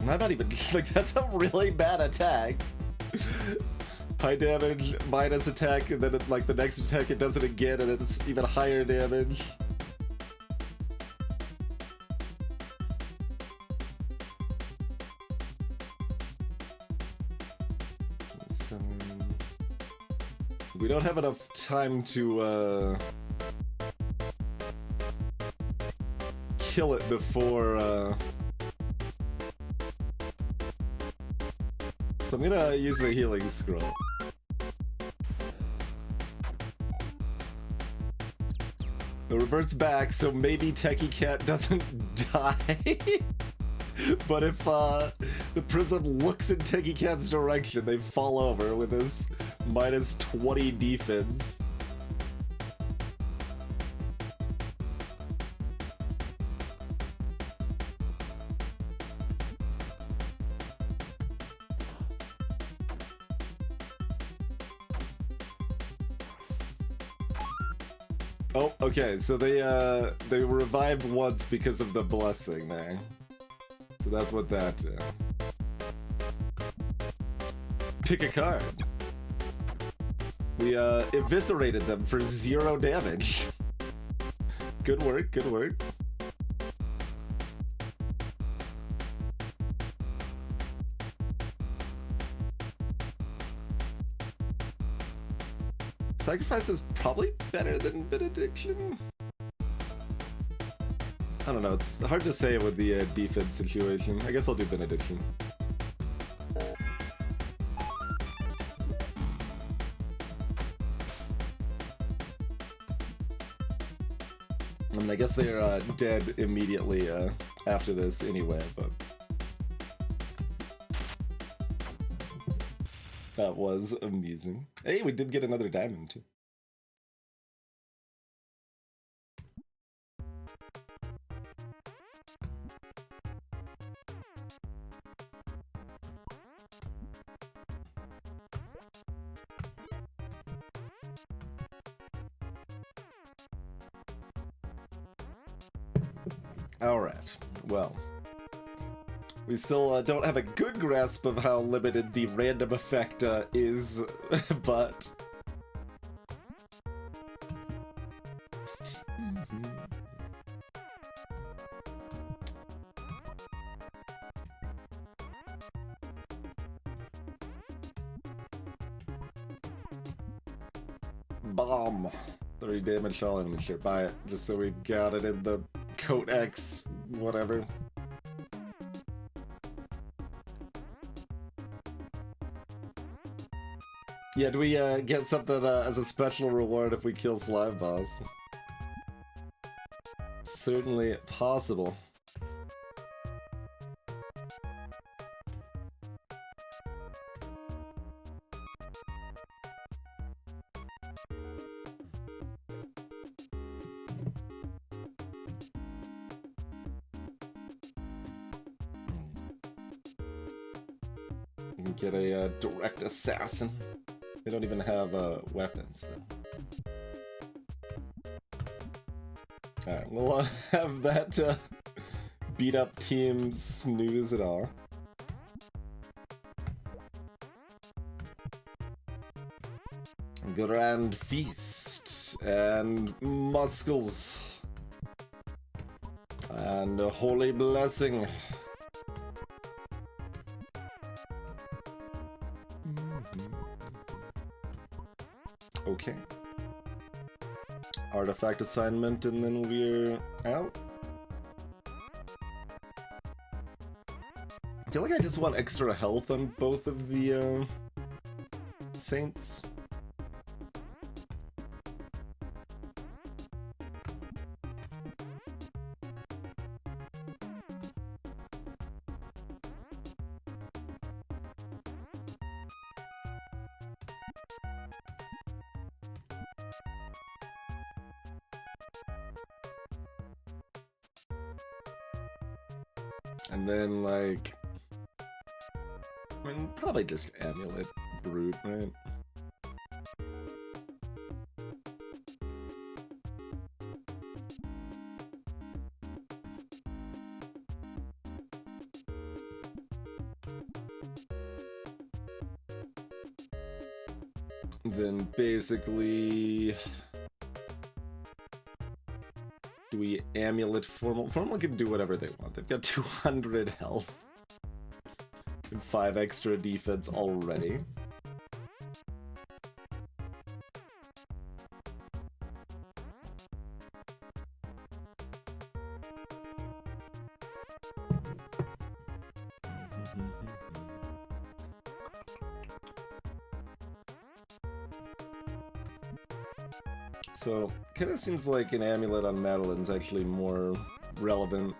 I'm not even, like, that's a really bad attack. High damage, minus attack, and then it, like, the next attack it does it again, and it's even higher damage. We don't have enough time to kill it before so I'm gonna use the healing scroll. It reverts back, so maybe Techie Cat doesn't die. But if the prism looks in Techie Cat's direction, they fall over with his minus 20 defense. Oh, okay, so they revived once because of the blessing there. So that's what that did. Pick a card. We eviscerated them for 0 damage. Good work, good work. Sacrifice is probably better than Benediction. I don't know, it's hard to say with the defense situation. I guess I'll do Benediction. I mean, I guess they're dead immediately after this anyway, but... That was amusing. Hey, we did get another diamond, too. Alright, well. We still don't have a good grasp of how limited the random effect is, but... Bomb! 30 damage all enemies. Sure, buy it, just so we got it in the Coat X, whatever. Yeah, do we get something as a special reward if we kill Slime Boss? Certainly possible. and get a direct assassin. They don't even have weapons, though. Alright, we'll have that beat up team snooze it all. Grand feast and muscles and a holy blessing. Okay. Artifact assignment and then we're out. I feel like I just want extra health on both of the saints. And then, like, I mean, probably just Amulet Brute, right? Then basically, do we Amulet Formal? Formal can do whatever they want. They've got 200 health and 5 extra defense already. So, kind of seems like an amulet on Madeline's actually more relevant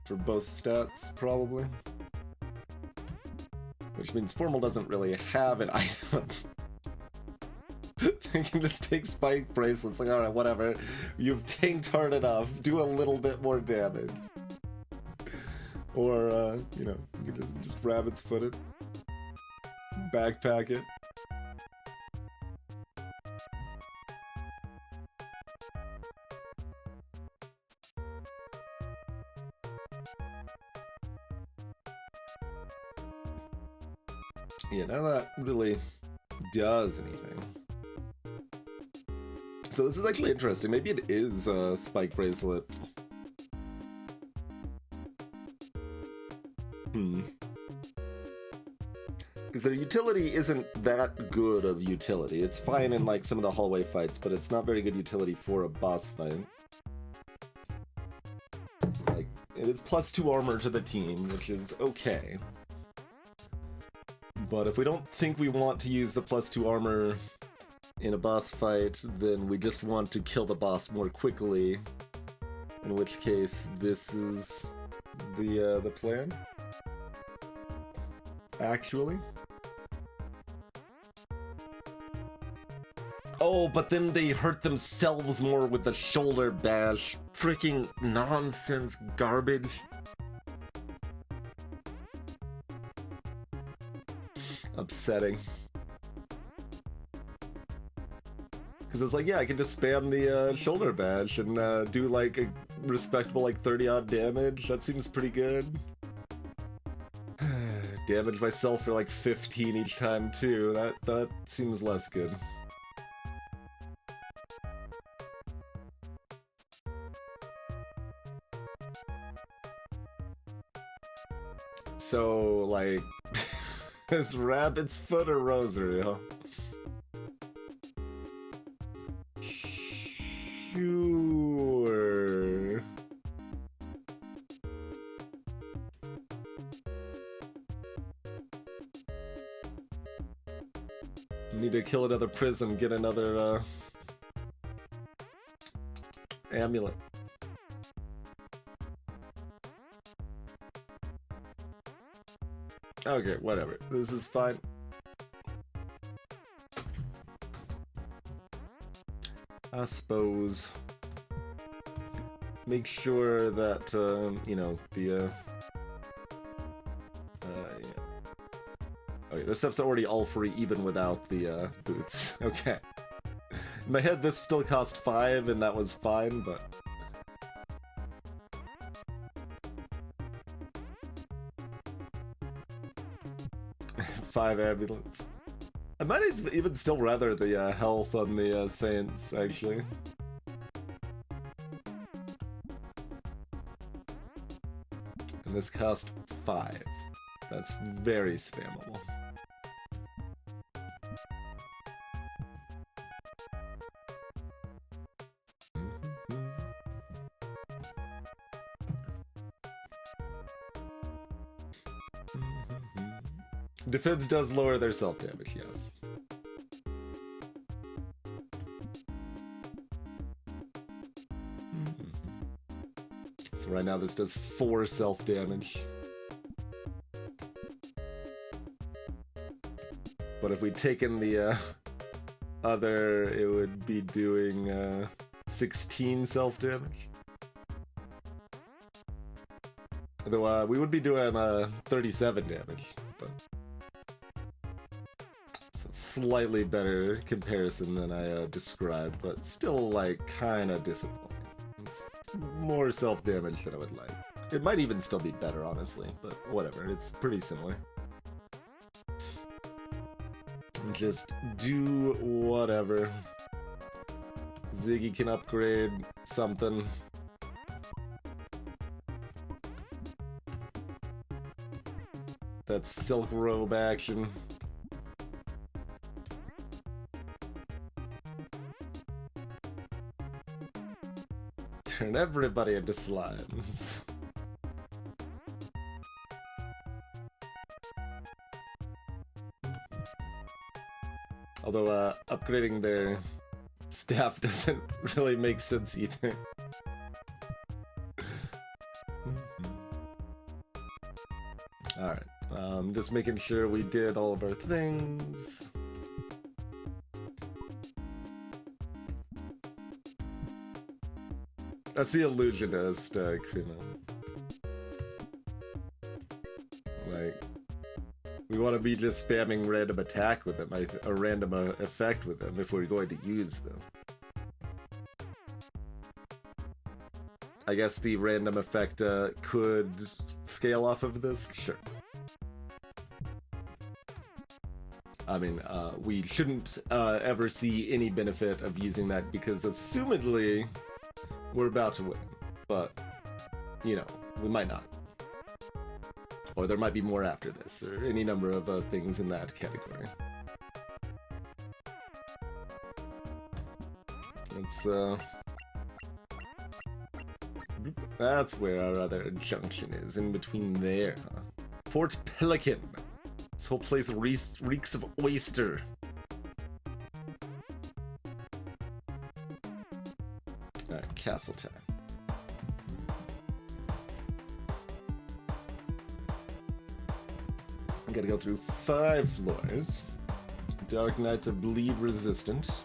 for both stats, probably. Which means Formal doesn't really have an item. They can just take Spike Bracelets, like, alright, whatever. You've tanked hard enough, do a little bit more damage. Or, you know, you can just Rabbit's Foot it. Backpack it. Yeah, none of that really does anything. So this is actually interesting. Maybe it is a Spike Bracelet. Because their utility isn't that good of utility. It's fine in like some of the hallway fights, but it's not very good utility for a boss fight. Like, it is +2 armor to the team, which is okay. But if we don't think we want to use the +2 armor in a boss fight, then we just want to kill the boss more quickly. In which case, this is the plan. Actually. Oh, but then they hurt themselves more with the shoulder bash. Freaking nonsense garbage. Upsetting. Because it's like, yeah, I can just spam the shoulder bash and do like a respectable like 30 odd damage. That seems pretty good. Damage myself for like 15 each time too. That seems less good. So like is Rabbit's Foot or Rosary, huh? Sure. Need to kill another prism, get another amulet. Okay, whatever. This is fine. I suppose. Make sure that, you know, the, yeah. Oh yeah, this stuff's already all free even without the boots. Okay. In my head, this still cost 5, and that was fine, but... Five ambulance. I might even still rather the health on the Saints, actually. And this cost 5. That's very spammable. Defense does lower their self-damage, yes. So right now this does 4 self-damage. But if we take in the other, it would be doing 16 self-damage. Though we would be doing 37 damage, but it's a slightly better comparison than I described, but still like kind of disappointing. It's more self-damage than I would like. It might even still be better, honestly, but whatever. It's pretty similar. Just do whatever. Ziggy can upgrade something. That's Silk Robe action. Turn everybody into slimes. Although, upgrading their staff doesn't really make sense either. Alright, just making sure we did all of our things. That's the illusionist, Krima. Like, we want to be just spamming random attack with them, a random effect with them if we're going to use them. I guess the random effect could scale off of this? Sure. I mean, we shouldn't ever see any benefit of using that because assumedly we're about to win. But, you know, we might not. Or there might be more after this, or any number of things in that category. Let's, that's where our other junction is, in between there. Port Pelican. This whole place reeks of oyster. Alright, castle time. Gotta go through 5 floors. Dark Knights are bleed resistant.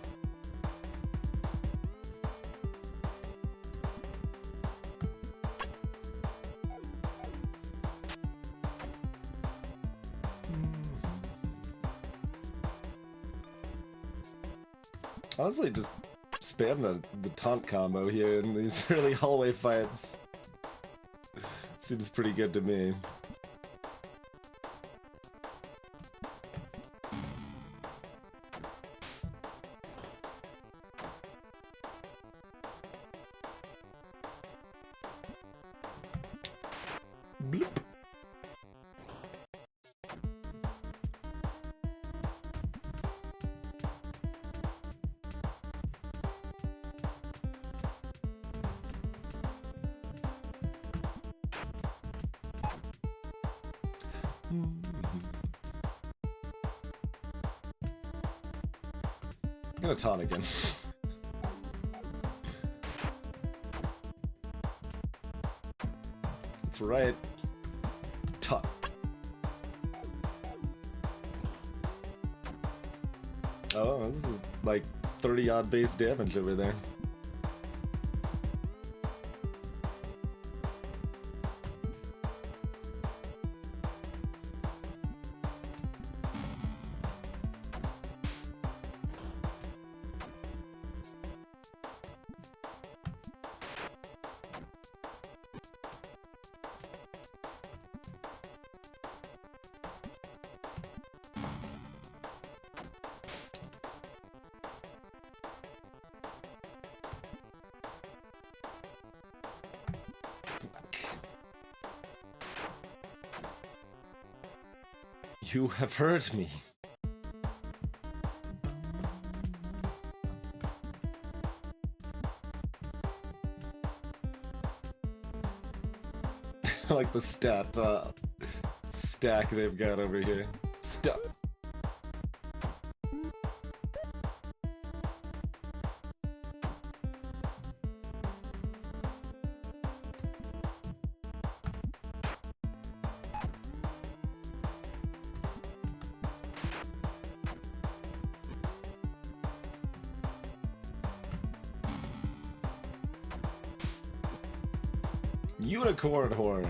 Honestly, just spam the taunt combo here in these early hallway fights. Seems pretty good to me. Bloop. I'm gonna taunt again. That's right. Taunt. Oh, this is like 30 odd base damage over there. You have hurt me. I like the stat stack they've got over here. Stop. Unicorn horn.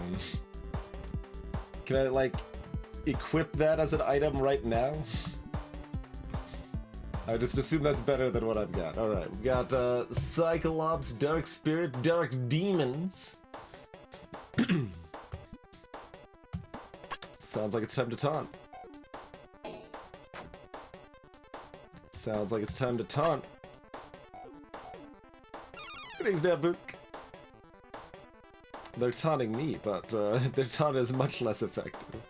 Can I, like, equip that as an item right now? I just assume that's better than what I've got. Alright, we've got Cyclops, Dark Spirit, Dark Demons. Sounds like it's time to taunt. Sounds like it's time to taunt. Greetings, Nabuk. They're taunting me, but their taunt is much less effective.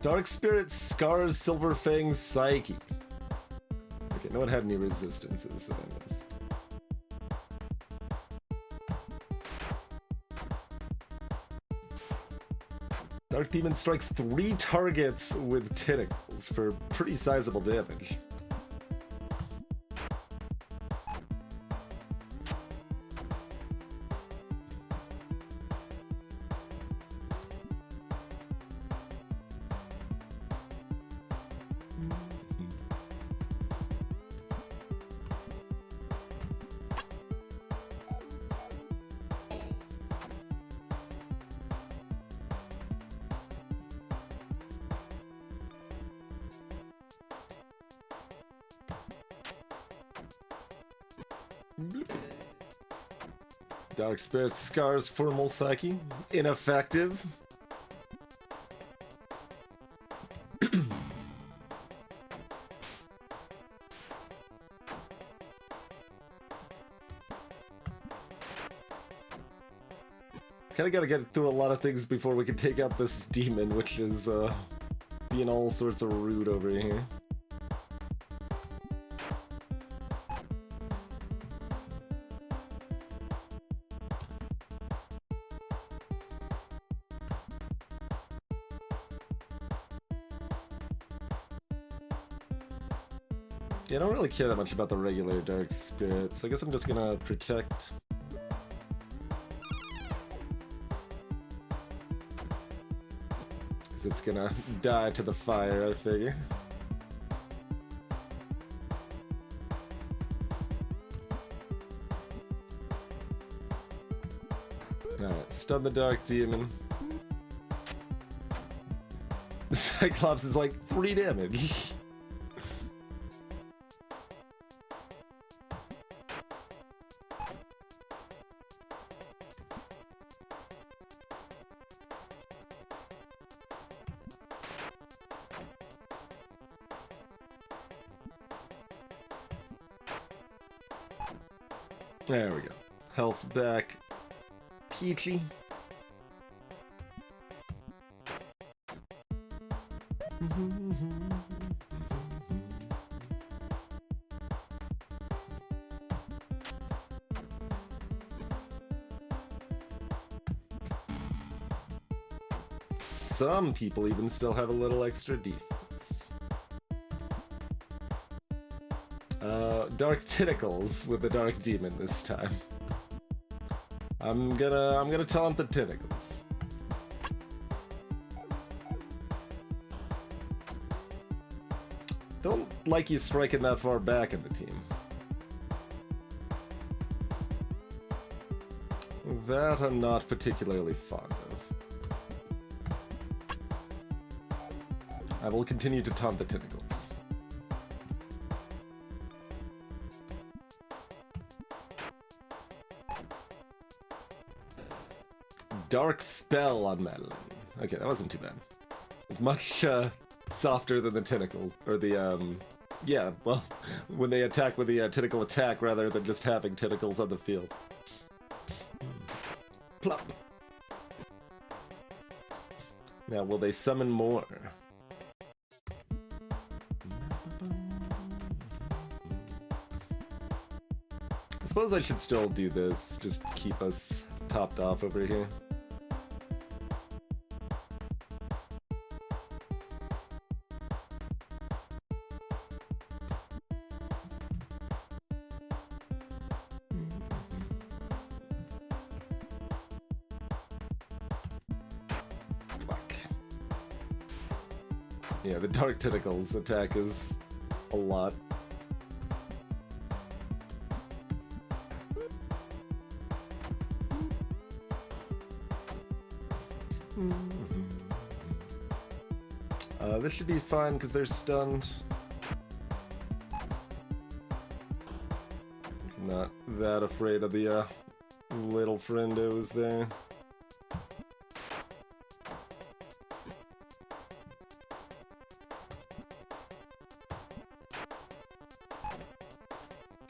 Dark Spirit scars Silver Fang's Psyche. Okay, no one had any resistances that I missed. Dark Demon strikes 3 targets with tentacles for pretty sizable damage. Dark Spirit scars Formal Psyche. Ineffective. Kinda gotta get through a lot of things before we can take out this demon, which is being all sorts of rude over here. Yeah, I don't really care that much about the regular Dark Spirit, so I guess I'm just gonna protect. Because it's gonna die to the fire, I figure. Alright, stun the Dark Demon. The Cyclops is like 3 damage. There we go. Health's back. Peachy. Some people even still have a little extra defense. Dark Tentacles with the Dark Demon this time. I'm gonna taunt the Tentacles. Don't like you striking that far back in the team. That I'm not particularly fond of. I will continue to taunt the Tentacles. Dark Spell on Madeline. Okay, that wasn't too bad. It's much softer than the tentacles, or the Yeah, well, when they attack with the tentacle attack rather than just having tentacles on the field. Plop. Now, will they summon more? I suppose I should still do this, just keep us topped off over here. Fuck. Yeah, the Dark Tentacles attack is a lot. This should be fine because they're stunned. Not that afraid of the little friendos there.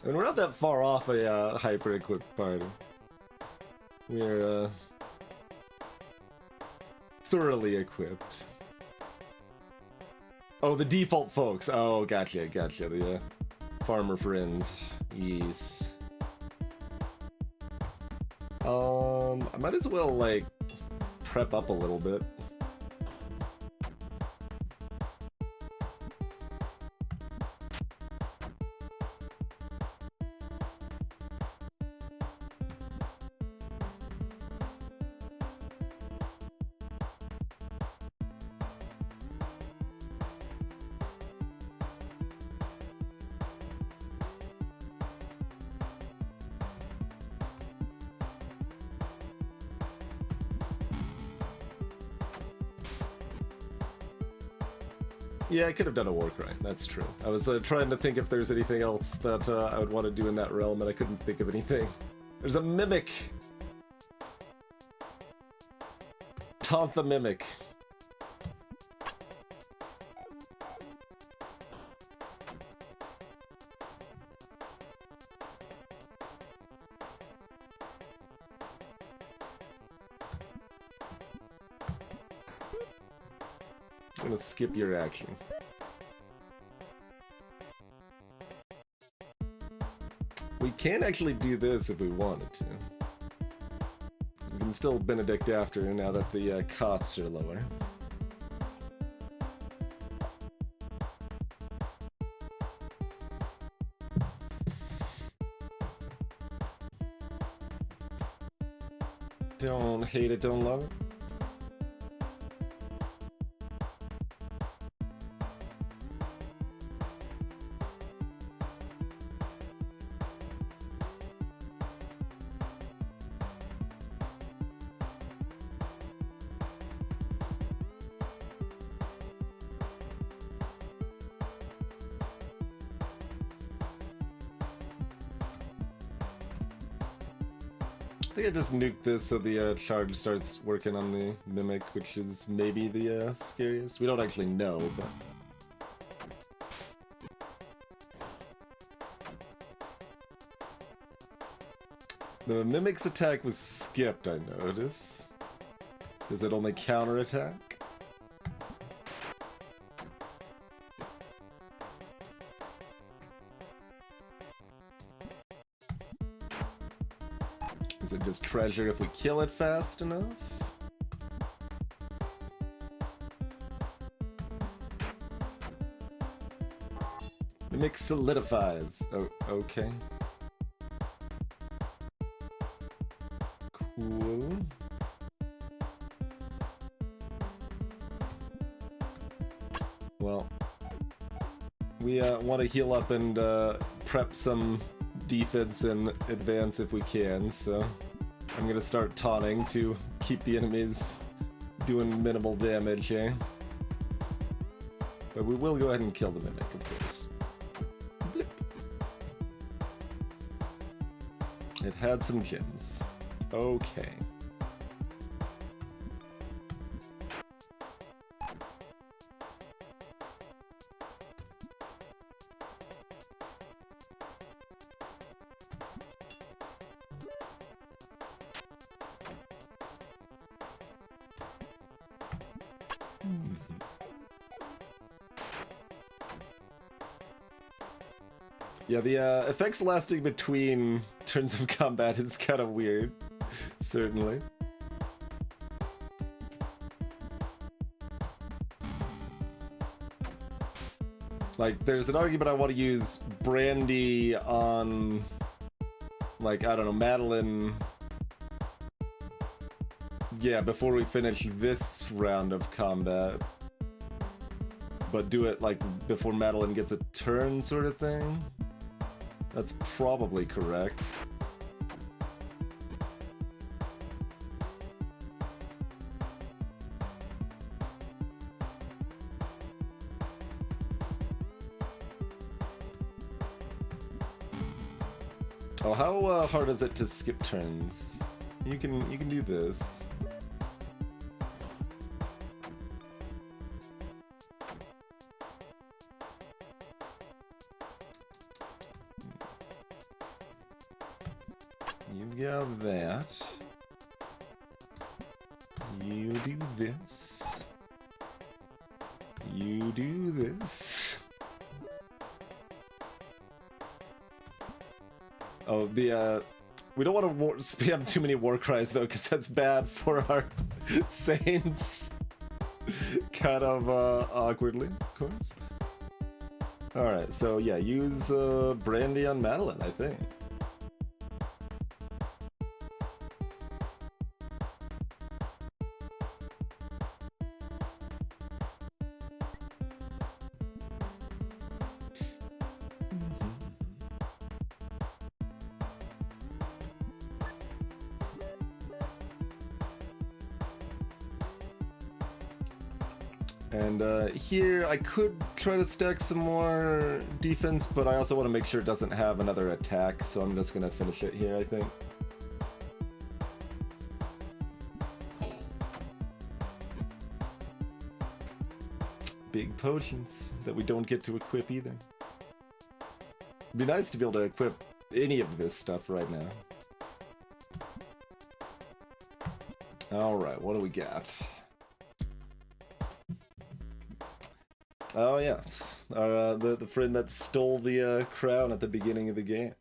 And we're not that far off a hyper-equipped party. We're thoroughly equipped. Oh, the default folks. Oh, gotcha. The farmer friends. Yes. I might as well, like, prep up a little bit. Yeah, I could have done a war cry. That's true. I was trying to think if there's anything else that I would want to do in that realm, and I couldn't think of anything. There's a mimic. Taunt the mimic. I'm gonna skip your action. We can actually do this if we wanted to. We can still Benedict after now that the costs are lower. Don't hate it, don't love it. I think I just nuked this so the charge starts working on the mimic, which is maybe the scariest. We don't actually know, but... The mimic's attack was skipped, I noticed. Does it only counterattack? Is it just treasure if we kill it fast enough? Mimic solidifies. Oh, okay. Cool. Well, we want to heal up and prep some defense in advance if we can, so I'm gonna start taunting to keep the enemies doing minimal damage, eh? But we will go ahead and kill the mimic, of course. Blip. It had some gems. Okay. Yeah, the effects lasting between turns of combat is kind of weird, certainly. Like, there's an argument I want to use Brandy on, like, I don't know, Madeline. Yeah, before we finish this round of combat. But do it, like, before Madeline gets a turn sort of thing. That's probably correct. Oh, how hard is it to skip turns? You can do this. You got that. You do this. You do this. Oh, we don't want to spam too many war cries though, because that's bad for our saints. Kind of awkwardly, of course. Alright, so yeah, use Brandy on Madeline, I think. And here I could try to stack some more defense, but I also want to make sure it doesn't have another attack, so I'm just gonna finish it here, I think. Big potions that we don't get to equip either. It'd be nice to be able to equip any of this stuff right now. Alright, what do we got? Oh yes, our the friend that stole the crown at the beginning of the game.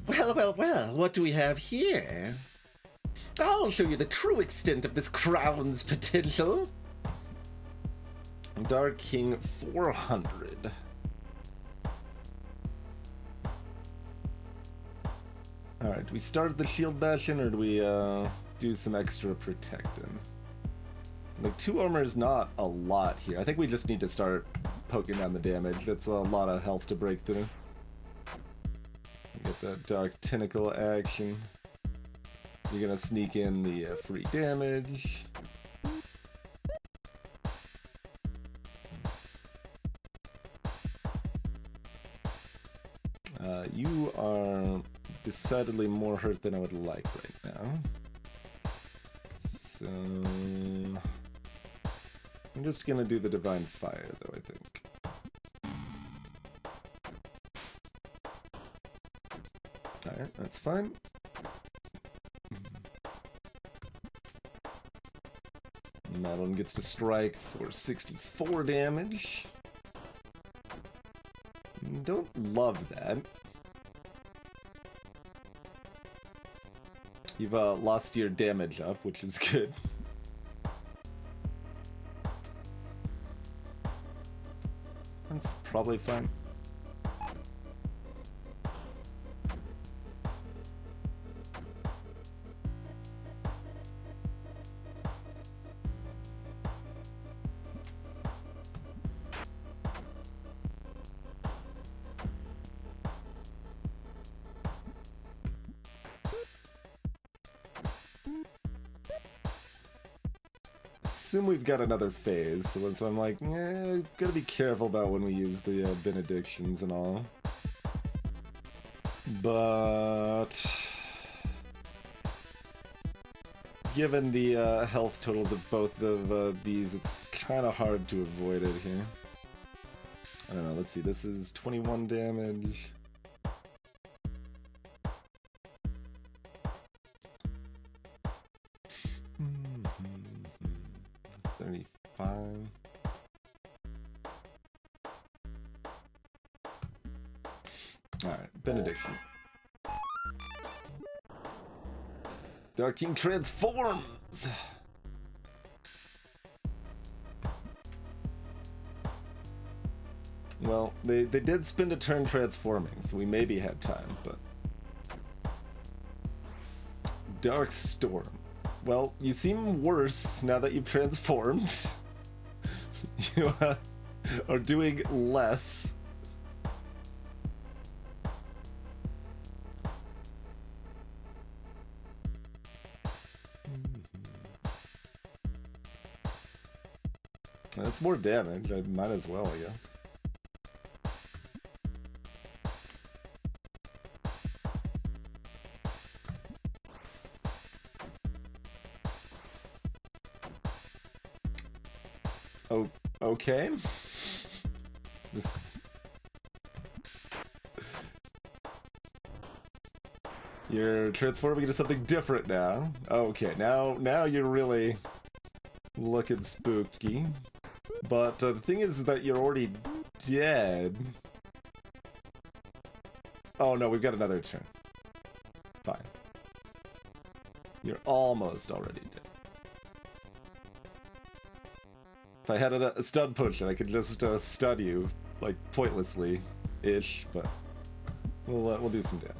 Well, well, well, what do we have here? I'll show you the true extent of this crown's potential. Dark King 400. Alright, do we start the shield bastion or do we do some extra protecting? Like, 2 armor is not a lot here. I think we just need to start poking down the damage. That's a lot of health to break through. Get that dark tentacle action. You're gonna sneak in the free damage. You are decidedly more hurt than I would like right now. So I'm just gonna do the Divine Fire, though, I think. Alright, that's fine. Madeline gets to strike for 64 damage. Don't love that. You've lost your damage up, which is good. That's probably fine. Assume we've got another phase, so I'm like, yeah, gotta be careful about when we use the benedictions and all. But given the health totals of both of these, it's kind of hard to avoid it here. I don't know, let's see, this is 21 damage. Alright, benediction. Dark King transforms! Well, they did spend a turn transforming, so we maybe had time, but... Dark Storm. Well, you seem worse now that you've transformed. You are doing less. That's more damage. I might as well, I guess. Oh, okay. Just... You're transforming into something different now. Okay, now you're really looking spooky. But the thing is that you're already dead. Oh no, we've got another turn. Fine. You're almost already dead. If I had a stun potion, I could just stun you, like, pointlessly-ish, but we'll do some damage.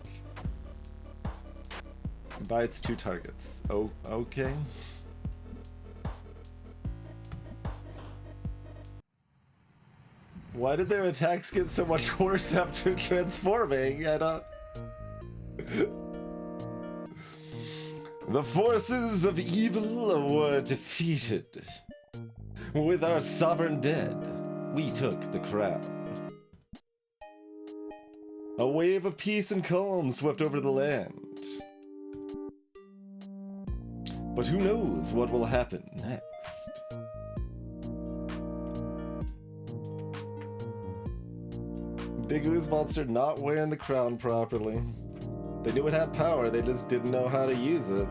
Bites 2 targets. Oh, okay. Why did their attacks get so much worse after transforming? I don't... The forces of evil were defeated. With our sovereign dead, we took the crown. A wave of peace and calm swept over the land. But who knows what will happen next? Big Ooze monster not wearing the crown properly. They knew it had power, they just didn't know how to use it.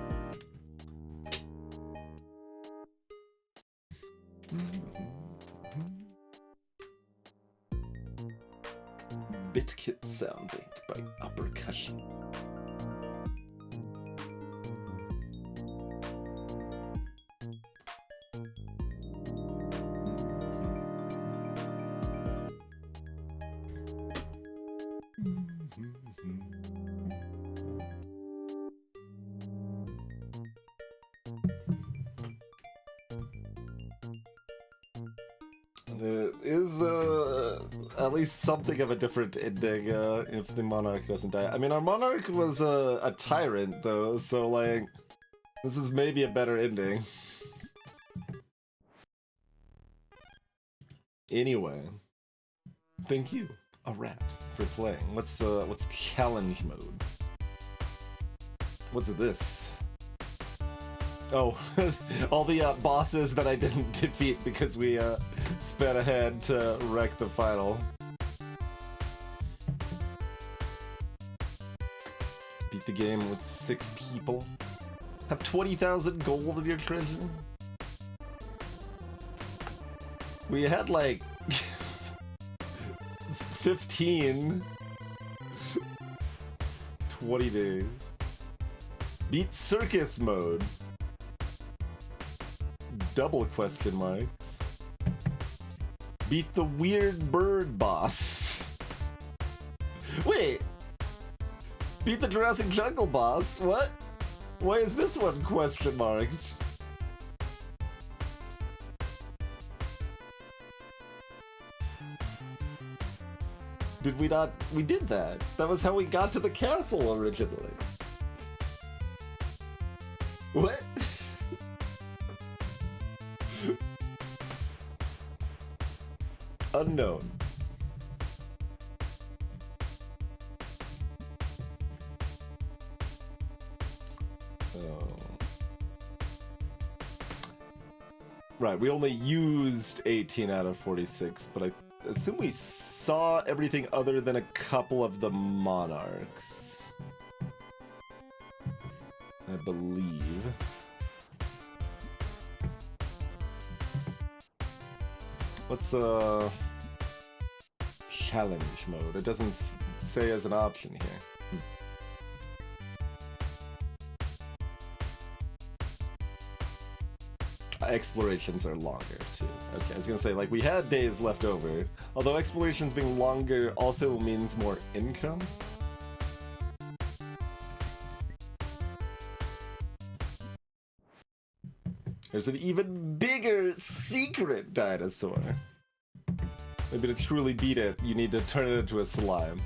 Bitkit sounding by Uppercussion. There is at least something of a different ending if the monarch doesn't die. I mean, our monarch was a tyrant, though, so, like, this is maybe a better ending. Anyway, thank you, a rat, for playing. What's challenge mode? What's this? Oh, all the bosses that I didn't defeat because we sped ahead to wreck the final. Beat the game with 6 people. Have 20,000 gold in your treasure. We had like 15. 20 days. Beat circus mode. Double question marks. Beat the weird bird boss. Wait. Beat the Jurassic Jungle boss? What? Why is this one question marked? Did we not? We did that. That was how we got to the castle originally. What? Unknown. So... Right, we only used 18 out of 46, but I assume we saw everything other than a couple of the monarchs. I believe. What's challenge mode? It doesn't say as an option here? Explorations are longer too. Okay, I was gonna say, like, we had days left over. Although explorations being longer also means more income. There's an even bigger secret dinosaur. Maybe to truly beat it, you need to turn it into a slime.